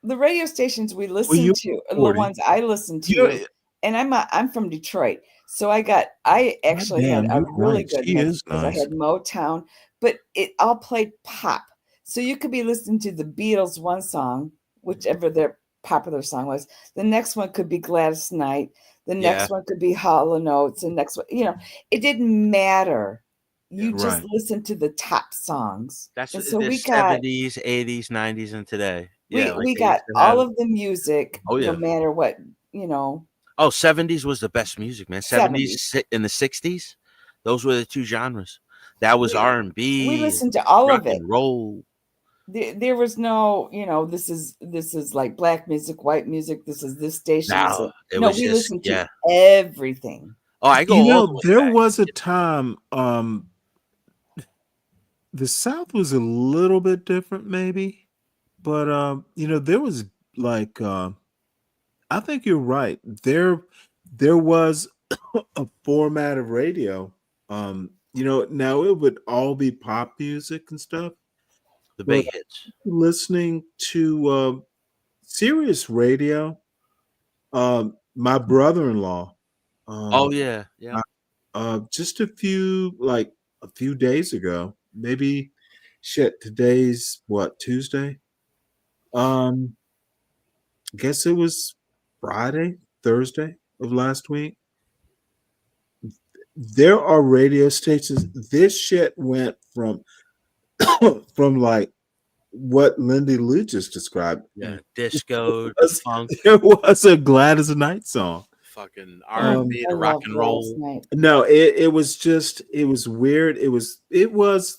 The radio stations we listened to, the ones I listened to, and I'm from Detroit, so I actually had a really good mix because I had Motown, but it all played pop. So you could be listening to the Beatles one song, whichever their popular song was. The next one could be Gladys Knight. The next one could be Hall & Oates. The next one, it didn't matter. You just listen to the top songs. That's so we got 70s, 80s, 90s, and today. We got all of the music, no matter what, Oh, 70s was the best music, man. 70s in the 60s, those were the two genres. That was R&B. We listened to all of it. Roll. There was no, this is like black music, white music. This is this station. We listened to everything. Oh, I go. There was a time. The South was a little bit different, maybe, but there was like. I think you're right. There was a format of radio. Now it would all be pop music and stuff. The big hits. Listening to Sirius Radio. My brother-in-law. Just a few days ago, maybe. Today's what, Tuesday? I guess it was Friday, Thursday of last week. There are radio stations. This shit went from like what Lindy Lou just described. Yeah, disco, funk. It was a Gladys Knight song. Fucking R&B to rock and roll. No, it was weird. It was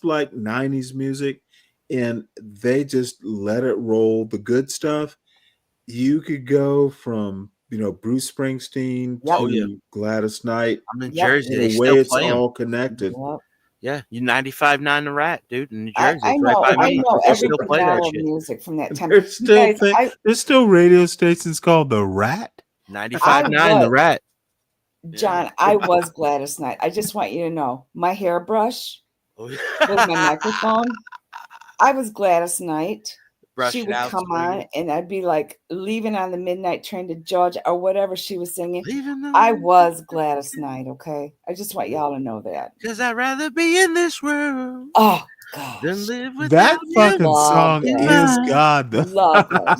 like 90s music, and they just let it roll. The good stuff. You could go from Bruce Springsteen to Gladys Knight. I'm in Jersey. The way it's all connected. Yeah, you 95.9 The Rat, dude, in New Jersey. I know every style of music from that time. There's still radio stations called The Rat. 95.9 The Rat. John, I was Gladys Knight. I just want you to know, my hairbrush was my microphone. I was Gladys Knight. She would come on, and I'd be like leaving on the midnight train to Georgia or whatever she was singing. I was Gladys Knight, okay? I just want y'all to know that. Because I'd rather be in this world than live without that fucking song is God.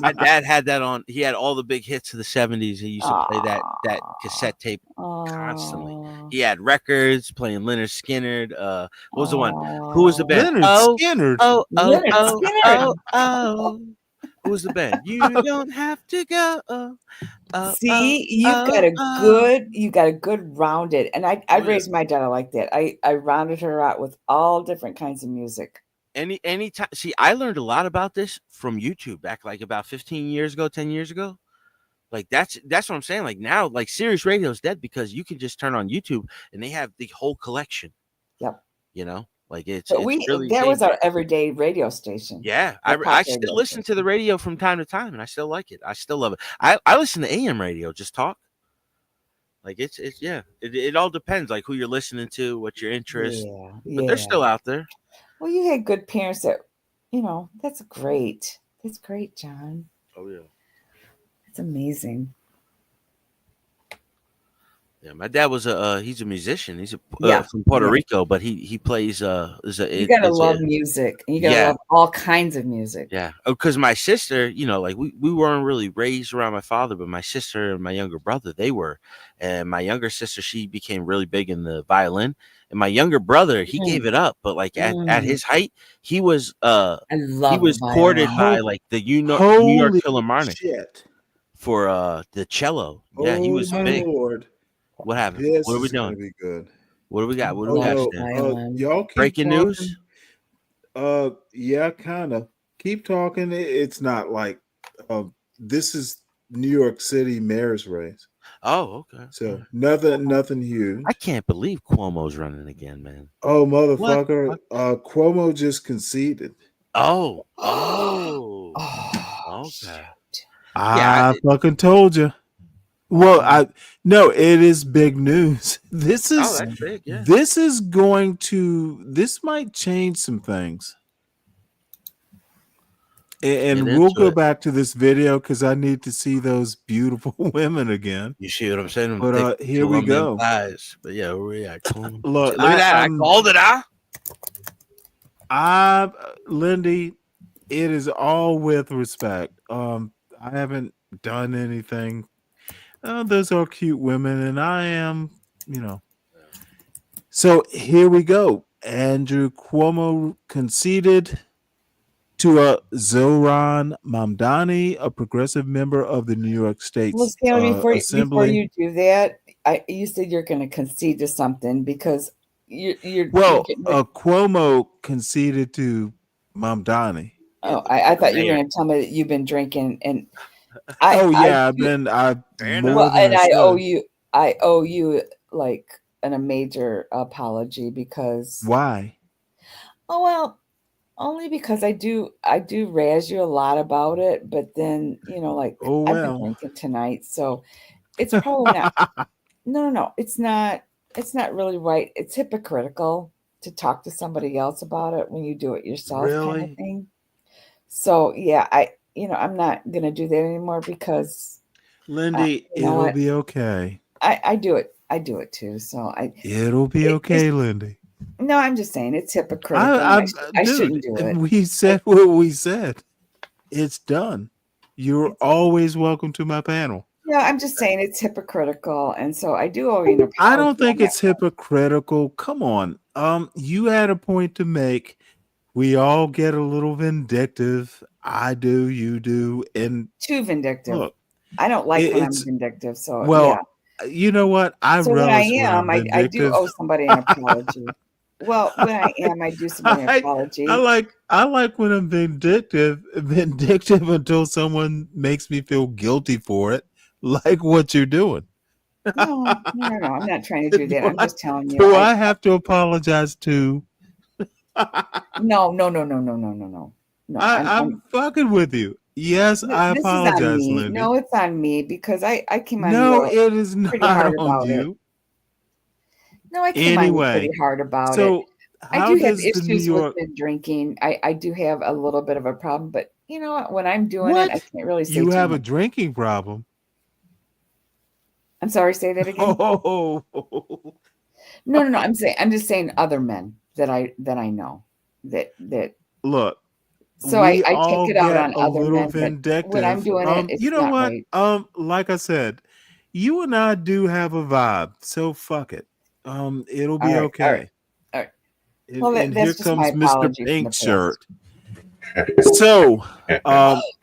My dad had that on. He had all the big hits of the 70s. He used to play that cassette tape constantly. He had records playing Leonard Skinner. What was the one? Who was the band? Leonard Skinner. Who was the band? You don't have to go. See, you got a good rounded, and I raised my daughter like that. I rounded her out with all different kinds of music. Anytime. See, I learned a lot about this from YouTube back like about 15 years ago, 10 years ago. Like that's what I'm saying. Like now, like Sirius Radio is dead because you can just turn on YouTube and they have the whole collection. Yep. Like it's really that was our everyday radio station. Yeah, I still listen to the radio from time to time, and I still like it. I still love it. I listen to AM radio, just talk. Like it all depends, like who you're listening to, what your interest. But they're still out there. Well, you had good parents that, that's great. That's great, John. Oh yeah, it's amazing. Yeah, my dad was he's a musician. He's Yeah, from Puerto yeah. Rico, but he plays You gotta love music, and you gotta yeah. love all kinds of music. Yeah, because my sister, like we weren't really raised around my father, but my sister and my younger brother, they were. And my younger sister, she became really big in the violin, and my younger brother, he gave it up. But like at his height, he was I love the courted violin. by like the New York Holy Philharmonic shit. for the cello. Yeah, he Oh was my big. Lord. What happened? This What are we is gonna doing? be good. What do we got? What do Oh we got, no. Stan? Y'all keep Breaking talking. news? Yeah, kind of. Keep talking. It's not like this is New York City mayor's race. Oh, okay. So nothing huge. I can't believe Cuomo's running again, man. Oh, motherfucker. Cuomo just conceded. Oh. Okay. I fucking told you. Well, no, it is big news. This is that's big, yeah. this might change some things. And we'll go back to this video because I need to see those beautiful women again. You see what I'm saying? But here we go. Eyes. But yeah, where we at? Look, look at that. I called it, Lindy, it is all with respect. I haven't done anything. Those are cute women, and I am, So here we go. Andrew Cuomo conceded to Zohran Mamdani, a progressive member of the New York State Assembly. Before you do that, you said you're going to concede to something because you're Cuomo conceded to Mamdani. Oh, I thought you were going to tell me that you've been drinking, and I owe you like a major apology because why? Oh well. Only because I do razz you a lot about it, but then I've been drinking tonight, so it's probably not. No, it's not. It's not really right. It's hypocritical to talk to somebody else about it when you do it yourself, kind of thing. So yeah, I'm not gonna do that anymore because Lindy, it'll be okay. I do it. I do it too. So it'll be okay, Lindy. No, I'm just saying it's hypocritical. I shouldn't do it. We said what we said. It's done. You're always welcome to my panel. Yeah, I'm just saying it's hypocritical, and so I do owe you an apology. I don't think it's hypocritical. Come on. You had a point to make. We all get a little vindictive. I do, you do, and too vindictive. Look, I don't like when I'm vindictive. So yeah. You know what? So when I am, I do owe somebody an apology. Well, when I am, I do somebody an apology. I like when I'm vindictive until someone makes me feel guilty for it, like what you're doing. No, I'm not trying to do that. I'm just telling you. Do I have to apologize too? No. I'm fucking with you. Yes, I apologize, Lindy. No, it's on me because I came on. No, it is not on you. It. No, I came on pretty hard about it. I do have issues with drinking. I do have a little bit of a problem, but you know what? When I'm doing it, I can't really say you have a drinking problem. I'm sorry, say that again. Oh. No. I'm just saying other men that I know that look. So I take it out on other men. Vindictive. When I'm doing it, it's you know not what? Right. Like I said, you and I do have a vibe, so fuck it. It'll be okay. All right. Well, and here comes Mr. Pink Shirt. So,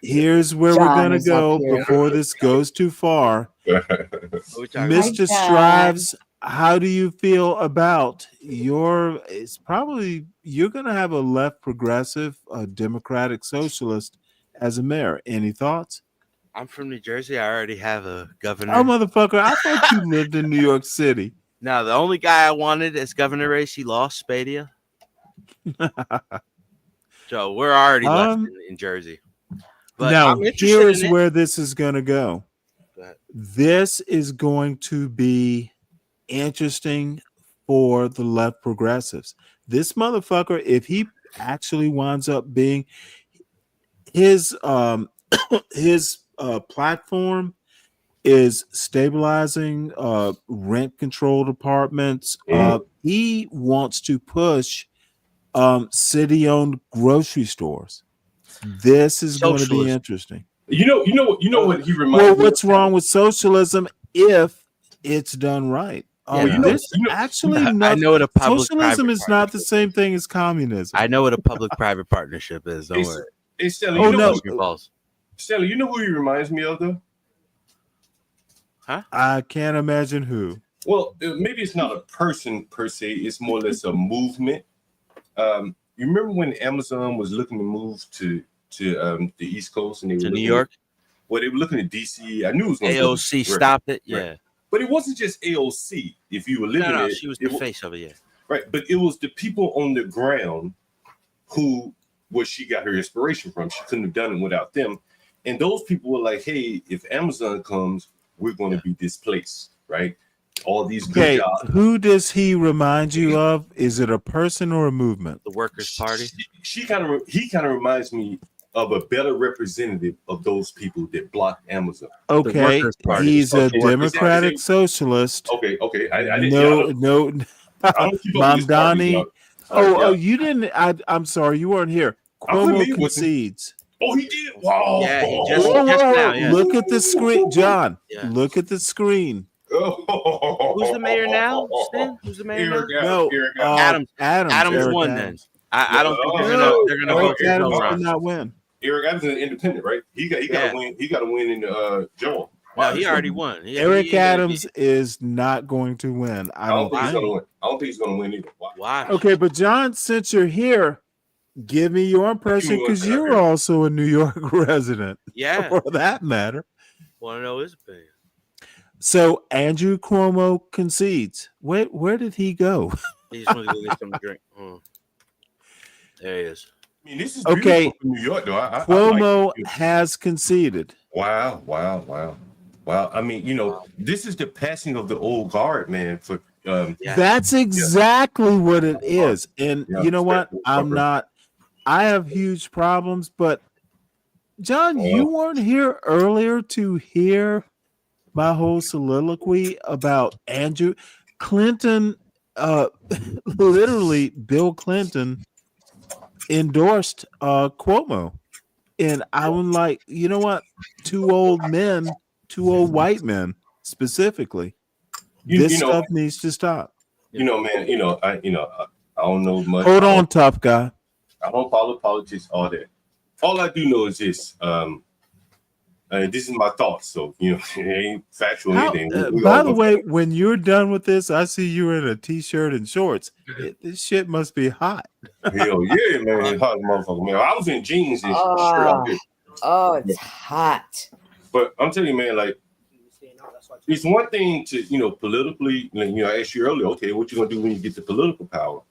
here's where we're gonna go before this goes too far. Mr. Strives, how do you feel about you're gonna have a left progressive, a democratic socialist as a mayor? Any thoughts? I'm from New Jersey. I already have a governor. Oh, motherfucker! I thought you lived in New York City. No, the only guy I wanted as governor race, he lost, Spadia. So we're already left in Jersey. But now, here is where this is going to go. This is going to be interesting for the left progressives. This motherfucker, if he actually winds up being his platform is stabilizing rent controlled apartments. He wants to push city-owned grocery stores. This is going to be interesting. You know what he reminds me of? What's wrong with socialism if it's done right? This actually not. I know what a socialism is not the same thing as communism. I know what a public-private partnership is. Don't worry. Hey, Stanley, Stanley, you know who he reminds me of, though? Huh? I can't imagine who. Well, maybe it's not a person per se. It's more or less a movement. You remember when Amazon was looking to move to the East Coast and they were New York? Well, they were looking at DC. I knew it was going to AOC stopped it. Yeah. Right. But it wasn't just AOC. If you were living there, she was the face of it. Yeah. Right. But it was the people on the ground where she got her inspiration from. She couldn't have done it without them. And those people were like, hey, if Amazon comes, we're going to be displaced. Right. All these good jobs. Who does he remind you of? Is it a person or a movement? The Workers' Party. He kind of reminds me of a better representative of those people that blocked Amazon. Okay, he's a democratic socialist. Okay. I didn't no. Mamdani. You didn't. I'm sorry, you weren't here. Cuomo concedes. Oh, he did. Wow. Yeah, he just now. Yeah. Look at the screen, John. Yeah. Look at the screen. Who's the mayor now? Stan? Who's the mayor now? Adams. Adams won then. I don't think they're gonna vote for Adams did not win. Eric Adams is an independent, right? He got to win. He got to win in Joan. No, he already won. Eric Adams is not going to win. I don't think he's going to win. I don't think he's going to win either. Why? Okay, but John, since you're here, give me your impression because you're also a New York resident. Yeah, for that matter. Want to know his opinion? So Andrew Cuomo concedes. Where did he go? He's going to go get something to drink. There he is. I mean, this is okay. New York, though. Cuomo has conceded. Wow. I mean, this is the passing of the old guard, man. For that's exactly what it is. And you know what? I have huge problems, but John, you weren't here earlier to hear my whole soliloquy about Andrew Clinton. Literally, Bill Clinton endorsed Cuomo, and I'm like, you know what? Two old white men specifically. This stuff needs to stop. Man. I don't know much. Hold on, tough guy. I don't follow politics. All that. All I do know is this. This is my thoughts, so it ain't factual anything. By the way, when you're done with this, I see you in a t-shirt and shorts. This shit must be hot. Hell yeah, man, hot motherfucker, man. I was in jeans and shirt. It's hot. But I'm telling you, man, like it's one thing to politically. I asked you earlier, okay, what you gonna do when you get the political power?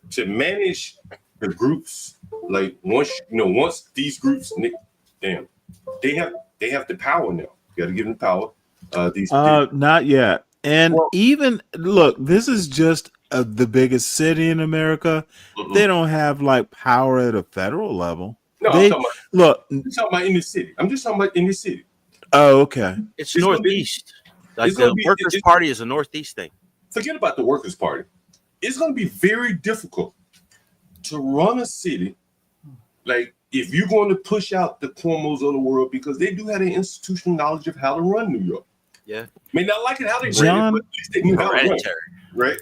To manage the groups, like once these groups, damn. They have the power now. You got to give them power. Not yet. And even look, this is just the biggest city in America. They don't have like power at a federal level. No, I'm talking about in the city. I'm just talking about in the city. Oh, okay. It's Northeast. The Workers' Party is a Northeast thing. Forget about the Workers' Party. It's going to be very difficult to run a city like. If you're going to push out the Cuomos of the world, because they do have an institutional knowledge of how to run New York. Yeah. May not like it how they ran it, but at least they knew how to run it, right?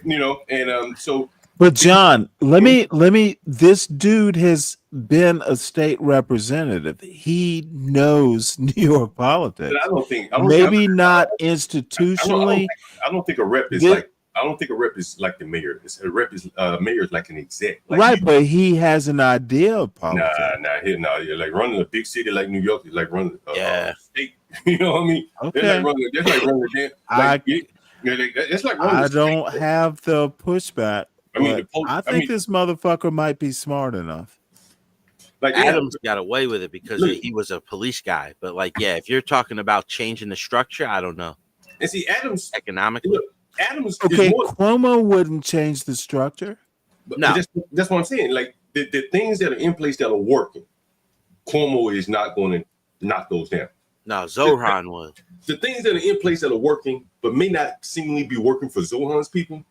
And so. But John, let me. This dude has been a state representative. He knows New York politics. I don't think not institutionally. I don't think a rep is like. I don't think a rep is like the mayor. A rep is mayor is like an exec. Like but he has an idea of politics. You're like running a big city like New York is like running a state. You know what I mean? Okay. That's like running it's like running I don't have the pushback. I think this motherfucker might be smart enough. Like Adams got away with it because he was a police guy. But if you're talking about changing the structure, I don't know. And see, Adams economically. Adams Cuomo wouldn't change the structure. But no, that's what I'm saying. Like the things that are in place that are working, Cuomo is not going to knock those down. No, Zohan was. The things that are in place that are working, but may not seemingly be working for Zohan's people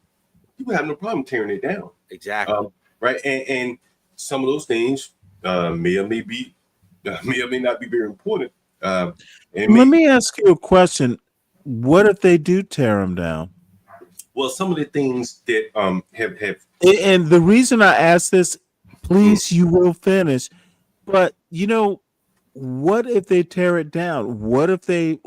have no problem tearing it down. Exactly. Right. And some of those things may or may not be very important. Let me ask you a question. What if they do tear them down? Well, some of the things that have and the reason I ask this, please, you will finish. But you know, what if they tear it down? What if the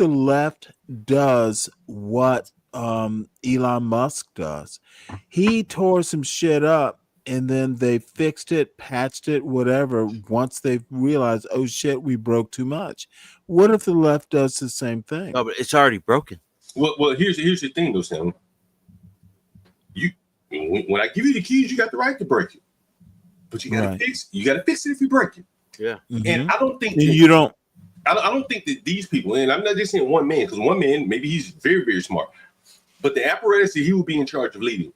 left does what Elon Musk does? He tore some shit up and then they fixed it, patched it, whatever, once they've realized, oh shit, we broke too much. What if the left does the same thing? No, but it's already broken. Well, here's the thing though, Stanley. When I give you the keys, you got the right to break it. But you gotta fix it if you break it. Yeah. And I don't think you don't. I don't think that these people, and I'm not just saying one man, because one man, maybe he's very, very smart, but the apparatus that he will be in charge of leading,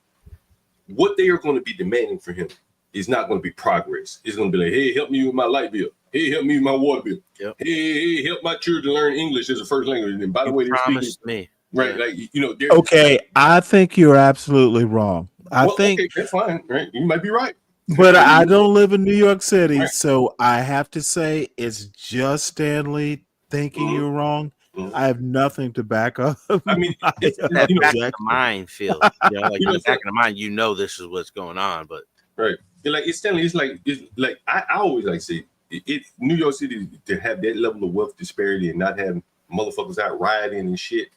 what they are going to be demanding for him is not going to be progress. It's going to be like, hey, help me with my light bill. Hey, help me with my water bill. Yep. Hey, help my children learn English as a first language. And by the way, they promised me. Right, yeah. like, you know. Okay, I think you're absolutely wrong. I think okay, that's fine, right? You might be right. But I don't live in New York City, so I have to say it's just Stanley thinking you're wrong. I have nothing to back up. I mean, it's that back of the mind feel. You know, like in the back of the mind, you know this is what's going on, but right. It's Stanley. It's like I always like say New York City to have that level of wealth disparity and not have motherfuckers out rioting and shit.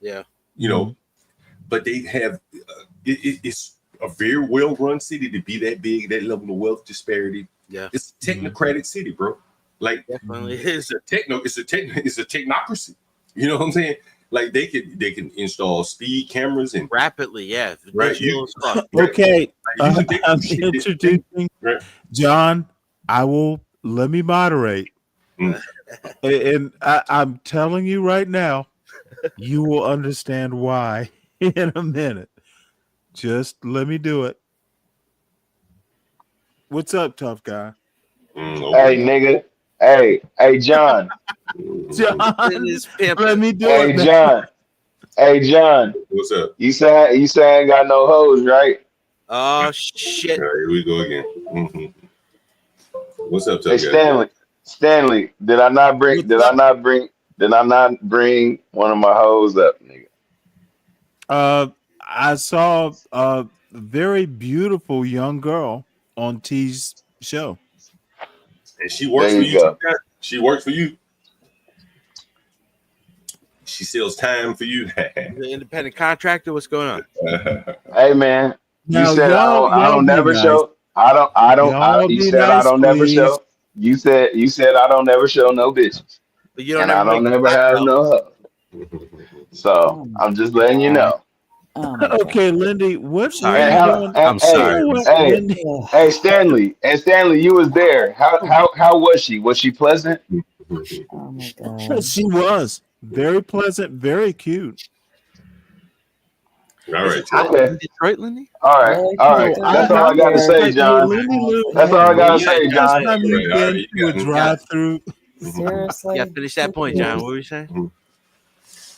Yeah, you know, but they have it's a very well-run city to be that big, that level of wealth disparity. Yeah, it's a technocratic city, bro. Like definitely it's a technocracy. You know what I'm saying? Like they can install speed cameras and rapidly, yeah. Right. Okay, I'm introducing John. Let me moderate, and I'm telling you right now, you will understand why in a minute. Just let me do it. What's up, tough guy? Hey, nigga. Hey, John. John, let me do it. Hey, John. Hey, John. What's up? You say I ain't got no hoes, right? Oh shit! All right, here we go again. What's up, tough guy? Stanley, did I not bring one of my hoes up, nigga? I saw a very beautiful young girl on T's show. And she works for you. She works for you. She sells time for you. The independent contractor. What's going on? Hey man, you said I don't never show. You said I don't never show. You said I don't never show no bitches. But you don't and I don't never have no hoes. So I'm just letting you know. Okay, Lindy, what's I'm sorry. Hey, Stanley. And Stanley, you was there. How was she? Was she pleasant? Oh my god. She was very pleasant, very cute. All right, okay. Detroit, Lindy. All right. That's all I gotta say, John. That's all I gotta say, John. Drive-through. Seriously. Yeah, finish that point, John. What were you saying?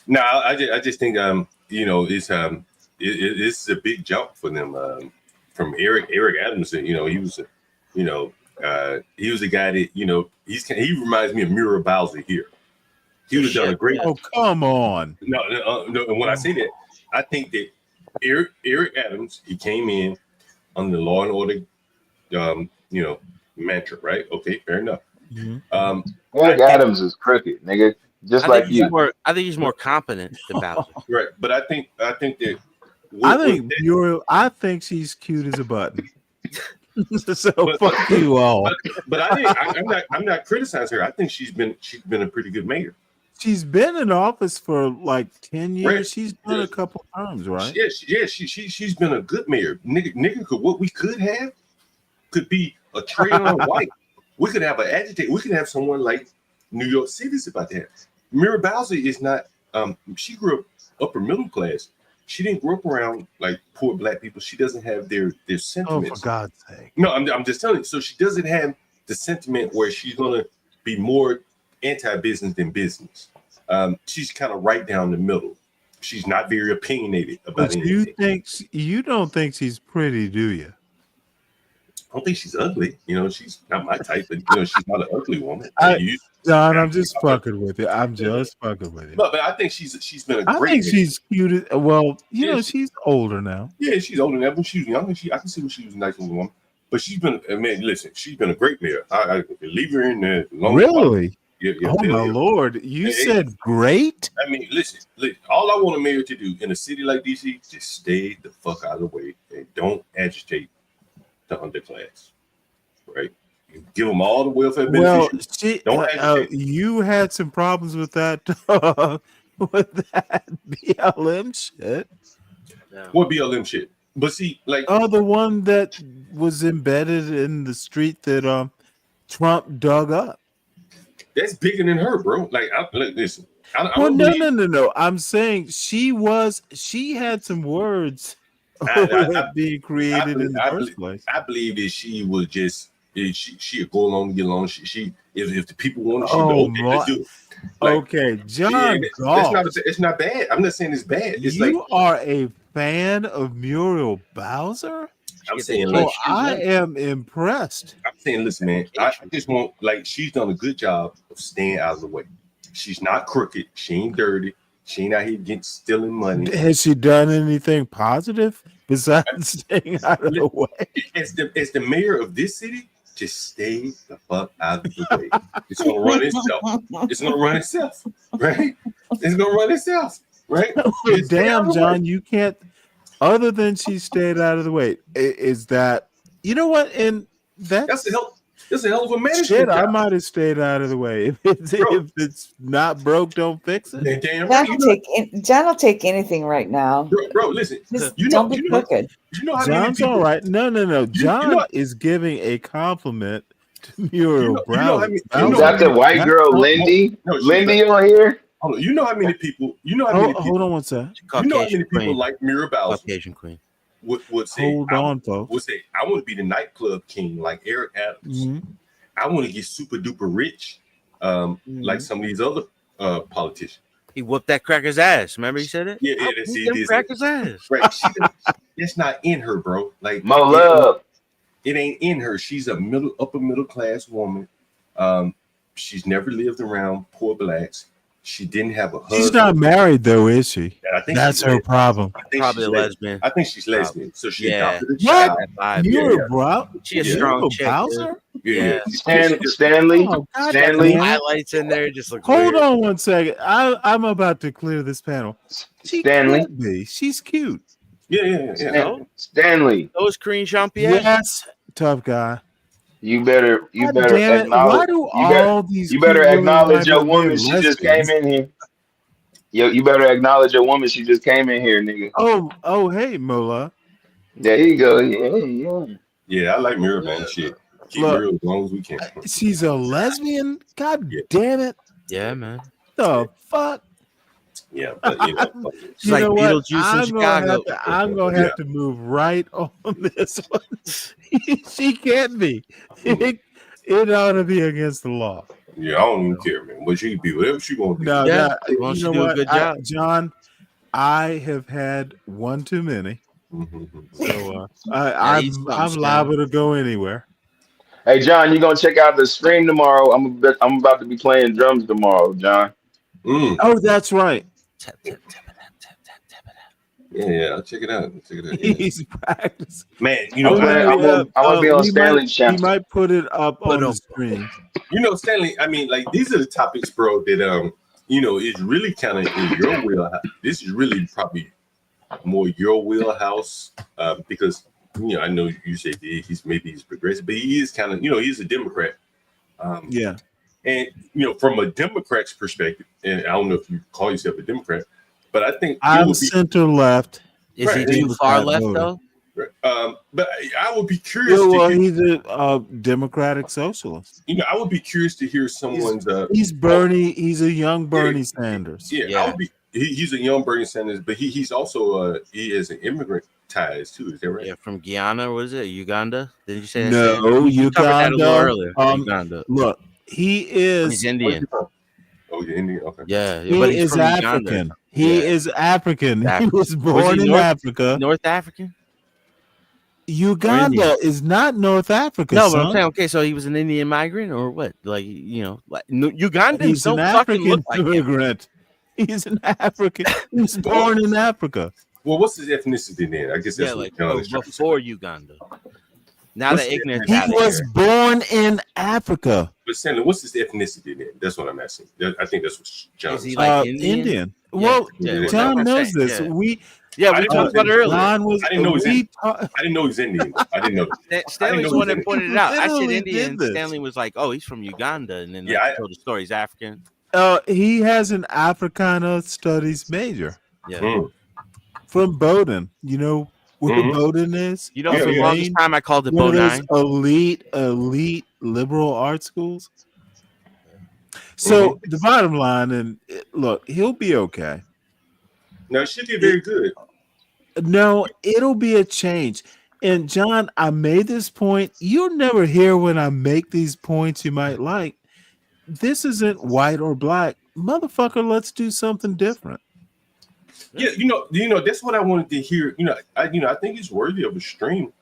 No, I just think you know, it's a big jump for them from Eric Adams. You know, he was a guy that, you know, he reminds me of Muriel Bowser here. He would have done a great. Oh, come on. No. And when I say that, I think that Eric Adams, he came in on the Law and Order, you know, mantra, right? Okay, fair enough. Eric Adams is crooked, nigga. Just like you. I think he's more competent than Bowser. Right, but I think that. I think she's cute as a button. Fuck you all. But I'm not criticizing her. I think she's been a pretty good mayor. She's been in office for like 10 years. Right. She's done a couple times, right? Yes. She's been a good mayor. Nigga, what we could have could be a Trayon White. We could have an agitator. We could have someone like New York City's about that. Muriel Bowser is not. She grew up upper middle class. She didn't grow up around like poor black people. She doesn't have their sentiments. Oh, for God's sake! No, I'm just telling you. So she doesn't have the sentiment where she's gonna be more anti-business than business. She's kind of right down the middle. She's not very opinionated about But anything. you don't think she's pretty, do you? I don't think she's ugly. She's not my type, but she's not an ugly woman. John, I'm just fucking with you. I'm just fucking with you. But I think she's been a great. I think she's cute. Well, she's older now. Yeah, she's older now. When she was young, I can see when she was a nice little woman. But she's been, man, listen, she's been a great mayor. I leave her in there. Really? Yeah, oh my Lord! You said great. I mean, listen. All I want a mayor to do in a city like DC, just stay the fuck out of the way and don't agitate the underclass. Right? You give them all the welfare benefits. Well, don't agitate. You had some problems with that BLM shit. What BLM shit? But see, the one that was embedded in the street that Trump dug up. That's bigger than her, bro. Listen. No. I'm saying she had some words being created in the first place. I believe that she was just she'd go along and get along. If the people want it, she'd okay, let's do it. Okay, John. It's not bad. I'm not saying it's bad. It's you are a fan of Muriel Bowser? I'm saying, I am impressed. I'm saying, listen, man, I just want, she's done a good job of staying out of the way. She's not crooked. She ain't dirty. She ain't out here stealing money. Has she done anything positive besides staying out of the way? As the mayor of this city, just stay the fuck out of the way. It's gonna run itself. It's gonna run itself, right? It's gonna run itself, right? Damn, John, you can't. Other than she stayed out of the way, is that what? And that's a hell of a management. Shit, I might have stayed out of the way. If it's not broke, don't fix it. John will take anything right now. Bro, listen. Don't be crooked. John's all right. No. John is giving a compliment to Muriel Brown. Is that the white girl, Lindy? Lindy on here? You know how many people? Hold on one second. You know how many people like Muriel Bowser? Caucasian queen. Would say, hold on, folks. Would say, I want to be the nightclub king like Eric Adams. Mm-hmm. I want to get super duper rich, like some of these other politicians. He whooped that cracker's ass. Remember he said it? Yeah, he cracker's ass. Right. It's not in her, bro. My love. It ain't in her. She's a upper middle class woman. She's never lived around poor blacks. She didn't have a husband. She's not married though, is she? I think that's her problem. Probably a lesbian. I think she's lesbian. So she adopted a child. You're bro. She's a strong chick. Yeah. Stanley. Stanley. Highlights in there just look. Hold on one second. I'm about to clear this panel. Stanley. She's cute. Yeah. Stanley. Those Korean champions. Yes, tough guy. You better acknowledge. You better acknowledge your woman. She just came in here. You better acknowledge your woman. She just came in here, nigga. Oh, hey, Mola. There you go. Yeah. Yeah, I like Muriel on shit. Keep Muriel as long as we can. She's a lesbian. God damn it. Yeah, man. The fuck. Yeah, but she's like Beetlejuice in Chicago. I'm gonna have to move right on this one. She can't be. It ought to be against the law. Yeah, I don't even care, man. But she can be whatever she gonna do. No, she do a good job. John, I have had one too many. So I'm liable to go anywhere. Hey, John, you gonna check out the stream tomorrow? I'm about to be playing drums tomorrow, John. Oh, that's right. Yeah, I'll check it out. He's practicing. Man, I want to be on Stanley's channel. He might put it up on the screen. Stanley, I mean, these are the topics, bro, that is really kind of in your wheelhouse. This is really probably more your wheelhouse because I know you say he's progressive, but he is kind of he's a Democrat. Yeah. And from a Democrat's perspective, and I don't know if you call yourself a Democrat, but I think I'm center left. Is he too far left though? But I would be curious. He's a Democratic socialist. I would be curious to hear someone's. He's Bernie. He's a young Bernie Sanders. Yeah. I would be. He's a young Bernie Sanders, but he's also he has an immigrant ties too. Is that right? Yeah, from Guyana. Was it Uganda? Did you say that? No, Uganda. That a little earlier. Uganda. Look, He is. He's Indian. Oh, yeah, Indian. Okay. Yeah, He but he's is from African. Uganda. He is African. He was born in Africa. North African? Uganda is not North Africa. No, son. but I'm saying, okay, so he was an Indian migrant or what? Like, you know, like Ugandans He's don't an fucking African look like him. immigrant. He's an African. He was born in Africa. Well, what's his ethnicity then? I guess that's what John is trying to say. Before Uganda. Now What's the the ignorance He out of was here. born in Africa. But Stanley, what's his ethnicity then? That's what I'm asking. I think that's what John Is he saying. like Indian? Yeah. Well, Yeah. John knows this. Yeah. We we talked about it earlier. John was. I didn't know we I didn't know he's Indian. I didn't know. Stanley's the one that pointed it out. I said Literally Indian. did this. Stanley was like, "Oh, he's from Uganda," and then Yeah, I told the story. He's African. He has an Africana Studies major. Yeah. From Bowdoin. You know where Bowdoin is? You know, for the longest time I called it one of those Bowdoin. elite liberal art schools. So the bottom line, and look, he'll be okay. No, it should be very good. No, it'll be a change. And John, I made this point. You'll never hear when I make these points you might like. This isn't white or black. Motherfucker, let's do something different. Yeah, you know, that's what I wanted to hear. I think it's worthy of a stream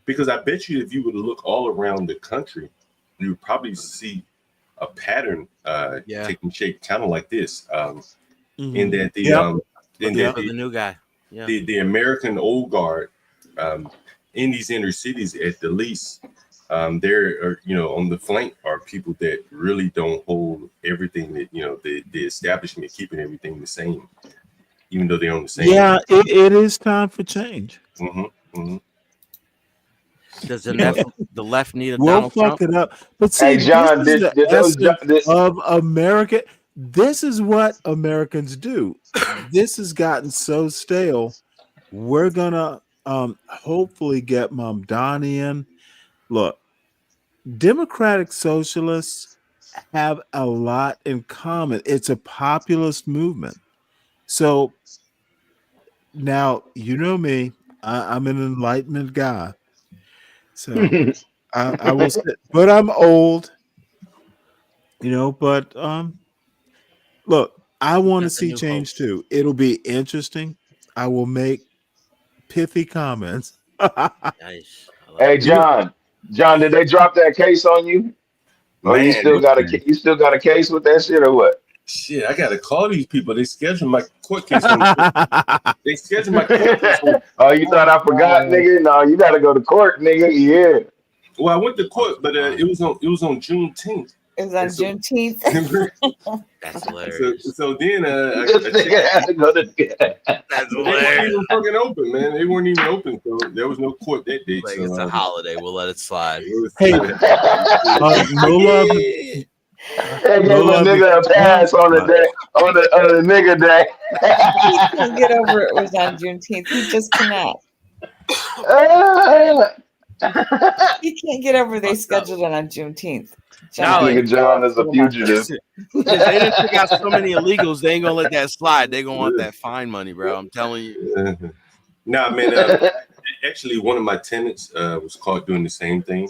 because I bet you if you would look all around the country, you would probably see a pattern taking shape, kind of like this. In that the new guy, the American old guard, in these inner cities, at the least, there are on the flank are people that really don't hold everything that the establishment keeping everything the same. Even though they're on the same. Yeah, it is time for change. Does the left need a We'll Donald fuck Trump? it up. But see, John, this is did the those essence of America. This is what Americans do. This has gotten so stale. We're gonna hopefully get Mamdani in. Look, Democratic Socialists have a lot in common. It's a populist movement. So now, you know me, I'm an Enlightenment guy. So I will say, but I'm old, but look, I want to see change too. It'll be interesting. I will make pithy comments. Nice. Hey, John, did they drop that case on you? Or you still got a case with that shit or what? Shit, I gotta call these people. They scheduled my court case. They scheduled my court case. Oh, you thought I forgot, nigga? No, you gotta go to court, nigga. Yeah. Well, I went to court, but it was on Juneteenth. It was on Juneteenth. That's hilarious. So then, this nigga had to go to. That's they weren't even fucking open, man. They weren't even open, so there was no court that day. Like so, it's a holiday. We'll let it slide. Hey, no love. They gave a nigga a pass on the day, on the nigga day. He can't get over it was on Juneteenth. He just cannot. He can't get over they scheduled it on Juneteenth. John is a fugitive. They didn't pick out so many illegals. They ain't gonna let that slide. They gonna want that fine money, bro. I'm telling you. Nah, man. Actually, one of my tenants was caught doing the same thing.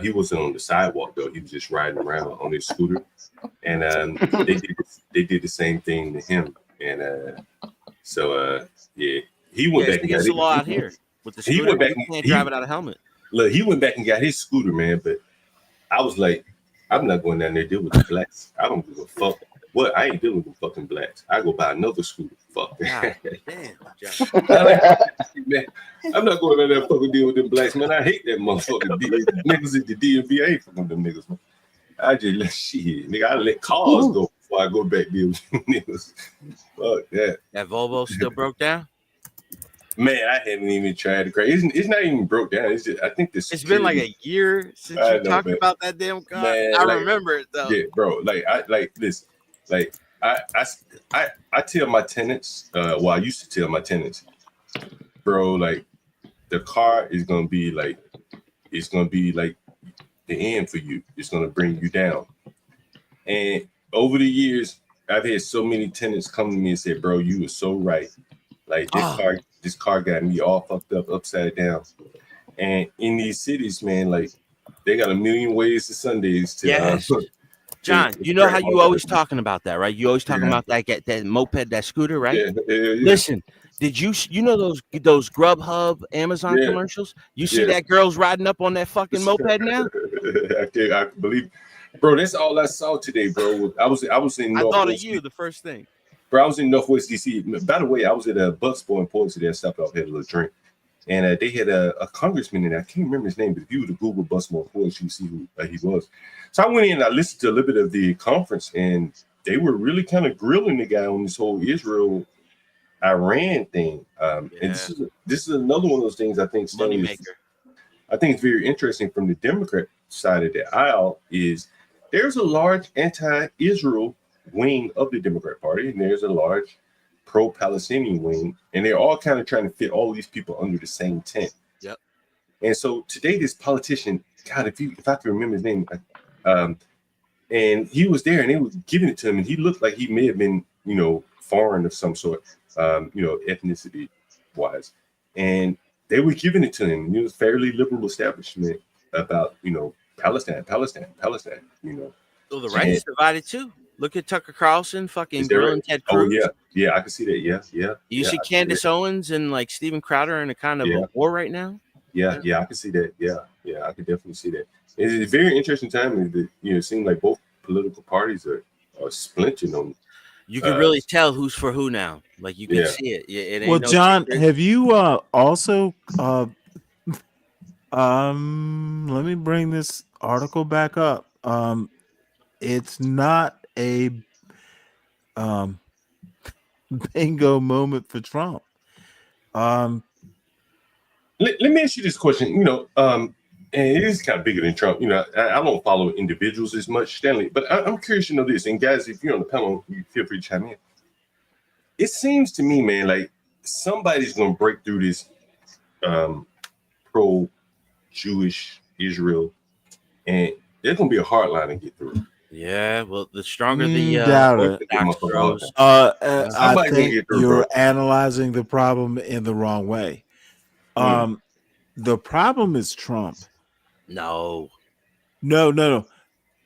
He wasn't on the sidewalk though. He was just riding around on his scooter, and they did the same thing to him. And he went back and got the law out here with the scooter. He went back and can't drive without a helmet. Look, he went back and got his scooter, man. But I was like, I'm not going down there to deal with the blacks. I don't give a fuck. What? I ain't dealing with fucking blacks. I go buy another scooter. Fuck. God, damn, man, I'm not going down there to fucking deal with them blacks, man. I hate that motherfucking niggas at the DMV. I hate fucking them niggas, man. I just let shit, nigga. I let cars go before I go back deal with them niggas. Fuck that. That Volvo still broke down? Man, I haven't even tried to crack. It's not even broke down. It's just I think this. It's been like a year since you talked about that damn car. Man, I remember it though. Yeah, bro. I tell my tenants. I used to tell my tenants, bro. Like the car is gonna be like, it's gonna be like the end for you. It's gonna bring you down. And over the years, I've had so many tenants come to me and say, bro, you were so right. Like this car got me all fucked up, upside down. And in these cities, man, like they got a million ways to Sundays to John, you know how you always talking about that, right? You always talking about that moped, that scooter, right? Yeah. Listen, did you know those Grubhub, Amazon commercials? You see that girl's riding up on that fucking moped now? I believe, bro. That's all I saw today, bro. I was in Northwest. I thought of you the first thing. Bro, I was in Northwest DC. By the way, I was at a Bucksport in Point today. I stopped off, had a little drink, and they had a congressman in there. I can't remember his name, but if you were to Google Bucksport Point, you see who he was. So I went in and I listened to a little bit of the conference, and they were really kind of grilling the guy on this whole Israel-Iran thing. And this is another one of those things I think Stanley I think it's very interesting from the Democrat side of the aisle is there's a large anti-Israel wing of the Democrat Party, and there's a large pro-Palestinian wing, and they're all kind of trying to fit all these people under the same tent. Yep. And so today, this politician, God, if I can remember his name, and he was there, and they was giving it to him, and he looked like he may have been, foreign of some sort, ethnicity wise, and they were giving it to him. It was fairly liberal establishment about, Palestine. So the right is divided too. Look at Tucker Carlson, fucking grilling Ted Cruz. Oh yeah, I can see that. Yeah. You see Candace Owens and like Steven Crowder in a kind of a war right now. Yeah, I can see that. Yeah, I can definitely see that. It's a very interesting time. That it seems like both political parties are splintering on. You can really tell who's for who now. Like you can see it. It ain't John, have you also? Let me bring this article back up. It's not a bingo moment for Trump. Let me ask you this question. And it is kind of bigger than Trump. I don't follow individuals as much, Stanley, but I'm curious to know this. And guys, if you're on the panel, you feel free to chime in. It seems to me, man, like somebody's going to break through this pro-Jewish Israel, and there's going to be a hard line to get through. Yeah, well, the stronger the I think you're analyzing the problem in the wrong way. The problem is Trump. No.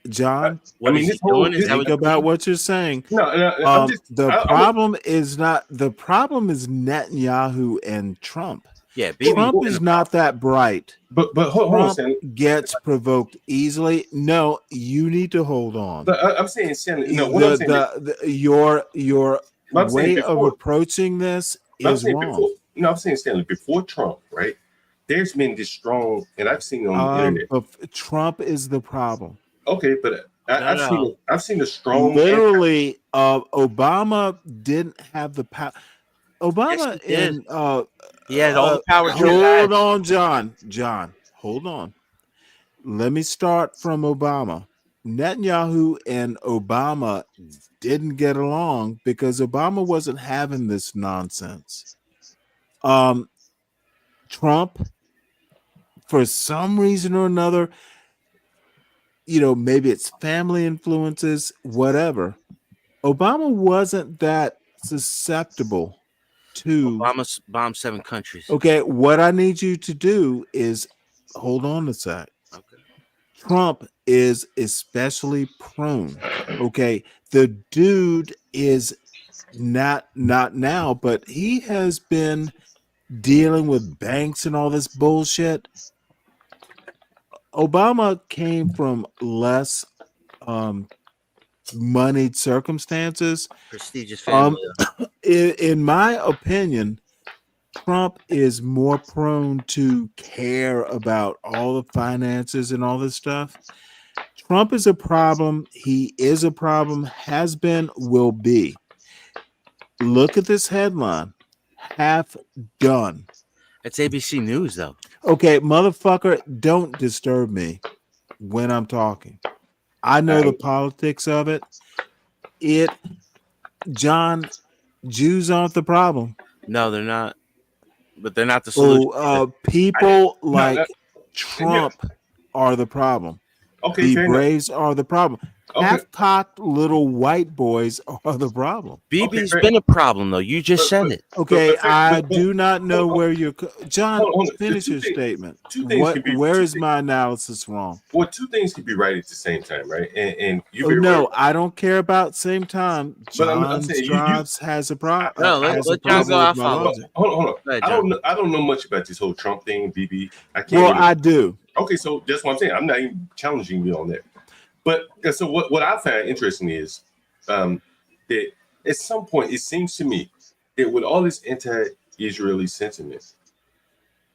John, think about what you're saying. No, the problem is Netanyahu and Trump. Yeah, Trump is not that bright. But hold on, Stanley. Gets provoked easily. No, you need to hold on. But I'm saying, Stanley, your way of approaching this is wrong. I'm saying, Stanley, before Trump, right? There's been this strong, and I've seen on the internet. Trump is the problem. Okay, but I've seen a strong. Literally, Obama didn't have the power. Obama he had all the power. Hold on, John. Hold on. Let me start from Obama. Netanyahu and Obama didn't get along because Obama wasn't having this nonsense. Trump, for some reason or another, maybe it's family influences, whatever. Obama wasn't that susceptible to. Obama bombed 7 countries. Okay, what I need you to do is hold on a sec. Okay. Trump is especially prone. Okay, the dude is not now, but he has been dealing with banks and all this bullshit. Obama came from less moneyed circumstances. Prestigious family. In my opinion, Trump is more prone to care about all the finances and all this stuff. Trump is a problem. He is a problem, has been, will be. Look at this headline. Half done. It's ABC News, though. Okay, motherfucker, don't disturb me when I'm talking. I know the politics of it. John, Jews aren't the problem. No, they're not. But they're not the solution. People like Trump are the problem. Okay, the Braves are the problem. Okay. Half-cocked little white boys are the problem. BB's been a problem, though. You just said it. Okay, I do not know where you're. John, finish your statement. Where is my analysis wrong? Well, two things can be right at the same time, right? And you. No, I don't care about same time. But John I'm saying Strauss has a problem. No, let John go off on it. Hold on. Ahead, I don't know much about this whole Trump thing, BB. I can't. Well, I do. Okay, so that's what I'm saying. I'm not even challenging you on that. But so what I find interesting is that at some point it seems to me that with all this anti-Israeli sentiment,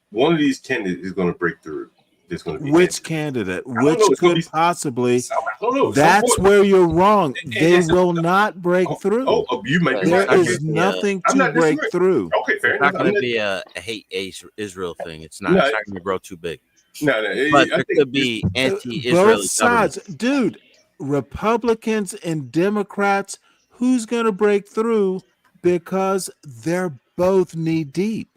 one of these candidates is going to break through. There's going to be which candidate? Which could possibly? I don't know. That's where you're wrong. They will not break through. You might be there right. is nothing to break through. Okay, fair enough. It's not going to be a hate Israel thing. It's not. No, It's not going to grow too big. No, but there could be anti-Israeli both sides, dude. Republicans and Democrats, who's going to break through because they're both knee deep.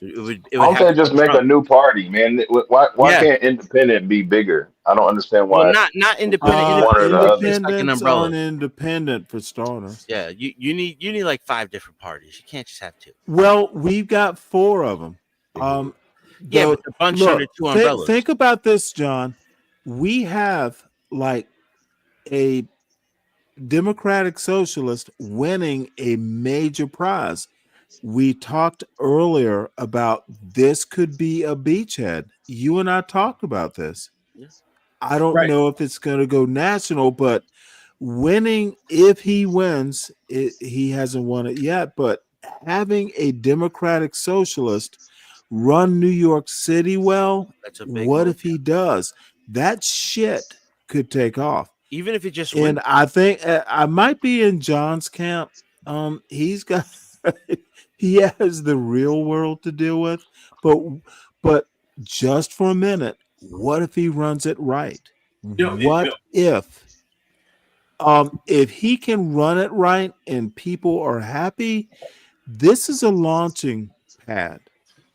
Why don't they just make a new party, man? Why can't independent be bigger? I don't understand why. Well, not independent. Independents aren't independent for starters. Yeah, you need like 5 different parties. You can't just have 2. Well, we've got 4 of them. But a bunch under 2 umbrellas. Think about this, John. We have like a Democratic Socialist winning a major prize. We talked earlier about this could be a beachhead. You and I talked about this. Yes. I don't know if it's going to go national, but winning, if he wins, he hasn't won it yet, but having a Democratic Socialist run New York City well, what if he does? That shit could take off. Even if he just wins. And I think I might be in John's camp. He's got he has the real world to deal with, but just for a minute, what if he runs it right? If he can run it right and people are happy, this is a launching pad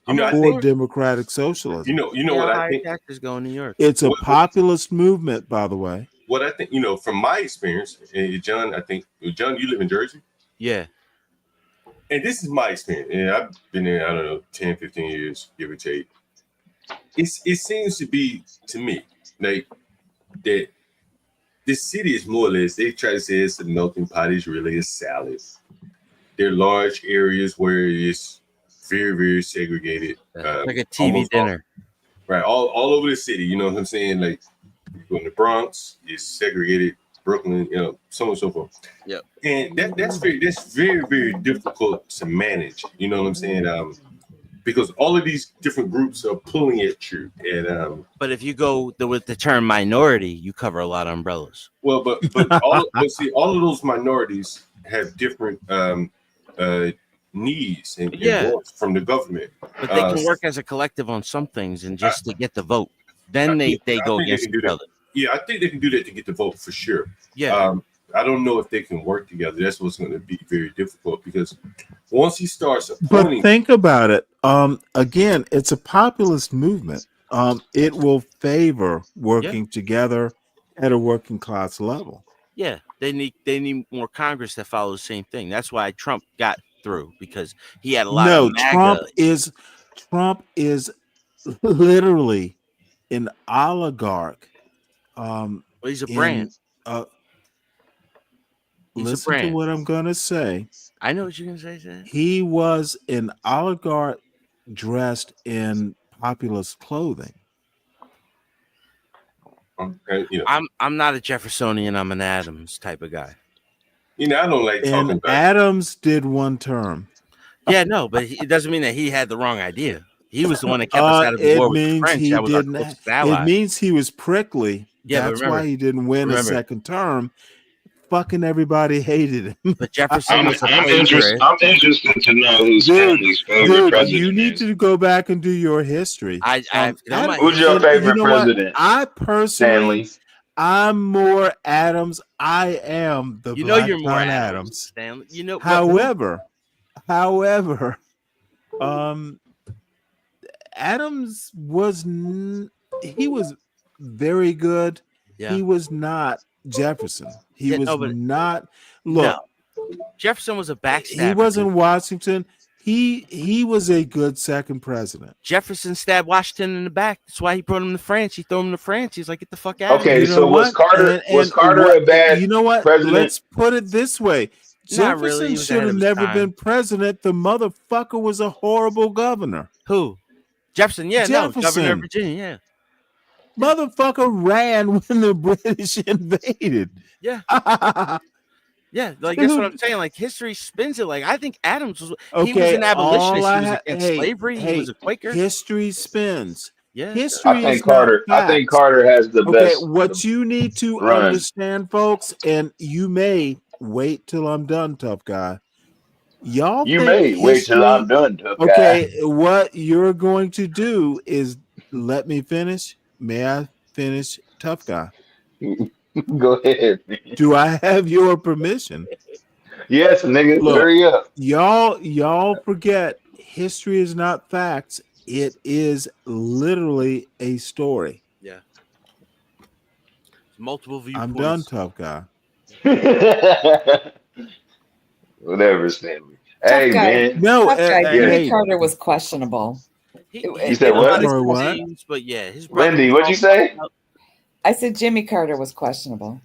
for democratic socialism. You know what I think is going to New York. It's a populist movement, by the way. What I think, from my experience, John, John, you live in Jersey? Yeah. And this is my experience. And I've been there, I don't know, 10, 15 years, give or take. It seems to be, to me, like that this city is more or less, they try to say it's a melting pot, it's really a salad. There are large areas where it's very, very segregated. Like a TV dinner. All over the city, you know what I'm saying? Like, you go in the Bronx, it's segregated, Brooklyn, so on and so forth. Yeah. And that's very, very difficult to manage. You know what I'm saying? Because all of these different groups are pulling at you. And but if you go with the term minority, you cover a lot of umbrellas. Well, but all of those minorities have different needs and wants from the government. But they can work as a collective on some things and just to get the vote. Then they go against each other. Yeah, I think they can do that to get the vote for sure. Yeah. I don't know if they can work together. That's what's going to be very difficult because once he starts appointing, but think about it. Again, it's a populist movement. It will favor working together at a working class level. Yeah, they need more Congress that follow the same thing. That's why Trump got through because he had a lot of MAGA. Trump is literally an oligarch. He's a brand. Listen to what I'm going to say. I know what you're going to say, Sam. He was an oligarch dressed in populist clothing. I'm not a Jeffersonian. I'm an Adams type of guy. I don't like talking about Adams did one term. Yeah, no, but it doesn't mean that he had the wrong idea. He was the one that kept us out of the war with the French. That was our closest ally. It means he was prickly. Yeah, that's why he didn't win a second term. Fucking everybody hated him. But Jefferson was I'm interested to know who's Stanley's favorite president. You need to go back and do your history. Who's your favorite president? I personally, I'm more Adams. I am the Black you're more Adams. Stanley. However, Adams was very good. Yeah. He was not Jefferson. He was not. no. Look, Jefferson was a backstabber. He wasn't Washington. He was a good second president. Jefferson stabbed Washington in the back. That's why he brought him to France. He threw him to France. He's like, get the fuck out of here. Okay, so was Carter a bad you know what? president? Let's put it this way. Not really. Jefferson He was should ahead have of his never time. been president. The motherfucker was a horrible governor. Who? Jefferson, yeah, Jefferson. no, governor of Virginia, yeah. Motherfucker ran when the British invaded. Yeah. Yeah, like that's what I'm saying. Like history spins it. Like I think Adams was he was an abolitionist. He was against slavery. He was a Quaker. History spins. Yeah. History I think is not Carter. I think facts. Carter has the best. Okay, what you need to run. understand, folks, and you may wait till I'm done, tough guy. Y'all You think may wait till I'm done, tough guy. Okay, what you're going to do is let me finish. May I finish, tough guy? Go ahead, man. Do I have your permission? Yes, nigga. Look, hurry up. Y'all forget history is not facts. It is literally a story. Yeah. Multiple viewpoints. I'm done, tough guy. Whatever, Stanley. Tough Hey, guy. man. No, Tough guy. Jimmy hey. Carter was questionable. You said what? But yeah, his brother Lindy, what'd you say? I said Jimmy Carter was questionable.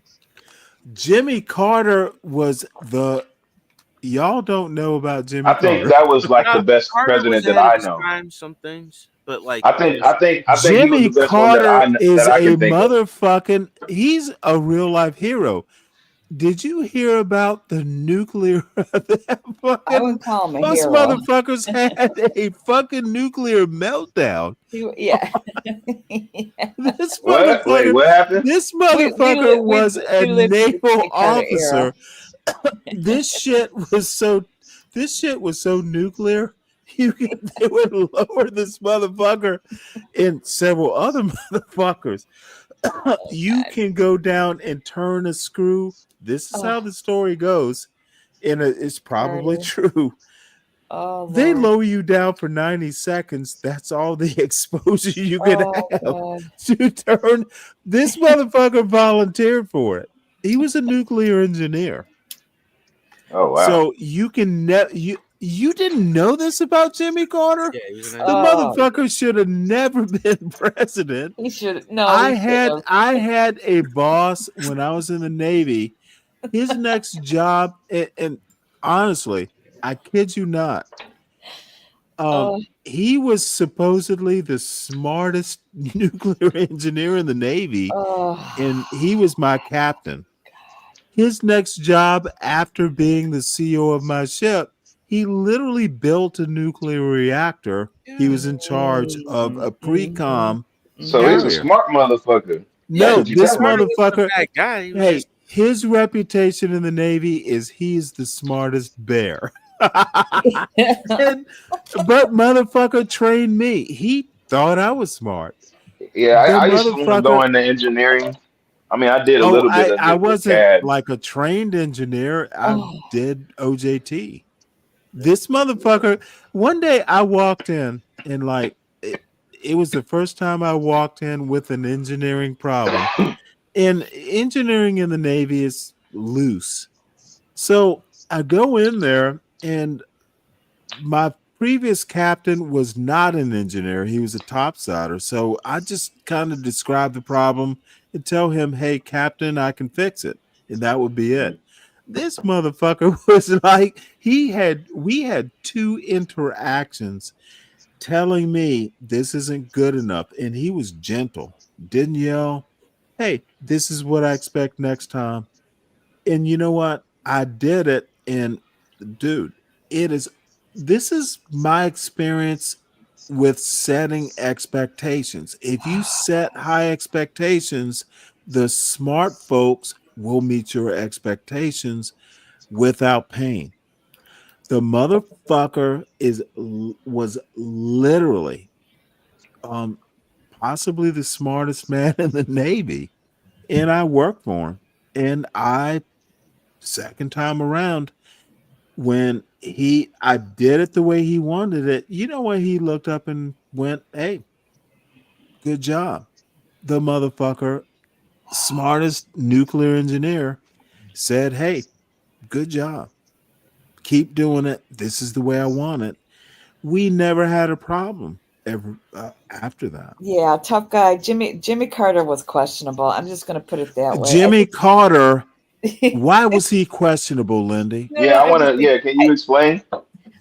Jimmy Carter was the. Y'all don't know about Jimmy Carter. I think that was like the best Carter president was that ahead I of his know. time, some things, but like I think Jimmy he was the best Carter one is that I a can think of. motherfucking. He's a real life hero. Did you hear about the nuclear? I would call him a Those hero. motherfuckers had a fucking nuclear meltdown. Yeah. This What? motherfucker. Wait, what happened? This motherfucker was a lived in the naval Jimmy Carter officer. era. This shit was so nuclear. They would lower this motherfucker and several other motherfuckers. You can go down and turn a screw. This is how the story goes, and it's probably true. Oh, they Lord. lower you down for 90 seconds. That's all the exposure you can have God. to turn. This motherfucker volunteered for it. He was a nuclear engineer. Oh wow! So you can you didn't know this about Jimmy Carter? Yeah, he was The motherfucker should have never been president. He should. No, I had a boss when I was in the Navy. His next job, and honestly, I kid you not, he was supposedly the smartest nuclear engineer in the Navy, and he was my captain. His next job after being the CEO of my ship, he literally built a nuclear reactor. He was in charge of a pre-com. So he's a smart motherfucker. No, this motherfucker. Bad guy. Hey, his reputation in the Navy is he's the smartest bear. But motherfucker trained me. He thought I was smart. Yeah, I used to want to go into engineering. I mean, I did a little bit of it. I wasn't CAD. like a trained engineer. I did OJT. This motherfucker, one day I walked in and like it was the first time I walked in with an engineering problem. And engineering in the Navy is loose. So I go in there and my previous captain was not an engineer. He was a topsider. So I just kind of describe the problem and tell him, hey, captain, I can fix it. And that would be it. This motherfucker was like, we had 2 interactions telling me this isn't good enough. And he was gentle, didn't yell. Hey, this is what I expect next time. And you know what? I did it. And dude, this is my experience with setting expectations. If you set high expectations, the smart folks will meet your expectations without pain. The motherfucker was literally possibly the smartest man in the Navy, and I worked for him. And second time around, when I did it the way he wanted it, you know what? He looked up and went, hey, good job. the motherfucker, smartest nuclear engineer, said, "Hey, good job. Keep doing it. This is the way I want it." We never had a problem ever after that. Yeah, tough guy. Jimmy Carter was questionable. I'm just going to put it that way. Jimmy Carter, why was he questionable, Lindy? Yeah, I want to. Yeah, can you explain?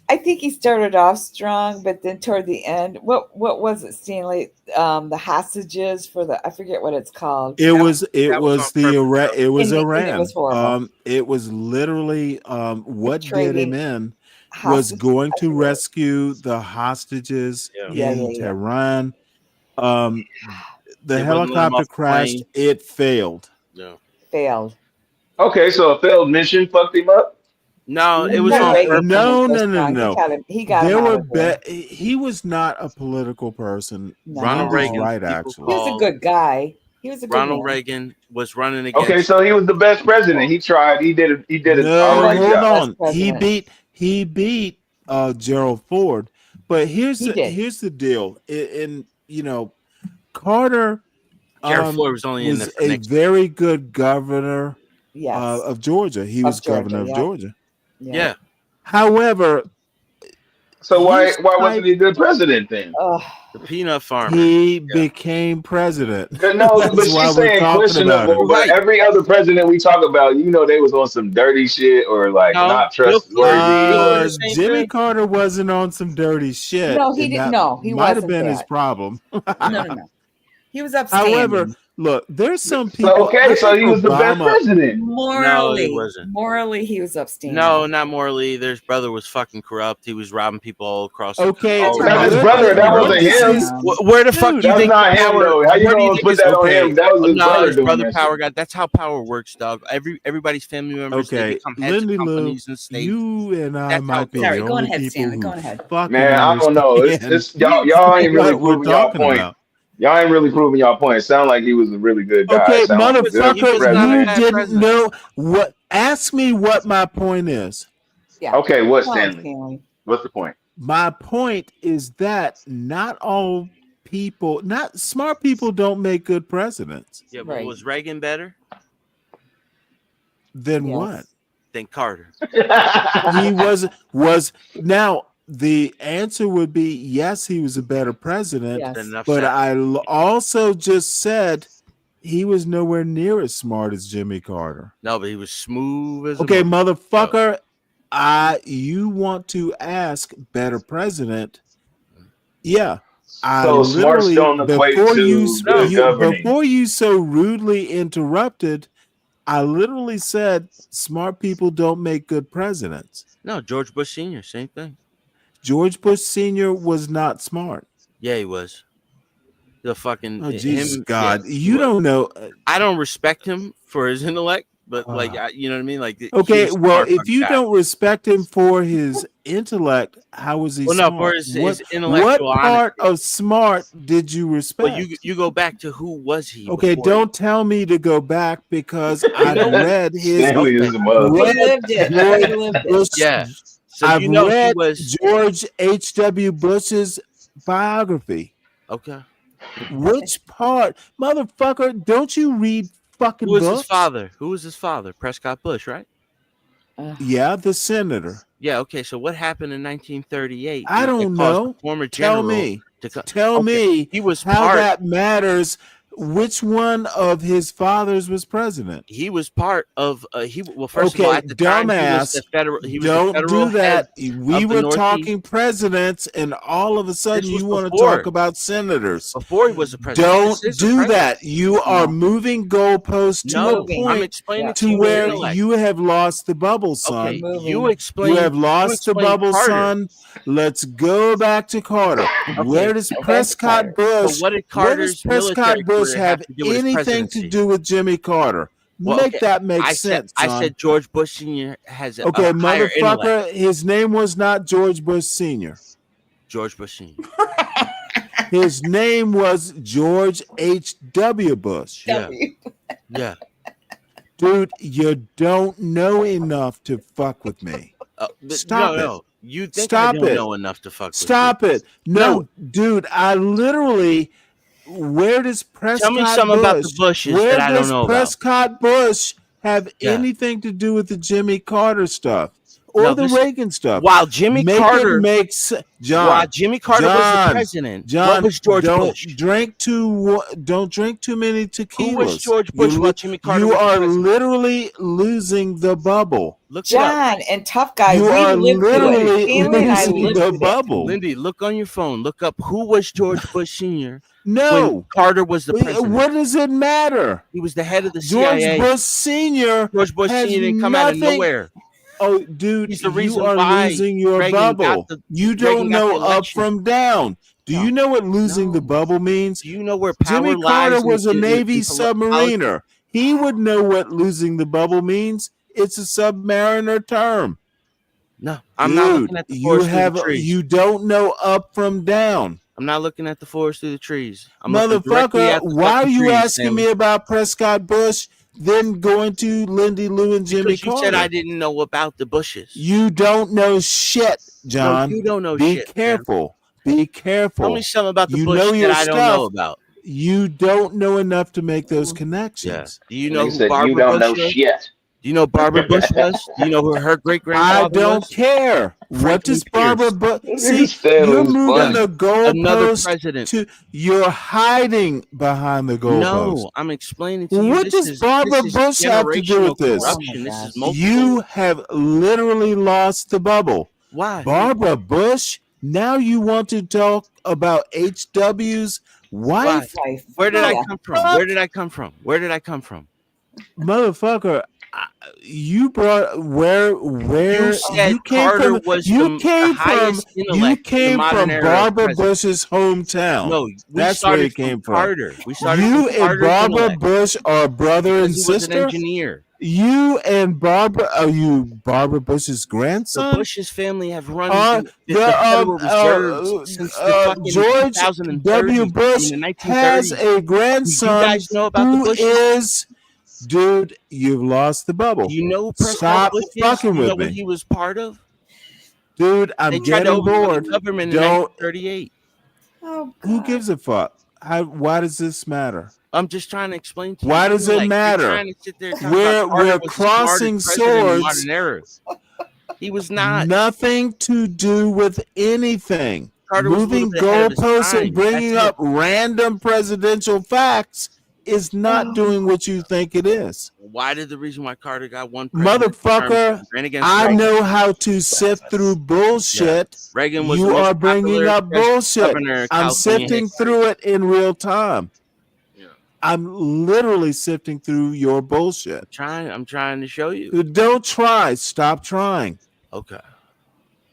I think he started off strong, but then toward the end, what was it, Stanley? The hostages for I forget what it's called. It was Iran. It was horrible. It was literally what did him in was going to rescue the hostages in Tehran. The helicopter crashed. It failed. Failed. Okay, so a failed mission fucked him up. No, it was on purpose. No. He got him out of there. He was not a political person. No. Ronald Reagan, right? Actually, he was a good guy. He was a good Ronald man. Reagan was running against. Okay, so he was the best president. He tried. He did it. No, hold on. He beat Gerald Ford. But here's the deal. And Carter Ford was only in a very good governor of Georgia. He was governor of Georgia. Yeah. However, so why wasn't he the president then? The peanut farmer. He became president. No, but she's saying questionable. But every other president we talk about, they was on some dirty shit or not trustworthy. Jimmy Carter wasn't on some dirty shit. No, he didn't. No, he might have been his problem. No. He was upstanding. However, look, there's some people. So he was the best president. Morally, no, he wasn't. Morally, he was upstanding. No, not morally. His brother was fucking corrupt. He was robbing people all across. Okay, that's his brother. That wasn't him. Where the fuck do you think not him though? How you gonna put that on him? That was his brother. Power got. That's how power works, dog. Everybody's family members. They become heads of companies and states. You and I might be the only people Go ahead. Man, I don't know. It's y'all ain't really proving y'all point. Y'all ain't really proving y'all point. It sounded like he was a really good guy. Okay, motherfucker, you didn't know what. Ask me what my point is. Yeah. Okay, what, Stanley? What's the point? My point is that not all people, not smart people, don't make good presidents. Yeah, but was Reagan better? Then what? Than Carter. He was now. The answer would be yes, he was a better president, but I also just said he was nowhere near as smart as Jimmy Carter. No, but he was smooth as motherfucker. You want to ask better president? Yeah. So smarts don't equate to good governing. Before you so rudely interrupted, I literally said smart people don't make good presidents. No, George Bush Sr., same thing. George Bush Sr. was not smart. Yeah, he was. The fucking Jesus God, you don't know. I don't respect him for his intellect, but you know what I mean. Like, okay, well, if you don't respect him for his intellect, how was he? Well, smart? No, for his intellectual. What part of smart did you respect? Well, you go back to who was he? Okay, don't tell me to go back because I read his. Yeah. So I've read George H.W. Bush's biography. Okay. Which part? Motherfucker, don't you read fucking books? Who was his father? Who was his father? Prescott Bush, right? Yeah, the senator. Yeah, okay. So what happened in 1938? I don't know. Former general Tell me he was how that matters. Which one of his fathers was president? He was part of first of all, at the time, don't do that. We were talking presidents, and all of a sudden you want to talk about senators. Before he was a president. Don't do that. You are moving goalposts to a point to where you have lost the bubble, son. You have lost the bubble, son. Let's go back to Carter. Where does Prescott Bush? What did Carter's Prescott Bush have anything to do with Jimmy Carter? Make sense. I said George Bush Sr. has a motherfucker. Intellect. His name was not George Bush Sr. George Bush Sr. His name was George H.W. Bush. Yeah. Dude, you don't know enough to fuck with me. Stop it. No. You think I don't know enough to fuck with Stop it. No, dude, I literally where does Prescott Tell me something Bush, about the Bushes where that I don't does know Prescott Bush have Yeah. anything to do with the Jimmy Carter stuff or No, the this- Reagan stuff? While Jimmy Carter, while Jimmy Carter was the president, what was George Bush? Don't drink too many tequilas. Who was George Bush while Jimmy Carter You was are president? literally losing the bubble. Look it up. John and Tough Guy, You we are lived through it. literally Stanley and I losing lived the through that. bubble. Lindy, look on your phone. Look up who was George Bush Sr. No. when Carter was the president. What does it matter? He was the head of the George CIA. Bush Sr. George Bush has Sr. didn't come out of nothing- nowhere. Oh, dude, He's the you reason are why losing your Reagan got bubble. You Reagan don't got the know up election. from down. Do you know what losing the bubble means? Do you know where power Jimmy lies Carter was a in Navy politics? submariner. He would know what losing the bubble means. It's a submariner term. No, I'm not Dude, looking at the forest through the trees. you don't know up from down. I'm not looking at the forest through the trees. I'm looking directly Motherfucker, at the why are fucking you trees, asking Stanley. me about Prescott Bush, then going to Lindy Lou and Jimmy Because you Carter? said I didn't know about the Bushes. You don't know shit, John. No, you don't know Be shit. careful. Be careful. Tell me something about the You Bush know that your I don't stuff. know about. You don't know enough to make those connections. Do you know Nigga who said Barbara you don't Bush know was? shit. Do you know Barbara Bush was? Do you know who her great I grandfather don't was? care. What does Barbara Bush? See, Stanley's you're moving funny. the Another goalpost president. to. You're hiding behind the goalpost. No, I'm explaining to you. What this does is, Barbara this is Bush have to do with generational this? corruption. This is multiple. You have literally lost the bubble. Why? Barbara Bush. Now you want to talk about HW's wife? Wife. Where did I Yeah. come from? Where did I come from? Where did I come from? Motherfucker, you brought where You said you came Carter from? was You the came from highest you intellect in the came modern from era of Barbara president. Bush's hometown. No, we That's where started it came from. Carter. We started You from and Carter's Barbara intellect Bush are brother and because he was an sister. engineer. You and Barbara, are you Barbara Bush's The grandson? Bush's family have run the The Federal Reserves since the fucking George 2030s. W. Bush I mean, the 1930s. has a Do you grandson guys know about the who Bushes? is, dude, you've lost the bubble. Do you know who Prescott Stop Bush is? fucking Do you know with what me. he was part of? Dude, I'm They tried to getting overthrow bored. the government in Don't. 1938. Oh, Who gives a fuck? Why does this matter? I'm just trying to explain to you. Why does it like, you're matter? trying to sit there and talk We're about Carter was the crossing smartest president in the swords. modern era. He was not. Nothing to do with anything. Carter was a little Moving bit ahead of his goalposts time. and bringing That's it. up random presidential facts is not doing what you think it is. Why did the reason why Carter got one presidential Motherfucker, term ran against I Reagan? know how to sift through bullshit. Reagan was the You most are bringing popular up bullshit. governor in I'm California sifting history. through it in real time. I'm literally sifting through your bullshit. I'm trying to show you. Don't try. Stop trying. Okay.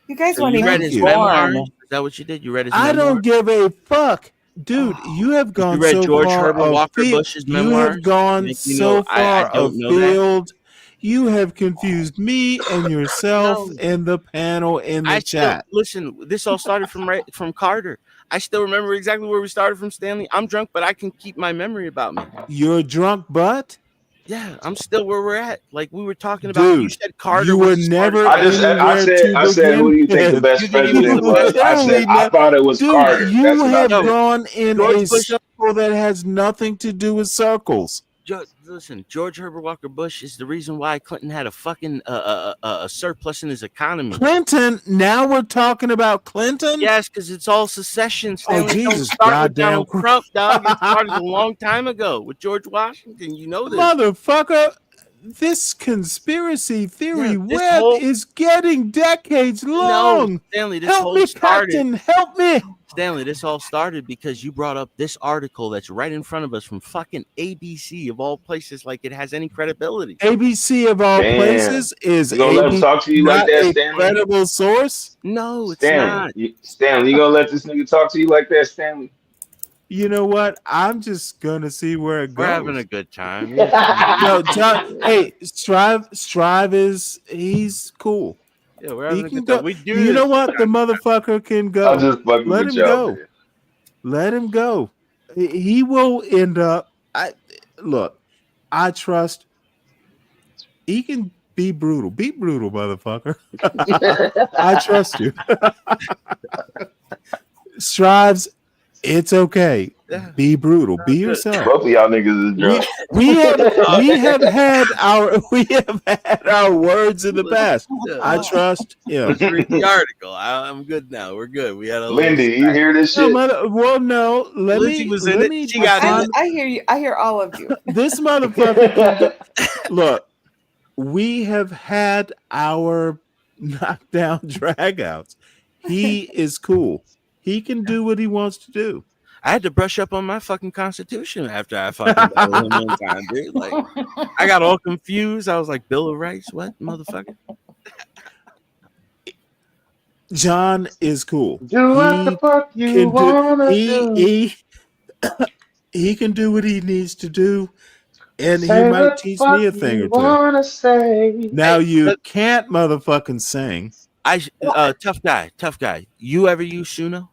You guys So weren't you even read his born. memoirs? Is that what you did? You read his I memoirs? don't give a fuck. Dude, you have gone read so George far Herbert Walker afield. Bush's You memoirs? have gone Nick, you so know, I far don't know that. afield. You have confused me and yourself No. and the panel in the chat. Listen, this all started from Carter. I still remember exactly where we started from, Stanley. I'm drunk, but I can keep my memory about me. You're a drunk butt? Yeah, I'm still where we're at. Like we were talking about. You Dude, said Carter you was were the never smartest I anywhere said, to I said, who do you think the begin best You didn't even president look was? I said, literally I thought it was Dude, Carter. you That's what I have said. gone in George a Bush- circle that has nothing to do with circles. Listen, George Herbert Walker Bush is the reason why Clinton had a fucking a surplus in his economy. Clinton, now we're talking about Clinton? Yes, because it's all secession. Stanley. Don't Jesus, start with goddamn Donald Trump, dog. It started a long time ago with George Washington. You know this. Motherfucker, this conspiracy theory Yeah, this web whole- is getting decades long. No, Stanley, this Help whole me, started. Captain, help me. Stanley, this all started because you brought up this article that's right in front of us from fucking ABC of all places, like it has any credibility. ABC of all Damn. places is You gonna let him ABC talk to you like not that, a Stanley? credible source? No, it's Stanley, not. Stanley, you gonna let this nigga talk to you like that, Stanley? You know what? I'm just gonna see where it goes. We're having a good time. No, John, hey, Strive he's cool. Yeah, we're He having a can good go. time. We do You know this. what? The motherfucker can go. I'm just fucking Let with him y'all, go. man. Let him go. He will end up. Look, I trust. He can be brutal. Be brutal, motherfucker. I trust you. Strives. It's okay. Yeah. Be brutal. Be yourself. Both of y'all niggas is drunk. We have had our words in the past. I trust him. Let's read the article. I'm good now. We're good. We had a Lindy, you hear this shit? No. Let Lizzie me. was in let it. me. She got in it. I hear you. I hear all of you. This motherfucker. Look, we have had our knockdown dragouts. He is cool. He can do what he wants to do. I had to brush up on my fucking constitution after I fucking battled him one time, dude. Like, I got all confused. I was like, Bill of Rights? What, motherfucker? John is cool. Do what the fuck you wanna do. He can do what he needs to do, and Say he might what teach fuck me a thing you or two. wanna say. Now you can't motherfucking sing. Tough guy. You ever use Suno?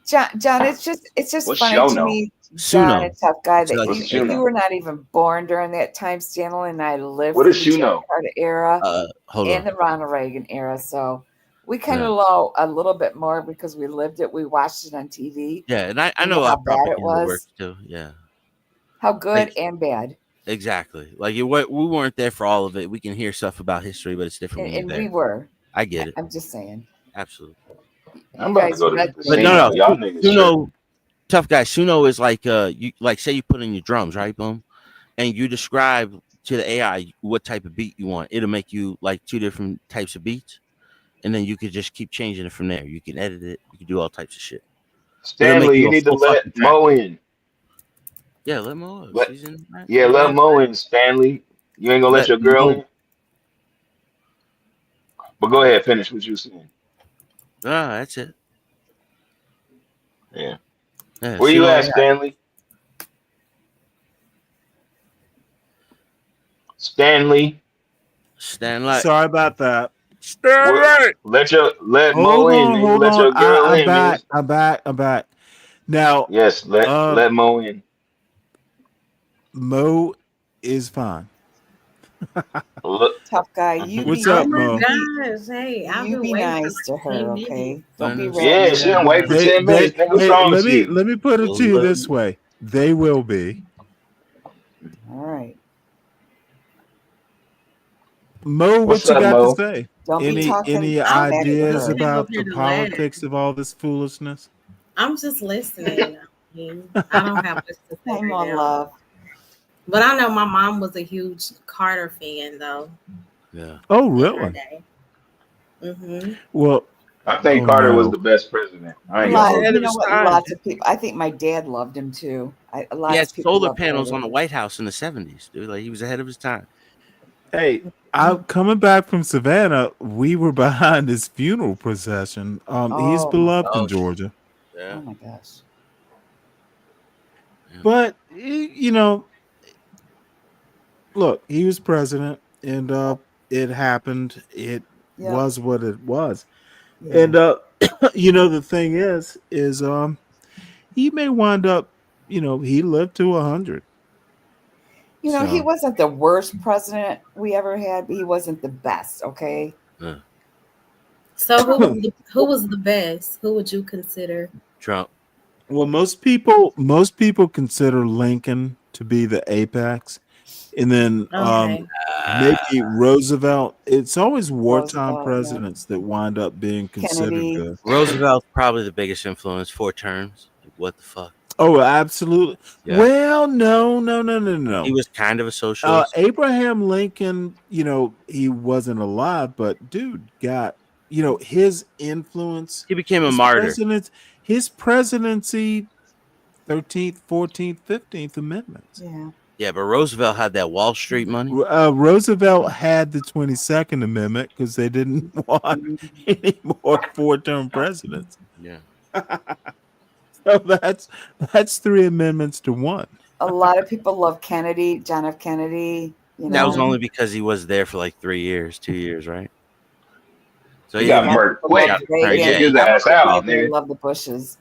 John, it's just What's funny Shono? to me, John, Suno. a tough guy, that What's you Suno? were not even born during that time, Stanley, and I lived What through is the Jimmy Suno? Carter era Hold and on. the Ronald Reagan era. So we kind Yeah. of know a little bit more because we lived it. We watched it on TV. Yeah, and I We know how how bad it propaganda was, works too. Yeah, how good like, and bad. exactly. Like we weren't there for all of it. We can hear stuff about history, but it's different when And you're we there. were. I get it. I'm just saying. Absolutely. I'm You about to guys go to read the But the no, casino. Y'all niggas Suno, tough guy. Suno is like you like say you put in your drums, right? Boom, and you describe to the AI what type of beat you want. It'll make you like 2 different types of beats, and then you could just keep changing it from there. You can edit it. You can do all types of shit. It'll make Stanley, you you a need to full fucking let track. Mo in. Yeah, let Mo. Let, She's in. Right? yeah, let Mo in, Stanley. You ain't gonna let your girl in? But go ahead, finish what you saying. That's it. Yeah. Yeah, Where you at, Stanley? Stanley. Sorry about that. Let Mo in, nigga. Hold Let on. your girl I'm in, back. nigga. I'm back. Now, yes, let Mo in. Mo is fine. Tough guy, you What's be up, Oh my Mo? gosh! Hey, I've you been be waiting for nice to like her, 10 okay? minutes. Don't be Yeah, ratting. she done wait for 10 minutes, nigga. What's wrong with you? Let me put it to you this way. They will be. All right. Mo, What's what you up, got to Mo? say? Don't be talking Any I'm smack to ideas her. listening over about here the to laugh. politics of all this foolishness? I'm just listening. I mean, I don't have much to say I'm right on now. love. But I know my mom was a huge Carter fan, though. Yeah. Oh, In her really? day. Mm-hmm. Well, I think Carter was the best president. I ain't gonna hold You you. know what? Lots of people. I think my dad loved him too. A lot He had of people solar loved panels Carter. on the White House in the 70s, dude. Like he was ahead of his time. Hey, I'm coming back from Savannah. We were behind his funeral procession. He's Oh, beloved in Georgia. Yeah. Oh my gosh. But you know, look, he was president, and it happened. It Yep. was what it was. Yeah. And you know, the thing is he may wind up. You know, he lived to 100. You know, he So. wasn't the worst president we ever had, but he wasn't the best. Okay. So who was the best? Who would you consider? Trump. Well, most people consider Lincoln to be the apex, and then Okay. maybe Roosevelt. It's always wartime Roosevelt, yeah. presidents that wind up being considered Kennedy. the. Roosevelt's probably the biggest influence. 4 terms. Like, what the fuck? Oh, absolutely. Yeah. Well, no. He was kind of a socialist. Abraham Lincoln, you know, he wasn't alive, but dude got, you know, his influence. He became a martyr. His presidency, 13th, 14th, 15th Amendments. Yeah. Yeah, but Roosevelt had that Wall Street money. Roosevelt had the 22nd Amendment because they didn't want any more 4-term presidents. Yeah. So that's 3 amendments to 1. A lot of people love Kennedy, John F. Kennedy. You know, That was only because he was there for like 2 years, right? So He got murked quick. They took his ass out, I nigga. love the Bushes.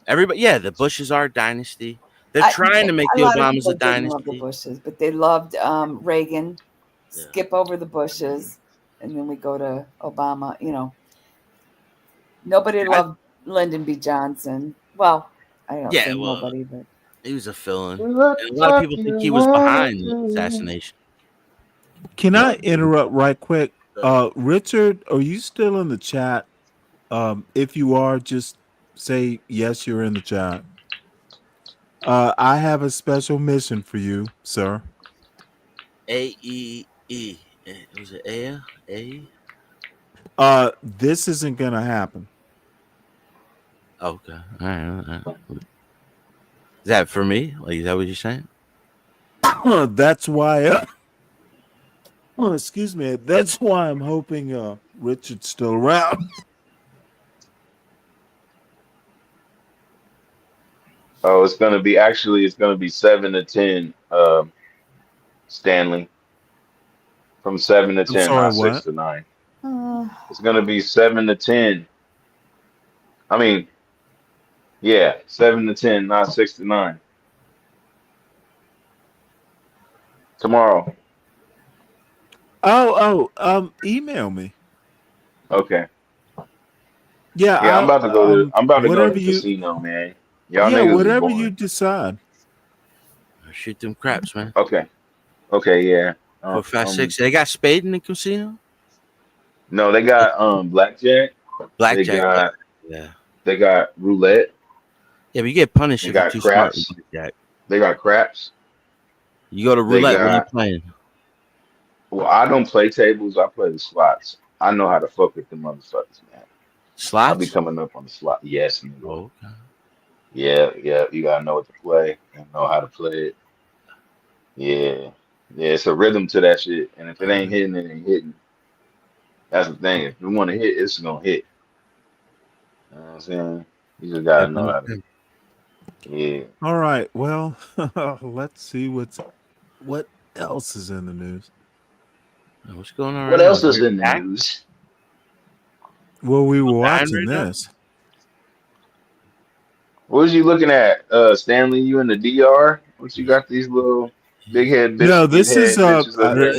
Everybody, yeah, the Bushes are a dynasty. They're trying to make the Obamas a didn't love the dynasty. Bushes, but they loved Reagan. Skip over the Bushes, and then we go to Obama. You know, nobody loved Lyndon B. Johnson. Well, I don't Yeah, say well, nobody, but he was a villain. What And a the lot of fuck people think you he was wanna behind the do? assassination. Can I interrupt right quick? Richard, are you still in the chat? If you are, just say yes, you're in the chat. I have a special mission for you, sir. A-E-E. Was it A? A? This isn't gonna happen. Okay. All right. Is that for me? Like, is that what you're saying? That's why. Excuse me. That's why I'm hoping Richard's still around. Oh, it's gonna be 7-10. Stanley, from 7 to I'm 10, sorry. not 6 What? to 9. It's gonna be 7 to 10. I mean, yeah, 7 to 10, not 6 to 9. Tomorrow. Email me. Okay. Yeah, Yeah, I'm about to go to whatever the you. casino, man. Y'all Yeah, niggas is whatever you boring. decide. Shoot them craps, man. Okay. Okay, yeah. 4, 5, 6. They got spade in the casino? No, they got blackjack. Blackjack. They got roulette. Yeah, but you get punished They if you're got too smart with craps. blackjack. They got craps. You go to They roulette, what are you got. playing? Well, I don't play tables. I play the slots. I know how to fuck with the motherfuckers, man. I'll be Slots? coming up on the slot. Yes, nigga. Oh, okay. Yeah. You gotta know what to play and know how to play it. Yeah. Yeah, it's a rhythm to that shit. And if it ain't hitting, it ain't hitting. That's the thing. If you want to hit, it's gonna hit. You know what I'm saying? You just gotta know how to. Yeah. All right. Well, let's see what else is in the news. What's going on What right else now? is in the news? Well, we were watching this. What was you looking at, Stanley? You in the DR? What you got these little big head No, biscuit this is head bitches up there?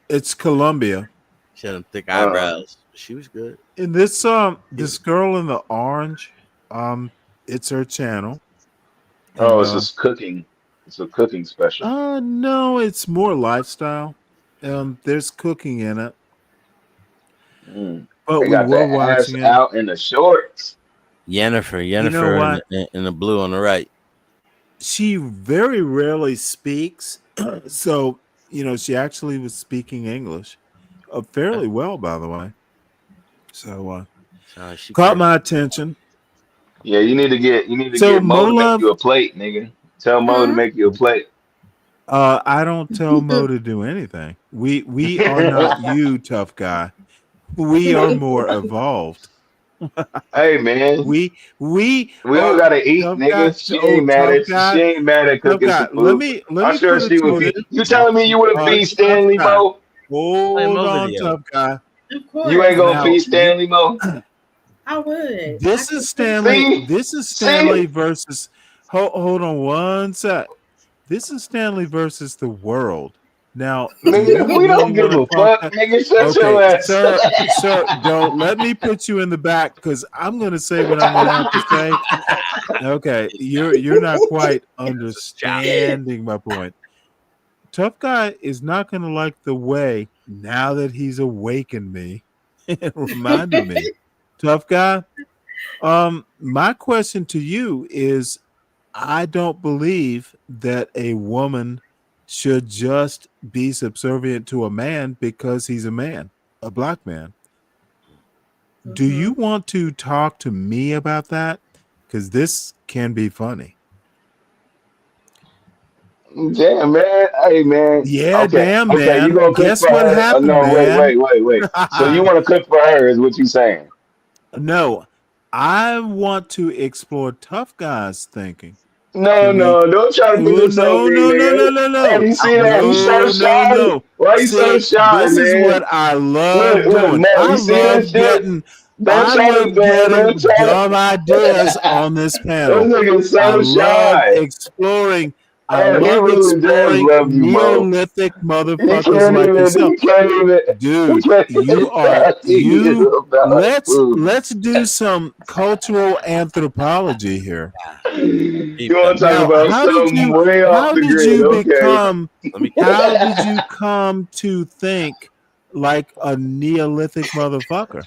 it's Colombia. She had them thick eyebrows. She was good. And this this girl in the orange, it's her channel. Oh, And, it's a cooking. It's a cooking special. No, it's more lifestyle. There's cooking in it. But They we got were the ass watching it. out in the shorts. Yennefer in the blue on the right. She very rarely speaks, so she actually was speaking English, fairly well, by the way. So caught my attention. Yeah, you need to get Mo to make you a plate, nigga. Tell Mo to make you a plate. I don't tell Mo to do anything. We are not you, tough guy. We are more evolved. Hey man, we all gotta eat, nigga. She ain't mad at cooking some food. I'm sure she would be. You telling me you wouldn't feed Stanley, Mo? Hold on, tough guy. Of course. You ain't gonna feed Stanley, Mo? I would. This is Stanley. This is Stanley versus. Hold on one sec. This is Stanley versus the world. Now, nigga, we don't give a fuck, nigga. Shut your ass. Sir, don't let me put you in the back because I'm going to say what I'm going to have to say. Okay, you're not quite understanding my point. Tough guy is not going to like the way now that he's awakened me and reminded me. Tough guy. My question to you is, I don't believe that a woman should just be subservient to a man because he's a man, a black man. Do you want to talk to me about that? Because this can be funny. Damn, man. Hey, man. Yeah, okay. damn, okay, man. you gonna cook Guess for what her? happened, No, man? wait. So you want to cook for her is what you saying? No, I want to explore tough guys thinking. No, don't try to do this on me, nigga. No. Hey, you see that? You so shy? No. Why you so shy, this man? is what I love doing. Mo, I you see love this getting dumb ideas on this panel. This nigga's so I love shy. exploring I And he love really does exploring love you, Mo. Neolithic He motherfuckers can't like even. yourself. He can't even. He Dude, can't you even are talk to you about food. let's do some cultural anthropology here. You want to talk Now, about something way off how the did grid? you Okay. become how did you come to think like a Neolithic motherfucker?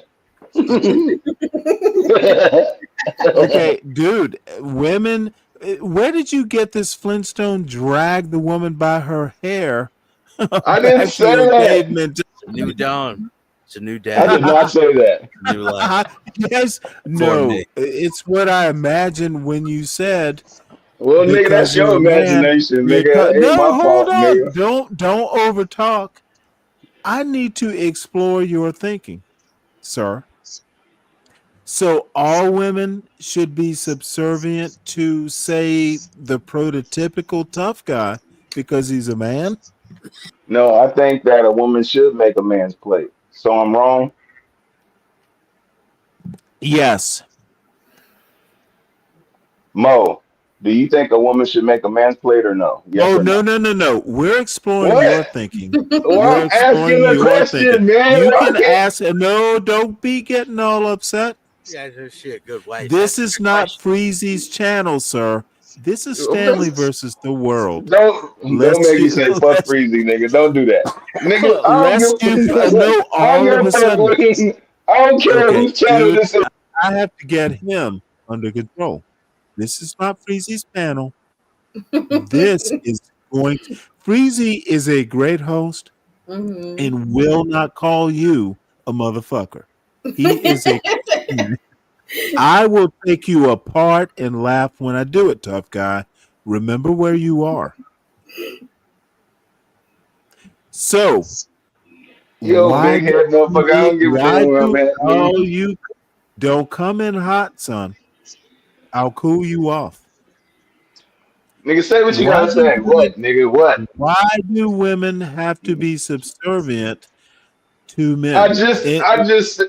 Okay, dude, women, where did you get this Flintstone drag the woman by her hair I didn't back to say your that. caveman? New dawn. It's a new day. I did not say that. New life. Yes, For no, me. it's what I imagined when you said Well, nigga, because that's your you're a man. imagination, nigga. That ain't No, my hold fault, on, nigga. don't overtalk. I need to explore your thinking, sir. So all women should be subservient to, say, the prototypical tough guy because he's a man? No, I think that a woman should make a man's plate. So I'm wrong. Yes. Mo, do you think a woman should make a man's plate or no? Yes Oh, or no? no. We're exploring your What? thinking. Well, We're I'm exploring asking a your thinking. question, man. You Why can can't? ask, no, don't be getting all upset. Yeah, shit, good wife. This is not Freezy's channel, sir. This is Stanley versus the world. Don't make me say fuck Freezy, nigga. Don't do that, nigga. I don't Lest you give. know I don't all give of a a fuck. sudden. I don't care Okay, whose channel dude, this is. I have to get him under control. This is not Freezy's panel. This is going to, Freezy is a great host and will not call you a motherfucker. He is a I will take you apart and laugh when I do it, tough guy. Remember where you are. So Yo, why big head motherfucker. I don't give a damn where I'm at, nigga. you don't come in hot, son. I'll cool you off. Nigga, say what you Why gotta say. What, nigga? What? why do women have to be subservient to I men? just, It, I just,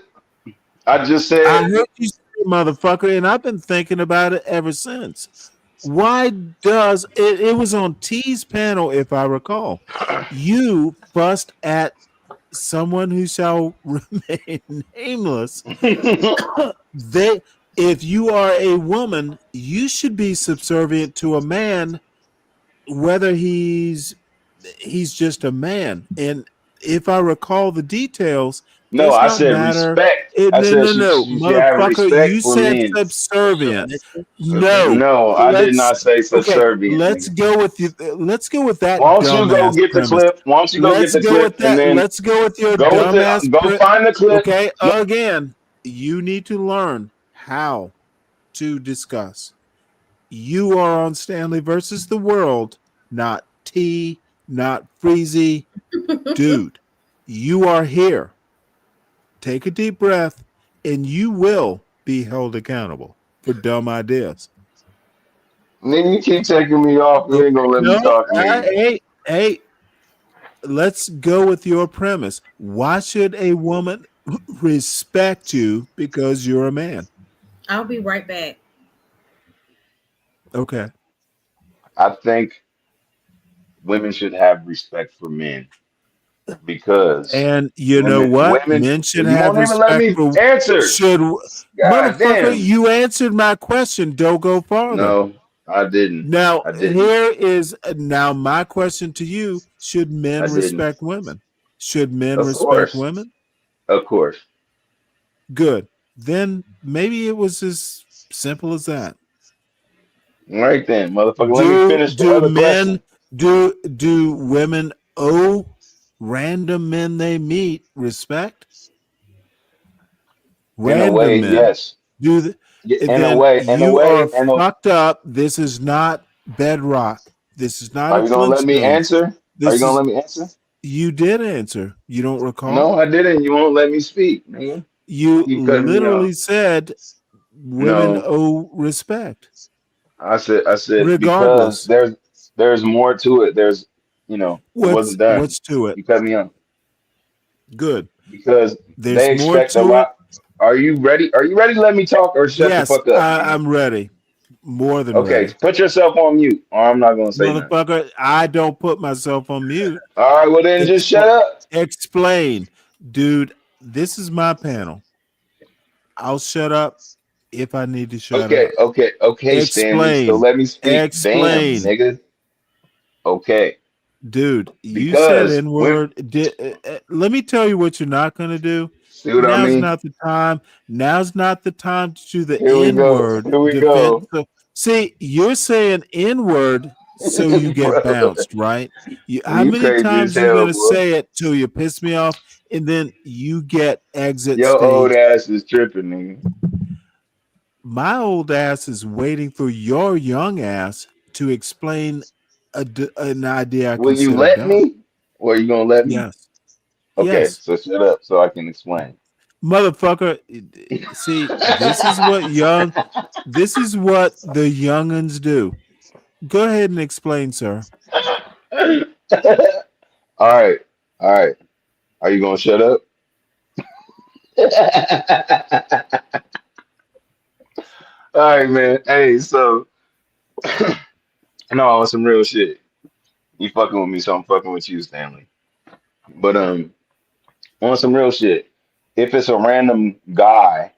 I just I said. heard you say, motherfucker, and I've been thinking about it ever since. Why does it was on T's panel, if I recall. You fussed at someone who shall remain nameless. They if you are a woman, you should be subservient to a man, whether he's just a man. And if I recall the details, No, does I not said matter. respect. I No, said no, no, she should have motherfucker, respect you for said men. subservient. Submissive. No, No, I did let's not say okay. subservient, Let's nigga. go with you. Let's go with that Why don't you go dumbass get the premise. clip? Why don't you go get Let's the go clip with and that. then Let's go with your go with dumbass. go find the clip. Okay, again, you need to learn how to discuss. You are on Stanley versus the world, not T, not Freezy. Dude, you are here. Take a deep breath, and you will be held accountable for dumb ideas. Nigga, you keep taking me off. You ain't gonna let me No, talk, nigga. hey, let's go with your premise. Why should a woman respect you because you're a man? I'll be right back. Okay. I think women should have respect for men because And you know what? women. Men should You have won't even let respect me for answer. should God motherfucker, damn. you answered my question. Don't go farther. No, I didn't. Now, I didn't. here is now my question to you. Should I men didn't. respect women? Should men Of respect course. women? Of course. Good. Then maybe it was as simple as that. All right then, motherfucker. Let me finish the other question. Do women owe random men they meet respect? In a Random way, men. yes. Do In a then way, in a you are way, in a. fucked up. This is not bedrock. This is not Are a you gonna let me Flintstones. answer? Are you This gonna is let me answer? you did answer. You don't recall? No, I didn't. You won't let me speak, nigga. You Keep cutting me off. literally said women No, owe respect. I said because Regardless. there's more to it. There's it wasn't done. What's to it? You cut me off Good. because There's they more expect a to it. lot. Are you ready? Are you ready to let me talk or shut the Yes, fuck up, nigga? I'm ready. more than Okay, ready. put yourself on mute, or I'm not gonna say nothing. Motherfucker, I don't put myself on mute. All right, well then just shut up. Explain. Dude, this is my panel. I'll shut up if I need to shut up. Okay, Stanley. So Explain. let me speak. Damn, Explain. nigga. Okay. Dude, you said Because N-word. Let me tell you what you're not going to do. see what I Now's mean? not the time. Now's not the time to do the Here we go. N-word Here we defense. go. See, you're saying N-word so you get Bro, bounced, right? How you many crazy as times you hell, going to boy. say it till you piss me off and then you get exit Your old stage? ass is tripping, nigga. My old ass is waiting for your young ass to explain an idea I Will you consider let dumb. me? Or are you gonna let me? Yes. Okay, Yes. so shut up so I can explain. Motherfucker, see, this is what the youngins do. Go ahead and explain, sir. All right, all right. Are you gonna shut up? All right, man. Hey, so no, on some real shit. You fucking with me, so I'm fucking with you, Stanley. But on some real shit, if it's a random guy,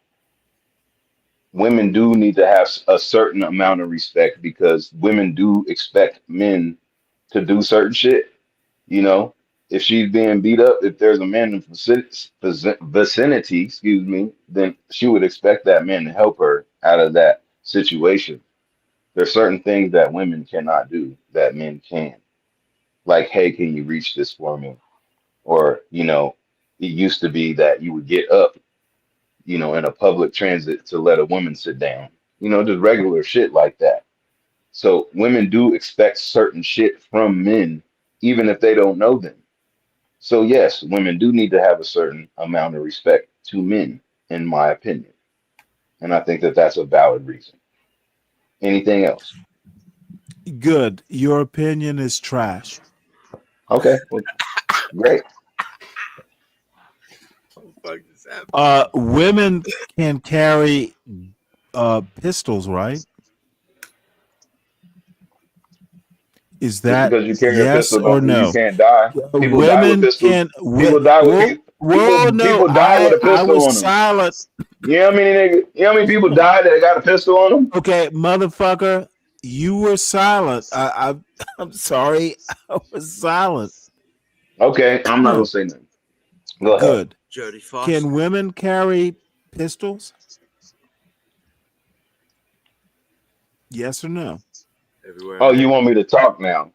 women do need to have a certain amount of respect because women do expect men to do certain shit. You know, if she's being beat up, if there's a man in vicinity, excuse me, then she would expect that man to help her out of that situation. There's certain things that women cannot do that men can. Like, hey, can you reach this for me? Or, it used to be that you would get up, in a public transit to let a woman sit down. Just regular shit like that. So women do expect certain shit from men, even if they don't know them. So yes, women do need to have a certain amount of respect to men, in my opinion. And I think that that's a valid reason. Anything else? Good. Your opinion is trash. Okay, well, great. Women can carry pistols, right? Is Just that because you carry a yes pistol or don't mean you no? can't die. People die with Women pistols. can. People die with Whoa, no! people die with a I pistol was on them. silent. You know how many niggas, you know how many people died that got a pistol on them? Okay, motherfucker, you were silent. I'm sorry, I was silent. Okay, I'm not gonna say nothing. Go ahead. Good. Can women carry pistols? Yes or no? Oh, you want me to talk now?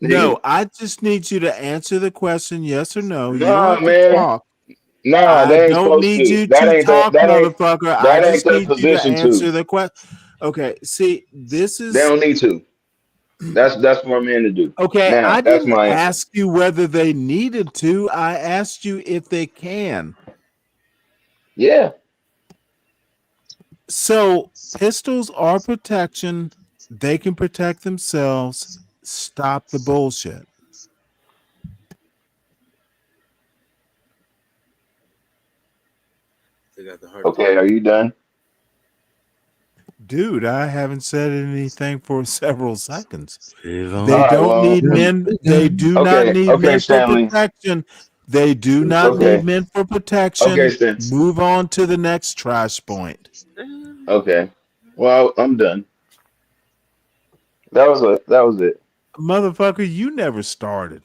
No, I just need you to answer the question yes or no. You don't Nah, have to man. talk. Nah, I they ain't don't supposed need to. you That to ain't that. talk, motherfucker. I That ain't just their need you to position answer to. the question. Okay, see, this They is don't need to. That's for a man to do. okay. Now, I that's didn't my answer. ask you whether they needed to. I asked you if they can. Yeah. So pistols are protection. They can protect themselves. Stop the bullshit. Okay, are you done? Dude, I haven't said anything for several seconds. They All right, don't well, need men. They do not need okay, men for Stanley. protection. They do not Okay, need men for okay, protection. Stan. Move on to the next trash point. Okay. Well, I'm done. That was it. Motherfucker, you never started.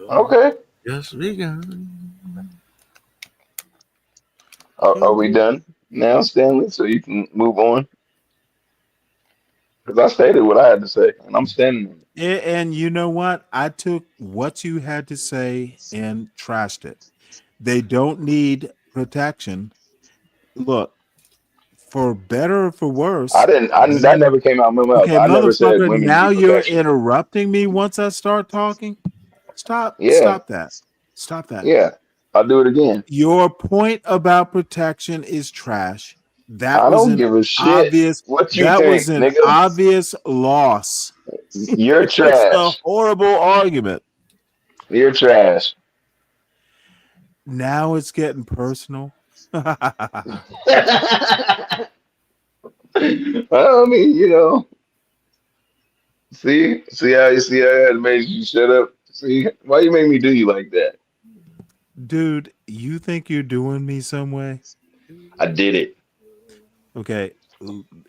Okay. Yes, we got. Are we done now, Stanley? So you can move on? Because I stated what I had to say, and I'm standing. And you know what? I took what you had to say and trashed it. They don't need protection. Look, for better or for worse. That never came out of my mouth. Okay, I never said motherfucker, women now need you're protection. interrupting me once I start talking. Stop Yeah, that. Stop that. yeah. I'll do it again. Your point about protection is trash. That I was don't an give a shit what you think, nigga. obvious loss. You're It's a trash. horrible argument. You're trash. Now it's getting personal. I mean, see how I had made you shut up. See why you make me do you like that? Dude, you think you're doing me some way? I did it. Okay,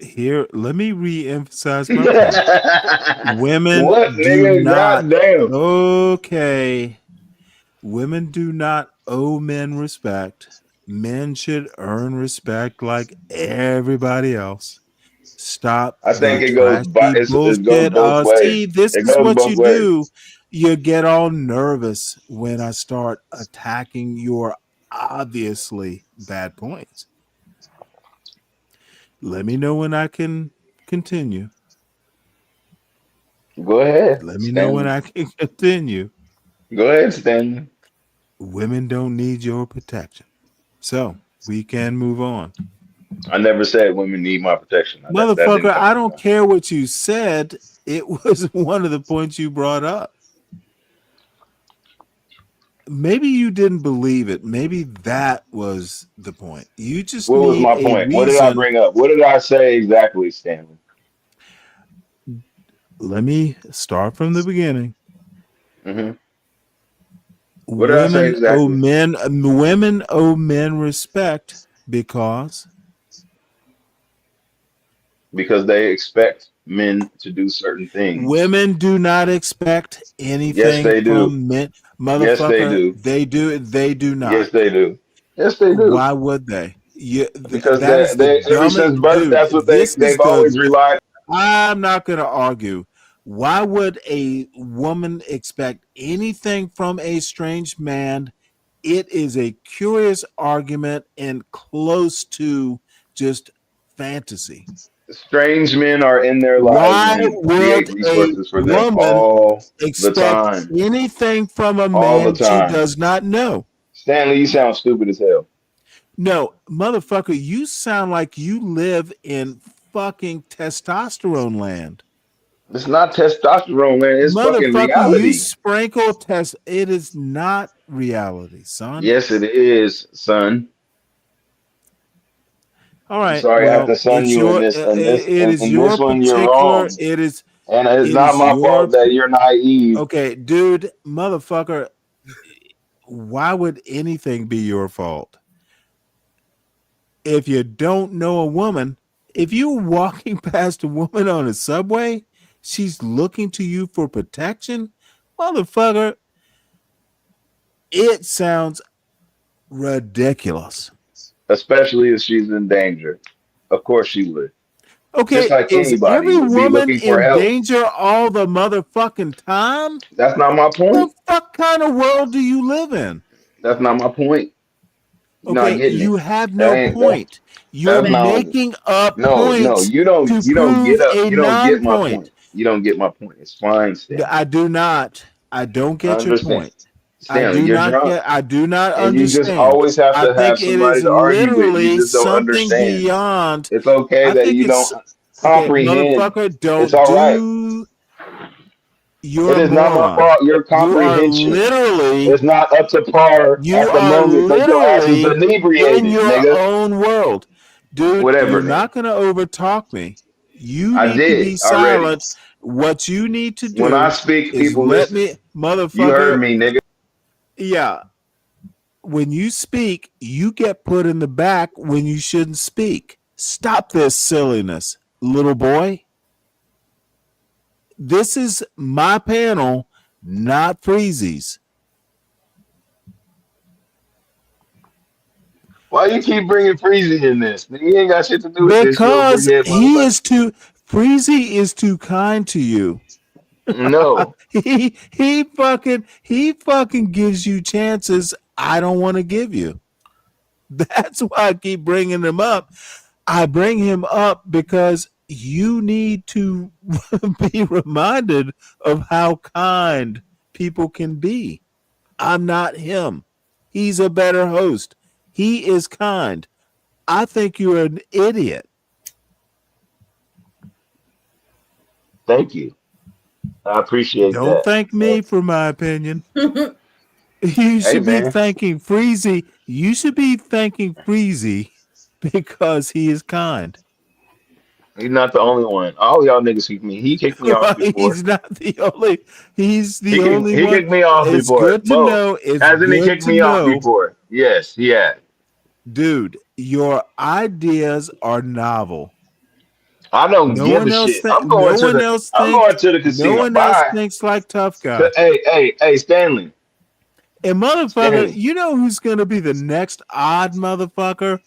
here, let me re-emphasize my point. Women What, do nigga? not. Goddamn. Okay. Women do not owe men respect. Men should earn respect like everybody else. Stop I the think it goes, trashy it goes bullshit. both See, ways. this It is goes what both you ways. do. You get all nervous when I start attacking your obviously bad points. Let me know when I can continue. Go ahead, Let me know when Stanley. I can continue. Go ahead, Stanley. Women don't need your protection. So we can move on. I never said women need my protection. That didn't Motherfucker, come I from don't care what you said. It was one of the points you brought up. Maybe you didn't believe it. Maybe that was the point. You just What was need my a point? What did I reason. bring up? What did I say exactly, Stanley? Let me start from the beginning. Mm-hmm. What did I say exactly? Women owe men respect because they expect men to do certain things. women do not expect Yes, anything they do. from men. Yes, they Motherfucker, do. they do. They do Yes, not. they do. Yes, they do. Why would they? Because That is the they ever since dumbest birth, dude. that's what This is they've the. always relied. I'm not going to argue. Why would a woman expect anything from a strange man? It is a curious argument and close to just fantasy. Strange men are in their lives Why and create would a resources for them woman all the expect time. anything from a All the man she time. does not know? Stanley, you sound stupid as hell. No, motherfucker, you sound like you live in fucking testosterone land. It's not testosterone, man. It's fucking Motherfucker, you reality. sprinkle test. It is not reality, son. Yes, it is, son. All I'm right. sorry I have Well, to son it's you in your. this and this It and is in your this one you're particular. wrong. It is. And it's It not is my your. fault that you're naive. Okay, dude, motherfucker. Why would anything be your fault? If you don't know a woman, if you're walking past a woman on a subway, she's looking to you for protection, motherfucker. It sounds ridiculous. Especially if she's in danger. Of course she would. Just Okay, like is anybody every would be woman looking for in help. danger all the motherfucking time? That's not my What point. fuck kind of world do you live in? That's not my point. You're not Okay, getting it. you have That no ain't that. point. You're That's not. making up No. points to You don't prove get up. a You don't get my non-point. point. You don't get my point. It's fine, Stanley. I do not. I don't I get your understand. point. Stanley, you're drunk, I do not and you just understand. always have I to have think it somebody is to argue with. You literally just don't something understand. beyond. It's okay I that think you don't it's okay, comprehend. motherfucker, It's don't all right. do. It You're a is not my moron. fault. Your You are comprehension literally is not up to par You at the are moment, but your ass is literally in inebriated, your nigga. own world. Dude, Whatever, you're nigga. not going to overtalk me. You I need to did be already. silent. What you need to When I do speak, is people let listen. me, You motherfucker. heard me, nigga. Yeah. When you speak, you get put in the back when you shouldn't speak. Stop this silliness, little boy. This is my panel, not Freezy's. Why you keep bringing Freezy in this? He ain't got shit to do with this, you little big Because head motherfucker. Freezy is too kind to you. No. He fucking gives you chances I don't want to give you. That's why I keep bringing him up. I bring him up because you need to be reminded of how kind people can be. I'm not him. He's a better host. He is kind. I think you're an idiot. Thank you. I appreciate Don't that. thank me for my opinion. You Hey, should be man. thanking Freezy. You should be thanking Freezy because he is kind. He's not the only one. All y'all niggas kicked me. He kicked me off before. He's not the only. He's the only He one. kicked me off It's before. good to Mo, know. It's hasn't he good kicked to me off know, before? Yes, he had. dude. Your ideas are novel. I don't No give one a else. shit. I'm going No to one the. else I'm thinks. going to the No casino. one else Bye. thinks like tough guy. Hey, Stanley. And motherfucker, Stanley. you know who's gonna be the next odd motherfucker?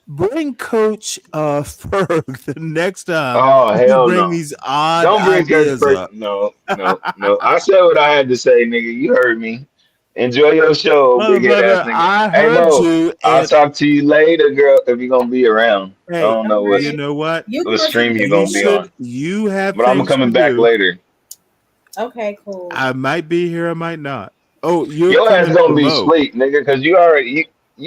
Bring Coach Ferg the next time Oh you hell bring no! these odd Don't bring Coach ideas Perk. up. No. I said what I had to say, nigga. You heard me. Enjoy your show, big head ass Motherfucker, nigga. I Hey heard Mo, you, I'll and talk to you later, girl. If you're gonna be around, I hey, don't know you know what? what stream you're You gonna be on, should. You have but I'm things to coming back do. later. Okay, cool. I might be here. I might not. Oh, you're Your ass coming for gonna be Mo, asleep, nigga, because you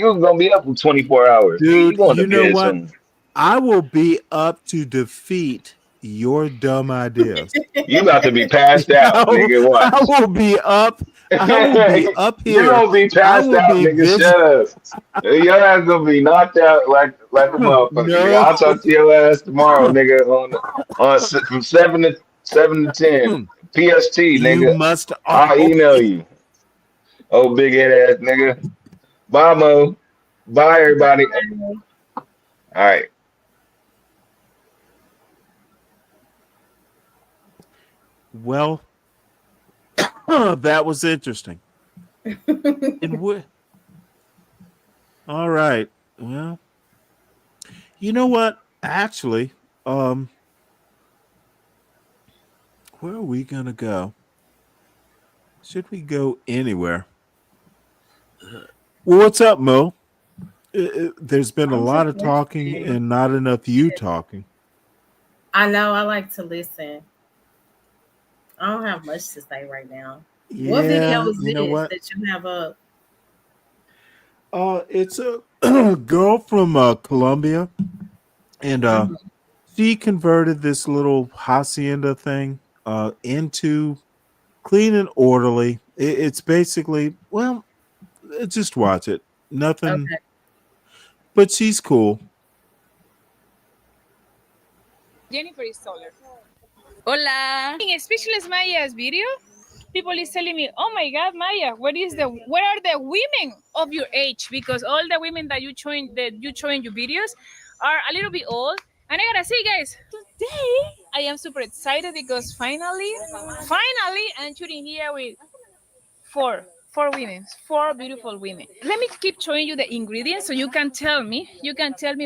gonna be up for 24 hours. You dude. going to You know bed what? soon. I will be up to defeat your dumb ideas. You about to be passed out, nigga. I Watch. will be up. I will be up You here. gonna be I passed will out, be nigga. this. Shut up. Your ass gonna be knocked out like a motherfucker, nigga. No. I'll talk to your ass tomorrow, nigga. From 7 to 10 PST, You nigga. must. I'll email you. Oh, big head ass nigga. Bye, Mo. Bye, everybody. All right. Well, that was interesting. All right. Well, you know what? Actually, where are we gonna go? Should we go anywhere? Well, what's up, Mo? There's been a I'm lot just of talking listening. and not enough you talking. I know. I like to listen. I don't have much to say right now. What video Yeah, is you know this what? that you have up? It's a girl from Colombia, and she converted this little hacienda thing into clean and orderly. It's basically, well, just watch it. Nothing, Okay. but she's cool. Jennifer is taller. Hola. In Speechless Maya's video, people is telling me, "Oh my God, Maya, where are the women of your age? Because all the women that you show in your videos are a little bit old." And I gotta say, guys, today I am super excited because finally, I'm shooting here with four women, four beautiful women. Let me keep showing you the ingredients so you can tell me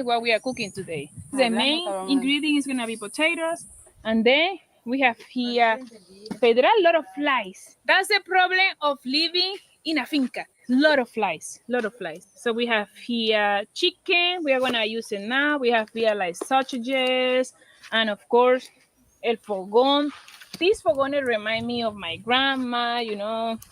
what we are cooking today. The main ingredient is gonna be potatoes, and then we have here Pedro, a lot of flies. That's the problem of living in a finca. Lot of flies. So we have here chicken. We are gonna use it now. We have here like sausages, and of course, el fogón. These fogones remind me of my grandma.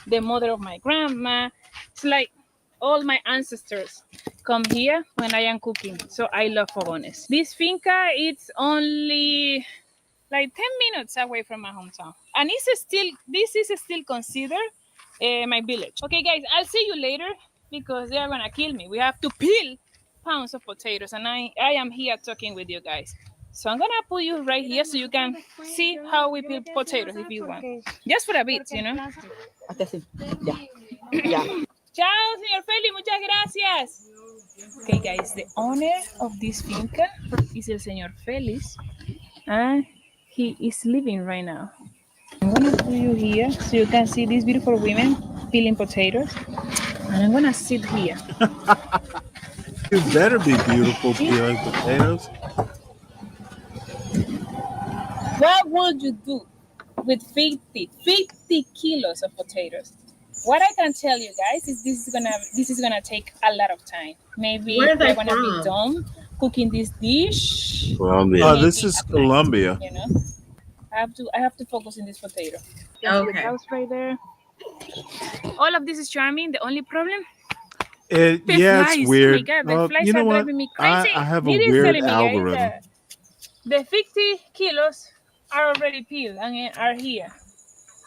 The mother of my grandma. It's like all my ancestors come here when I am cooking. So I love fogones. This finca, it's only like 10 minutes away from my hometown, and this is still considered my village. Okay, guys, I'll see you later because they are gonna kill me. We have to peel pounds of potatoes, and I am here talking with you guys. So I'm gonna put you right here so you can see how we peel potatoes if you want, just for a bit. Chao, señor Feli, muchas gracias. Okay, guys, the owner of this finca is el señor Félix, and he is living right now. I'm gonna put you here so you can see these beautiful women peeling potatoes, and I'm gonna sit here. You better be beautiful peeling potatoes. What would you do with 50 kilos of potatoes? What I can tell you guys is this is gonna take a lot of time. Maybe Where are they we're gonna be done cooking this dish. Colombia. This is Colombia. I have to focus on this potato. Okay. The house right there. All of this is charming. The only problem, Yeah, flies. it's weird. Oh my God, the flies You know are what? driving me crazy. I have a It is weird telling me, algorithm. guys, the 50 kilos are already peeled and are here.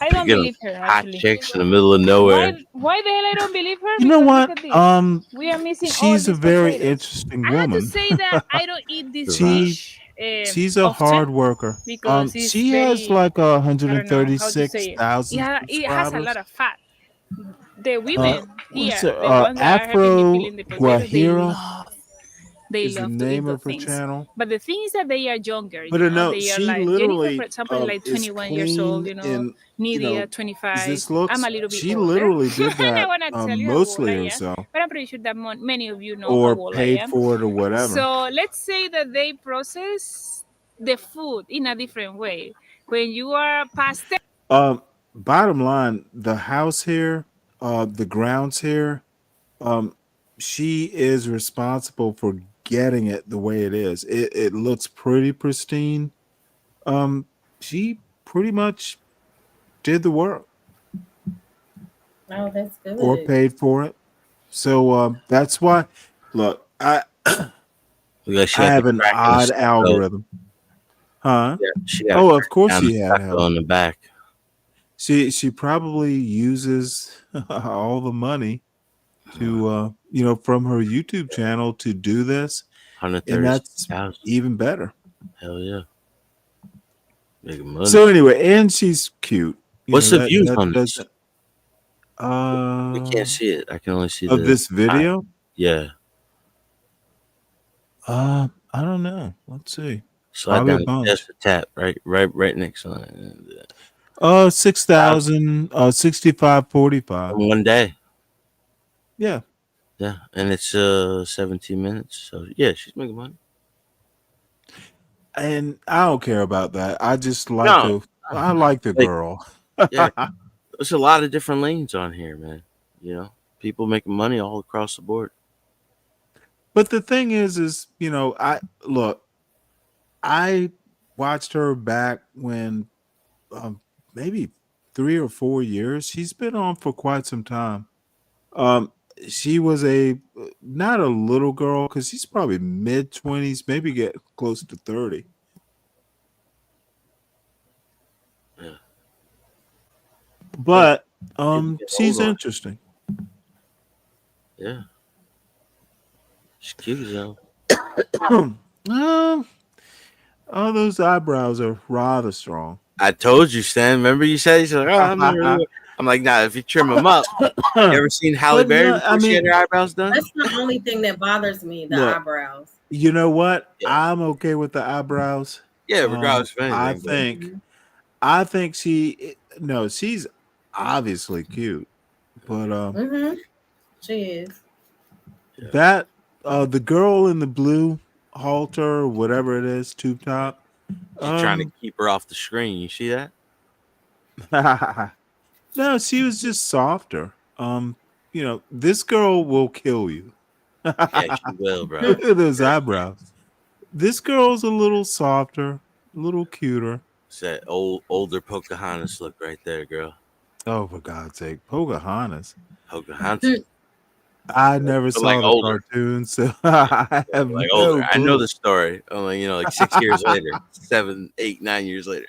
I don't believe her, hot actually. chicks in the middle of nowhere. Why the hell I don't believe her? You know Because what? look at this. We are missing all She's a these very potatoes. interesting I have to woman. say that I don't eat this She dish She's a often hard worker. because it's She has very, like I don't know how to say it. 136,000 It has a subscribers. lot of fat. The women What's here, her, the ones that are helping me Afro peeling the potatoes, Guajira they is the love to eat name those of her things. channel. But the thing is that they are younger, But no, they are she like Jennifer, for literally example, like is 21 years old, clean and Nidia, as 25. this looks, I'm a little bit she older. literally did And I that want to tell you how old mostly I am, herself but I'm pretty sure that many of you know how or old I paid am. for it or whatever. So let's say that they process the food in a different way. When you are past Bottom line, the house here, the grounds here, she is responsible for getting it the way it is. It looks pretty pristine. She pretty much did the work Oh, that's or good. paid for it. So that's why. Look, I have an odd algorithm, huh? Yeah, she got Oh, of course down the she had stucco help. on the back. She probably uses all the money to from her YouTube channel to do this, and that's 136,000. even better. Hell yeah, making money. So anyway, and she's cute. What's the views on this? Doesn't. We can't see it. I can only see Of this video. Yeah. I don't know. Let's see. Slide Probably a down bunch. just a tap right next on it. 6,000, 6545. One day. Yeah. Yeah, and it's 17 minutes. So yeah, she's making money. And I don't care about that. I just like I like the girl. Yeah, there's a lot of different lanes on here, man. People making money all across the board. But the thing is, I watched her back when maybe 3 or 4 years. She's been on for quite some time. She was not a little girl because she's probably mid-20s, maybe get close to 30. Yeah. But she's interesting. Yeah. She's cute though. Oh, those eyebrows are rather strong. I told you, Stan. Remember you said he's like, I'm like, nah, if you trim them up. You ever seen Halle Berry before she had her eyebrows done? That's the only thing that bothers me, the eyebrows. You know what? Yeah. I'm okay with the eyebrows. Yeah, regardless of anything. I think she's obviously cute. But she is. That the girl in the blue halter or whatever it is, tube top. She's trying to keep her off the screen. You see that? No, she was just softer. This girl will kill you. Yeah, she will, bro. Look at those eyebrows. This girl's a little softer, a little cuter. It's that older Pocahontas look right there, girl. Oh, for God's sake, Pocahontas. Pocahontas. I never saw the cartoon, so I have no clue. I know the story. Only like 6 years later, 7, 8, 9 years later.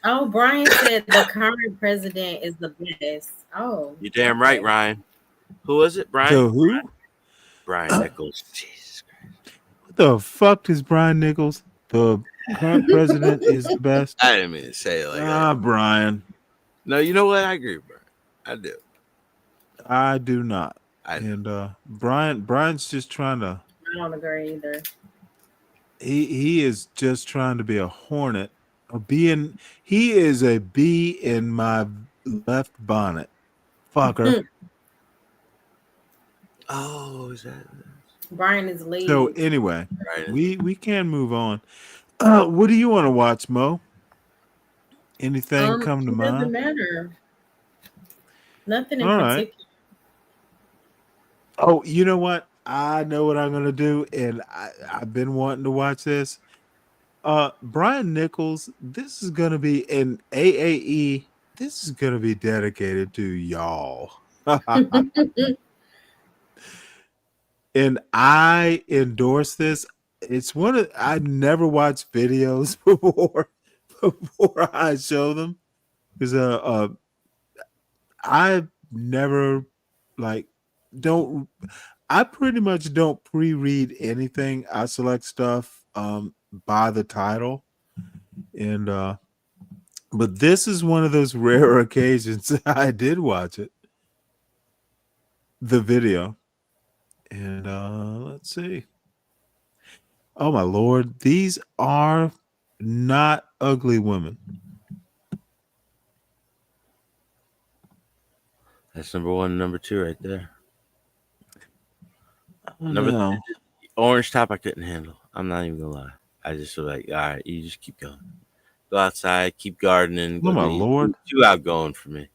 Oh, Brian said the current president is the best. Oh, you're damn right, Ryan. Who was it, Brian? So who? Brian Nichols. Jesus Christ. What the fuck is Brian Nichols? The current president is the best. I didn't mean to say it like that. Brian. No, you know what? I agree, Brian. I do. I do not. And Brian's just trying to. I don't agree either. He is just trying to be a hornet. He is a bee in my left bonnet. Fucker. Oh, is that Brian is lead. So anyway, we can move on. What do you want to watch, Mo? Anything come to mind? Doesn't matter. Nothing in All particular. right. Oh, you know what? I know what I'm gonna do, and I've been wanting to watch this. Brian Nichols, this is gonna be in AAE. This is gonna be dedicated to y'all. And I endorse this. It's I never watched videos before I show them. Because I never I pretty much don't pre-read anything. I select stuff by the title, and but this is one of those rare occasions I did watch it, the video, and let's see. Oh my lord, these are not ugly women. That's number one, number two, right there. Number three, orange top I couldn't handle. I'm not even gonna lie. I just was like, all right, you just keep going. Go outside, keep gardening. Oh my lord, too outgoing for me.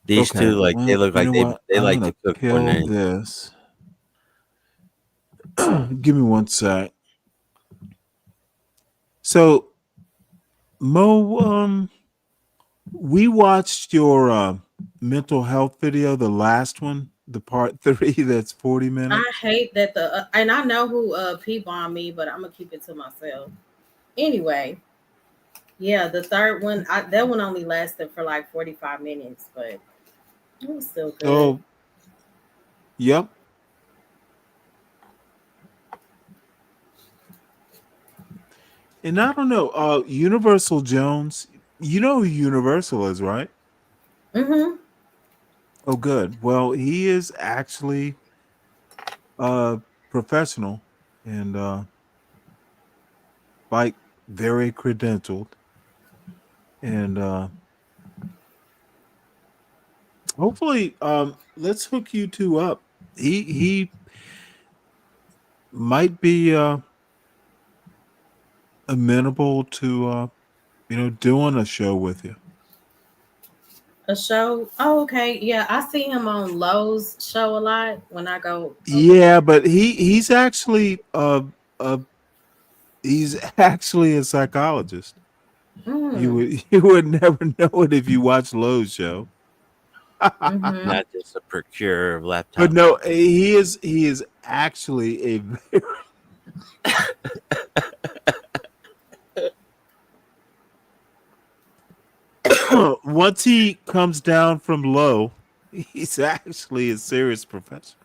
These two, like they look like they like to cook more than anything. This. Give me one sec. So, Mo, we watched your mental health video, the last one, the part 3. That's 40 minutes. I hate that and I know who P-bombed me, but I'm gonna keep it to myself. Anyway, yeah, the third one, that one only lasted for like 45 minutes, but it was still good. Oh, yep. And I don't know, Universal Jones, you know who Universal is, right? Mm-hmm. Oh, good. Well, he is actually professional and like very credentialed. And hopefully, let's hook you two up. He might be amenable to doing a show with you. A show? Oh, okay. Yeah, I see him on Lowe's show a lot when I go. Yeah, but he's actually he's actually a psychologist. You would never know it if you watch Lowe's show. Mm-hmm. Not just a procurer of laptops. But no, he is actually a very once he comes down from low, he's actually a serious professor.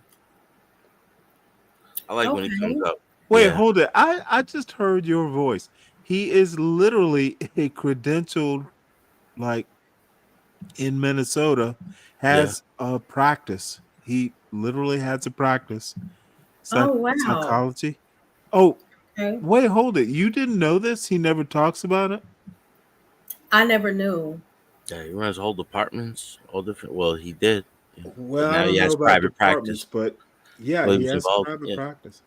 I like when he comes up. Wait, hold it. I just heard your voice. He is literally a credentialed, like in Minnesota, has a practice. He literally has a practice. Psychology. Oh, wait, hold it. You didn't know this? He never talks about it? I never knew. Yeah, he runs whole departments, all different. Well, he did. Well, now I don't he has know about private departments, practice. but yeah, he has private practice.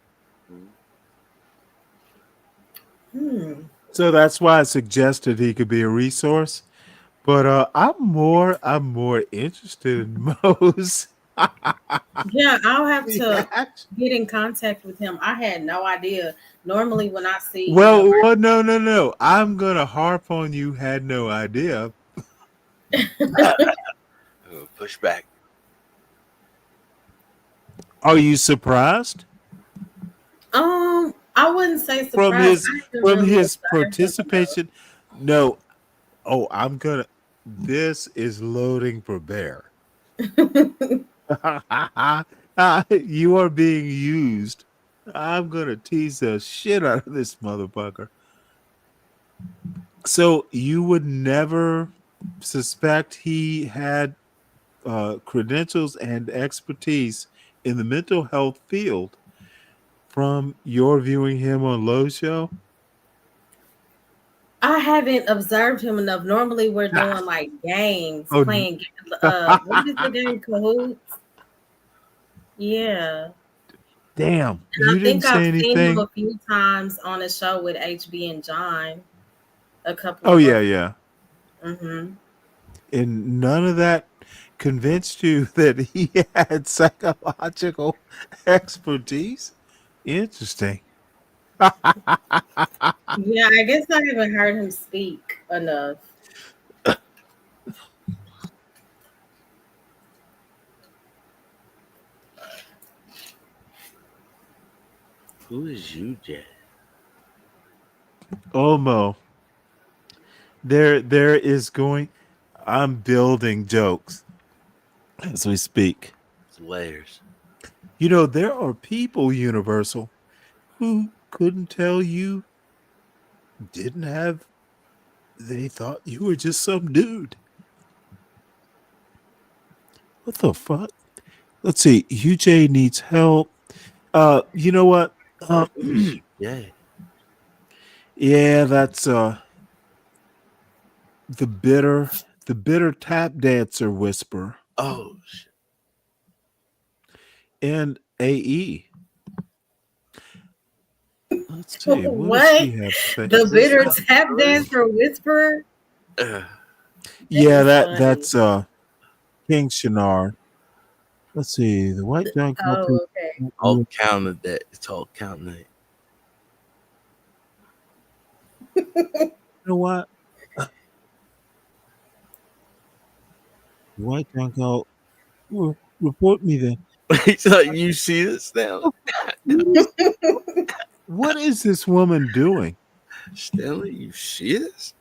So that's why I suggested he could be a resource. But I'm more interested in Mo's. Yeah, I'll have to get in contact with him. I had no idea. Normally, when I see well, no. I'm gonna harp on you. Had no idea. Push back. Are you surprised? I wouldn't say surprised. From his participation. No. Oh, I'm gonna. This is loading for bear. You are being used. I'm gonna tease the shit out of this motherfucker. So you would never suspect he had credentials and expertise in the mental health field from your viewing him on Lowe's show? I haven't observed him enough. Normally, we're doing like games, playing. What is the game? Cahoots. Yeah. Damn. And You didn't say I've seen him anything. a few times on a show with HB and John. A couple. Oh yeah. Mm-hmm. And none of that convinced you that he had psychological expertise? Interesting. Yeah, I guess I haven't heard him speak enough. Who is you, Jay? Mo. There is going. I'm building jokes as we speak. It's layers. You know, there are people, Universal, who couldn't tell you didn't have, they thought you were just some dude. What the fuck? Let's see. UJ needs help. You know what? Yeah. Yeah, that's the bitter tap dancer whisper. Oh shit. And AE. Let's see. What What? does he have to say? The bitter tap dancer whisperer? Yeah, funny. that's King Shenard. Let's see. The white giant. Oh, okay. All counted that. It's all counted. You know what? The white giant go, well, report me then. He's like, you see this now? What is this woman doing? Stanley, you see this?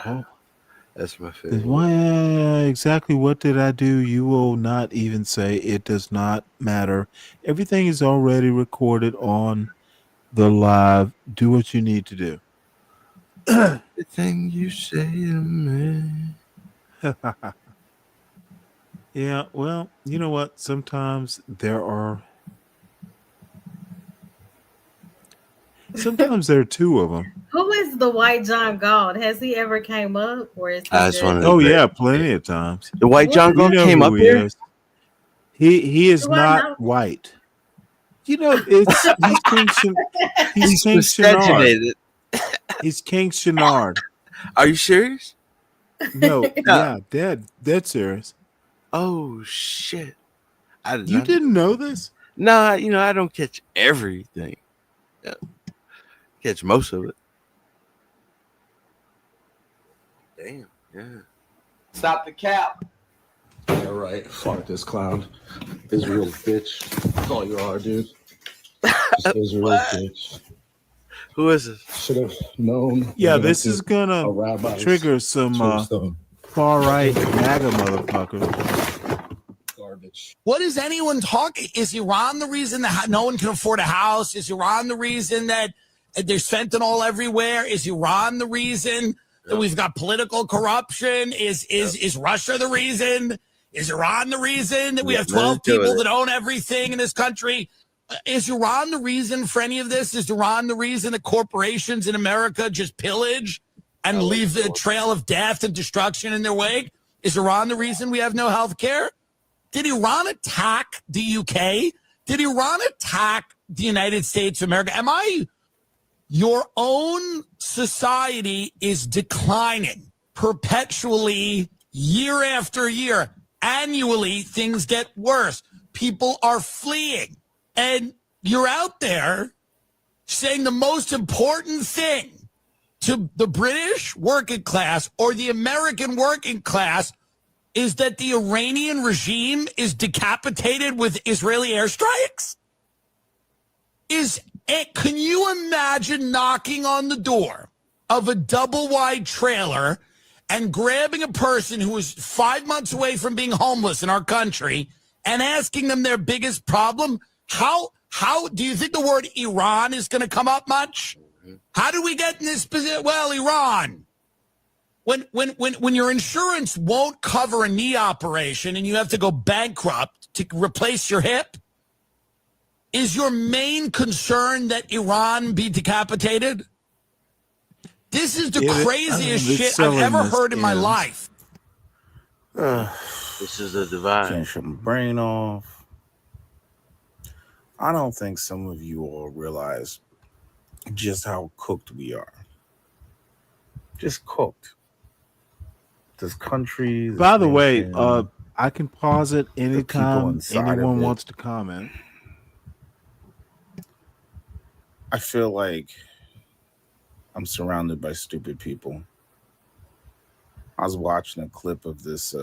Oh, that's my favorite. Why exactly what did I do? You will not even say. It does not matter. Everything is already recorded on the live. Do what you need to do. Everything you say to me. Yeah, well, you know what? Sometimes there are two of them. Who is the white John Galt? Has he ever came up, or is he just... Oh yeah, plenty of times. The white John Galt came up here. He is not white. You know, he's King Shenard. He's King Shenard. Are you serious? No, yeah, dead serious. Oh shit! You didn't know this? Nah, I don't catch everything. Yeah. Catch most of it. Damn. Yeah. Stop the cap. Yeah, right. Fuck this clown. Israel bitch. That's all you are, dude. Just Israel bitch. Who is this? Should have known. Yeah, this is gonna trigger some far right MAGA motherfucker. Garbage. What is anyone talking? Is Iran the reason that no one can afford a house? Is Iran the reason that there's fentanyl everywhere? Is Iran the reason that we've got political corruption? Is Russia the reason? Is Iran the reason that we have 12 people that own everything in this country? Is Iran the reason for any of this? Is Iran the reason that corporations in America just pillage and leave a trail of death and destruction in their wake? Is Iran the reason we have no health care? Did Iran attack the UK? Did Iran attack the United States of America? Your own society is declining perpetually year after year. Annually, things get worse. People are fleeing. And you're out there saying the most important thing to the British working class or the American working class is that the Iranian regime is decapitated with Israeli airstrikes? Can you imagine knocking on the door of a double-wide trailer and grabbing a person who is 5 months away from being homeless in our country and asking them their biggest problem? How do you think the word Iran is going to come up much? How do we get in this position? Well, Iran. When your insurance won't cover a knee operation and you have to go bankrupt to replace your hip, is your main concern that Iran be decapitated? This is the craziest shit I've ever heard in my life. This is a divide. Can't shut my brain off. I don't think some of you all realize just how cooked we are. Just cooked. This country. By the way, I can pause it anytime anyone wants to comment. I feel like I'm surrounded by stupid people. I was watching a clip of this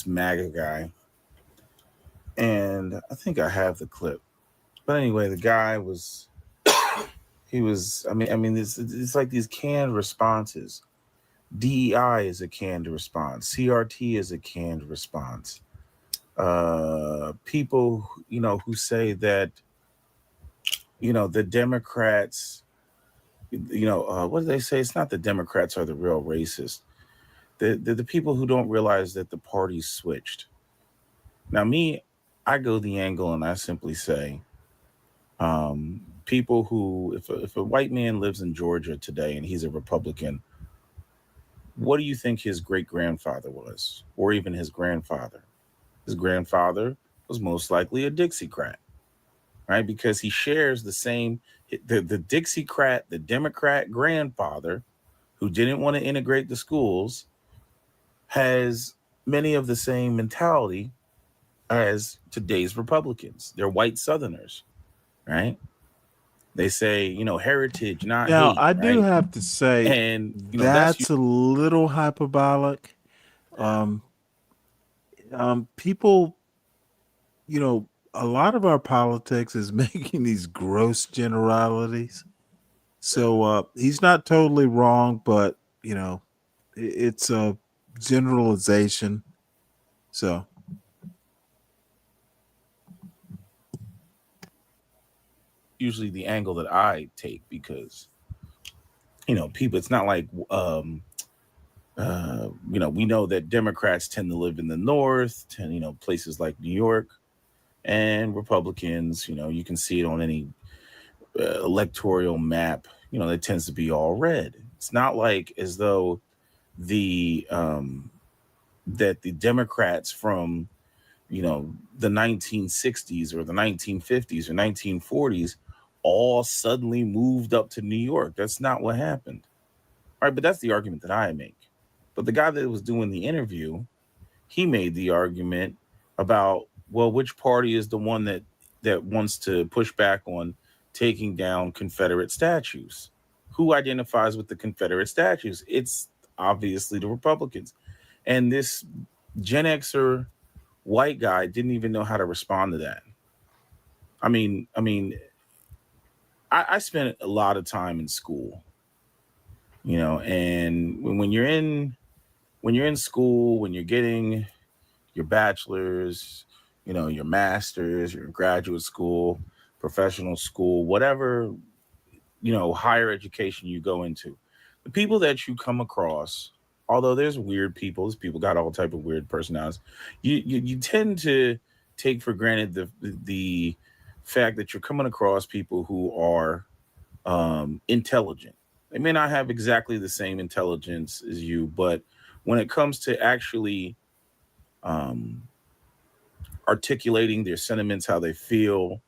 MAGA guy, and I think I have the clip. But anyway, the guy was, it's like these canned responses. DEI is a canned response. CRT is a canned response. People, who say that the Democrats, what do they say? It's not the Democrats are the real racists. The people who don't realize that the party's switched. Now, I go the angle and I simply say, people who, if a white man lives in Georgia today and he's a Republican, what do you think his great-grandfather was, or even his grandfather? His grandfather was most likely a Dixiecrat, right? Because he shares the same, the Dixiecrat, the Democrat grandfather who didn't want to integrate the schools has many of the same mentality as today's Republicans. They're white Southerners, right? They say, heritage, not Now, hate, I do right? have to say And, that's a little hyperbolic. People, a lot of our politics is making these gross generalities. So he's not totally wrong, but it's a generalization. So usually the angle that I take, because people, it's not like we know that Democrats tend to live in the North, and places like New York, and Republicans, you can see it on any electoral map, that tends to be all red. It's not like as though the Democrats from the 1960s or the 1950s or 1940s all suddenly moved up to New York. That's not what happened. All right, but that's the argument that I make. But the guy that was doing the interview, he made the argument about, well, which party is the one that wants to push back on taking down Confederate statues? Who identifies with the Confederate statues? It's obviously the Republicans. And this Gen Xer white guy didn't even know how to respond to that. I spent a lot of time in school, and when you're in school, when you're getting your bachelor's, your master's, your graduate school, professional school, whatever, higher education you go into, the people that you come across, although there's people got all type of weird personalities, you tend to take for granted the fact that you're coming across people who are intelligent. They may not have exactly the same intelligence as you, but when it comes to actually articulating their sentiments, how they feel,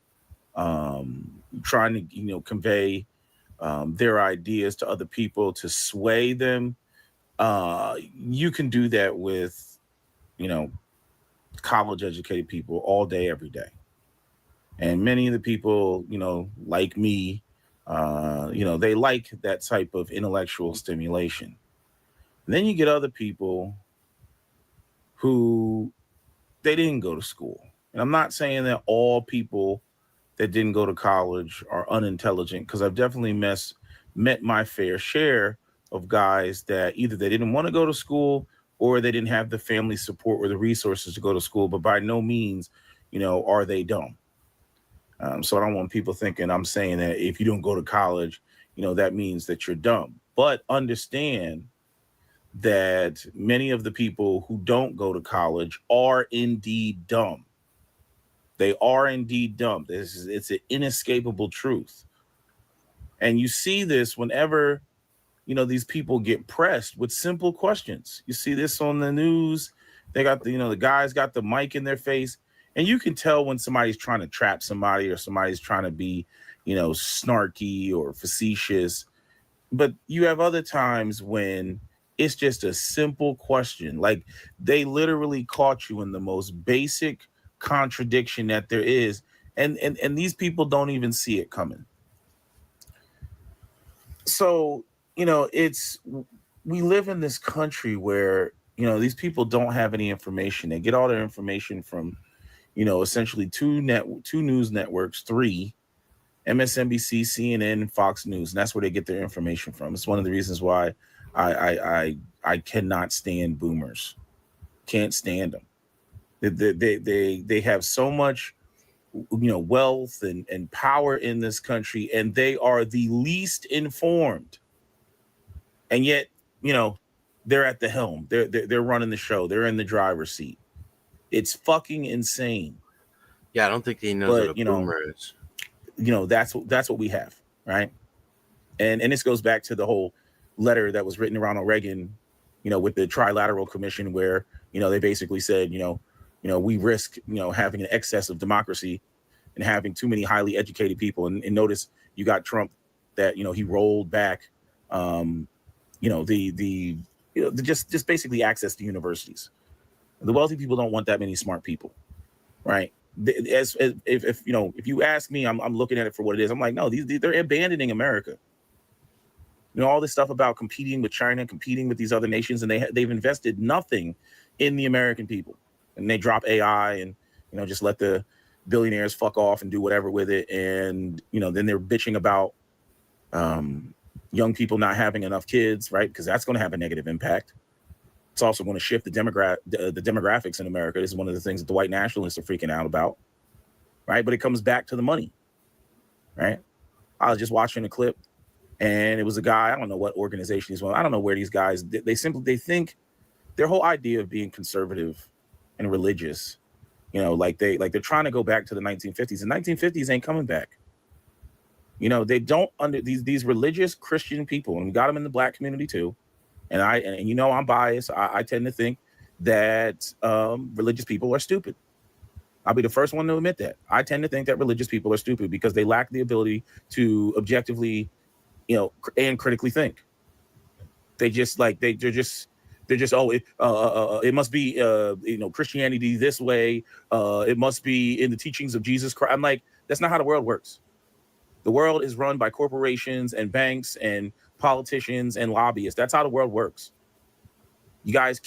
trying to convey their ideas to other people to sway them, you can do that with college educated people all day, every day. And many of the people, like me, they like that type of intellectual stimulation. And then you get other people who they didn't go to school. And I'm not saying that all people that didn't go to college are unintelligent, because I've definitely met my fair share of guys that either they didn't want to go to school or they didn't have the family support or the resources to go to school, but by no means, are they dumb. So I don't want people thinking I'm saying that if you don't go to college, that means that you're dumb. But understand that many of the people who don't go to college are indeed dumb. They are indeed dumb. It's an inescapable truth. And you see this whenever, these people get pressed with simple questions. You see this on the news. They got the guys got the mic in their face, and you can tell when somebody's trying to trap somebody or somebody's trying to be, snarky or facetious. But you have other times when it's just a simple question. Like, they literally caught you in the most basic contradiction that there is. And these people don't even see it coming. So, we live in this country where, these people don't have any information. They get all their information from, essentially two news networks, 3, MSNBC, CNN, and Fox News. And that's where they get their information from. It's one of the reasons why I cannot stand boomers. Can't stand them. They have so much wealth and power in this country, and they are the least informed. And yet, they're at the helm. They're running the show. They're in the driver's seat. It's fucking insane. Yeah, I don't think he knows what a boomer is. That's what we have, right? And this goes back to the whole letter that was written around Ronald Reagan, with the Trilateral Commission, where they basically said, we risk having an excess of democracy and having too many highly educated people. And notice you got Trump that he rolled back, just basically access to universities. The wealthy people don't want that many smart people, right? If you ask me, I'm looking at it for what it is. I'm like, no, they're abandoning America. All this stuff about competing with China, competing with these other nations, and they've invested nothing in the American people. And they drop AI and just let the billionaires fuck off and do whatever with it. And then they're bitching about young people not having enough kids, right? Because that's going to have a negative impact. It's also going to shift the demographics in America. This is one of the things that the white nationalists are freaking out about, right? But it comes back to the money, right? I was just watching a clip, and it was a guy. I don't know what organization he's with. I don't know where these guys. They think their whole idea of being conservative and religious, they're trying to go back to the 1950s. The 1950s ain't coming back. They don't under these religious Christian people, and we got them in the black community too. And I'm biased. I tend to think that religious people are stupid. I'll be the first one to admit that. I tend to think that religious people are stupid because they lack the ability to objectively, and critically think. They're just it must be Christianity this way. It must be in the teachings of Jesus Christ. I'm like, that's not how the world works. The world is run by corporations and banks and politicians and lobbyists. That's how the world works. You guys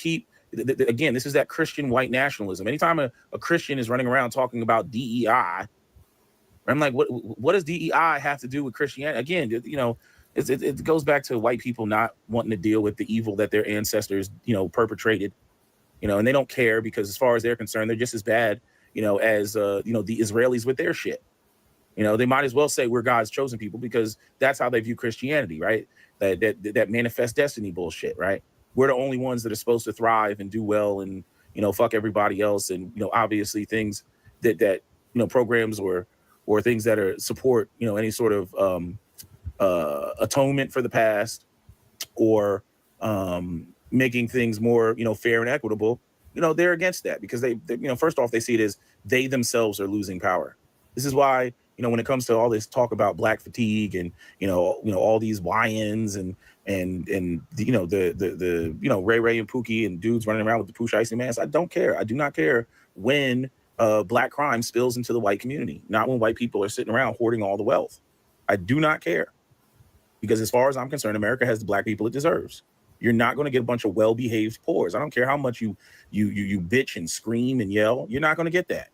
again, this is that Christian white nationalism. Anytime a Christian is running around talking about DEI, I'm like, what does DEI have to do with Christianity? Again, it goes back to white people not wanting to deal with the evil that their ancestors, perpetrated, and they don't care because as far as they're concerned, they're just as bad, as the Israelis with their shit. They might as well say we're God's chosen people because that's how they view Christianity, right? That manifest destiny bullshit, right? We're the only ones that are supposed to thrive and do well and, fuck everybody else. And, obviously things that programs or things that are support, any sort of atonement for the past or making things more, fair and equitable, they're against that because they first off, they see it as they themselves are losing power. This is why, when it comes to all this talk about black fatigue and, all these YNs and the Ray Ray and Pookie and dudes running around with the Pooch Icy masks, I don't care. I do not care when black crime spills into the white community, not when white people are sitting around hoarding all the wealth. I do not care because as far as I'm concerned, America has the black people it deserves. You're not going to get a bunch of well-behaved poors. I don't care how much you bitch and scream and yell. You're not going to get that.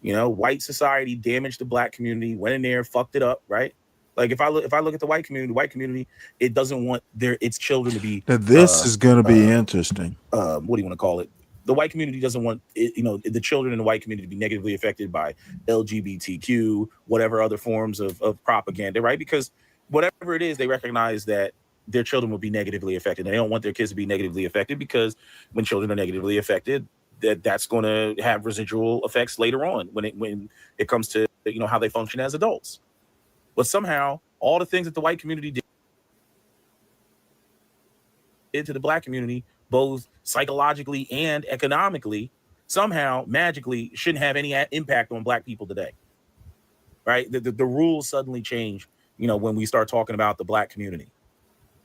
White society damaged the black community, went in there, fucked it up, right? Like if I look at the white community, it doesn't want its children to be. Now this is going to be interesting. What do you want to call it? The white community doesn't want the children in the white community to be negatively affected by LGBTQ, whatever other forms of propaganda, right? Because whatever it is, they recognize that their children will be negatively affected. They don't want their kids to be negatively affected because when children are negatively affected, that's going to have residual effects later on when it comes to how they function as adults. But somehow all the things that the white community did to the black community, both psychologically and economically, somehow magically shouldn't have any impact on black people today, right? The rules suddenly change, when we start talking about the black community.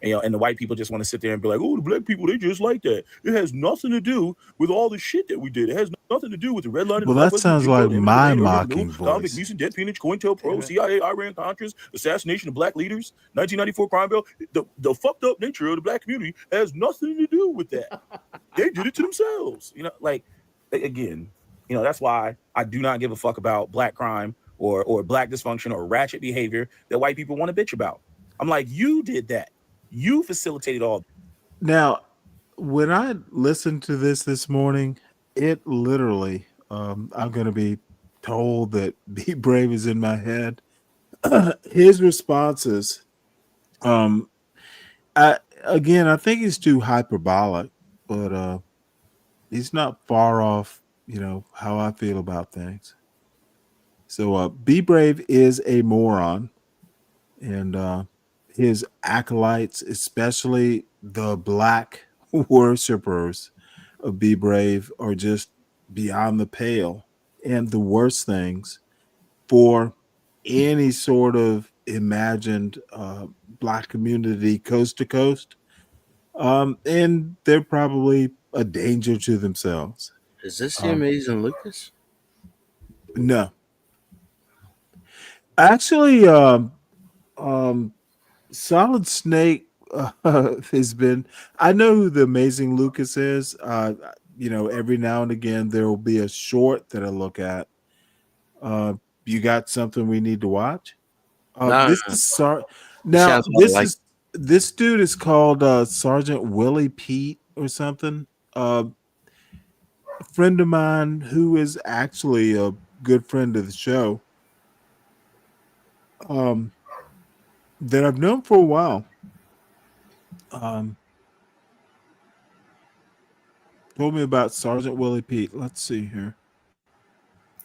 And the white people just want to sit there and be like, oh, the black people, they just like that. It has nothing to do with all the shit that we did. It has nothing to do with the red line. Well, that sounds like my mocking voice. Death penalty, COINTELPRO, CIA, Iran Contras, assassination of black leaders, 1994 crime bill. The fucked up nature of the black community has nothing to do with that. They did it to themselves. Again, that's why I do not give a fuck about black crime or black dysfunction or ratchet behavior that white people want to bitch about. I'm like, you did that. You facilitated all. Now, when I listened to this morning, it literally, I'm going to be told that Be Brave is in my head, his responses, I think he's too hyperbolic, but he's not far off, how I feel about things. So Be Brave is a moron, and his acolytes, especially the black worshippers of Be Brave, are just beyond the pale. And the worst things for any sort of imagined black community coast to coast. And they're probably a danger to themselves. Is this the Amazing Lucas? No. Actually, Solid Snake has been. I know who the Amazing Lucas is. Every now and again there will be a short that I look at. You got something we need to watch? This is now. This dude is called Sergeant Willie Pete or something. A friend of mine who is actually a good friend of the show. That I've known for a while. Told me about Sergeant Willie Pete. Let's see here.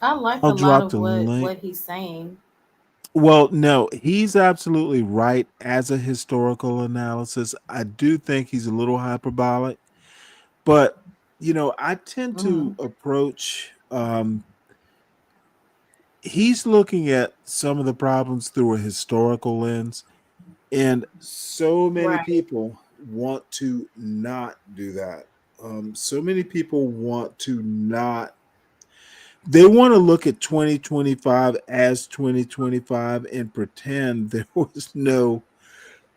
I like I'll a lot drop of the link. what he's saying. Well, no, he's absolutely right as a historical analysis. I do think he's a little hyperbolic, but I tend to approach he's looking at some of the problems through a historical lens, and so many people want to not do that. So many people want to not. They want to look at 2025 as 2025 and pretend there was no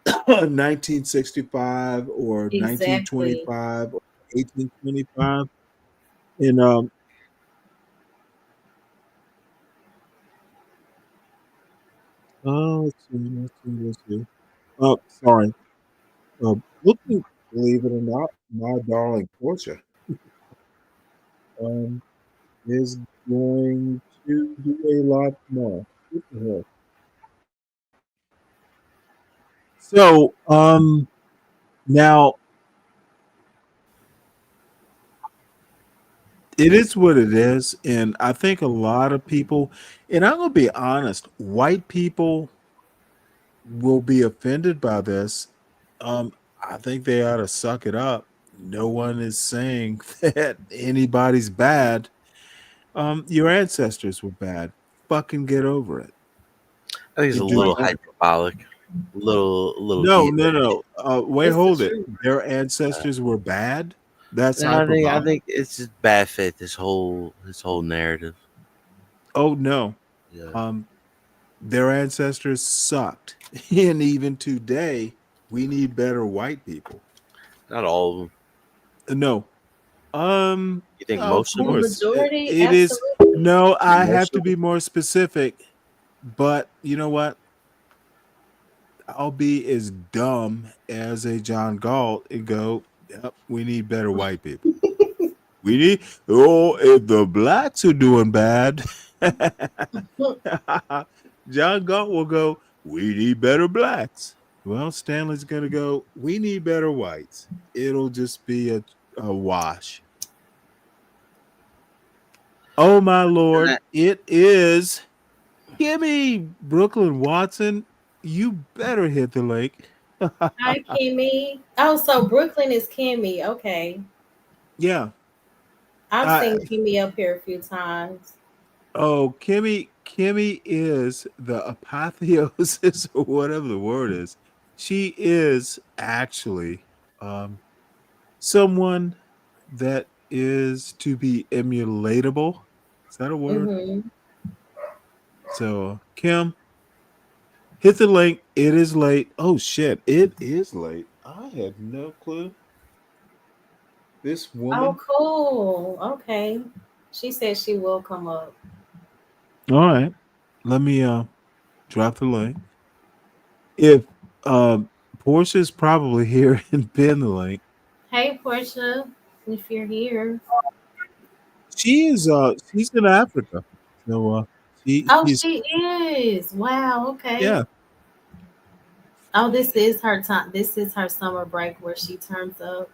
1965 or 1925 or 1825. And let's see. Oh, sorry. Looking, believe it or not, my darling Portia is going to do a lot more. Good for her. So, now it is what it is, and I think a lot of people, and I'm gonna be honest, white people will be offended by this. I think they ought to suck it up. No one is saying that anybody's bad. Your ancestors were bad. Fucking get over it. I think it's a little hyperbolic. Little. No. Wait, hold it. Their ancestors were bad. That's hyperbolic. I think it's just bad fit. This whole narrative. Oh no. Yeah. Their ancestors sucked, and even today, we need better white people. Not all of them. No. You think most of them? Majority, it is. No, I have to be more specific. But you know what? I'll be as dumb as a John Galt and go, yep, we need better white people. We need, if the blacks are doing bad, John Galt will go, we need better blacks. Well, Stanley's going to go, we need better whites. It'll just be a wash. Oh, my Lord. It is Kimmy Brooklyn Watson. You better hit the link. Hi, Kimmy. Oh, so Brooklyn is Kimmy. Okay. Yeah. I've seen Kimmy up here a few times. Oh, Kimmy is the apotheosis or whatever the word is. She is actually someone that is to be emulatable. Is that a word? Mm-hmm. So, Kim, hit the link. It is late. Oh, shit. It is late. I had no clue. This woman. Oh, cool. Okay. She said she will come up. All right. Let me drop the link. If Portia's probably here and pin the link. Hey, Portia, if you're here. She is she's in Africa. So she is. Wow. Okay. Yeah. Oh, this is her time. This is her summer break where she turns up.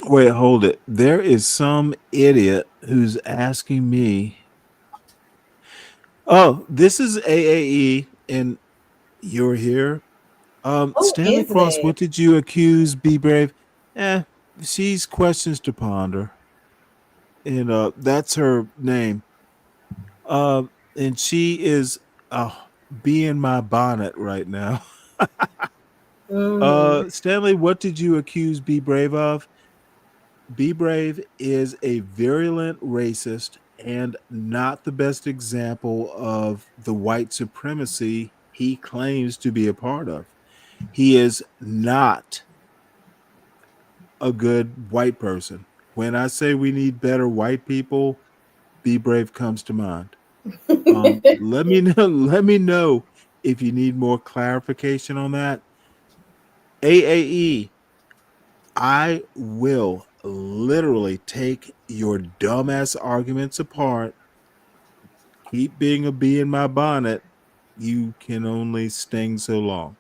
Wait, hold it. There is some idiot who's asking me. Oh, this is AAE, and you're here. Who Stanley is Cross, that? what did you accuse Be Brave? She's questions to ponder. And that's her name. And she is bee in my bonnet right now. Stanley, what did you accuse Be Brave of? Be Brave is a virulent racist and not the best example of the white supremacy he claims to be a part of. He is not a good white person. When I say we need better white people, Be Brave comes to mind. Let me know. Let me know if you need more clarification on that. AAE, I will literally take your dumbass arguments apart. Keep being a bee in my bonnet. You can only sting so long.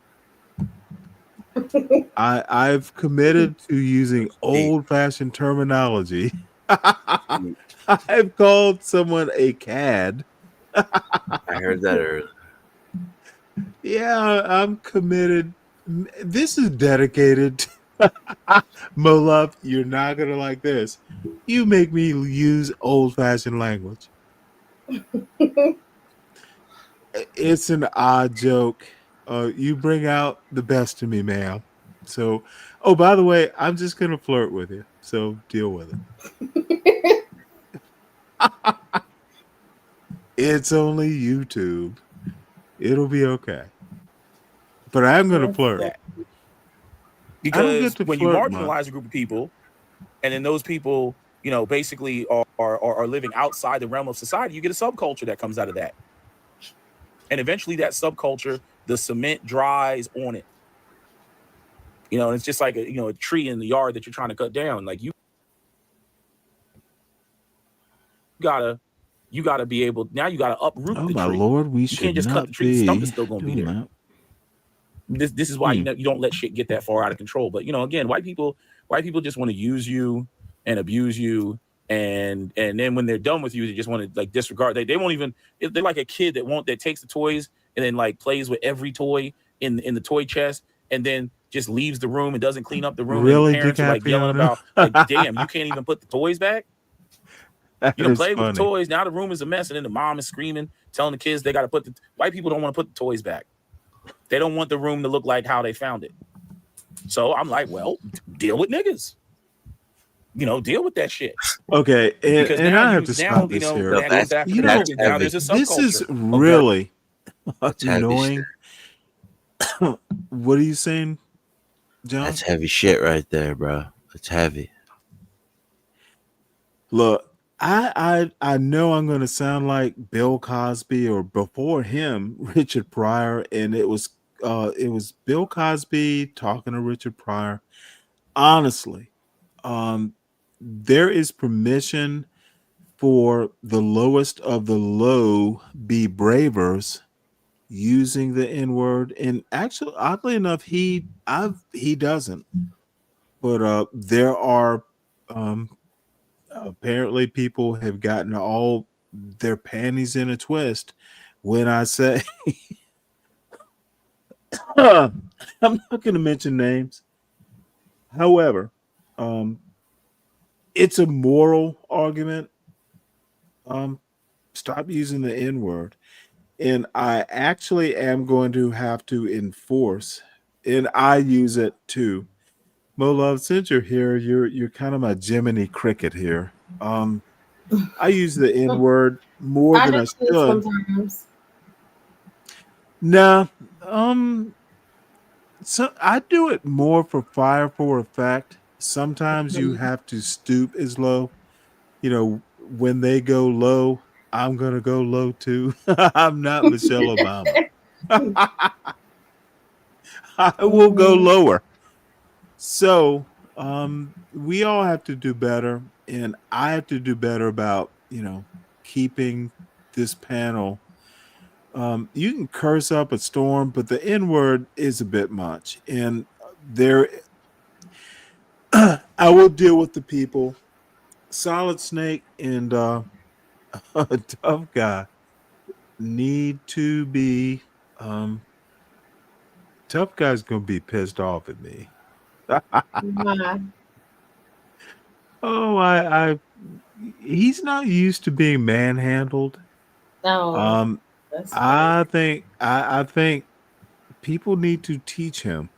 I've committed to using old-fashioned terminology. I've called someone a cad. I heard that earlier. Yeah, I'm committed. This is dedicated. Mo Love, you're not gonna like this. You make me use old-fashioned language. It's an odd joke. You bring out the best in me, ma'am. So, oh, by the way, I'm just gonna flirt with you. So deal with it. It's only YouTube. It'll be okay. But I'm gonna flirt. Because when you flirt marginalize a group of people, and then those people, basically are living outside the realm of society, you get a subculture that comes out of that. And eventually that subculture, the cement dries on it. And it's just like a tree in the yard that you're trying to cut down. Like you gotta be able, now you gotta uproot Oh the my tree. Lord, we You should can't just cut not the tree. The stump is be still gonna be doing there. that. This is why you don't let shit get that far out of control. But again, white people just want to use you and abuse you, and then when they're done with you, they just want to like disregard. They won't even. They're like a kid that takes the toys and then like plays with every toy in the toy chest, and then just leaves the room and doesn't clean up the room. Really, and parents are like yelling DiCaprio? about like, damn, you can't even put the toys back. That is Play with the funny. toys. Now the room is a mess, and then the mom is screaming, telling the kids they got to put the white people don't want to put the toys back. They don't want the room to look like how they found it. So I'm like, well, deal with niggas. Deal with that shit. Okay, Because and now I have to stop this here. that goes back to the focus. Now there's a subculture. This is really annoying. What are you saying, John? That's heavy shit right there, bro. It's heavy. Look, I know I'm going to sound like Bill Cosby or before him, Richard Pryor, and it was Bill Cosby talking to Richard Pryor. Honestly, there is permission for the lowest of the low be bravers using the N-word, and actually, oddly enough, he doesn't. But there are apparently people have gotten all their panties in a twist when I say I'm not going to mention names. However, it's a moral argument. Stop using the N-word. And I actually am going to have to enforce, and I use it too. Mo Love, since you're here, you're kind of my Jiminy Cricket here. I use the N-word more than I should. Sometimes. Nah, so I do it more for effect. Sometimes you have to stoop as low. When they go low, I'm gonna go low too. I'm not Michelle Obama. I will go lower. So We all have to do better, and I have to do better about keeping this panel. You can curse up a storm, but the N word is a bit much, and there I will deal with the people. Solid Snake and Tough Guy need to be. Tough Guy's gonna be pissed off at me. Oh, I he's not used to being manhandled. No, that's funny. I think people need to teach him,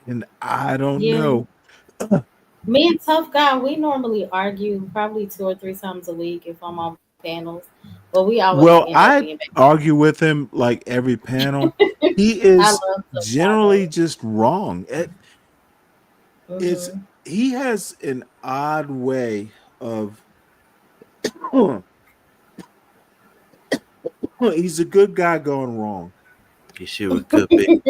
and I don't Yeah. know. Me and Tough Guy, we normally argue probably 2 or 3 times a week if I'm on panels, but we always Well, end up I being back. argue with him like every panel. He I is love Tough Guy generally just wrong. It's though. he has an odd way of he's a good guy going wrong. You see what could be.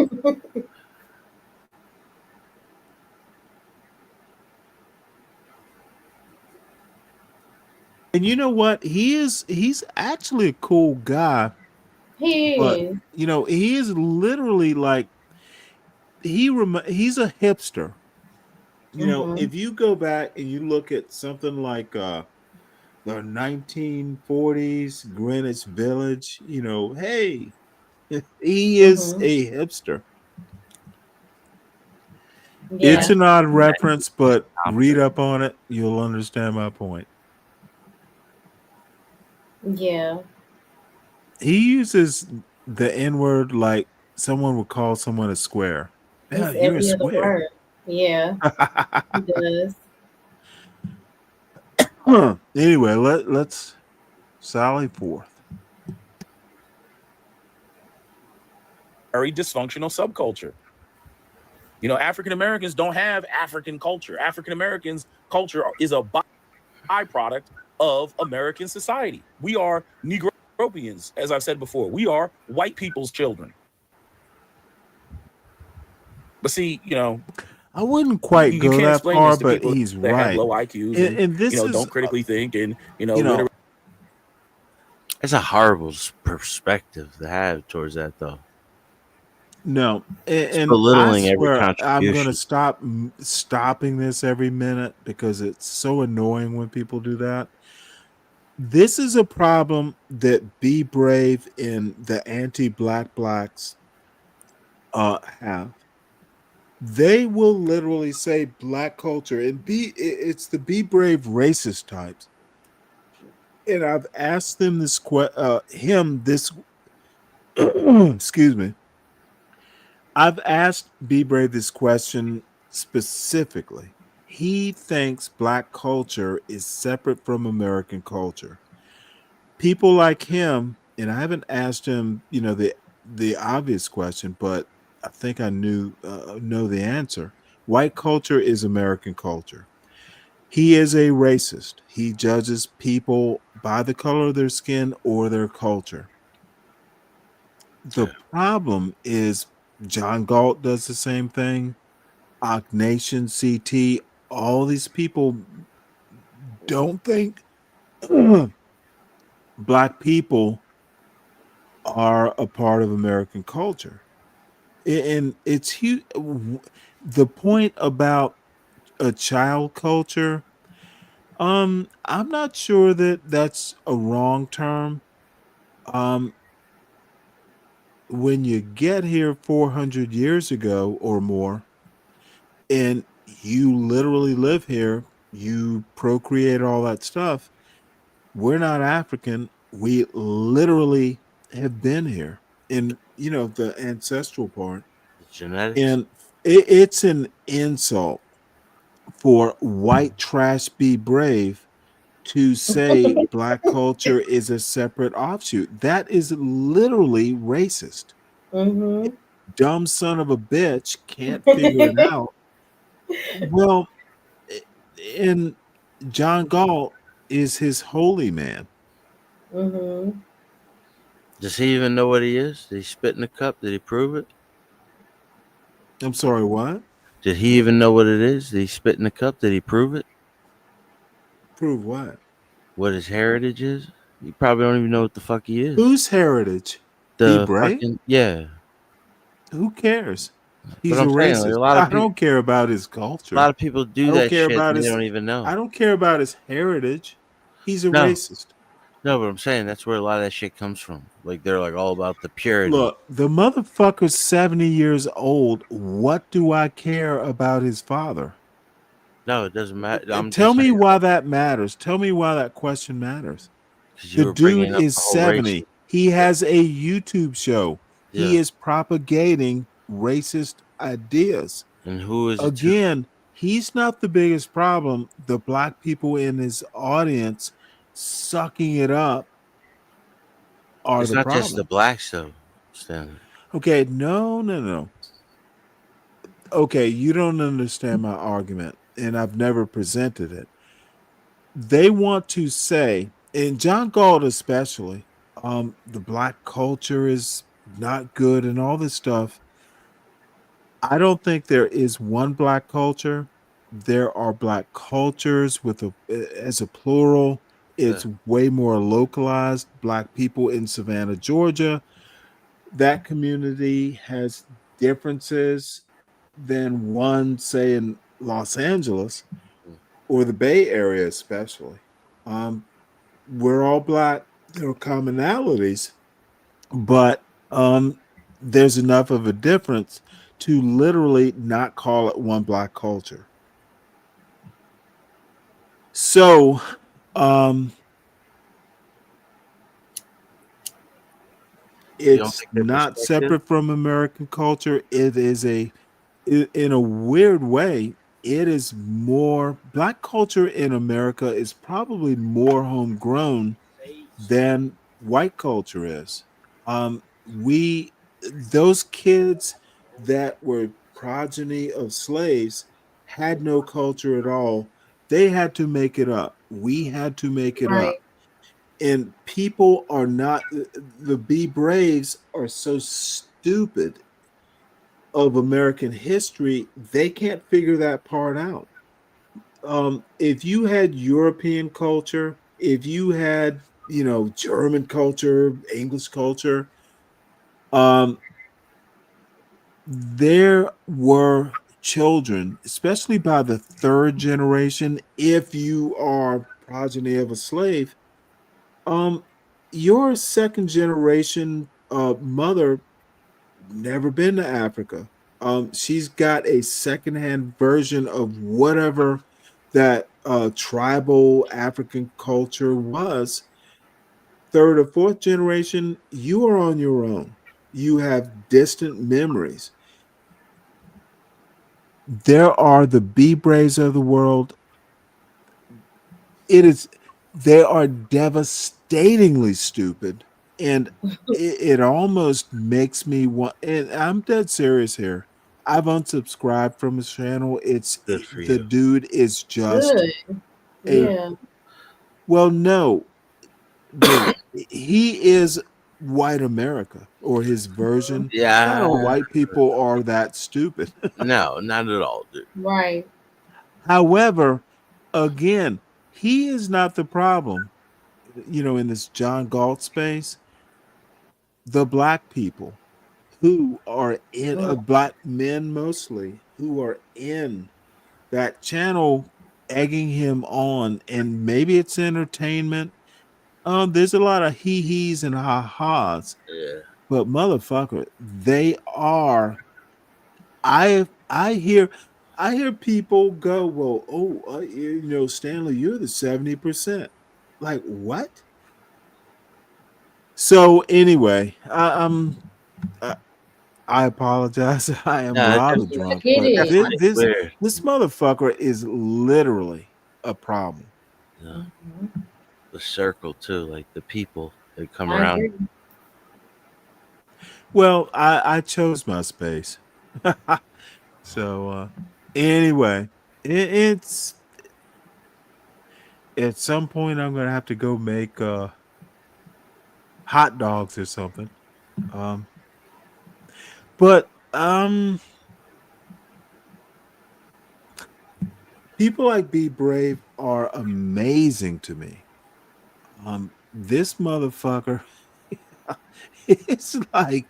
And you know what? He's actually a cool guy. He But is. he is literally like he's a hipster. If you go back and you look at something like the 1940s Greenwich Village, hey, he is a hipster. Yeah. It's an odd reference, but read up on it. You'll understand my point. Yeah. He uses the N-word like someone would call someone a square. Yeah, It's you're a every other square. word. Yeah. He does. Anyway, let's sally forth. Very dysfunctional subculture. African Americans don't have African culture. African Americans' culture is a byproduct of American society. We are Negropians, as I've said before. We are white people's children. But see, I wouldn't quite go that far, but he's that right. have low IQs and this is don't critically think and It's a horrible perspective to have towards that, though. No, and belittling I swear every I'm going to contribution. stopping this every minute because it's so annoying when people do that. This is a problem that Be Brave and the anti-black blacks have. They will literally say black culture and it's the Be Brave racist types. And I've asked them this excuse me. I've asked Be Brave this question specifically. He thinks black culture is separate from American culture. People like him, and I haven't asked him, the obvious question, but I think I know the answer. White culture is American culture. He is a racist. He judges people by the color of their skin or their culture. The problem is John Galt does the same thing. Ock Nation, CT, all these people don't think black people are a part of American culture. And it's huge. The point about a child culture, I'm not sure that that's a wrong term. When you get here 400 years ago or more, and you literally live here, you procreate all that stuff. We're not African. We literally have been here in, the ancestral part. Genetics. And it's an insult for white trash Be Brave to say black culture is a separate offshoot. That is literally racist. Dumb son of a bitch can't figure it out. Well, and John Galt is his holy man. Does he even know what he is? Did he spit in the cup? Did he prove it? I'm sorry, what? Did he even know what it is? Did he spit in the cup? Did he prove it? Prove what? What his heritage is? You probably don't even know what the fuck he is. Whose heritage? Be The brave? fucking yeah. Who cares? But He's a I'm saying, like, racist. a lot of I people, don't care about his culture. a lot of people do I don't that care shit about and they his. don't even know. I don't care about his heritage. He's a No, racist. no, but I'm saying that's where a lot of that shit comes from. Like they're like all about the purity. Look, the motherfucker's 70 years old. What do I care about his father? No, it doesn't matter. I'm Tell just me saying why that matters. Tell me why that question matters. because The you were dude bringing up is the whole race. 70. He has a YouTube show. Yeah. He is propagating racist ideas. And who is it to? Again, he's not the biggest problem. The black people in his audience sucking it up are It's the not just the problem. blacks though, Stanley. Okay, no. Okay, you don't understand my argument, and I've never presented it. They want to say, and John Galt especially, the black culture is not good and all this stuff. I don't think there is one black culture. There are black cultures with a as a plural. It's way more localized. Black people in Savannah, Georgia, that community has differences than one, say, in Los Angeles or the Bay Area, especially. We're all black. There are commonalities, but there's enough of a difference to literally not call it one black culture. So, it's not separate from American culture. It is in a weird way, it is more black culture in America is probably more homegrown than white culture is. We those kids that were progeny of slaves had no culture at all. They had to make it up. We had to make it Right. up. And people are not the Be Braves are so stupid of American history, they can't figure that part out. If you had European culture, if you had, German culture, English culture, there were children, especially by the third generation, if you are progeny of a slave, your second generation mother never been to Africa. She's got a secondhand version of whatever that tribal African culture was. Third or fourth generation, you are on your own. You have distant memories. There are the Bee Braves of the world. They are devastatingly stupid. And it almost makes me want, and I'm dead serious here. I've unsubscribed from his channel. The dude is just Good. Yeah. well, no, wait, he is white America or his version. Not all Yeah. white people are that stupid. No, not at all, dude. Right. However, again, he is not the problem. In this John Galt space, the black people who are in black men mostly who are in that channel egging him on, and maybe it's entertainment. There's a lot of hee-hees and ha-has, but motherfucker, they are. I hear people go, well, Stanley, you're the 70%. Like what? So anyway, I apologize. I am rather drunk, Get but it. this motherfucker is literally a problem. Yeah. The circle too, like the people that come I around. agree. Well, I chose my space. So anyway, it's at some point I'm gonna have to go make hot dogs or something. But People like Be Brave are amazing to me. This motherfucker, it's like,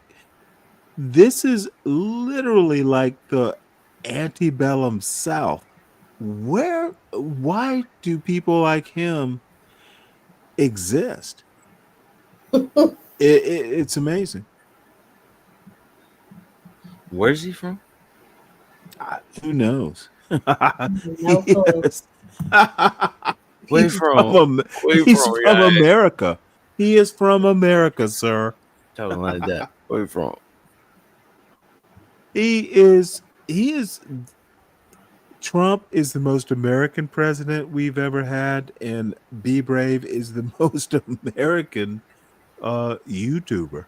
this is literally like the antebellum South. Why do people like him exist? It's amazing. Where's he from? Who knows? No clue. He's from America. He is from America, sir. Talking like that. Where you from? He is. Trump is the most American president we've ever had, and Be Brave is the most American YouTuber.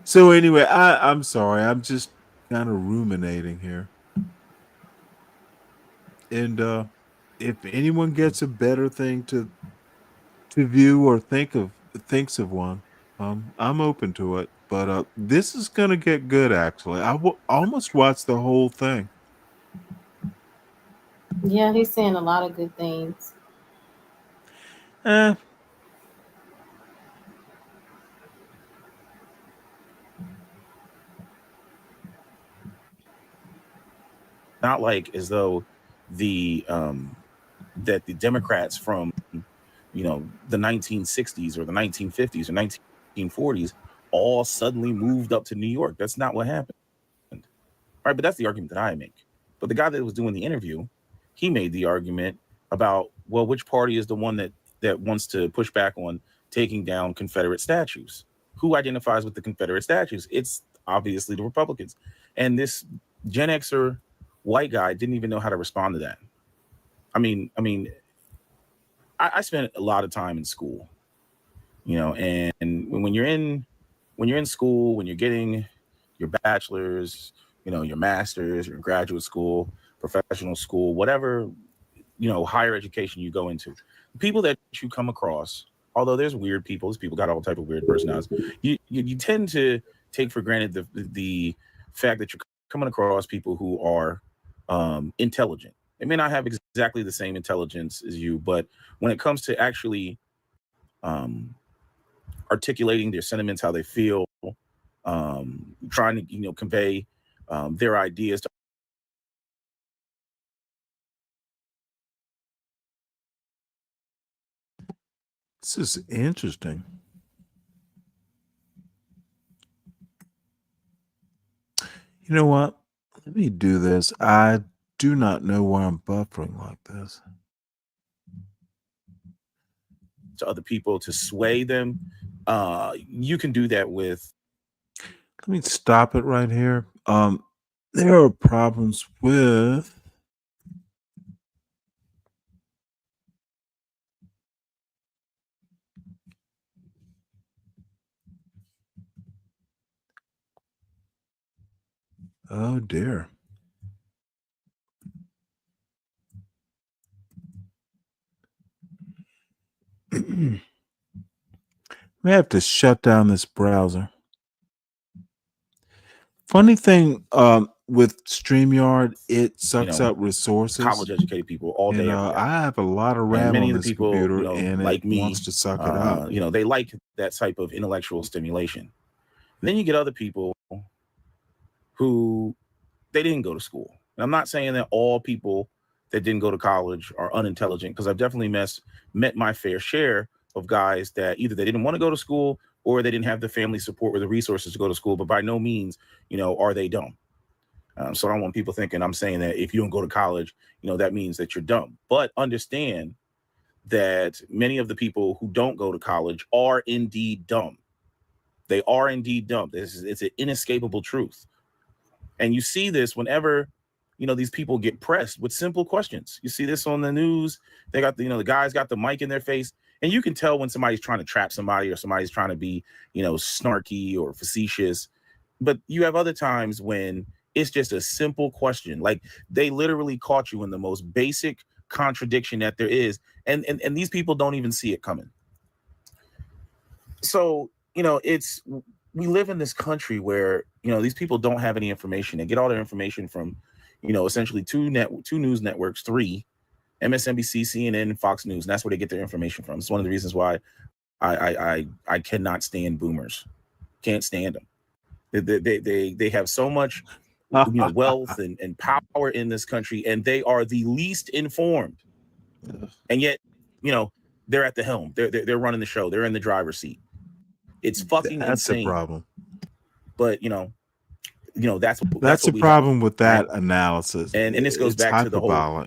So anyway, I'm sorry. I'm just kind of ruminating here. And if anyone gets a better thing to view or thinks of one, I'm open to it. But this is gonna get good. Actually, I almost watched the whole thing. Yeah, he's saying a lot of good things. Not like as though the that the Democrats from the 1960s or the 1950s or 1940s all suddenly moved up to New York. That's not what happened. Right, but that's the argument that I make. But the guy that was doing the interview, he made the argument about, well, which party is the one that wants to push back on taking down Confederate statues? Who identifies with the Confederate statues? It's obviously the Republicans. And this Gen Xer white guy didn't even know how to respond to that. I mean, I spent a lot of time in school, and when you're in school, when you're getting your bachelor's, your master's, your graduate school, professional school, whatever, higher education you go into, people that you come across, although there's weird people, these people got all type of weird personalities, you tend to take for granted the fact that you're coming across people who are intelligent. They may not have exactly the same intelligence as you, but when it comes to actually articulating their sentiments, how they feel, trying to convey their ideas to This is interesting. You know what? Let me do this. I do not know why I'm buffering like this. To other people to sway them. You can do that with. Let me stop it right here. There are problems with. Oh dear. We have to shut down this browser. Funny thing with StreamYard, it sucks up resources. College-educated people all day. I have a lot of RAM many on of the this people, computer, and like it me, wants to suck it up. They like that type of intellectual stimulation. And then you get other people who they didn't go to school. And I'm not saying that all people that didn't go to college are unintelligent, because I've definitely met my fair share of guys that either they didn't want to go to school or they didn't have the family support or the resources to go to school, but by no means, are they dumb. So I don't want people thinking I'm saying that if you don't go to college, that means that you're dumb. But understand that many of the people who don't go to college are indeed dumb. They are indeed dumb. It's an inescapable truth. And you see this whenever, these people get pressed with simple questions. You see this on the news. They got the guys got the mic in their face, and you can tell when somebody's trying to trap somebody or somebody's trying to be, snarky or facetious. But you have other times when it's just a simple question. Like, they literally caught you in the most basic contradiction that there is. And these people don't even see it coming. So, we live in this country where, these people don't have any information. They get all their information from, essentially two news networks, 3, MSNBC, CNN, and Fox News. And that's where they get their information from. It's one of the reasons why I cannot stand boomers. Can't stand them. They have so much wealth and power in this country, and they are the least informed. And yet, they're at the helm. They're running the show. They're in the driver's seat. It's fucking that's insane. The problem. But that's the problem with that analysis. And this goes back to the whole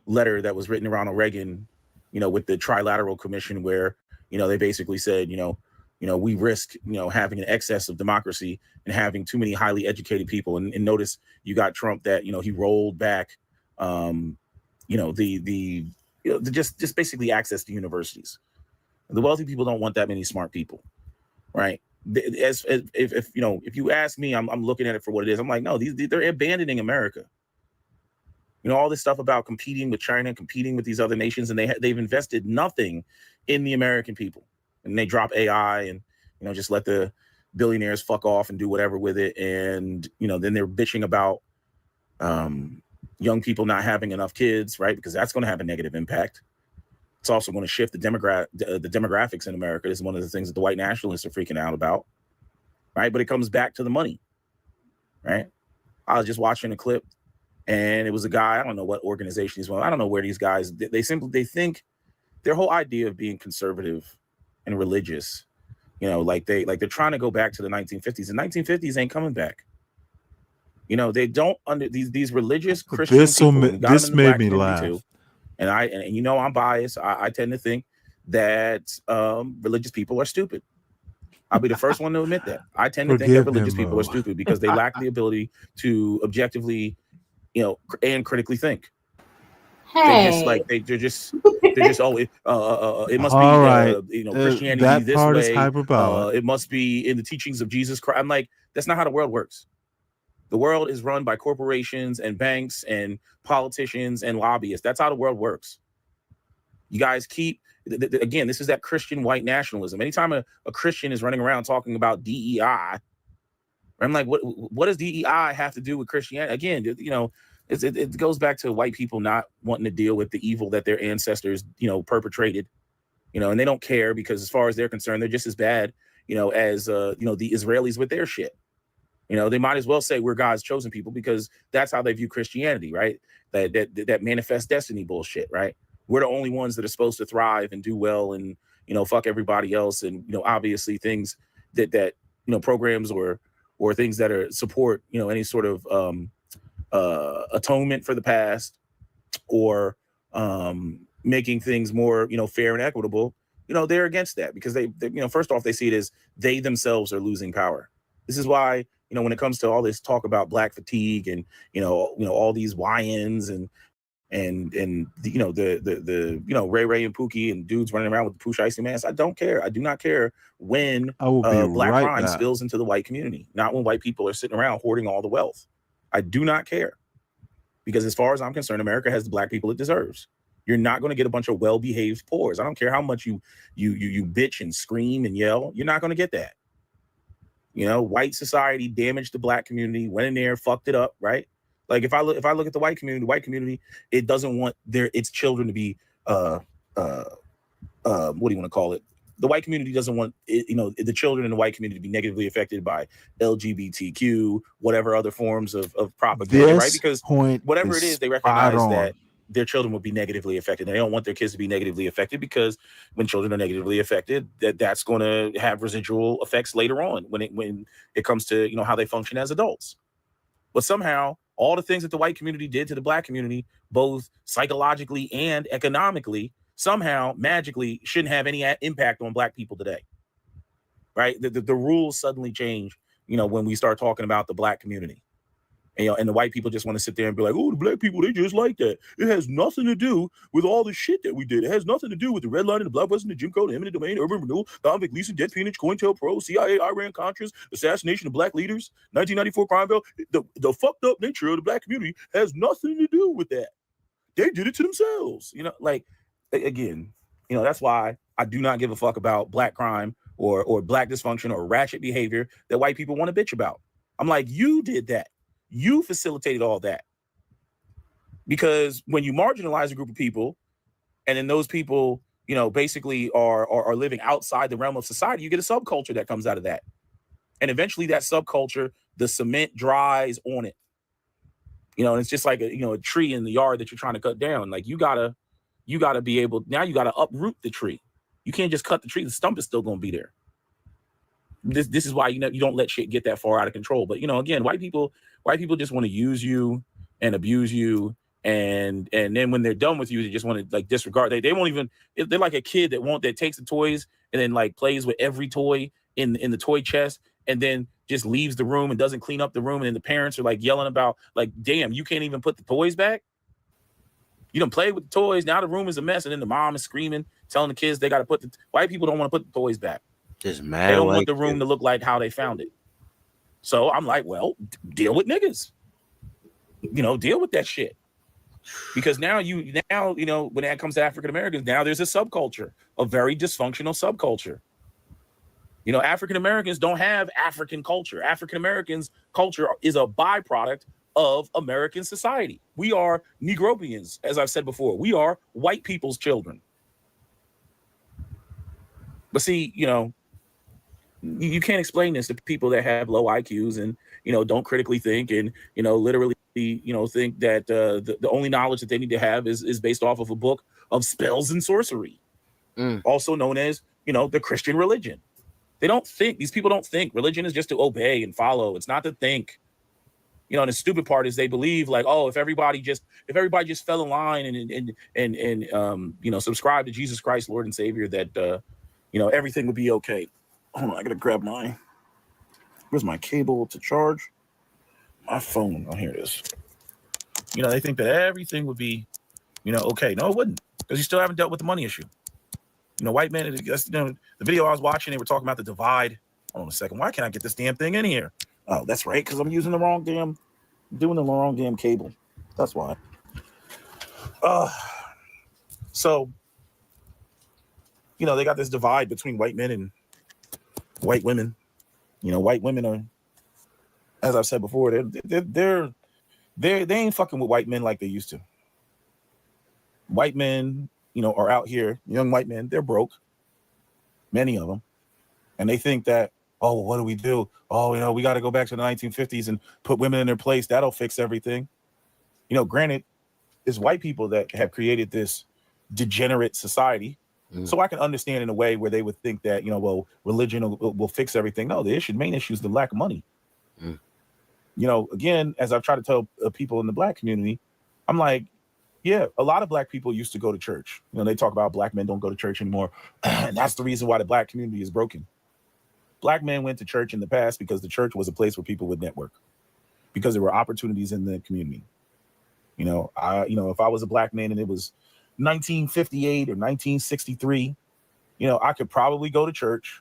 letter that was written to Ronald Reagan, with the Trilateral Commission, where they basically said, we risk having an excess of democracy and having too many highly educated people. And notice you got Trump that he rolled back just basically access to universities. The wealthy people don't want that many smart people, right? If you ask me, I'm looking at it for what it is. I'm like, no, they're abandoning America. All this stuff about competing with China, competing with these other nations, and they've invested nothing in the American people. And they drop AI and just let the billionaires fuck off and do whatever with it. And then they're bitching about young people not having enough kids, right? Because that's going to have a negative impact. It's also going to shift the demographics in America. This is one of the things that the white nationalists are freaking out about, right? But it comes back to the money, right? I was just watching a clip, and it was a guy. I don't know what organization he's from. I don't know where these guys. They think their whole idea of being conservative and religious, they're trying to go back to the 1950s. The 1950s ain't coming back. They don't under these religious Christian people. This made me laugh. Too. And I'm biased. I tend to think that religious people are stupid. I'll be the first one to admit that. I tend to think that religious people are stupid because they lack the ability to objectively, and critically think. Hey. They're just it must be right. Christianity that this part way. Is hyperbolic. It must be in the teachings of Jesus Christ. I'm like, that's not how the world works. The world is run by corporations and banks and politicians and lobbyists. That's how the world works. You guys keep, again, this is that Christian white nationalism. Anytime a Christian is running around talking about DEI, I'm like, what does DEI have to do with Christianity? Again, it goes back to white people not wanting to deal with the evil that their ancestors, perpetrated, and they don't care because as far as they're concerned, they're just as bad, as, the Israelis with their shit. They might as well say we're God's chosen people because that's how they view Christianity, right? That manifest destiny bullshit, right? We're the only ones that are supposed to thrive and do well and, fuck everybody else. And, obviously things that programs or things that are support, any sort of atonement for the past or making things more, fair and equitable, they're against that because they first off, they see it as they themselves are losing power. This is why, when it comes to all this talk about black fatigue and, all these YNs and the Ray Ray and Pookie and dudes running around with the Pooch Icy masks, I don't care. I do not care when black crime spills into the white community, not when white people are sitting around hoarding all the wealth. I do not care because as far as I'm concerned, America has the black people it deserves. You're not going to get a bunch of well-behaved poors. I don't care how much you bitch and scream and yell. You're not going to get that. White society damaged the black community, went in there, fucked it up, right? Like if I look at the white community, it doesn't want its children to be what do you want to call it? The white community doesn't want the children in the white community to be negatively affected by LGBTQ, whatever other forms of propaganda, right? Because whatever it is, they recognize that their children will be negatively affected. They don't want their kids to be negatively affected because when children are negatively affected, that's going to have residual effects later on when it comes to how they function as adults. But somehow all the things that the white community did to the black community, both psychologically and economically, somehow magically shouldn't have any impact on black people today. Right? The rules suddenly change, when we start talking about the black community. And the white people just want to sit there and be like, oh, the black people, they just like that. It has nothing to do with all the shit that we did. It has nothing to do with the red line and the Black West and the Jim Crow, the eminent domain, urban renewal, convict leasing, debt peonage, COINTELPRO, CIA, Iran, Contras, assassination of black leaders, 1994 crime bill. The fucked up nature of the black community has nothing to do with that. They did it to themselves. Again, that's why I do not give a fuck about black crime or black dysfunction or ratchet behavior that white people want to bitch about. I'm like, you did that. You facilitated all that. Because when you marginalize a group of people, and then those people, you know, basically are living outside the realm of society, you get a subculture that comes out of that. And eventually that subculture, the cement dries on it. You know, and it's just like a tree in the yard that you're trying to cut down. Like you gotta be able, now you gotta uproot the tree. You can't just cut the tree, the stump is still gonna be there. This is why you don't let shit get that far out of control. But again, white people just want to use you and abuse you, and then when they're done with you, they just want to like disregard. They won't even. They're like a kid that takes the toys and then like plays with every toy in the toy chest, and then just leaves the room and doesn't clean up the room. And then the parents are like yelling about like, damn, you can't even put the toys back. You don't play with the toys. Now the room is a mess, and then the mom is screaming, telling the kids they got to put the. White people don't want to put the toys back. Just mad. They don't want the room to look like how they found it. So I'm like, well, deal with niggas. Deal with that shit. Because now when that comes to African Americans, now there's a subculture, a very dysfunctional subculture. African Americans don't have African culture. African Americans' culture is a byproduct of American society. We are Negropians, as I've said before. We are white people's children. But see, you can't explain this to people that have low IQs and don't critically think and literally think that the only knowledge that they need to have is based off of a book of spells and sorcery, also known as the Christian religion. They don't think. These people don't think. Religion is just to obey and follow. It's not to think. And the stupid part is they believe like, oh, if everybody just fell in line and subscribe to Jesus Christ, Lord and Savior, that everything would be okay. Hold on, I gotta grab where's my cable to charge my phone? Oh, here it is. They think that everything would be, okay. No, it wouldn't, because you still haven't dealt with the money issue. White men, the video I was watching, they were talking about the divide. Hold on a second. Why can't I get this damn thing in here? Oh, that's right, because I'm doing the wrong damn cable. That's why. So, they got this divide between white men and white women. White women are, as I've said before, they ain't fucking with white men like they used to. White men, are out here, young white men, they're broke, many of them, and they think that, oh, what do we do? Oh, we got to go back to the 1950s and put women in their place. That'll fix everything. Granted, it's white people that have created this degenerate society. So I can understand in a way where they would think that, well, religion will fix everything. No, the main issue is the lack of money. Again, as I've tried to tell people in the black community, I'm like, yeah, a lot of black people used to go to church. They talk about black men don't go to church anymore. And that's the reason why the black community is broken. Black men went to church in the past because the church was a place where people would network, because there were opportunities in the community. If I was a black man and it was 1958 or 1963, I could probably go to church,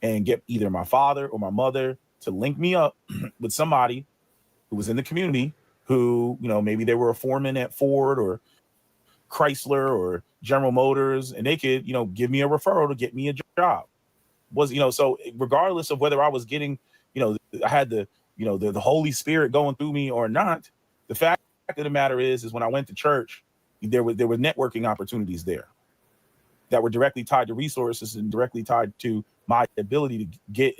and get either my father or my mother to link me up with somebody who was in the community who, maybe they were a foreman at Ford or Chrysler or General Motors, and they could, give me a referral to get me a job. So regardless of whether I was getting, I had the Holy Spirit going through me or not, the fact of the matter is when I went to church, there were networking opportunities there that were directly tied to resources and directly tied to my ability to get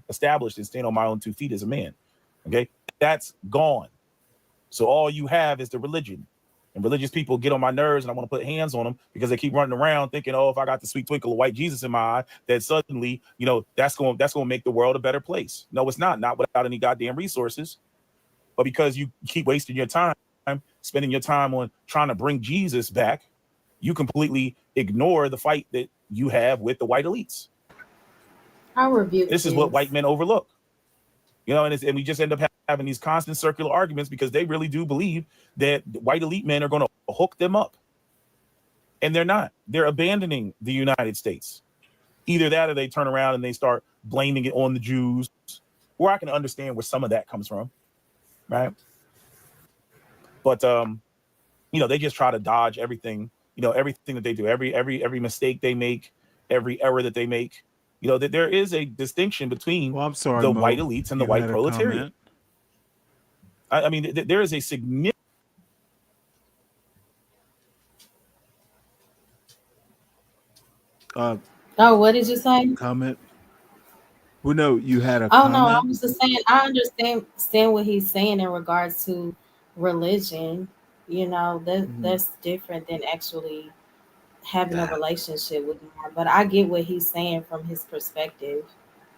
established and stand on my own 2 feet as a man. Okay, that's gone. So all you have is the religion, and religious people get on my nerves, and I want to put hands on them because they keep running around thinking, oh, if I got the sweet twinkle of white Jesus in my eye, that suddenly that's going to make the world a better place. No, it's not without any goddamn resources, but because you keep wasting your time, spending your time on trying to bring Jesus back, you completely ignore the fight that you have with the white elites. I rebuke this is what white men overlook, and we just end up having these constant circular arguments because they really do believe that white elite men are going to hook them up, and they're not. They're abandoning the United States. Either that or they turn around and they start blaming it on the Jews, where I can understand where some of that comes from, right? But they just try to dodge everything, everything that they do, every mistake they make, every error that they make. That there is a distinction between the white elites and the white proletariat. I mean, there is a significant What did you say? Comment. Well, no, you had a Oh no, I comment. was just saying I understand what he's saying in regards to religion. You know, that's different than actually having a relationship with God. But I get what he's saying from his perspective,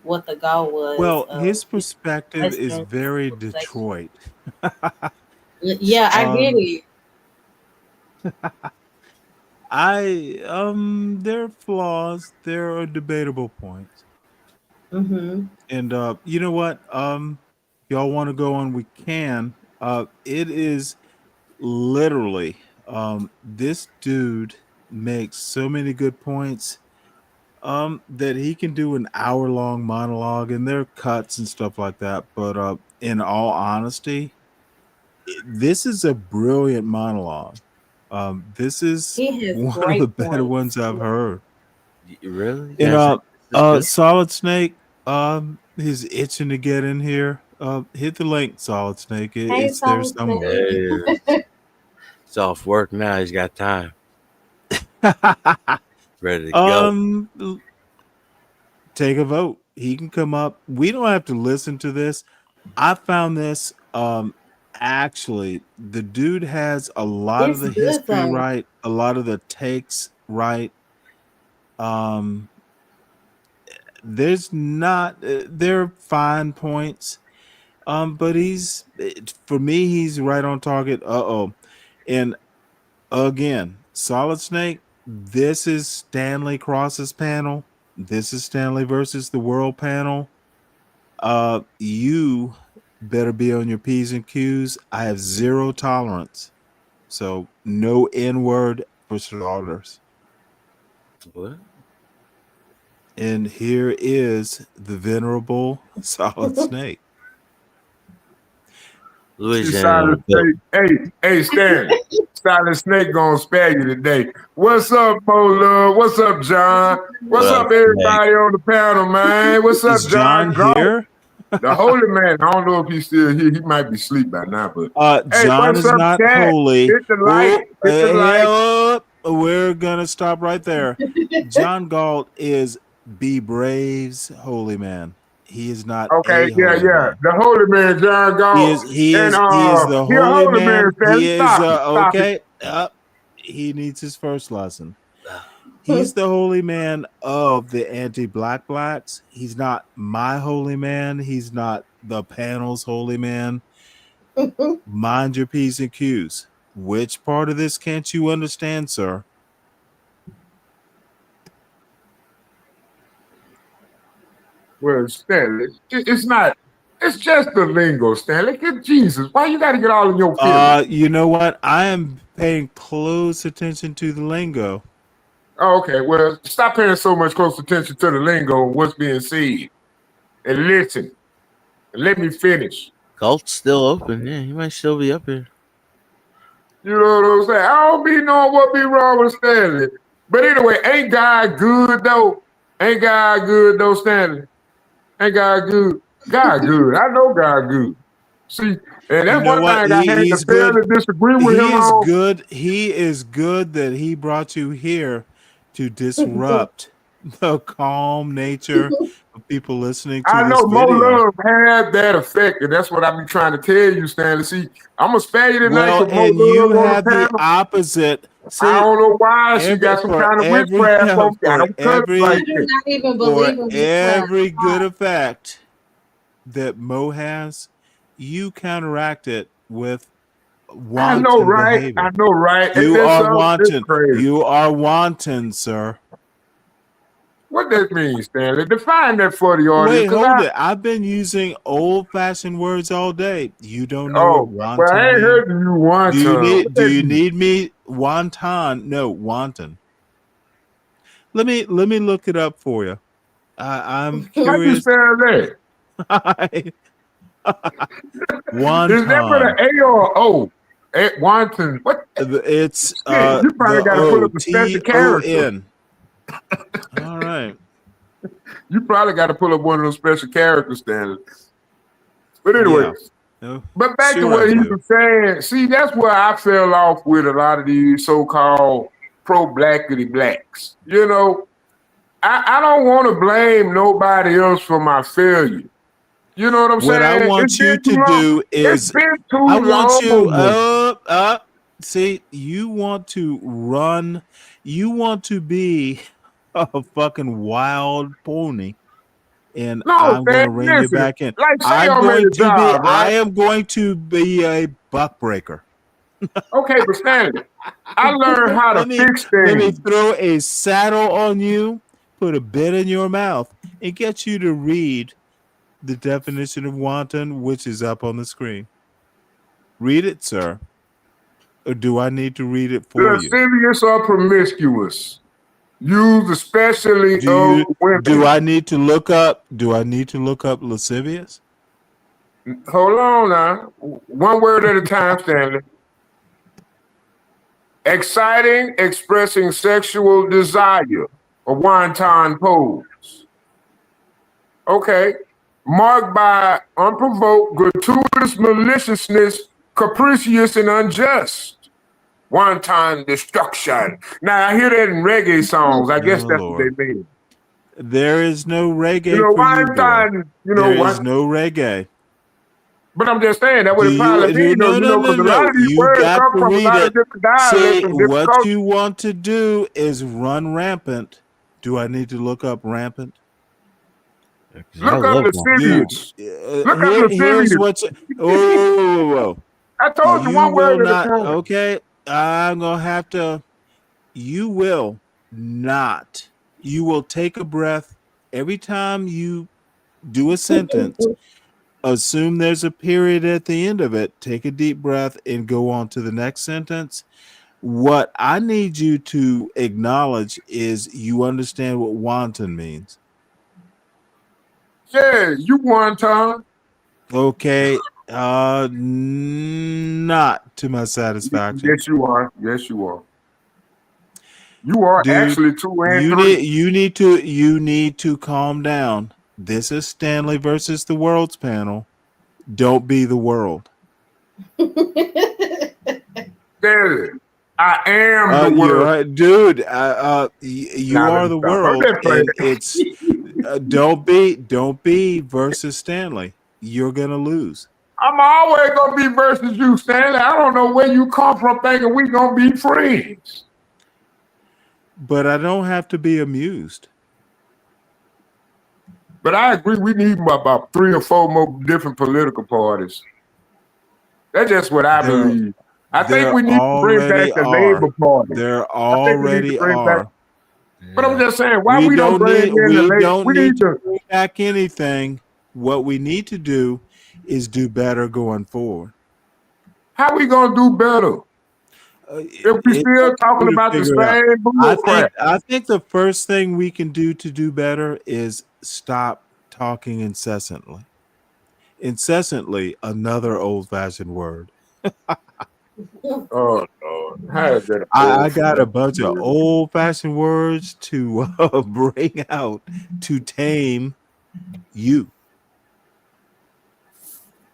what the goal was Well, of his perspective is Western very civilization. Detroit. Yeah, I get it. There are flaws. There are debatable points. Mm-hmm. And you know what? Y'all want to go on? We can. It is literally this dude makes so many good points that he can do an hour-long monologue, and there are cuts and stuff like that. But in all honesty, this is a brilliant monologue. This is He has one of the great better points. ones I've heard. Really? And Guys, this is good? Solid Snake, he's itching to get in here. Hit the link, Solid Snake. Hey, It's there Solid somewhere. Snake. It's off work now. He's got time. Ready to go. Take a vote. He can come up. We don't have to listen to this. I found this actually the dude has a lot of It's the good history though. right, a lot of the takes right. There's not there are fine points. But for me, he's right on target. And again, Solid Snake, this is Stanley Cross's panel. This is Stanley versus the World panel. You better be on your P's and Q's. I have zero tolerance. So no N-word for starters. What? And here is the venerable Solid Snake. Louisiana. Hey, Stanley. Silent Snake gonna spare you today. What's up, Mo Love? What's up, John? What's up, everybody on the panel, man? What's up, John? Here? The holy man. I don't know if he's still here. He might be asleep by now, but hey, John what's is up, not chat? holy. Hit the like. Hit the like. We're gonna stop right there. John Galt is Be Brave's holy man. He is not Okay, a holy man. The holy man, John Galt. He is the he a holy man. Stanley. He is Stop it. okay. He needs his first lesson. He's the holy man of the anti-black blacks. He's not my holy man. He's not the panel's holy man. Mind your P's and Q's. Which part of this can't you understand, sir? Well, Stanley, it's not. It's just the lingo, Stanley. Get Jesus. Why you got to get all in your feelings? You know what? I am paying close attention to the lingo. Oh, okay. Well, stop paying so much close attention to the lingo and what's being said, and listen. And let me finish. Galt's still open. Yeah, he might still be up here. You know what I'm saying? I don't be knowing what be wrong with Stanley. But anyway, ain't God good though? Ain't God good though, Stanley? Ain't God good? God good. I know God good. See, and that's one thing I had to fairly disagree with him on. Good. He is good that he brought you here to disrupt the calm nature of people listening to I this know Mo video. Love had that effect, and that's what I've been trying to tell you, Stanley. See, I'm gonna spare you tonight with Mo Love you on have the opposite. See, I don't know why she got some kind of witchcraft on me. I don't cut it like that. I do not even believe in every good effect that Mo has, you counteract it with wanton I know, right? behavior. I know, right? You are wanton. You are wanton, sir. What that means, Stanley? Define that for the audience. Wait, hold it. I've been using old-fashioned words all day. You don't know what wanton well, I ain't heard you wanton. Do you need me wanton? No, wanton. Let me look it up for you. I'm curious. How you spell that? Wanton. Is that with an A or O? Wanton. What? It's you probably got to put up a special character. All right. You probably got to pull up one of those special characters, Stanley. But anyway, but back to what he was saying. See, that's where I fell off with a lot of these so-called pro-blackity blacks. You know, I don't want to blame nobody else for my failure. You know what I'm What saying? I want you to do is, It's been too I want you long. see, you want to run, you want to be a fucking wild pony, and No, I'm going Stan, to rein you listen. back in. Like, say I'm at a job, I right? am going to be a buck breaker. Okay, but Stanley, I learned how to fix Let me things. throw a saddle on you, put a bit in your mouth, and get you to read the definition of wanton, which is up on the screen. Read it, sir. Or do I need to read it for you? Lascivious or promiscuous, used especially of women. Do I need to look up? Do I need to look up lascivious? Hold on now. One word at a time, Stanley. Exciting, expressing sexual desire, a wanton pose. Okay. Marked by unprovoked, gratuitous maliciousness, capricious and unjust. Wanton destruction. Now, I hear that in reggae songs. I guess that's what they mean. There is no reggae You know, for you, boy. wanton, There is no reggae. But I'm just saying that would probably mean, No, because a lot of these you words got come to from a read lot of it. different dialects See, and different what cultures. you want to do is run rampant. Do I need to look up rampant? Look up lascivious. Look up Here's lascivious. what's whoa. I told you one will word at a not. time. Okay, I'm gonna have to. You will not. You will take a breath every time you do a sentence. Assume there's a period at the end of it. Take a deep breath and go on to the next sentence. What I need you to acknowledge is you understand what wanton means. Yeah, you wanton. Okay, not to my satisfaction. Yes, you are. Yes, you are. You are Dude, actually 2 and 3. You need to calm down. This is Stanley versus the World's panel. Don't be the world. Stanley, I am the world. Right, dude. You are the world, and it's don't be versus Stanley. You're gonna lose. I'm always gonna be versus you, Stanley. I don't know where you come from thinking we gonna be friends. But I don't have to be amused. But I agree, we need about 3 or 4 more different political parties. That's just what I believe. I think we need to bring back the Labor Party. There already are. But I'm just saying, why we don't bring in the Labor? We need to bring back anything. What we need to do is do better going forward. How we gonna do better? If we still talking about the same bullcrap. I think the first thing we can do to do better is stop talking incessantly. Incessantly, another old-fashioned word. Oh Lord, how is that? I got a bunch of old-fashioned words to bring out to tame you.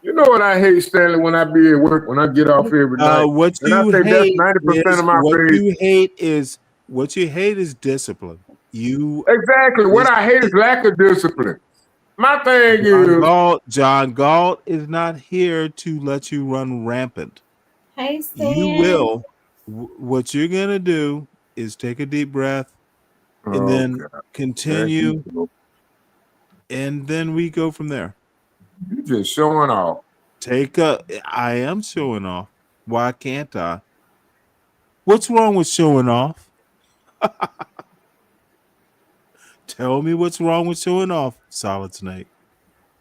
You know what I hate, Stanley, when I be at work, when I get off every night. What you hate is discipline. Exactly. What I hate is lack of discipline. My thing is John Galt is not here to let you run rampant. Hey, Stan. You will. What you're gonna do is take a deep breath and then continue, and then we go from there. You just showing off. I am showing off. Why can't I? What's wrong with showing off? Tell me what's wrong with showing off, Solid Snake.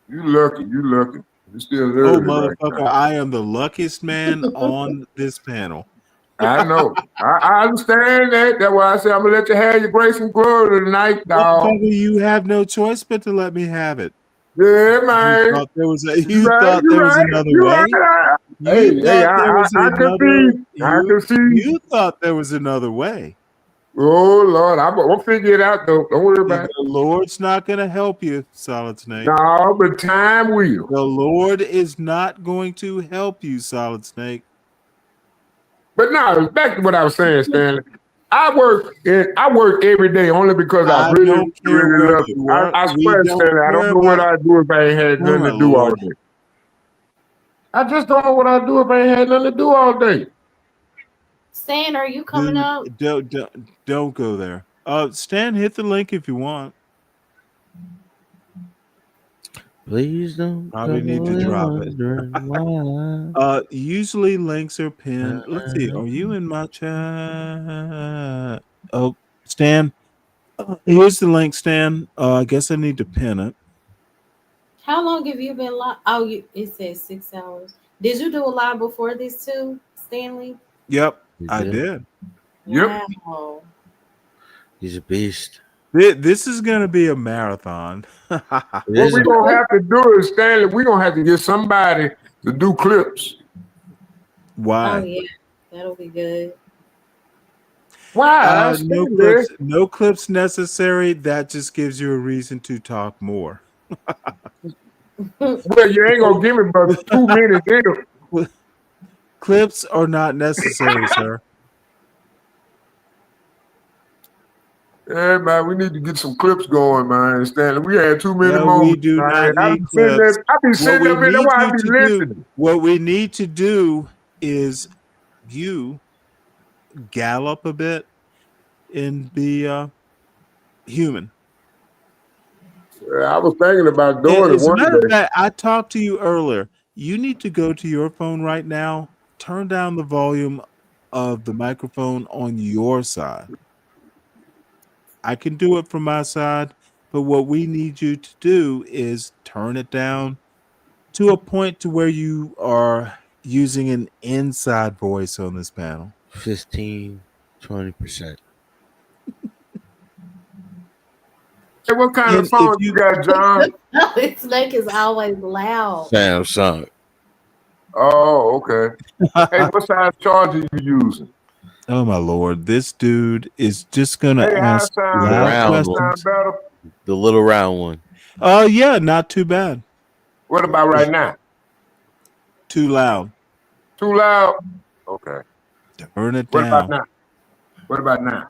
You lucky. You still early, motherfucker! Right, I am the luckiest man on this panel. I know. I understand that. That's why I said I'm gonna let you have your grace and glory tonight, dog. You have no choice but to let me have it. Yeah, man. You thought there was another way. You thought there was another way. Oh Lord, we'll figure it out though. Don't worry about it. The Lord's not going to help you, Solid Snake. No, but time will. The Lord is not going to help you, Solid Snake. But no, back to what I was saying, Stanley. I work every day only because I don't care really where love you it. work. I We swear, don't Stanley, I care don't know what about. I'd do if I ain't had Oh nothing my to do all Lord. day. I just don't know what I'd do if I ain't had nothing to do all day. Stan, are you coming Dude, up? don't go there. Stan, hit the link if you want. Please don't Probably need to drop it. Usually links are pinned. Let's see. Are you in my chat? Oh, Stan. Here's the link, Stan. I guess I need to pin it. How long have you been live? Oh, it says 6 hours. Did you do a live before this too, Stanley? Yep, I did. Yep. Wow. He's a beast. This is gonna be a marathon. What we're gonna have to do is, Stanley, we're gonna have to get somebody to do clips. Why? Oh yeah, that'll be good. Why? No clips necessary. That just gives you a reason to talk more. Well, you ain't gonna give me but 2 minutes in. Clips are not necessary, sir. Yeah, man, we need to get some clips going, man. Stanley, we had too many No, moments. we do man. not I need be sitting clips. there, I be sitting up there. That's why I be listening. What we need to do is you gallop a bit and be human. I was thinking about doing it As a one matter of day. fact, I talked to you earlier. You need to go to your phone right now, turn down the volume of the microphone on your side. I can do it from my side, but what we need you to do is turn it down to a point to where you are using an inside voice on this panel. 15-20%. Hey, what kind of phone you got, John? Its neck is always loud. Samsung. Oh, okay. Hey, what size charger you using? Oh my Lord, this dude is just gonna Hey, ask loud questions. better? The little round one. Oh yeah, not too bad. What about right now? Too loud. Too loud? Okay. Turn it What down. about now? What about now?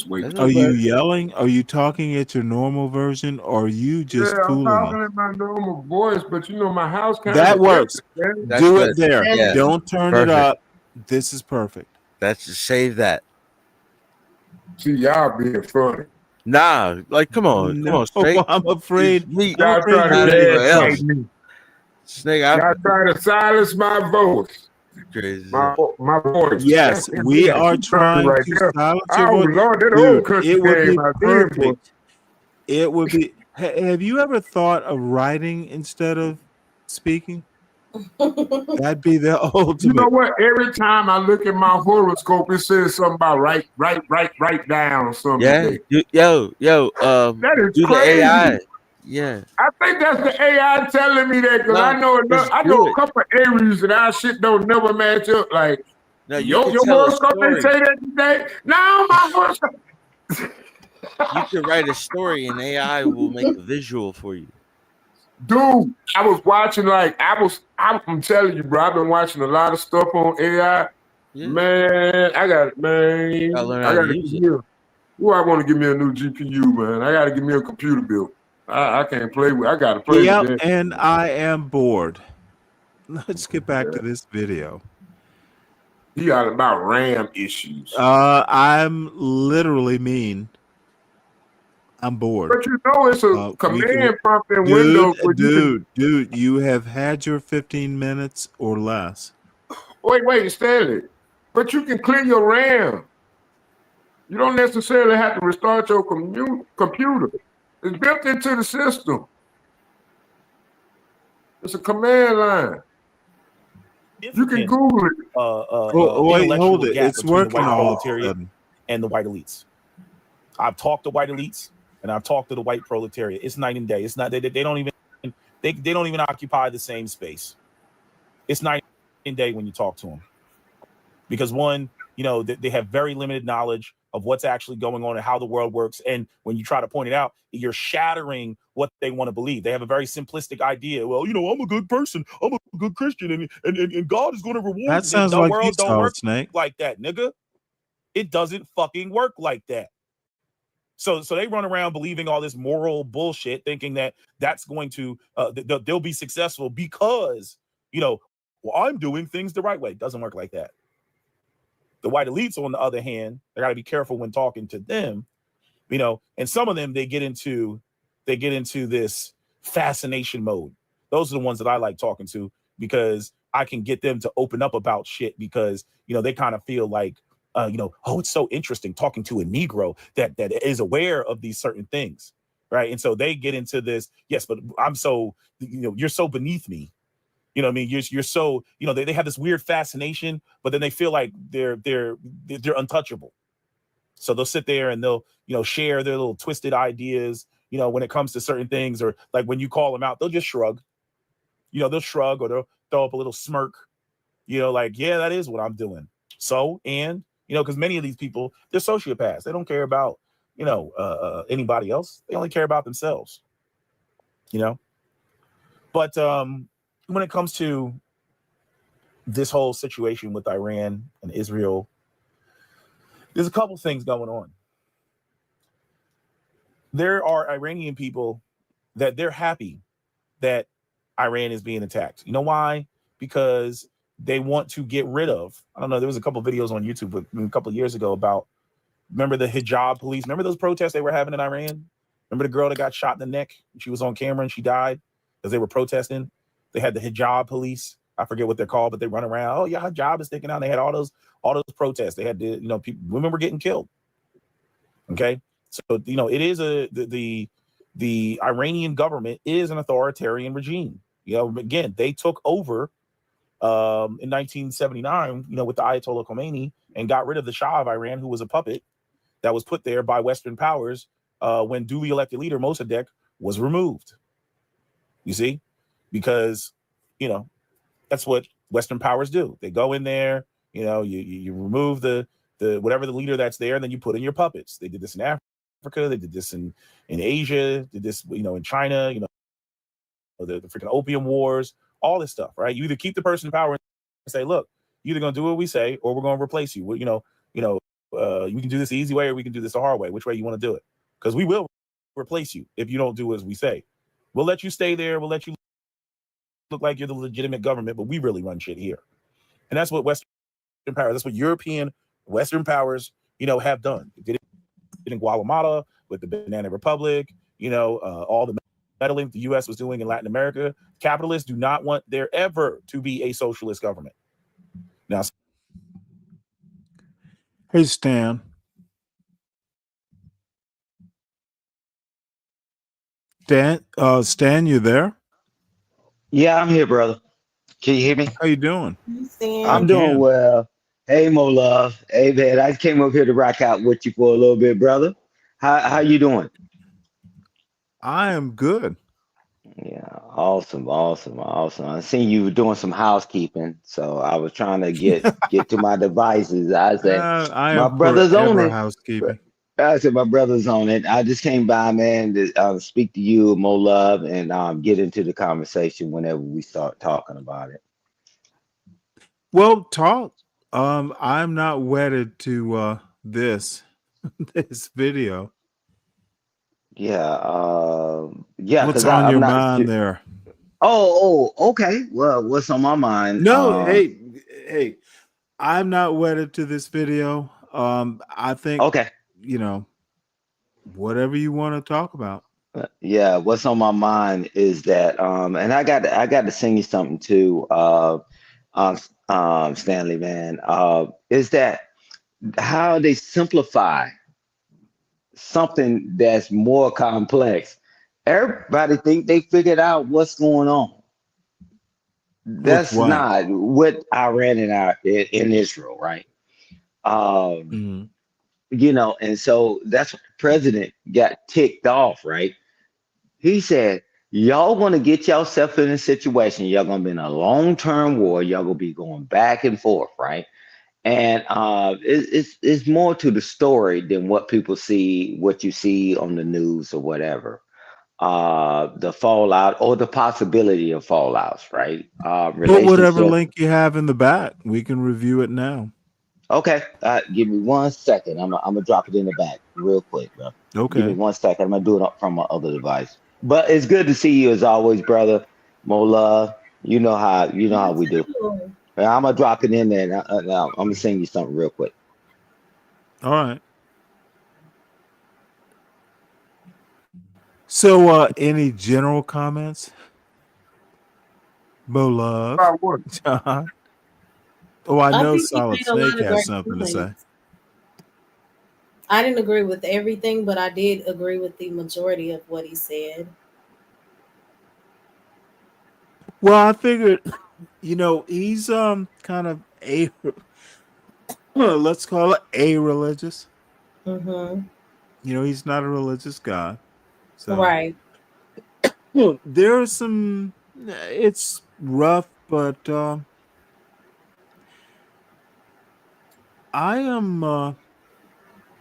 Wait. Are you yelling? Are you talking at your normal version, or are you just I'm fooling talking us? in my normal voice, but you know my house kind That of works. Do it there. Yeah. Don't turn it up. This is perfect. That's save that. See, y'all being funny. Nah, like come on, straight. I'm afraid. Y'all trying to gaslight me. Snake, y'all trying to silence my voice. Crazy. My voice. Yes, we are trying right to there. silence Oh your voice. Lord, that Dude, old country it would game be out there, boy. perfect. It would be. Have you ever thought of writing instead of speaking? That'd be the ultimate. You know what? Every time I look at my horoscope, it says something about write down something. Yeah, yo, that is do crazy. the AI. Yeah, I think that's the AI telling me that because I know a couple of Aries and our shit don't never match up. Like your horoscope, they say that today. No, my horoscope. You could write a story and AI will make a visual for you. Dude, I was watching I'm telling you, bro, I've been watching a lot of stuff on AI. Yeah. Man, I got to give me I want to give me a new GPU, man. I got to give me a computer built. I can't play with. I got to play with that. And I am bored. Let's get back to this video. He got about RAM issues. I'm literally mean. I'm bored. But you know it's a command prompt in Windows. Dude, you have had your 15 minutes or less. Wait, Stanley. But you can clear your RAM. You don't necessarily have to restart your computer. It's built into the system. It's a command line. You can Google it. Wait, hold it. It's working all of a sudden. And the white elites. I've talked to white elites and I've talked to the white proletariat. It's night and day. It's not they don't even occupy the same space. It's night and day when you talk to them. Because one, they have very limited knowledge of what's actually going on and how the world works. And when you try to point it out, you're shattering what they want to believe. They have a very simplistic idea. Well, I'm a good person. I'm a good Christian, and God is going to reward me. That sounds the like world you, don't work Snake. like that, nigga. It doesn't fucking work like that. So they run around believing all this moral bullshit, thinking that that's going to they'll be successful because, well, I'm doing things the right way. It doesn't work like that. The white elites, on the other hand, they got to be careful when talking to them, and some of them they get into this fascination mode. Those are the ones that I like talking to because I can get them to open up about shit because they kind of feel like oh, it's so interesting talking to a Negro that is aware of these certain things, right? And so they get into this. Yes, but I'm so you're so beneath me. You know what I mean? You're so they have this weird fascination, but then they feel like they're untouchable. So they'll sit there and they'll share their little twisted ideas. When it comes to certain things, or like when you call them out, they'll just shrug. They'll shrug or they'll throw up a little smirk. Like, yeah, that is what I'm doing. So and because many of these people, they're sociopaths. They don't care about anybody else. They only care about themselves. But when it comes to this whole situation with Iran and Israel, there's a couple things going on. There are Iranian people that they're happy that Iran is being attacked. You know why? Because they want to get rid of, I don't know, there was a couple of videos on YouTube a couple of years ago about, remember the hijab police? Remember those protests they were having in Iran? Remember the girl that got shot in the neck? She was on camera and she died because they were protesting. They had the hijab police. I forget what they're called, but they run around. Oh yeah, hijab is sticking out. They had all those protests. They had people, women were getting killed. Okay, so it is the Iranian government is an authoritarian regime. Again, they took over in 1979. With the Ayatollah Khomeini and got rid of the Shah of Iran, who was a puppet that was put there by Western powers when duly elected leader Mossadegh was removed. You see, because that's what Western powers do. They go in there, you remove the whatever the leader that's there, and then you put in your puppets. They did this in Africa, they did this in Asia, did this in China, the freaking opium wars, all this stuff, right? You either keep the person in power and say, look, you're either gonna do what we say or we're gonna replace you. You can do this the easy way or we can do this the hard way. Which way you want to do it? Because we will replace you if you don't do as we say. We'll let you stay there, we'll let you look like you're the legitimate government, but we really run shit here. And that's what Western powers, that's what European Western powers, have done. They did it in Guatemala with the Banana Republic, all the meddling the U.S. was doing in Latin America. Capitalists do not want there ever to be a socialist government. Now, hey, Stan. Stan, you there? Yeah, I'm here, brother. Can you hear me? How you doing? I'm doing well. Hey, Mo Love. Hey, man, I came up here to rock out with you for a little bit, brother. How you doing? I am good. Yeah, awesome. I seen you doing some housekeeping, so I was trying to get to my devices. I said, I my am brother's on forever it. housekeeping. I said, my brother's on it. I just came by, man, to speak to you, Mo Love, and get into the conversation whenever we start talking about it. Well, talk. I'm not wedded to this video. Yeah, yeah. What's Because on I'm your not. mind there? Oh, okay. Well, what's on my mind? No, hey, I'm not wedded to this video. I think okay. Whatever you want to talk about. Yeah, what's on my mind is that, and I got to sing you something too, Stanley, man. Is that how they simplify something that's more complex? Everybody think they figured out what's going on. That's not what Iran and in Israel, right? And so that's what the president got ticked off, right? He said, y'all want to get yourself in a situation, y'all going to be in a long-term war, y'all going to be going back and forth, right? And it's more to the story than what people see, what you see on the news or whatever. The fallout or the possibility of fallouts, right? Put whatever link you have in the back. We can review it now. Okay, give me 1 second. I'm gonna drop it in the back real quick, bro. Give me Okay. 1 second. I'm gonna do it up from my other device. But it's good to see you as always, brother. More love. You know how we do. And I'm gonna drop it in there. Now, I'm gonna sing you something real quick. All right. So, any general comments? Mo Love. About what? John. Oh, I I know think he Solid made a lot Snake of has great something to say. points. I didn't agree with everything, but I did agree with the majority of what he said. Well, I figured, he's kind of let's call it a religious. Mm-hmm. He's not a religious guy. So Right. there's some it's rough, but I am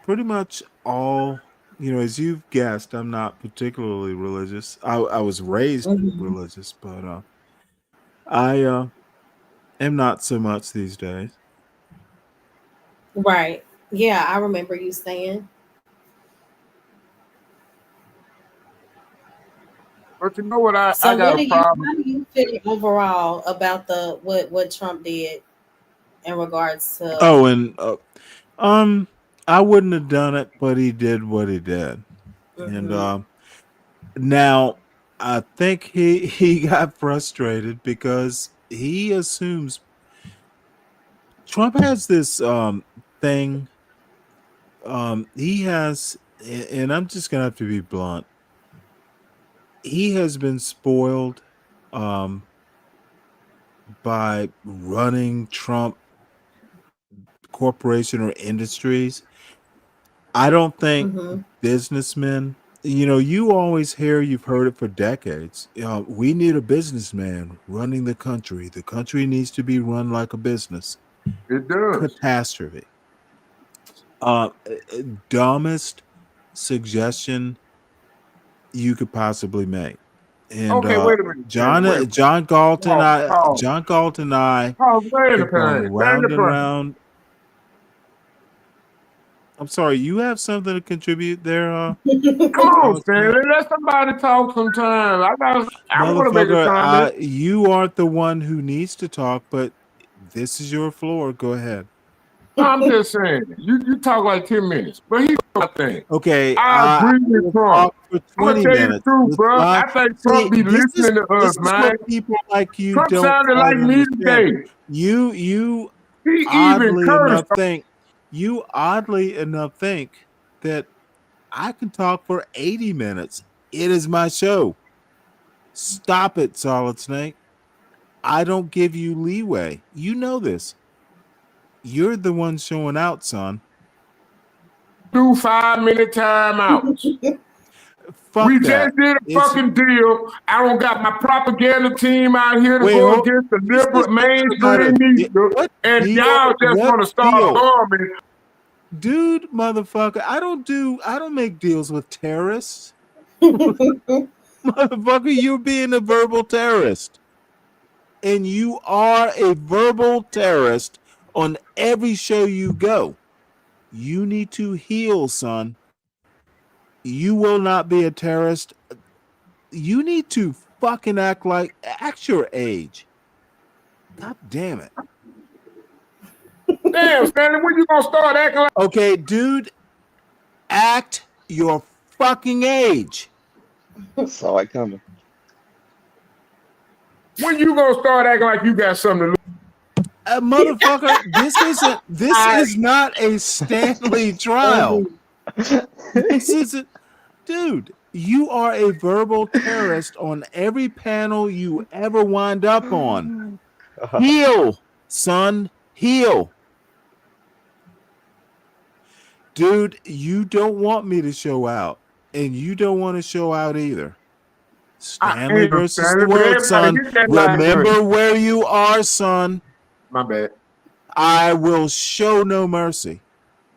pretty much all, as you've guessed, I'm not particularly religious. I was raised Mm-hmm. religious, but I am not so much these days. Right. Yeah, I remember you saying. But you know what? I So got what a do you problem. how do you feel overall about the what Trump did in regards to Oh, and I wouldn't have done it, but he did what he did. And mm-hmm. now I think he got frustrated because he assumes Trump has this thing. He has, and I'm just gonna have to be blunt. He has been spoiled by running Trump corporation or industries. I don't think Mm-hmm. businessmen, you always hear, you've heard it for decades. We need a businessman running the country. The country needs to be run like a business. It does. Catastrophe. Uh, Dumbest suggestion you could possibly make. And Okay, wait a minute, Stanley. John Wait a minute. John Galton, Pause. and I Pause. Wait a have gone minute. Stand round the and front. round. I'm sorry, you have something to contribute there, Come on, Solid Snake? Stanley. Let somebody talk sometime. I want to make a Motherfucker, comment. you aren't the one who needs to talk, but this is your floor. Go ahead. I'm just saying. You talk like 10 minutes, but here's my thing. Okay, I I agree with will Trump. talk for I'm gonna 20 tell you the minutes. truth, It's bro. fine. I think See, Trump be listening to us, this is man. what people like you Trump don't sounded quite like me understand. today. You He even oddly cursed. enough think that I can talk for 80 minutes. It is my show. Stop it, Solid Snake. I don't give you leeway. You know this. You're the one showing out, son. Do 5-minute timeouts. Fuck we that. just did a fucking deal. I don't got my propaganda team out here to Wait, go against the liberal mainstream media, and y'all just want to start bombing. Dude, motherfucker, I don't make deals with terrorists. Motherfucker, you're being a verbal terrorist. And you are a verbal terrorist on every show you go. You need to heal, son. You will not be a terrorist. You need to fucking act your age. God damn it. Damn, Stanley, when you gonna start acting like? Okay, dude, act your fucking age. Saw it coming. When you gonna start acting like you got something to lose? Motherfucker, this is not a Stanley trial. This isn't, dude. You are a verbal terrorist on every panel you ever wind up on. Heal, son, heal. Dude, you don't want me to show out, and you don't want to show out either. Stanley versus the world, son. Remember where you are, son. My bad. I will show no mercy.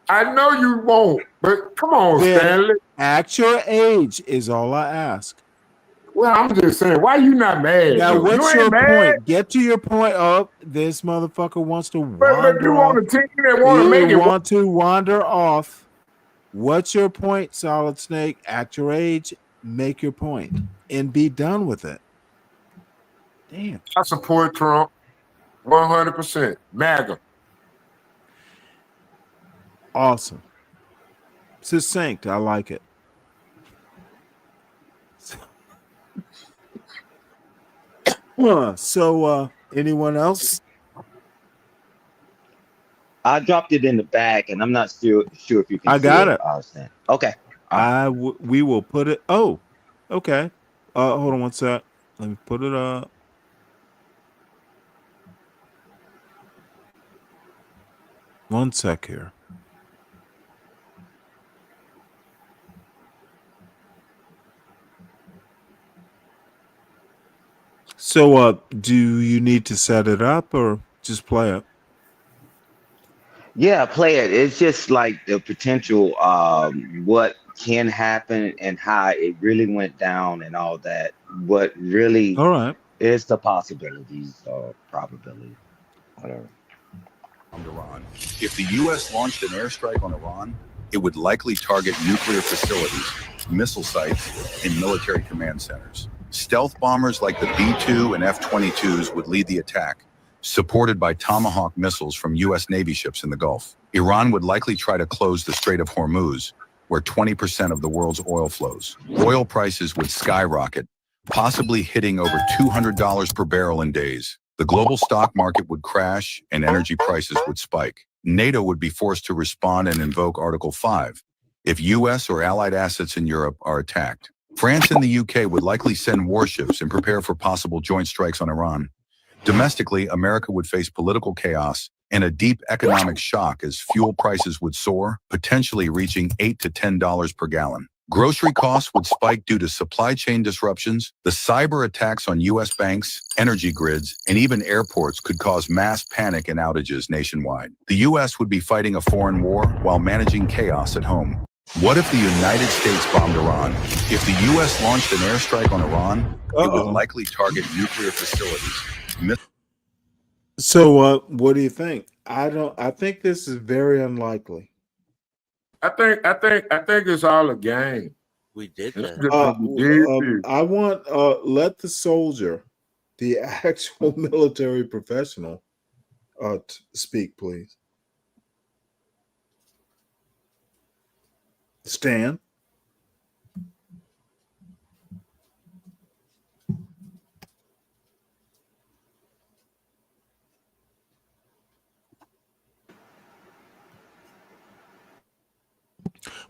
I know you won't, but come on, Then Stanley. act your age is all I ask. Well, I'm just saying, why you not mad? Now, Though? You what's ain't your mad, point? Get to your point. Oh, this motherfucker wants to but wander you off. on a team that want to make You it. want to wander off. What's your point, Solid Snake? At your age, make your point and be done with it. Damn. I support Trump 100%. MAGA. Awesome. Succinct. I like it. So, anyone else? I dropped it in the bag, and I'm not sure if you can I see got it. it. Okay. We will put it. Oh, okay. Hold on one sec. Let me put it up. One sec here. So, do you need to set it up or just play it? Yeah, play it. It's just like the potential, what can happen and how it really went down and all that. What really All right. is the possibilities or probability, whatever. Iran. If the U.S. launched an airstrike on Iran, it would likely target nuclear facilities, missile sites, and military command centers. Stealth bombers like the B-2 and F-22s would lead the attack, supported by Tomahawk missiles from U.S. Navy ships in the Gulf. Iran would likely try to close the Strait of Hormuz, where 20% of the world's oil flows. Oil prices would skyrocket, possibly hitting over $200 per barrel in days. The global stock market would crash and energy prices would spike. NATO would be forced to respond and invoke Article 5 if U.S. or allied assets in Europe are attacked. France and the U.K. would likely send warships and prepare for possible joint strikes on Iran. Domestically, America would face political chaos and a deep economic shock as fuel prices would soar, potentially reaching $8 to $10 per gallon. Grocery costs would spike due to supply chain disruptions. The cyber attacks on U.S. banks, energy grids, and even airports could cause mass panic and outages nationwide. The U.S. would be fighting a foreign war while managing chaos at home. What if the United States bombed Iran? If the U.S. launched an airstrike on Iran, it would likely target nuclear facilities. So, what do you think? I think this is very unlikely. I think it's all a game. We did It's that. just gonna be dead serious. I want let the soldier, the actual military professional, speak, please. Stan.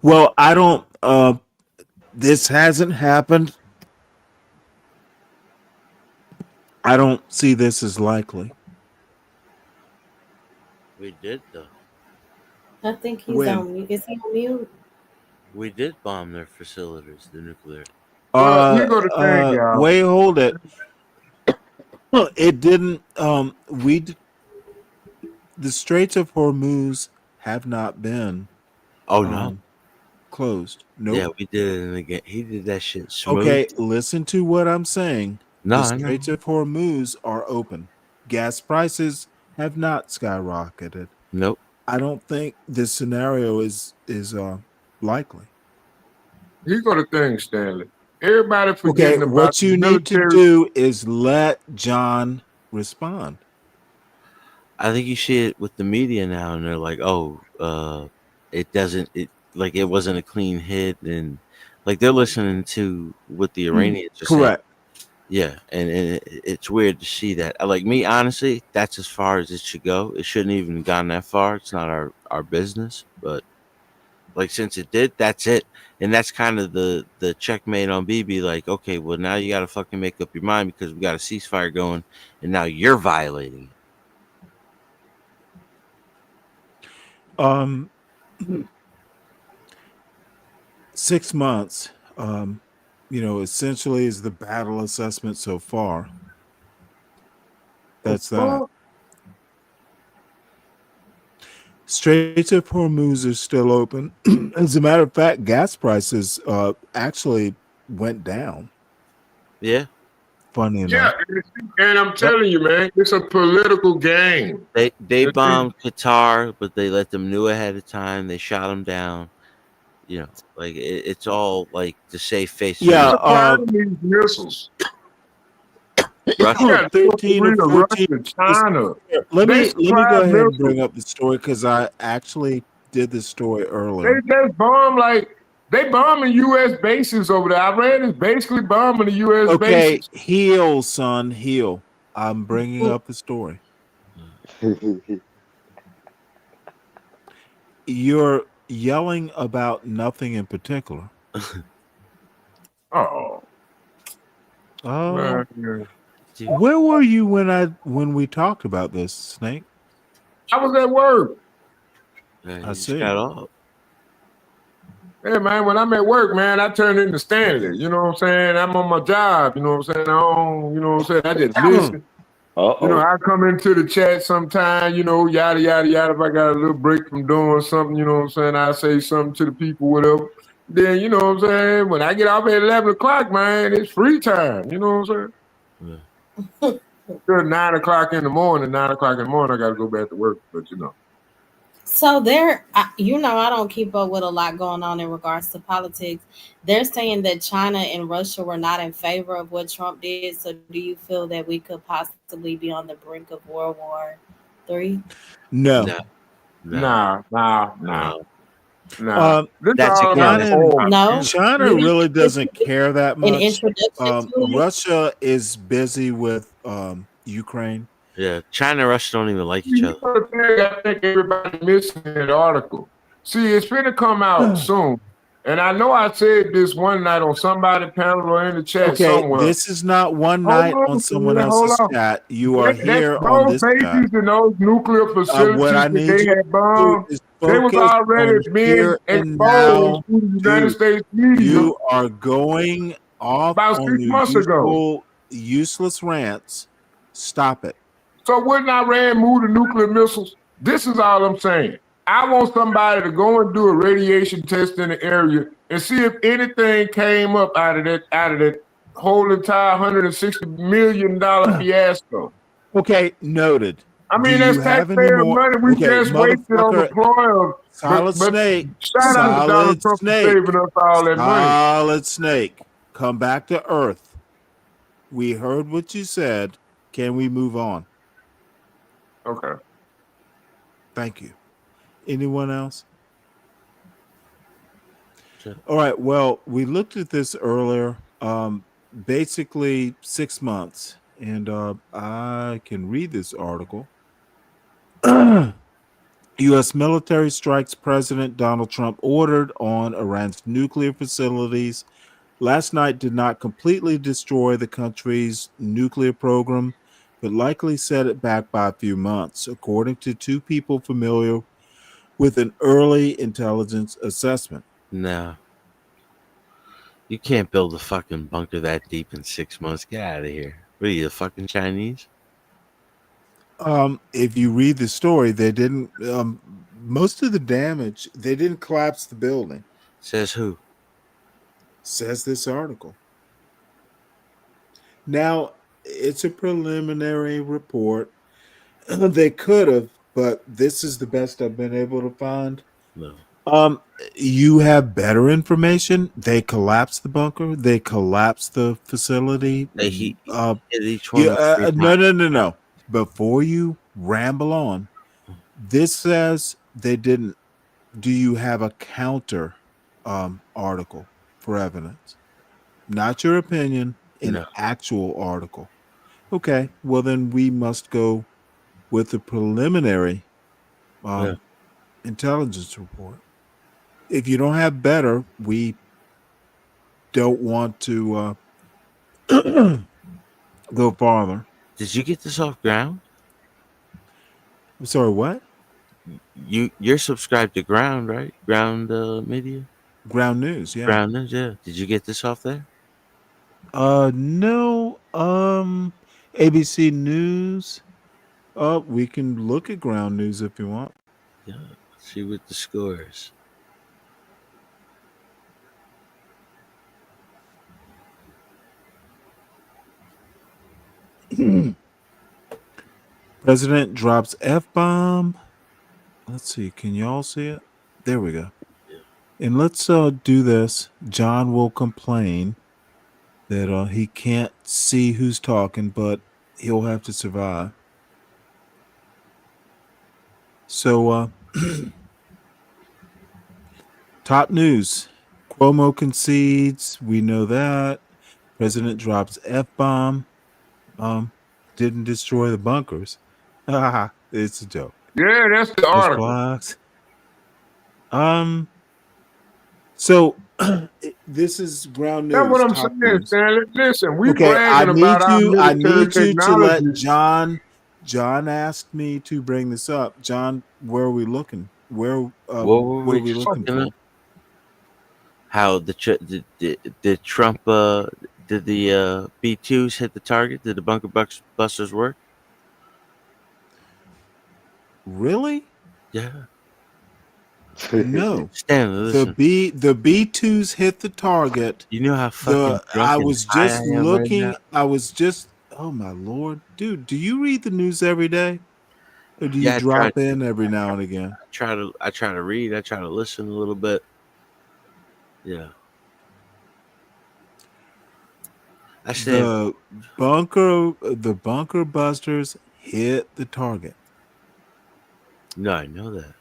Well, I don't. This hasn't happened. I don't see this as likely. We did though. I think he's When? on. Is he on mute? We did bomb their facilities, the nuclear. Well, here go the thing, y'all. Wait, hold it. It didn't. The Straits of Hormuz have not been. No. Closed. Nope. Yeah, we did it again. He did that shit smooth. Okay, listen to what I'm saying. No, the Straits of Hormuz are open. Gas prices have not skyrocketed. Nope. I don't think this scenario is likely. Here go the thing, Stanley. Everybody forgetting about what you the need to military. do is let John respond. I think you see it with the media now, and they're like, it wasn't a clean hit, and like they're listening to what the Iranians are saying. Correct. Yeah, and it's weird to see that. Like me, honestly, that's as far as it should go. It shouldn't even have gone that far. It's not our business, but like since it did, that's it. And that's kind of the checkmate on BB. Like, okay, well now you got to fucking make up your mind because we got a ceasefire going, and now you're violating it. 6 months, essentially is the battle assessment so far. That's that. Straits of Hormuz are still open. As a matter of fact, gas prices actually went down. Yeah. Funny Yeah, enough. and I'm telling you, man, it's a political game. They bombed Qatar, but they let them know ahead of time. They shot them down. You know, like it's all like to save face. Yeah, Supplying these missiles. Russia. 13 or 14. Russia, China. Let They me supply go ahead and missiles. bring up the story because I actually did this story They earlier. just bomb they bombing U.S. bases over there. Iran is basically bombing the U.S. Okay, bases. heal, son, heal. I'm bringing up the story. You're yelling about nothing in particular. Oh. Oh, Man. where were you when we talked about this, Snake? I was at work. I see. Yeah, man, when I'm at work, man, I turn into Stanley. You know what I'm saying? I'm on my job. You know what I'm saying? I don't, you know what I'm saying? I just listen. You know, I come into the chat sometime, you know, yada, yada, yada. If I got a little break from doing something, you know what I'm saying? I say something to the people, whatever. Then, you know what I'm saying? When I get off at 11 o'clock, man, it's free time. You know what I'm saying? Till 9 o'clock in the morning, I got to go back to work. But, you know. So you know, I don't keep up with a lot going on in regards to politics. They're saying that China and Russia were not in favor of what Trump did. So do you feel that we could possibly be on the brink of World War III? No. Nah. That's China really doesn't care that An much. introduction to it? Russia is busy with Ukraine. Yeah, China and Russia don't even like each other. I think everybody missing that article. See, it's finna come out soon. And I know I said this one night on somebody's panel or in the chat Okay, somewhere. this is not one night on someone else's chat. You are here on those this chat. bases and those nuclear facilities What I that need they you had to bombed, do is they was focus already on being here and exposed now. to the United Dude, States media you are going off about on 6 your months ago. useless rants. Stop it. So wouldn't Iran move the nuclear missiles? This is all I'm saying. I want somebody to go and do a radiation test in the area and see if anything came up out of that whole entire $160 million fiasco. Okay, noted. I mean, Do you that's have any taxpayer more? money we Okay, just wasted on the motherfucker. ploy of. Solid But Snake. shout out to Donald Trump for saving us all that money. Solid Snake. Come back to earth. We heard what you said. Can we move on? Okay. Thank you. Anyone else? Sure. All right. Well, we looked at this earlier. Basically 6 months. And I can read this article. U.S. military strikes President Donald Trump ordered on Iran's nuclear facilities last night did not completely destroy the country's nuclear program, but likely set it back by a few months, according to two people familiar with an early intelligence assessment. No. You can't build a fucking bunker that deep in 6 months. Get out of here. What are you, the fucking Chinese? If you read the story, they didn't most of the damage, they didn't collapse the building. Says who? Says this article. Now, it's a preliminary report. They could have, but this is the best I've been able to find. No. You have better information. They collapsed the bunker. They collapsed the facility. Hit each one No. Before you ramble on, this says they didn't. Do you have a counter article for evidence? Not your opinion, an actual article. Okay, well then we must go with the preliminary intelligence report. If you don't have better, we don't want to go farther. Did you get this off ground? I'm sorry, what? You're subscribed to Ground, right? Ground Media? Ground News, yeah. Ground News, yeah. Did you get this off there? No. ABC News. We can look at Ground News if you want. Yeah. See what the score is. President drops F-bomb. Let's see. Can y'all see it? There we go. And let's do this. John will complain that he can't see who's talking, but he'll have to survive. So, top news. Cuomo concedes. We know that. President drops F-bomb. Didn't destroy the bunkers. It's a joke. Yeah, that's the article. Blocks. So this is ground news. That's what I'm top saying, news. Stanley. Listen, we Okay, I bragging need about our you. I military need you to let technology. John. John asked me to bring this up. John, where are we looking? Where What were what we are we just looking looking for? at? How did Trump did the B2s hit the target? Did the bunker busters work? Really? Yeah. No. Stanley, listen. The B2s hit the target. You know how fucking drunk I and was high just I am right looking. now? I was just. Oh my lord, dude! Do you read the news every day, or do you Yeah, I try drop in every now and again? I try to read. I try to listen a little bit. Yeah. I said The bunker busters hit the target, no. I know that.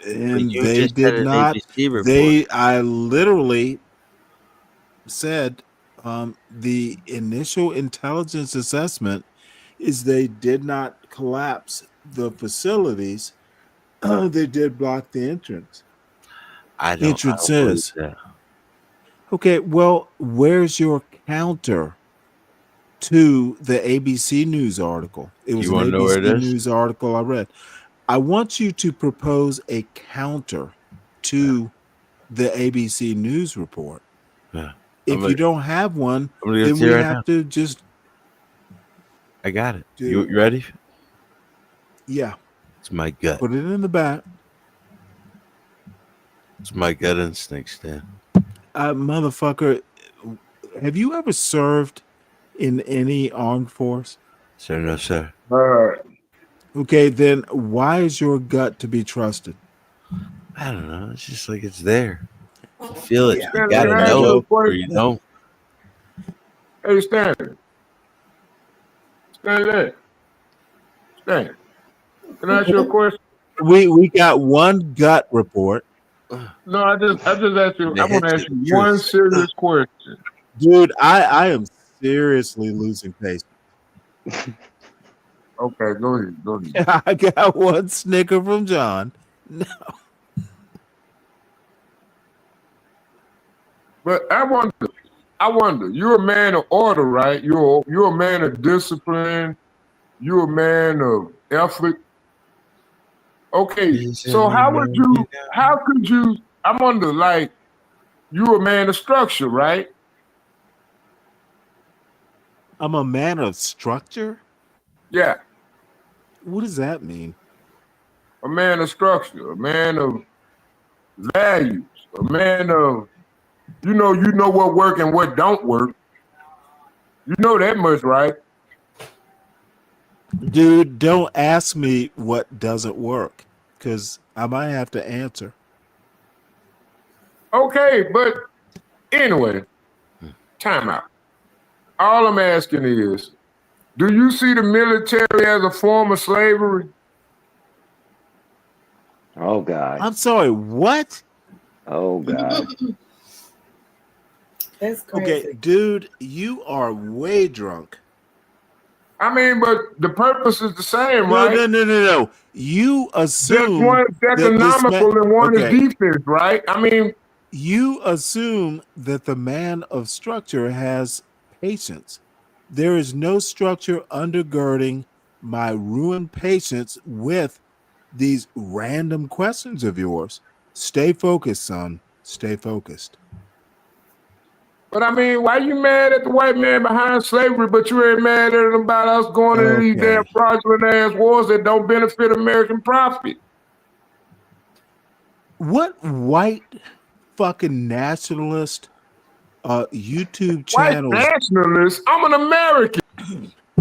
and you they just had did an not. ABC report. I literally said the initial intelligence assessment is they did not collapse the facilities. They did block the entrance. I don't believe Entrances. that. Okay, well, where's your counter to the ABC News article? It was You an want to know where it ABC is? News article I read. I want you to propose a counter to the ABC News report. Yeah. If you don't have one, I'm gonna give it then to you we right have now. to just I got it. do. You ready? Yeah. It's my gut. Put it in the back. It's my gut instinct, Stan. Motherfucker, have you ever served in any armed force? Sir, no, sir. Okay, then why is your gut to be trusted? I don't know. It's just like it's there. You feel it. Yeah. You Can gotta I ask know you a it, or you question? don't. Hey, Stanley. Stanley. Stanley. Can I ask you a question? We got one gut report. No, I just asked you. I want to ask you one serious question. Dude, I am seriously losing patience. Okay, go ahead. Go ahead. I got one snicker from John. No. But I wonder, you're a man of order, right? You're a man of discipline. You're a man of effort. Okay, so how could you, I wonder, like, you're a man of structure, right? I'm a man of structure? Yeah, What does that mean? a man of structure, a man of values, a man of, you know what work and what don't work. You know that much, right? Dude, don't ask me what doesn't work, because I might have to answer. Okay, but anyway, time out. All I'm asking is, do you see the military as a form of slavery? Oh God. I'm sorry, what? Oh God. That's crazy. Okay, dude, you are way drunk. I mean, but the purpose is the same, No, right? no. You assume Just one is economical and one is okay. defense, right? I mean, You assume that the man of structure has patience. There is no structure undergirding my ruined patience with these random questions of yours. Stay focused, son. Stay focused. but I mean, why you mad at the white man behind slavery, but you ain't mad at him about us going into these damn Okay. fraudulent ass wars that don't benefit American profit? What white fucking nationalist YouTube White channels. nationalist. I'm an American.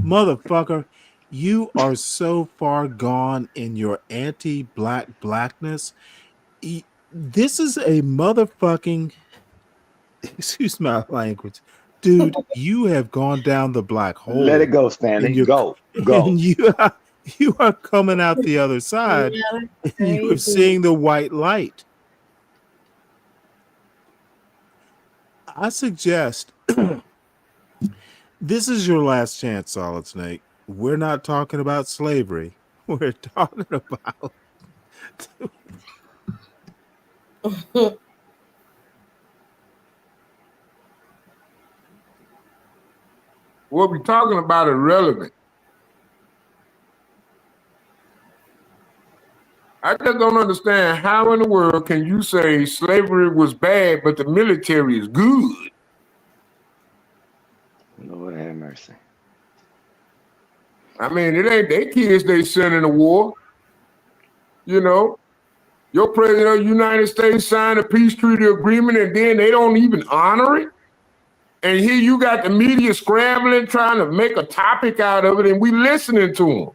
Motherfucker, you are so far gone in your anti-black blackness. This is a motherfucking, excuse my language, dude. You have gone down the black hole. Let it go, Stanley. And Go. and you are coming out the other side. And you are seeing the white light. I suggest this is your last chance, Solid Snake. We're not talking about slavery. We're talking about what we're talking about is relevant. I just don't understand how in the world can you say slavery was bad, but the military is good? Lord have mercy. I mean, it ain't their kids they send in the war. You know, your president of the United States signed a peace treaty agreement and then they don't even honor it. And here you got the media scrambling, trying to make a topic out of it, and we listening to them.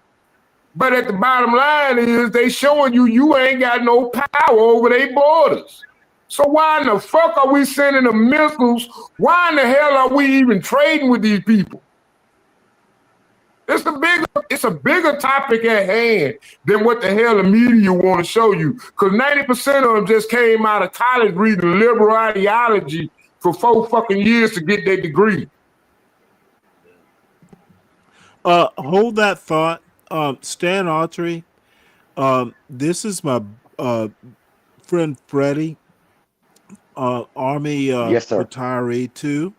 But at the bottom line is they showing you ain't got no power over their borders. So why in the fuck are we sending them missiles? Why in the hell are we even trading with these people? It's a bigger topic at hand than what the hell the media want to show you. Because 90% of them just came out of college reading liberal ideology for 4 fucking years to get their degree. hold that thought. Stan Autry. This is my friend Freddie, Army Yes, sir. retiree too.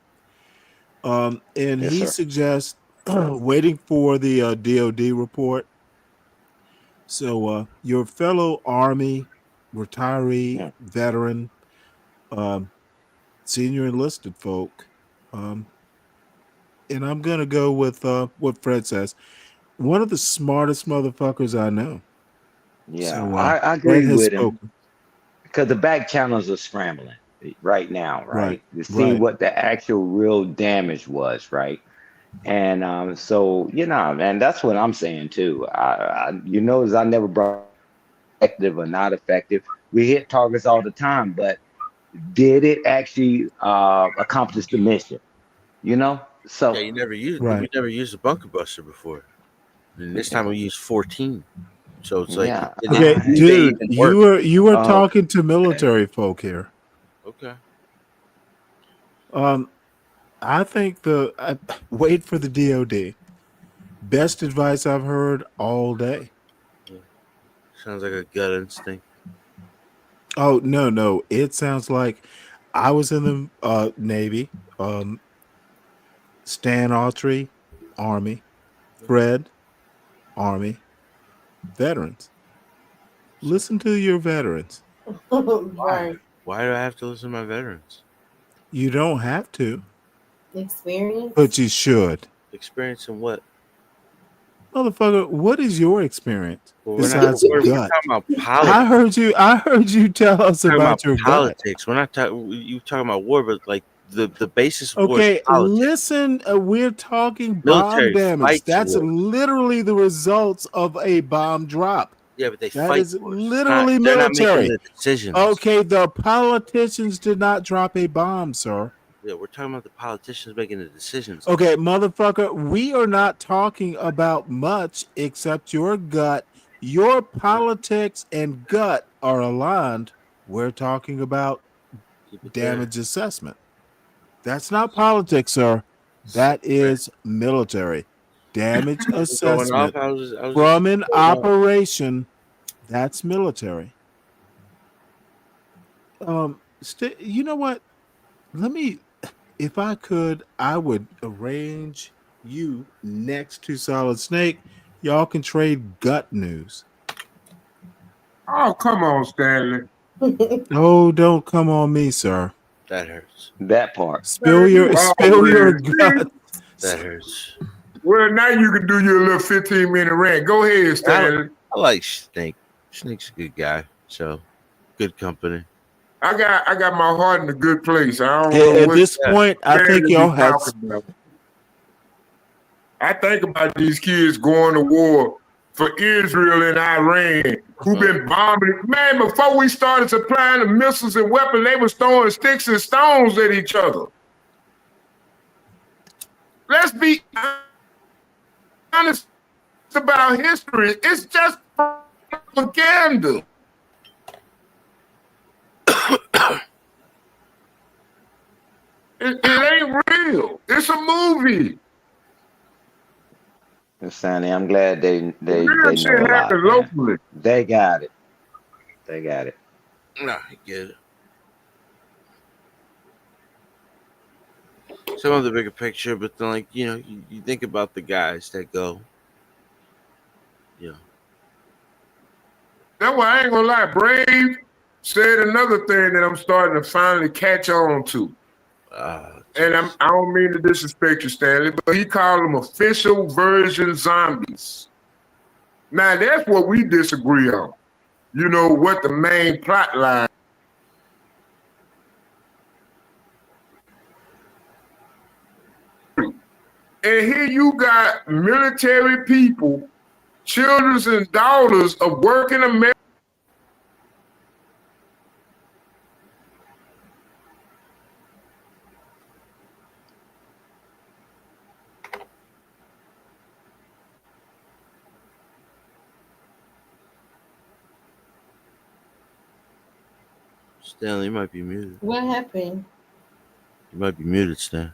And Yes, he sir. suggests waiting for the DOD report. So your fellow Army retiree, veteran, senior enlisted folk, and I'm gonna go with what Fred says. One of the smartest motherfuckers I know. Yeah, So I Fred agree has with him spoken. because the back channels are scrambling right now, right? To see Right. what the actual real damage was, right? And so and that's what I'm saying too. You notice I never brought effective or not effective. We hit targets all the time, but did it actually accomplish the mission? So Yeah, you never used Right. we never used a bunker buster before. And this time we used 14. So it's like Yeah. Okay, did they dude, even work? you were talking to military folk here. Okay. I think wait for the DOD. Best advice I've heard all day. Yeah. Sounds like a gut instinct. Oh no! It sounds like I was in the Navy. Stan Autry, Army. Fred, Army. Veterans. Listen to your veterans. Right. Why do I have to listen to my veterans? You don't have to, Experience. but you should. Experience in what? Motherfucker, what is your experience Well, besides we're gut? talking about politics. I heard you tell us We're talking about your gut. politics. We're not talking. You talking about war, but like the basis of war is Okay, politics. listen, we're talking bomb Military damage. fights That's war. literally the results of a bomb drop. Yeah, but they That fight is wars. literally They're not military. making the decisions. Okay, the politicians did not drop a bomb, sir. Yeah, we're talking about the politicians making the decisions. Okay, motherfucker, we are not talking about much except your gut. Your politics and gut are aligned. We're talking about damage assessment. That's not politics, sir. That is military. Damage assessment I was from just an going off. operation. That's military. You know what? If I could, I would arrange you next to Solid Snake. Y'all can trade gut news. Oh, come on, Stanley. Oh, don't come on me, sir. That hurts. That part. Spill your gut. That hurts. Well, now you can do your little 15-minute rant. Go ahead, Stanley. I like Snake. Snake's a good guy. So good company. I got my heart in a good place. I don't know At what this point, I think Stanley y'all be have. talking about. I think about these kids going to war for Israel and Iran, who've been bombing. Man, before we started supplying the missiles and weapons, they was throwing sticks and stones at each other. Let's be honest about history. It's just propaganda. It ain't real. It's a movie. Stanley, I'm glad they Real shit know a lot, happens man. locally. They got it. They got it. No, I get it. Some of the bigger picture, but then, like, you know, you think about the guys that go, you know. That's why I ain't gonna lie. Brave said another thing that I'm starting to finally catch on to. And I don't mean to disrespect you, Stanley, but he called them official version zombies. Now, that's what we disagree on. You know, what the main plot line. And here you got military people, children and daughters of working America. Stanley, you might be muted. What happened? You might be muted, Stan.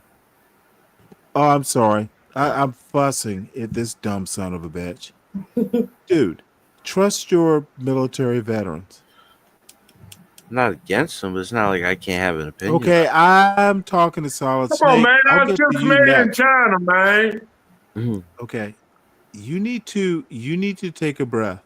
Oh, I'm sorry. I'm fussing at this dumb son of a bitch. Dude, trust your military veterans. I'm not against them, but it's not like I can't have an opinion. Okay, I'm talking to Solid Come Snake. on, man. I'll I'm get just to you made in next. China, man. Okay. You need to take a breath.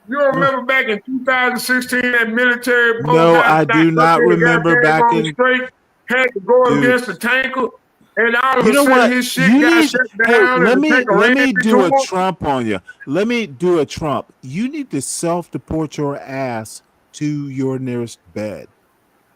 You don't remember back in 2016 that military boat No, got I do not remember back in. straight, had to go Dude. against the tanker, and all of You a know sudden what? his shit You got need. shut Hey, down let and the me tanker let ran me into do a him. Trump on you. Let me do a Trump. You need to self-deport your ass to your nearest bed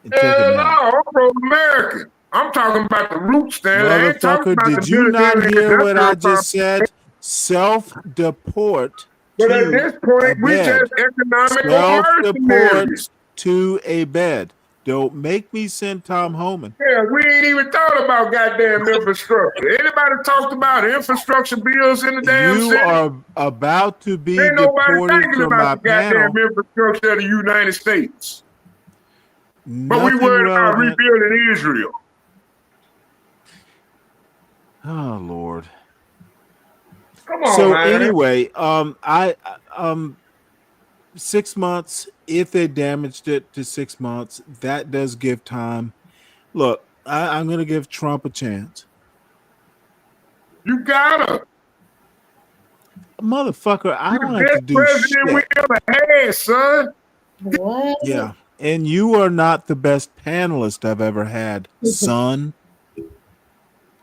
and take a Hell nap. no, I'm pro-American. I'm talking about the roots, Stanley. I ain't talking Motherfucker, about did the you not military hear what I industrial just complex. said? Self-deport But at to this a point, we bed. just economical Self-deport mercenaries. to a bed. Don't make me send Tom Homan. Yeah, we ain't even thought about goddamn infrastructure. Anybody talked about infrastructure bills in the damn You city? are about to be Ain't nobody deported thinking from about my the goddamn panel. infrastructure of the United States. But we Nothing worried about relevant. rebuilding Israel. Oh Lord. Come on, So man. anyway, I 6 months. If they damaged it to 6 months, that does give time. Look, I'm going to give Trump a chance. You gotta. Motherfucker, I You don't the have to best do president we shit. ever had, son. What? Yeah. And you are not the best panelist I've ever had, son.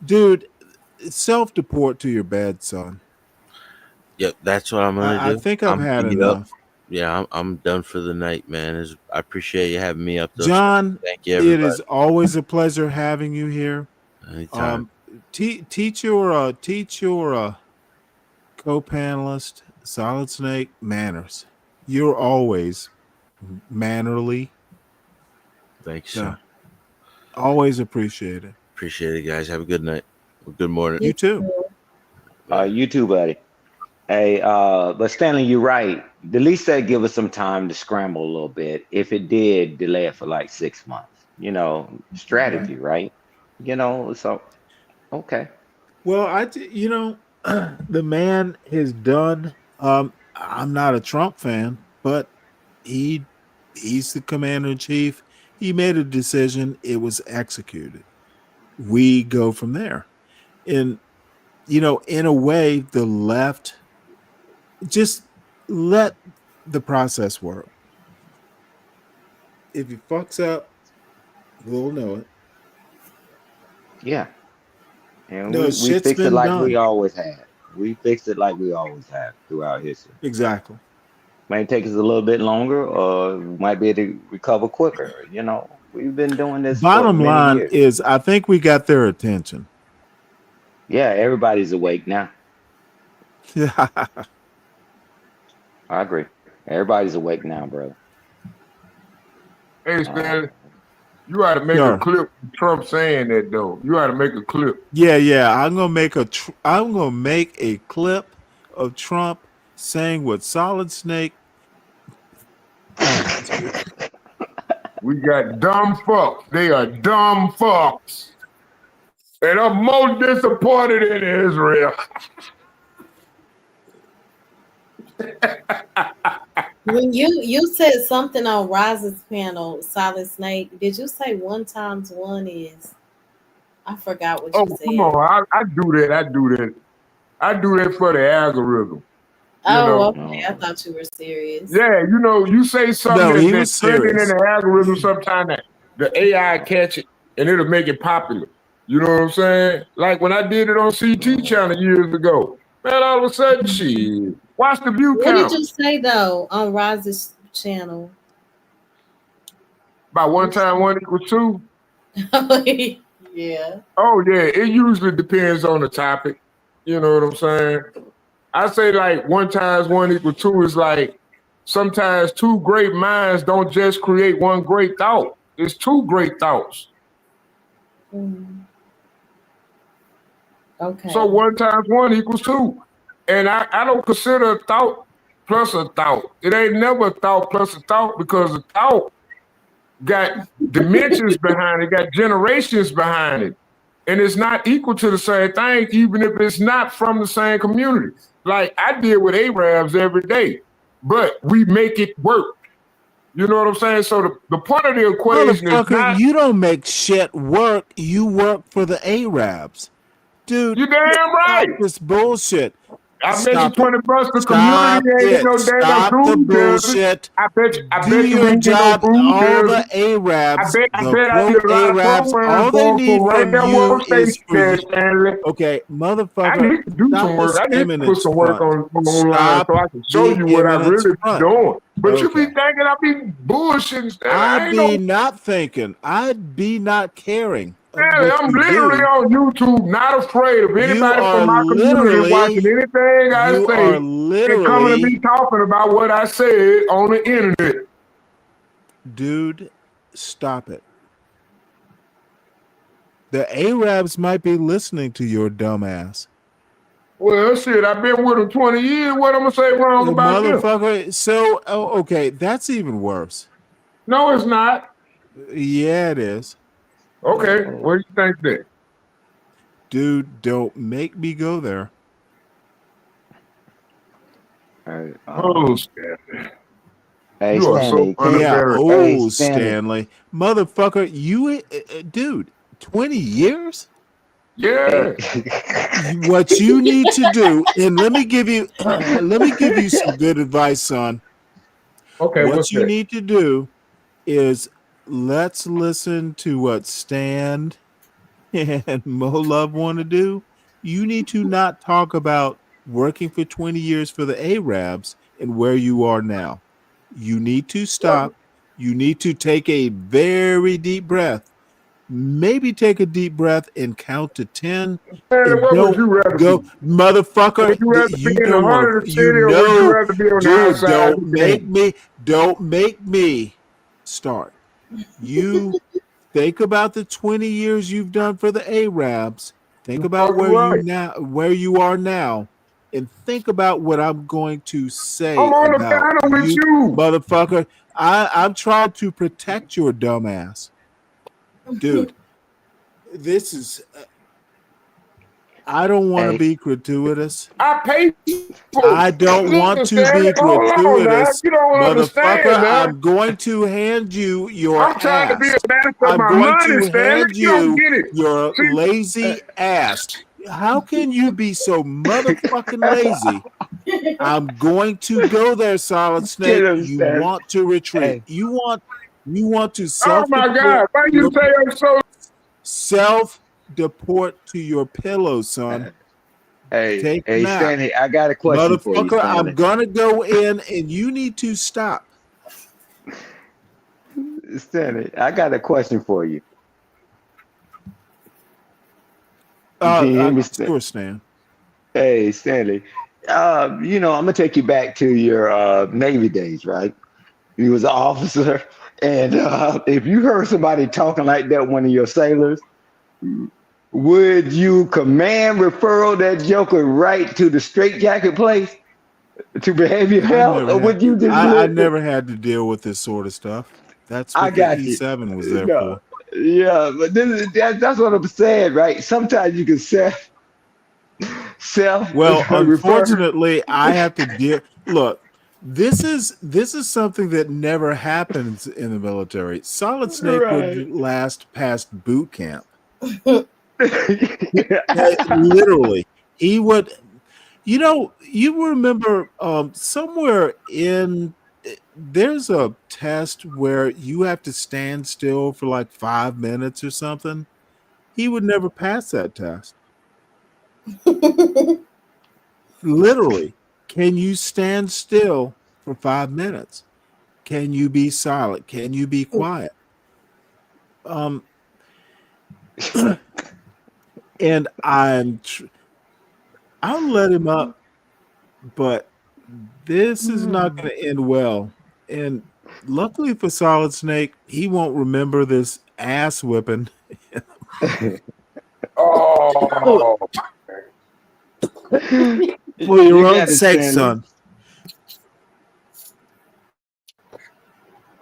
Dude, self-deport to your bed, son. Yep, that's what I'm gonna do. I think I've had Yep. enough. Yeah, I'm done for the night, man. I appreciate you having me up there. John, Thank you, it everybody. is always a pleasure having you here. Anytime. Teach your co-panelist, Solid Snake, manners. You're always mannerly. Thanks, So, sir. always appreciate it. Appreciate it, guys. Have a good night. Good morning. You too. You too, buddy. Hey, but Stanley, you're right. The least that give us some time to scramble a little bit. If it did delay it for like 6 months, strategy, right? So okay. Well, the man has done. I'm not a Trump fan, but he's the commander in chief. He made a decision. It was executed. We go from there. And in a way, the left just let the process work. If he fucks up, we'll know it. Yeah. And No, we shit's fixed it been like we done. always have. We fixed it like we always have throughout history. Exactly. Might take us a little bit longer, or we might be able to recover quicker. You know, we've been doing this for Bottom many line years. is, I think we got their attention. Yeah, everybody's awake now. Yeah. I agree. Everybody's awake now, brother. Hey, Stanley, you ought to make a clip of Trump saying that though. You ought to make a clip. Yeah. I'm gonna make a clip of Trump saying what Solid Snake. We got dumb fucks. They are dumb fucks. And I'm most disappointed in Israel. When you said something on Razed's panel, Solid Snake, did you say 1 times 1 is? I forgot what you said. Come on. I do that. I do that for the algorithm. Okay. I thought you were serious. Yeah, you say something that's trending in the algorithm sometime that the AI catch it and it'll make it popular. You know what I'm saying? Like when I did it on CT channel years ago. Man, all of a sudden, shit. Watch the view count. What did you say though on Razed's channel? About 1 times 1 equals 2? Yeah. Oh, yeah. It usually depends on the topic. You know what I'm saying? I say like 1 times 1 equals 2 is like sometimes 2 great minds don't just create 1 great thought. It's 2 great thoughts. Okay. So 1 times 1 equals 2. And I don't consider a thought plus a thought. It ain't never a thought plus a thought because a thought got dimensions behind it, got generations behind it. And it's not equal to the same thing, even if it's not from the same community. Like I deal with Arabs every day, but we make it work. You know what I'm saying? So the point of the equation is not... You don't make shit work. You work for the Arabs. Dude, you damn right. This bullshit. I bet you 20 bucks the community ain't no damn food bullshit. I bet you we get no food all the Arabs, I bet I get a lot of Arabs, all they need right from you is for you. Stanley. Okay, motherfucker. I need to do some work. I need to put some work online so I can show you what I really be doing. But you be thinking I be bullshitting. I'd be not thinking. I'd be not caring. Stanley, I'm literally on YouTube, not afraid of anybody from my community watching anything I say and coming to me talking about what I said on the internet. Dude, stop it. The Arabs might be listening to your dumb ass. Well, shit, I've been with them 20 years. What I'm going to say wrong about them? Motherfucker, so, okay, that's even worse. No, it's not. Yeah, it is. Okay, what do you think then? Dude, don't make me go there. Oh, Stanley. Hey, you Stanley. are so Stanley. Motherfucker, you, dude, 20 years? Yeah. What you need to do, and let me give you some good advice, son. Okay, what you need to do is let's listen to what Stan and Mo Love want to do. You need to not talk about working for 20 years for the Arabs and where you are now. You need to stop. You need to take a very deep breath. Maybe take a deep breath and count to 10. Man, what would you rather go, be? motherfucker. Would you rather be in the heart of the city or would you rather be on the outside? Don't make me start. You think about the 20 years you've done for the Arabs. Think about where you are now, and think about what I'm going to say about you, motherfucker. I'm trying to protect your dumb ass, dude. This is. I don't want to be gratuitous. I pay. I don't want to be gratuitous, motherfucker. I'm going to hand you your ass. I'm trying to be a man for I'm my going money, to hand you you your lazy ass. How can you be so motherfucking lazy? I'm going to go there, Solid Snake. You want to retreat. You want to self. Oh my God! Why you say I'm so self-deport to your pillow, son? Hey, Take a nap. Stanley, I got a question for you, Motherfucker, Stanley. I'm gonna go in and you need to stop. Stanley, I got a question for you. Can you hear me, Sure, Stan. Hey, Stanley. I'm gonna take you back to your Navy days, right? You was an officer, and if you heard somebody talking like that, one of your sailors, would you command referral that joker right to the straitjacket place to behave yourself, or would you just I listen? never had to deal with this sort of stuff. That's I what the got you. E7 was there No, for. yeah, but that's what I'm saying, right? Sometimes you can self Well, refer. unfortunately, I have to deal. Look, this is something that never happens in the military. Solid Snake would Right. last past boot camp. Literally, he would. You remember somewhere in there's a test where you have to stand still for like 5 minutes or something. He would never pass that test. Literally, can you stand still for 5 minutes? Can you be silent? Can you be quiet? And I'll let him up, but this is not going to end well. And luckily for Solid Snake, he won't remember this ass whipping. Oh, for your own sake, son.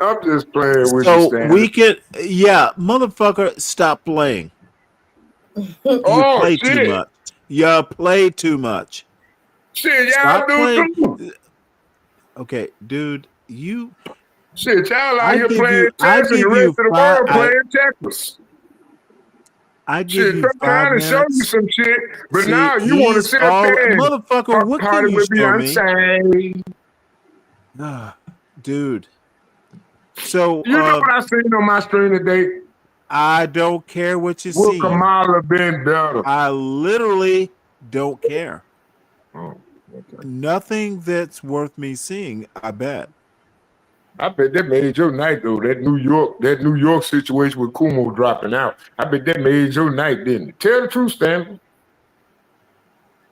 I'm just playing with you, So Stanley. we can, motherfucker, stop playing. You play too much. You play too much. Shit, y'all Stop do playing. too. Okay, dude, you. Shit, y'all out I here give playing you- I chess and the give rest you of the five- world playing checkers. I give Shit, you I'm 5 trying to show you minutes. some shit, but See, now you want to he's sit up all there and motherfucker. What party can you with show me, Beyonce. dude? So You know what I seen on my screen today? I don't care what you Will see. Kamala been better? I literally don't care. Oh, okay. Nothing that's worth me seeing. I bet. I bet that made your night though. That New York situation with Kumo dropping out. I bet that made your night, didn't it? Tell the truth, Stanley.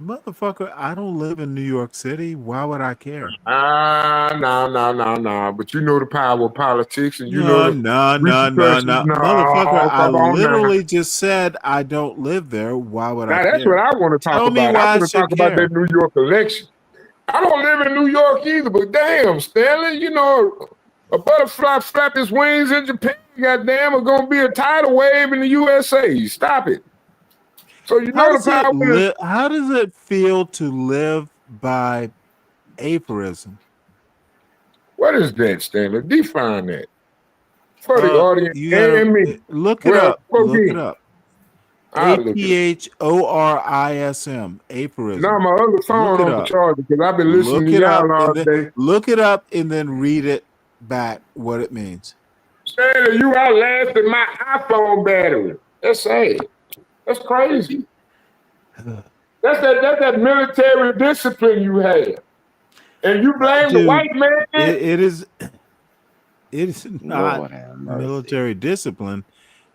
Motherfucker, I don't live in New York City. Why would I care? No. But you know the power of politics, and you No. know the repercussions. No, Motherfucker, I come on now. literally just said I don't live there. Why would I Now that's care? what I want to talk Tell me about. why I I want to talk should about care. that New York election. I don't live in New York either, but damn, Stanley, you know, a butterfly flap his wings in Japan, goddamn, are gonna be a tidal wave in the USA. Stop it. So you know the power is. How does it feel to live by aphorism? What is that, Stanley? Define that for the audience You gotta and me. look it up. Look it up. I'll look it aphorism. Aphorism. Now my other phone Look it on the up. charger because I've been listening Look to it y'all up all and day. look it up and then read it back what it means. Stanley, you outlasted my iPhone battery. That's sad. That's crazy. That's that military discipline you have. And you blame the white man? It is not military discipline.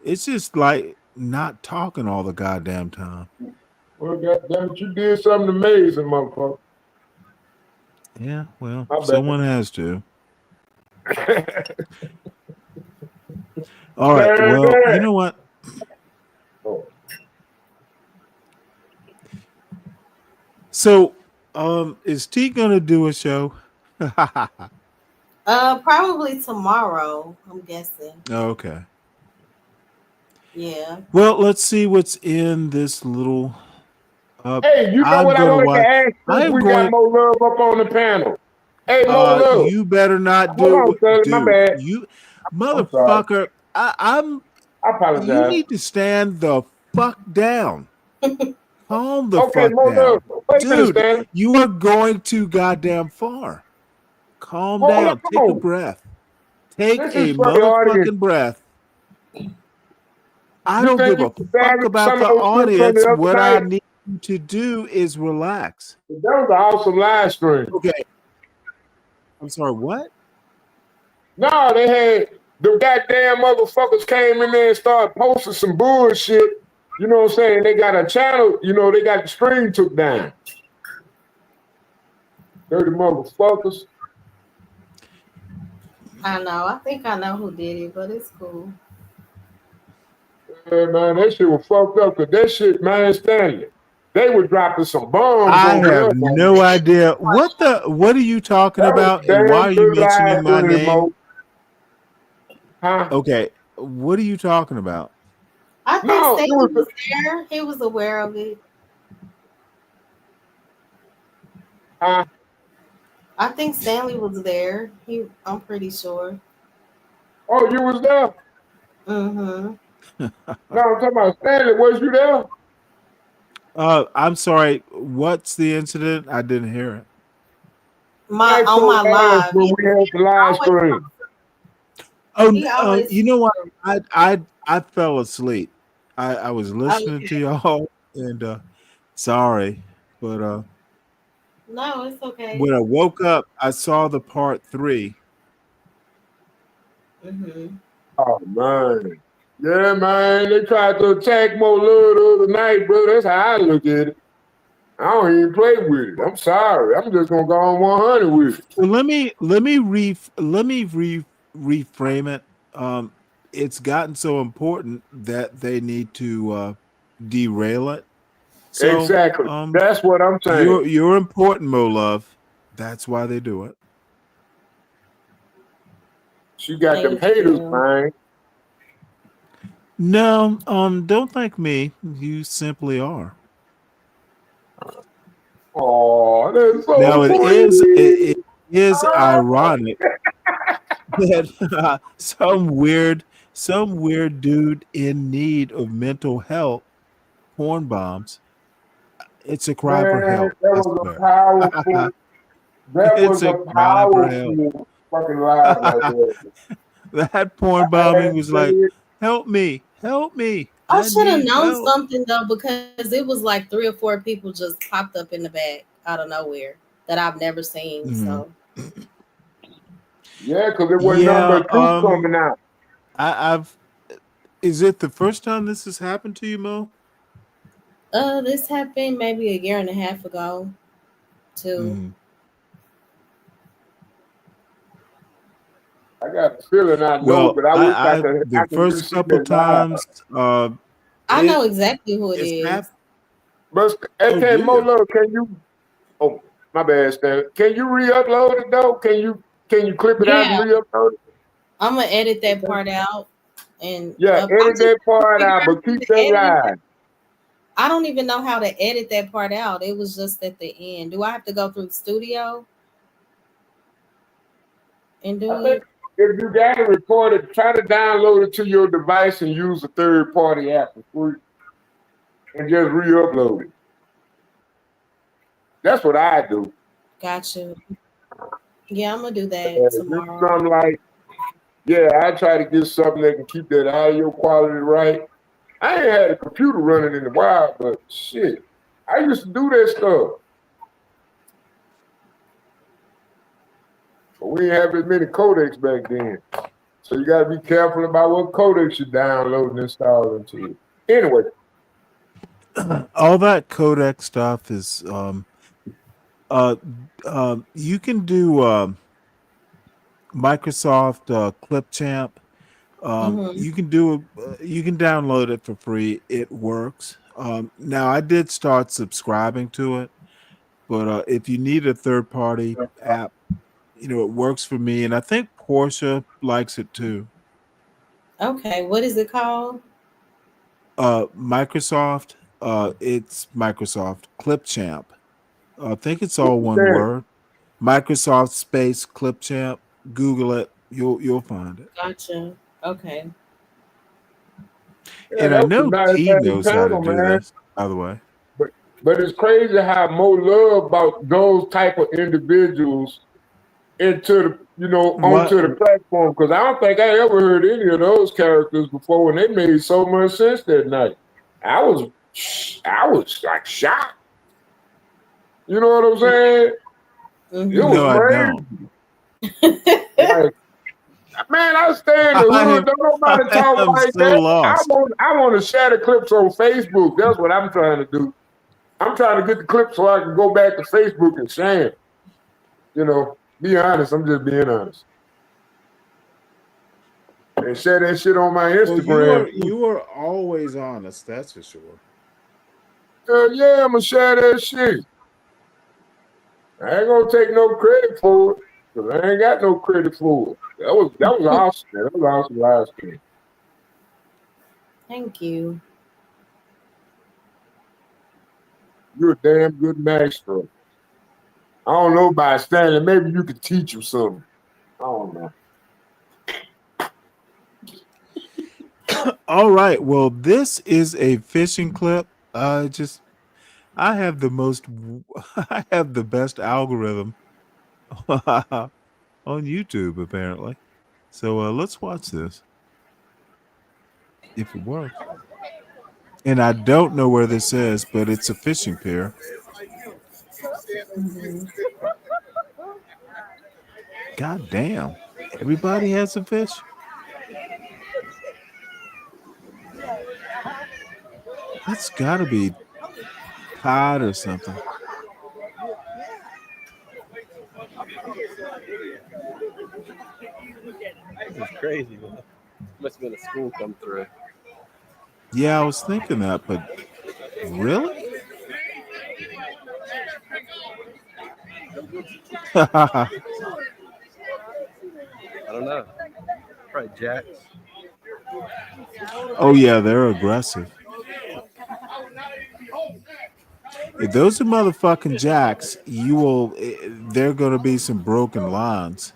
It's just like not talking all the goddamn time. Well, goddamn it, you did something amazing, motherfucker. Yeah, well, someone has to. All right. Well, you know what? So, is T gonna do a show? Probably tomorrow, I'm guessing. Okay. Yeah. Well, let's see what's in this little. Hey, you know what I wanted to ask? Since we got more love up on the panel. Hey, more love. You better not Hold on, Stanley, dude. my bad. You motherfucker. I apologize. You need to stand the fuck down. Calm the Okay, fuck more down. love. Wait a minute, Dude, Stanley. you are going too goddamn far. Calm Hold down. on. Take a breath. Take This a is for the audience. motherfucking breath. I You don't think give a you fuck can about some the of those shit from audience. the other What night? I need you to do is relax. That was an awesome live stream. Okay. I'm sorry, what? No, they had the goddamn motherfuckers came in there and started posting some bullshit. You know what I'm saying? They got a channel, they got the stream took down. Dirty motherfuckers. I know. I think I know who did it, but it's cool. Yeah, man, that shit was fucked up because that shit, man, Stanley. They were dropping some bombs. I over have there, no idea. What are you talking about? And why are you mentioning my name? Huh? Okay. What are you talking about? I think Stanley was there. He was aware of it. I think Stanley was there. I'm pretty sure. Oh, you was there? Mm-hmm. No, I'm talking about Stanley. Was you there? I'm sorry. What's the incident? I didn't hear it. On my live. When we had the live stream. Oh, you know what? I fell asleep. I was listening to y'all, and sorry, but no, it's okay. when I woke up, I saw the part 3. Mm-hmm. Oh man, yeah, man. They tried to attack Mo Love the other night, bro. That's how I look at it. I don't even play with it. I'm sorry. I'm just gonna go on 100 with it. Well, let me reframe it. It's gotten so important that they need to derail it. So, exactly. That's what I'm saying. You're important, Mo Love. That's why they do it. She got them haters, man. No, don't thank me. You simply are. Oh, that's so now sweet. it is ironic that some weird dude in need of mental health porn bombs. It's a cry for help. That was a powerful. That was a powerful fucking live right there. That porn bombing was like, help me, help me. I should have known something though, because it was like 3 or 4 people just popped up in the back out of nowhere that I've never seen. Mm-hmm. So yeah, because it wasn't nothing but truth coming out. Is it the first time this has happened to you, Mo? This happened maybe a year and a half ago, too. I got a feeling I know, but I wish I could. The first couple times, I know exactly who it is. But AK Mo Love, can you? Oh, my bad, Stan. Can you re-upload it though? Can you clip it out and re-upload it? I'm gonna edit that part out and edit that part out, but keep that live. I don't even know how to edit that part out. It was just at the end. Do I have to go through the studio and do it? If you got it recorded, try to download it to your device and use a third-party app for free, and just re-upload it. That's what I do. Gotcha. Yeah, I'm gonna do that tomorrow. Something like, I try to get something that can keep that audio quality right. I ain't had a computer running in a while, but shit, I used to do that stuff. But we didn't have as many codecs back then. So you gotta be careful about what codecs you download and install into it. Anyway. All that codec stuff is you can do Microsoft Clipchamp. You can you can download it for free. It works. Now I did start subscribing to it, but if you need a third party app, it works for me, and I think Portia likes it too. Okay, what is it called? Microsoft. It's Microsoft Clipchamp. I think it's all one word. Microsoft space Clipchamp. Google it. You'll find it. Gotcha. Okay. And I know T knows how to do this, by the way. But it's crazy how Mo Love about those type of individuals into the onto the platform, because I don't think I ever heard any of those characters before, and they made so much sense that night. I was I was like shocked. You know what I'm saying? It was No, I crazy. Like, man, I stay in the hood. Don't nobody talk I'm like so that. lost. I want to share the clips on Facebook. That's what I'm trying to do. I'm trying to get the clips so I can go back to Facebook and share it. You know, be honest. I'm just being honest. And share that shit on my Instagram. Well, you are always honest, that's for sure. Yeah, I'm gonna share that shit. I ain't gonna take no credit for it, because I ain't got no credit for it. That was awesome, man. That was awesome live stream. Thank you. You're a damn good maestro. I don't know about Stanley. Maybe you could teach him something. I don't know. All right. Well, this is a fishing clip. I have the I have the best algorithm on YouTube, apparently. So let's watch this. If it works. And I don't know where this is, but it's a fishing pier. God damn. Everybody has a fish. That's gotta be cod or something. This is crazy, man. Must have been a school come through. Yeah, I was thinking that, but really? I don't know. Probably jacks. Oh yeah, they're aggressive. If those are motherfucking jacks, there are gonna be some broken lines.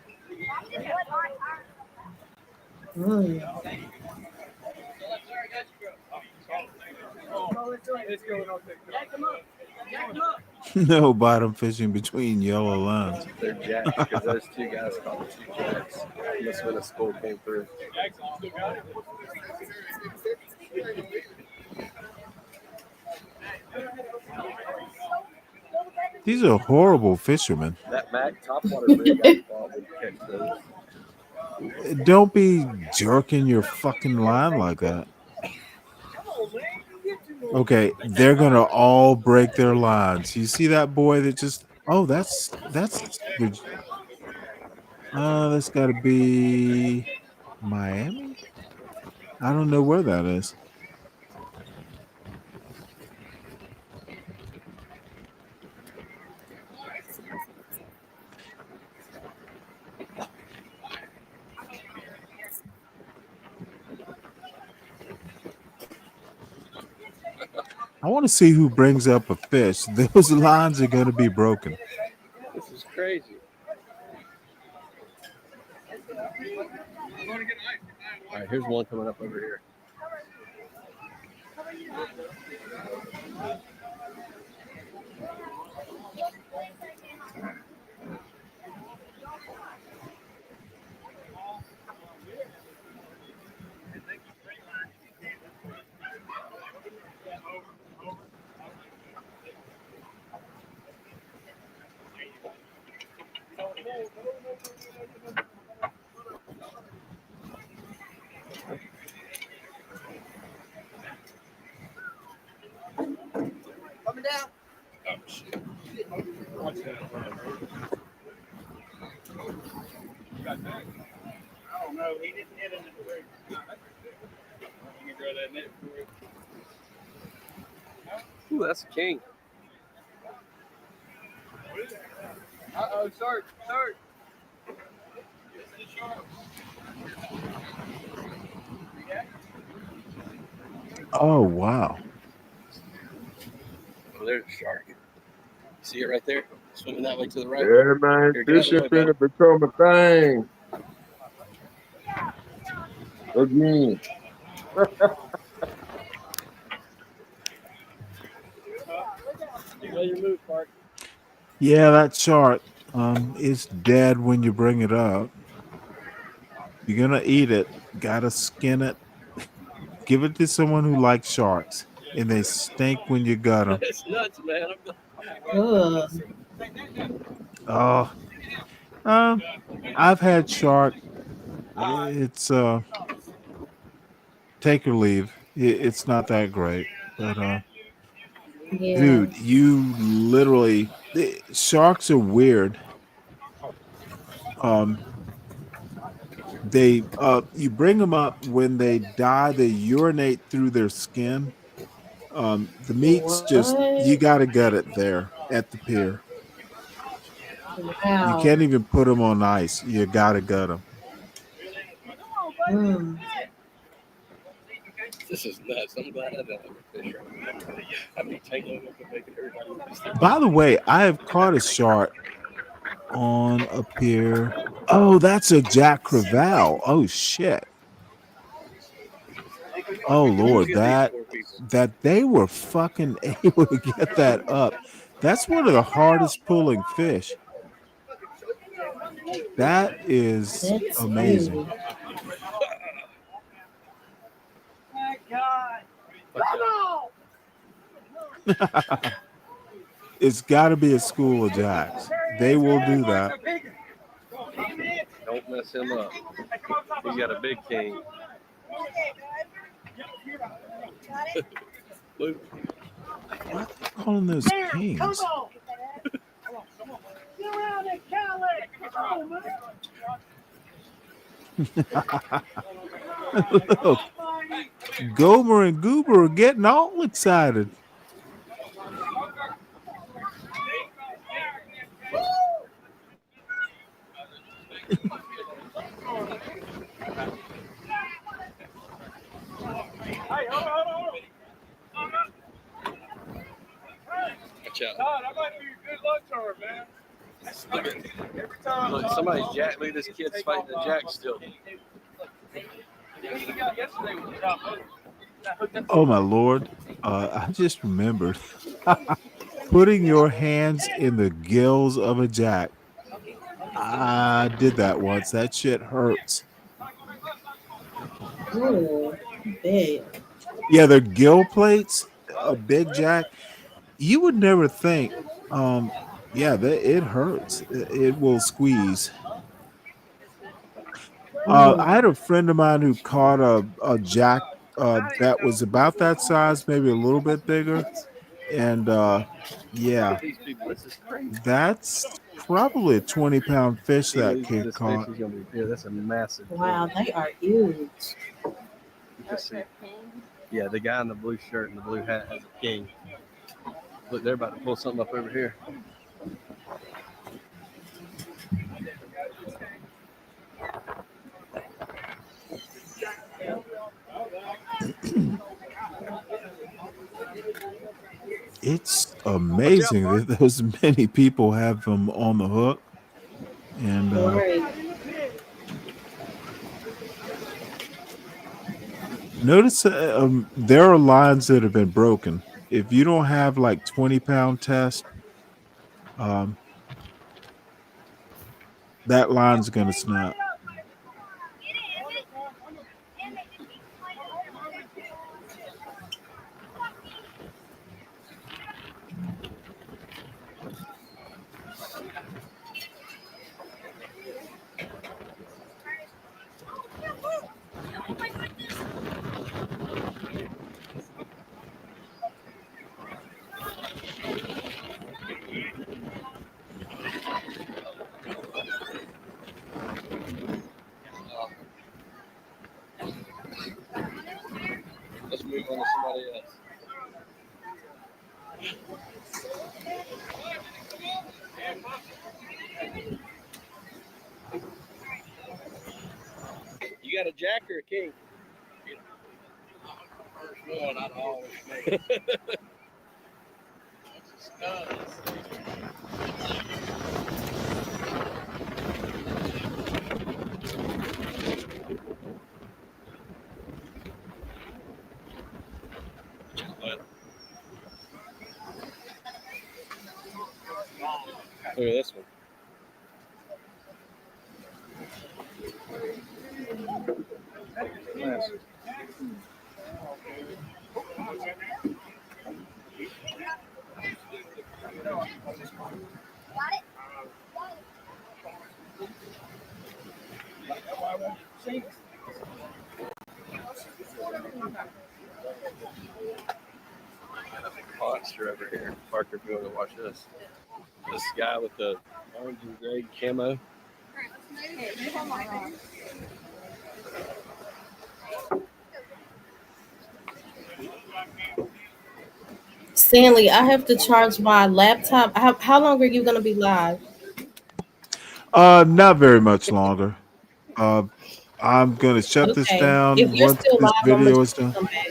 No bottom fishing between yellow lines. They're jacks because those two guys called the two jacks. Must have been a school came through. These are horrible fishermen. That Mac topwater rig I thought would catch those. Don't be jerking your fucking line like that. Okay, they're gonna all break their lines. You see that boy that just that's gotta be Miami. I don't know where that is. I want to see who brings up a fish. Those lines are going to be broken. This is crazy. All right, here's one coming up over here. Coming down. Oh shit. I don't know. He didn't hit in the break. Let me grab that net for you. Ooh, that's a king. Uh-oh, shark. Oh wow. Oh, there's a shark. See it right there? Swimming that way to the right. Yeah, man. Here, Fishing finna become a thing. Again. Yeah, that shark is dead when you bring it up. You're gonna eat it. Gotta skin it. Give it to someone who likes sharks. and they stink when you got them. It's nuts, man. Oh, I've had shark. It's take or leave. It's not that great, but Yeah. dude, you literally sharks are weird. They you bring them up when they die. They urinate through their skin. The meat's just you What? got to gut it there at the pier. You Wow. can't even put them on ice. You got to gut them. Mm. This is nuts. I'm glad I don't have a fish right now. I'd be taking them and making everybody. By the way, I have caught a shark on a pier. Oh, that's a Jack Crevalle. Oh shit. Oh Lord, that they were fucking able to get that up. That's one of the hardest pulling fish. That is That's amazing. huge. It's got to be a school of jacks. They will do that. Don't mess him up. He's got a big king. Why are they calling those kings? Look, Gomer and Goober are getting all excited. Watch out. That might be a good luck charm, man. Look, somebody's jack. Look at this kid's fighting the jack still. Oh my Lord. I just remembered putting your hands in the gills of a jack. I did that once. That shit hurts. Ooh, big. Yeah, the gill plates, a big jack. You would never think. Yeah, it hurts. It will squeeze. I had a friend of mine who caught a jack that was about that size, maybe a little bit bigger, and yeah, These people, this is crazy. that's probably a 20-pound fish He that loses kid this caught. fish, he's gonna be. Yeah, that's a massive. Wow, they are huge. You can see. Yeah, the guy in the blue shirt and the blue hat has a king. Look, they're about to pull something up over here. It's amazing that those many people have them on the hook, and notice there are lines that have been broken. If you don't have like 20-pound test, that line's gonna snap. Let's move on to somebody else. You got a jack or a king? First one, I'd always make. Look at this one. Monster over here. Parker, if you want to watch this. This guy with the orange and gray camo. Stanley, I have to charge my laptop. How long are you going to be live? Not very much longer. Uh, I'm gonna shut this Okay. If down you're once still this live, I'm going video to is done. come back.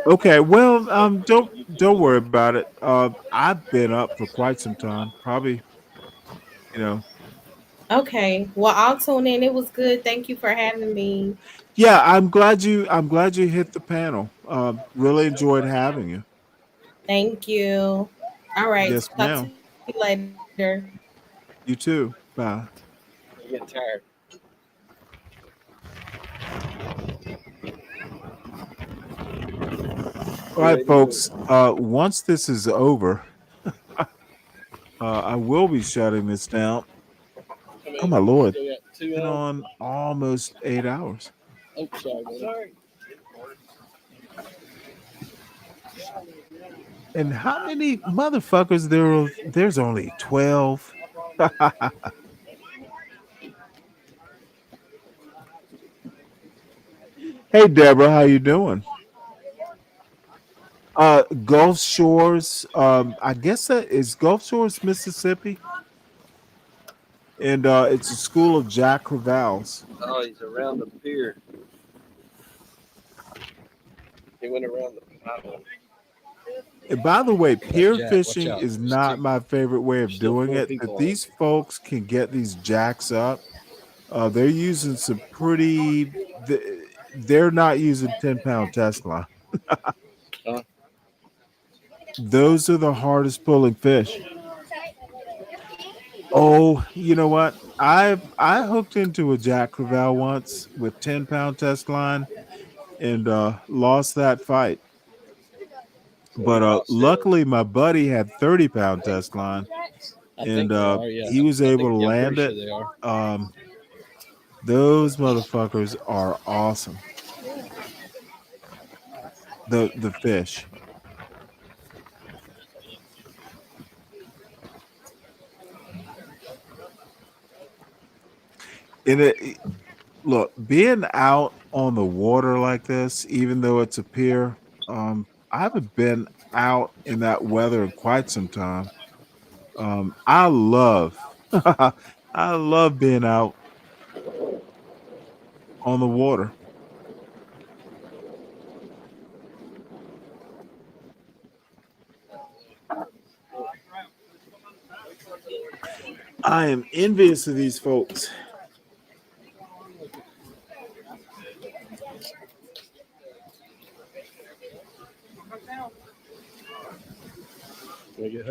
Okay, well, don't worry about it. I've been up for quite some time, probably, you know. Okay. Well, I'll tune in. It was good. Thank you for having me. Yeah, I'm glad you hit the panel. Really enjoyed having you. Thank you. All right. Yes, Talk to ma'am. you later. You too. Bye. You get tired. All right, folks. Once this is over, I will be shutting this down. Oh my lord! Still got two Been on almost 8 hours. Oh, sorry. And how many motherfuckers there's only 12. Hey Deborah, how you doing? Gulf Shores, I guess that is Gulf Shores, Mississippi. And it's a school of Jack Creval's. Oh, he's around the pier. He went around the island. And by the way, pier Jack, watch fishing out. is There's not two. my favorite way of Still doing 4 it. people But on these folks can get these jacks up. They're using some pretty. They're not using 10-pound test line. Huh? Those are the hardest pulling fish. Oh, you know what? I hooked into a Jack Creval once with 10-pound test line and lost that fight. But luckily my buddy had 30-pound test line and he was able to land it. Sure they are. Those motherfuckers are awesome. The fish. And look, being out on the water like this, even though it's a pier, I haven't been out in that weather in quite some time. I love I love being out on the water. I am envious of these folks.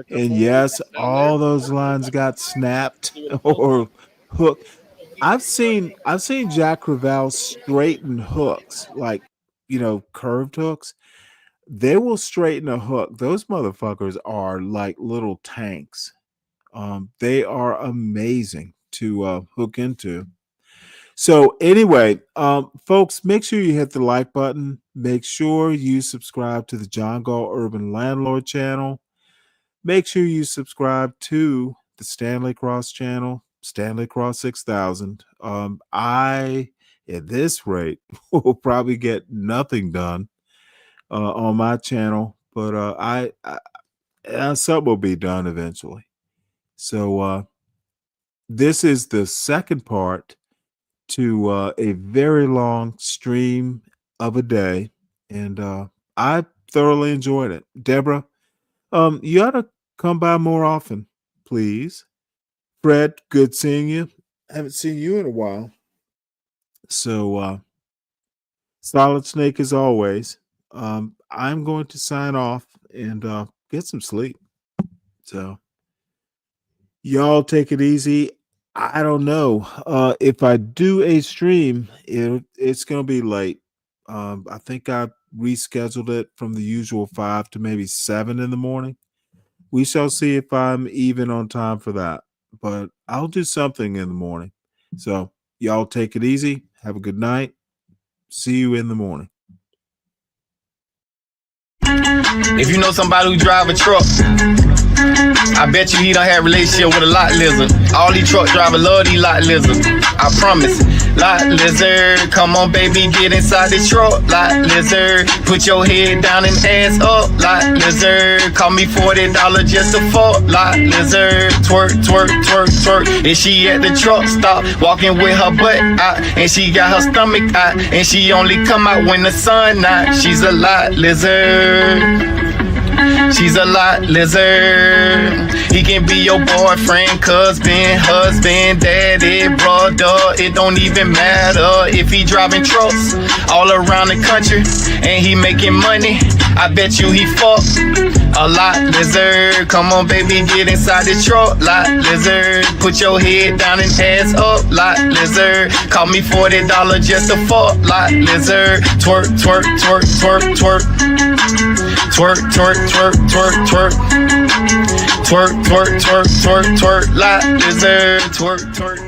And yes, all those lines got snapped or hooked. I've seen Jack Creval straighten hooks, like curved hooks. They will straighten a hook. Those motherfuckers are like little tanks. They are amazing to hook into. So anyway, folks, make sure you hit the like button. Make sure you subscribe to the John Gall Urban Landlord channel. Make sure you subscribe to the Stanley Cross channel, Stanley Cross 6000. I, at this rate, will probably get nothing done on my channel, but something will be done eventually. So this is the second part to a very long stream of a day, and I thoroughly enjoyed it. Deborah, you ought to come by more often, please. Fred, good seeing you. I haven't seen you in a while. So Solid Snake as always. I'm going to sign off and get some sleep. So y'all take it easy. I don't know. If I do a stream, it's gonna be late. I think I rescheduled it from the usual 5 to maybe 7 in the morning. We shall see if I'm even on time for that. But I'll do something in the morning. So Y'all take it easy. Have a good night. See you in the morning. If you know somebody who drive a truck, I bet you he don't have a relationship with a lot lizard. All these truck drivers love these lot lizards. I promise. Lot lizard, come on baby, get inside the truck. Lot lizard, put your head down and ass up. Lot lizard, call me $40 just to fuck. Lot lizard, twerk, twerk, twerk, twerk. And she at the truck stop, walking with her butt out, and she got her stomach out, and she only come out when the sun out. She's a lot lizard. She's a lot lizard. He can be your boyfriend, cousin, husband, daddy, brother. It don't even matter if he driving trucks all around the country and he making money. I bet you he fuck a lot lizard. Come on, baby, get inside the truck. Lot lizard. Put your head down and ass up. Lot lizard. Call me $40 just to fuck. Lot lizard. Twerk, twerk, twerk, twerk, twerk. Twerk, twerk, twerk, twerk, twerk. Twerk, twerk, twerk, twerk, twerk. Lot lizard. Twerk, twerk.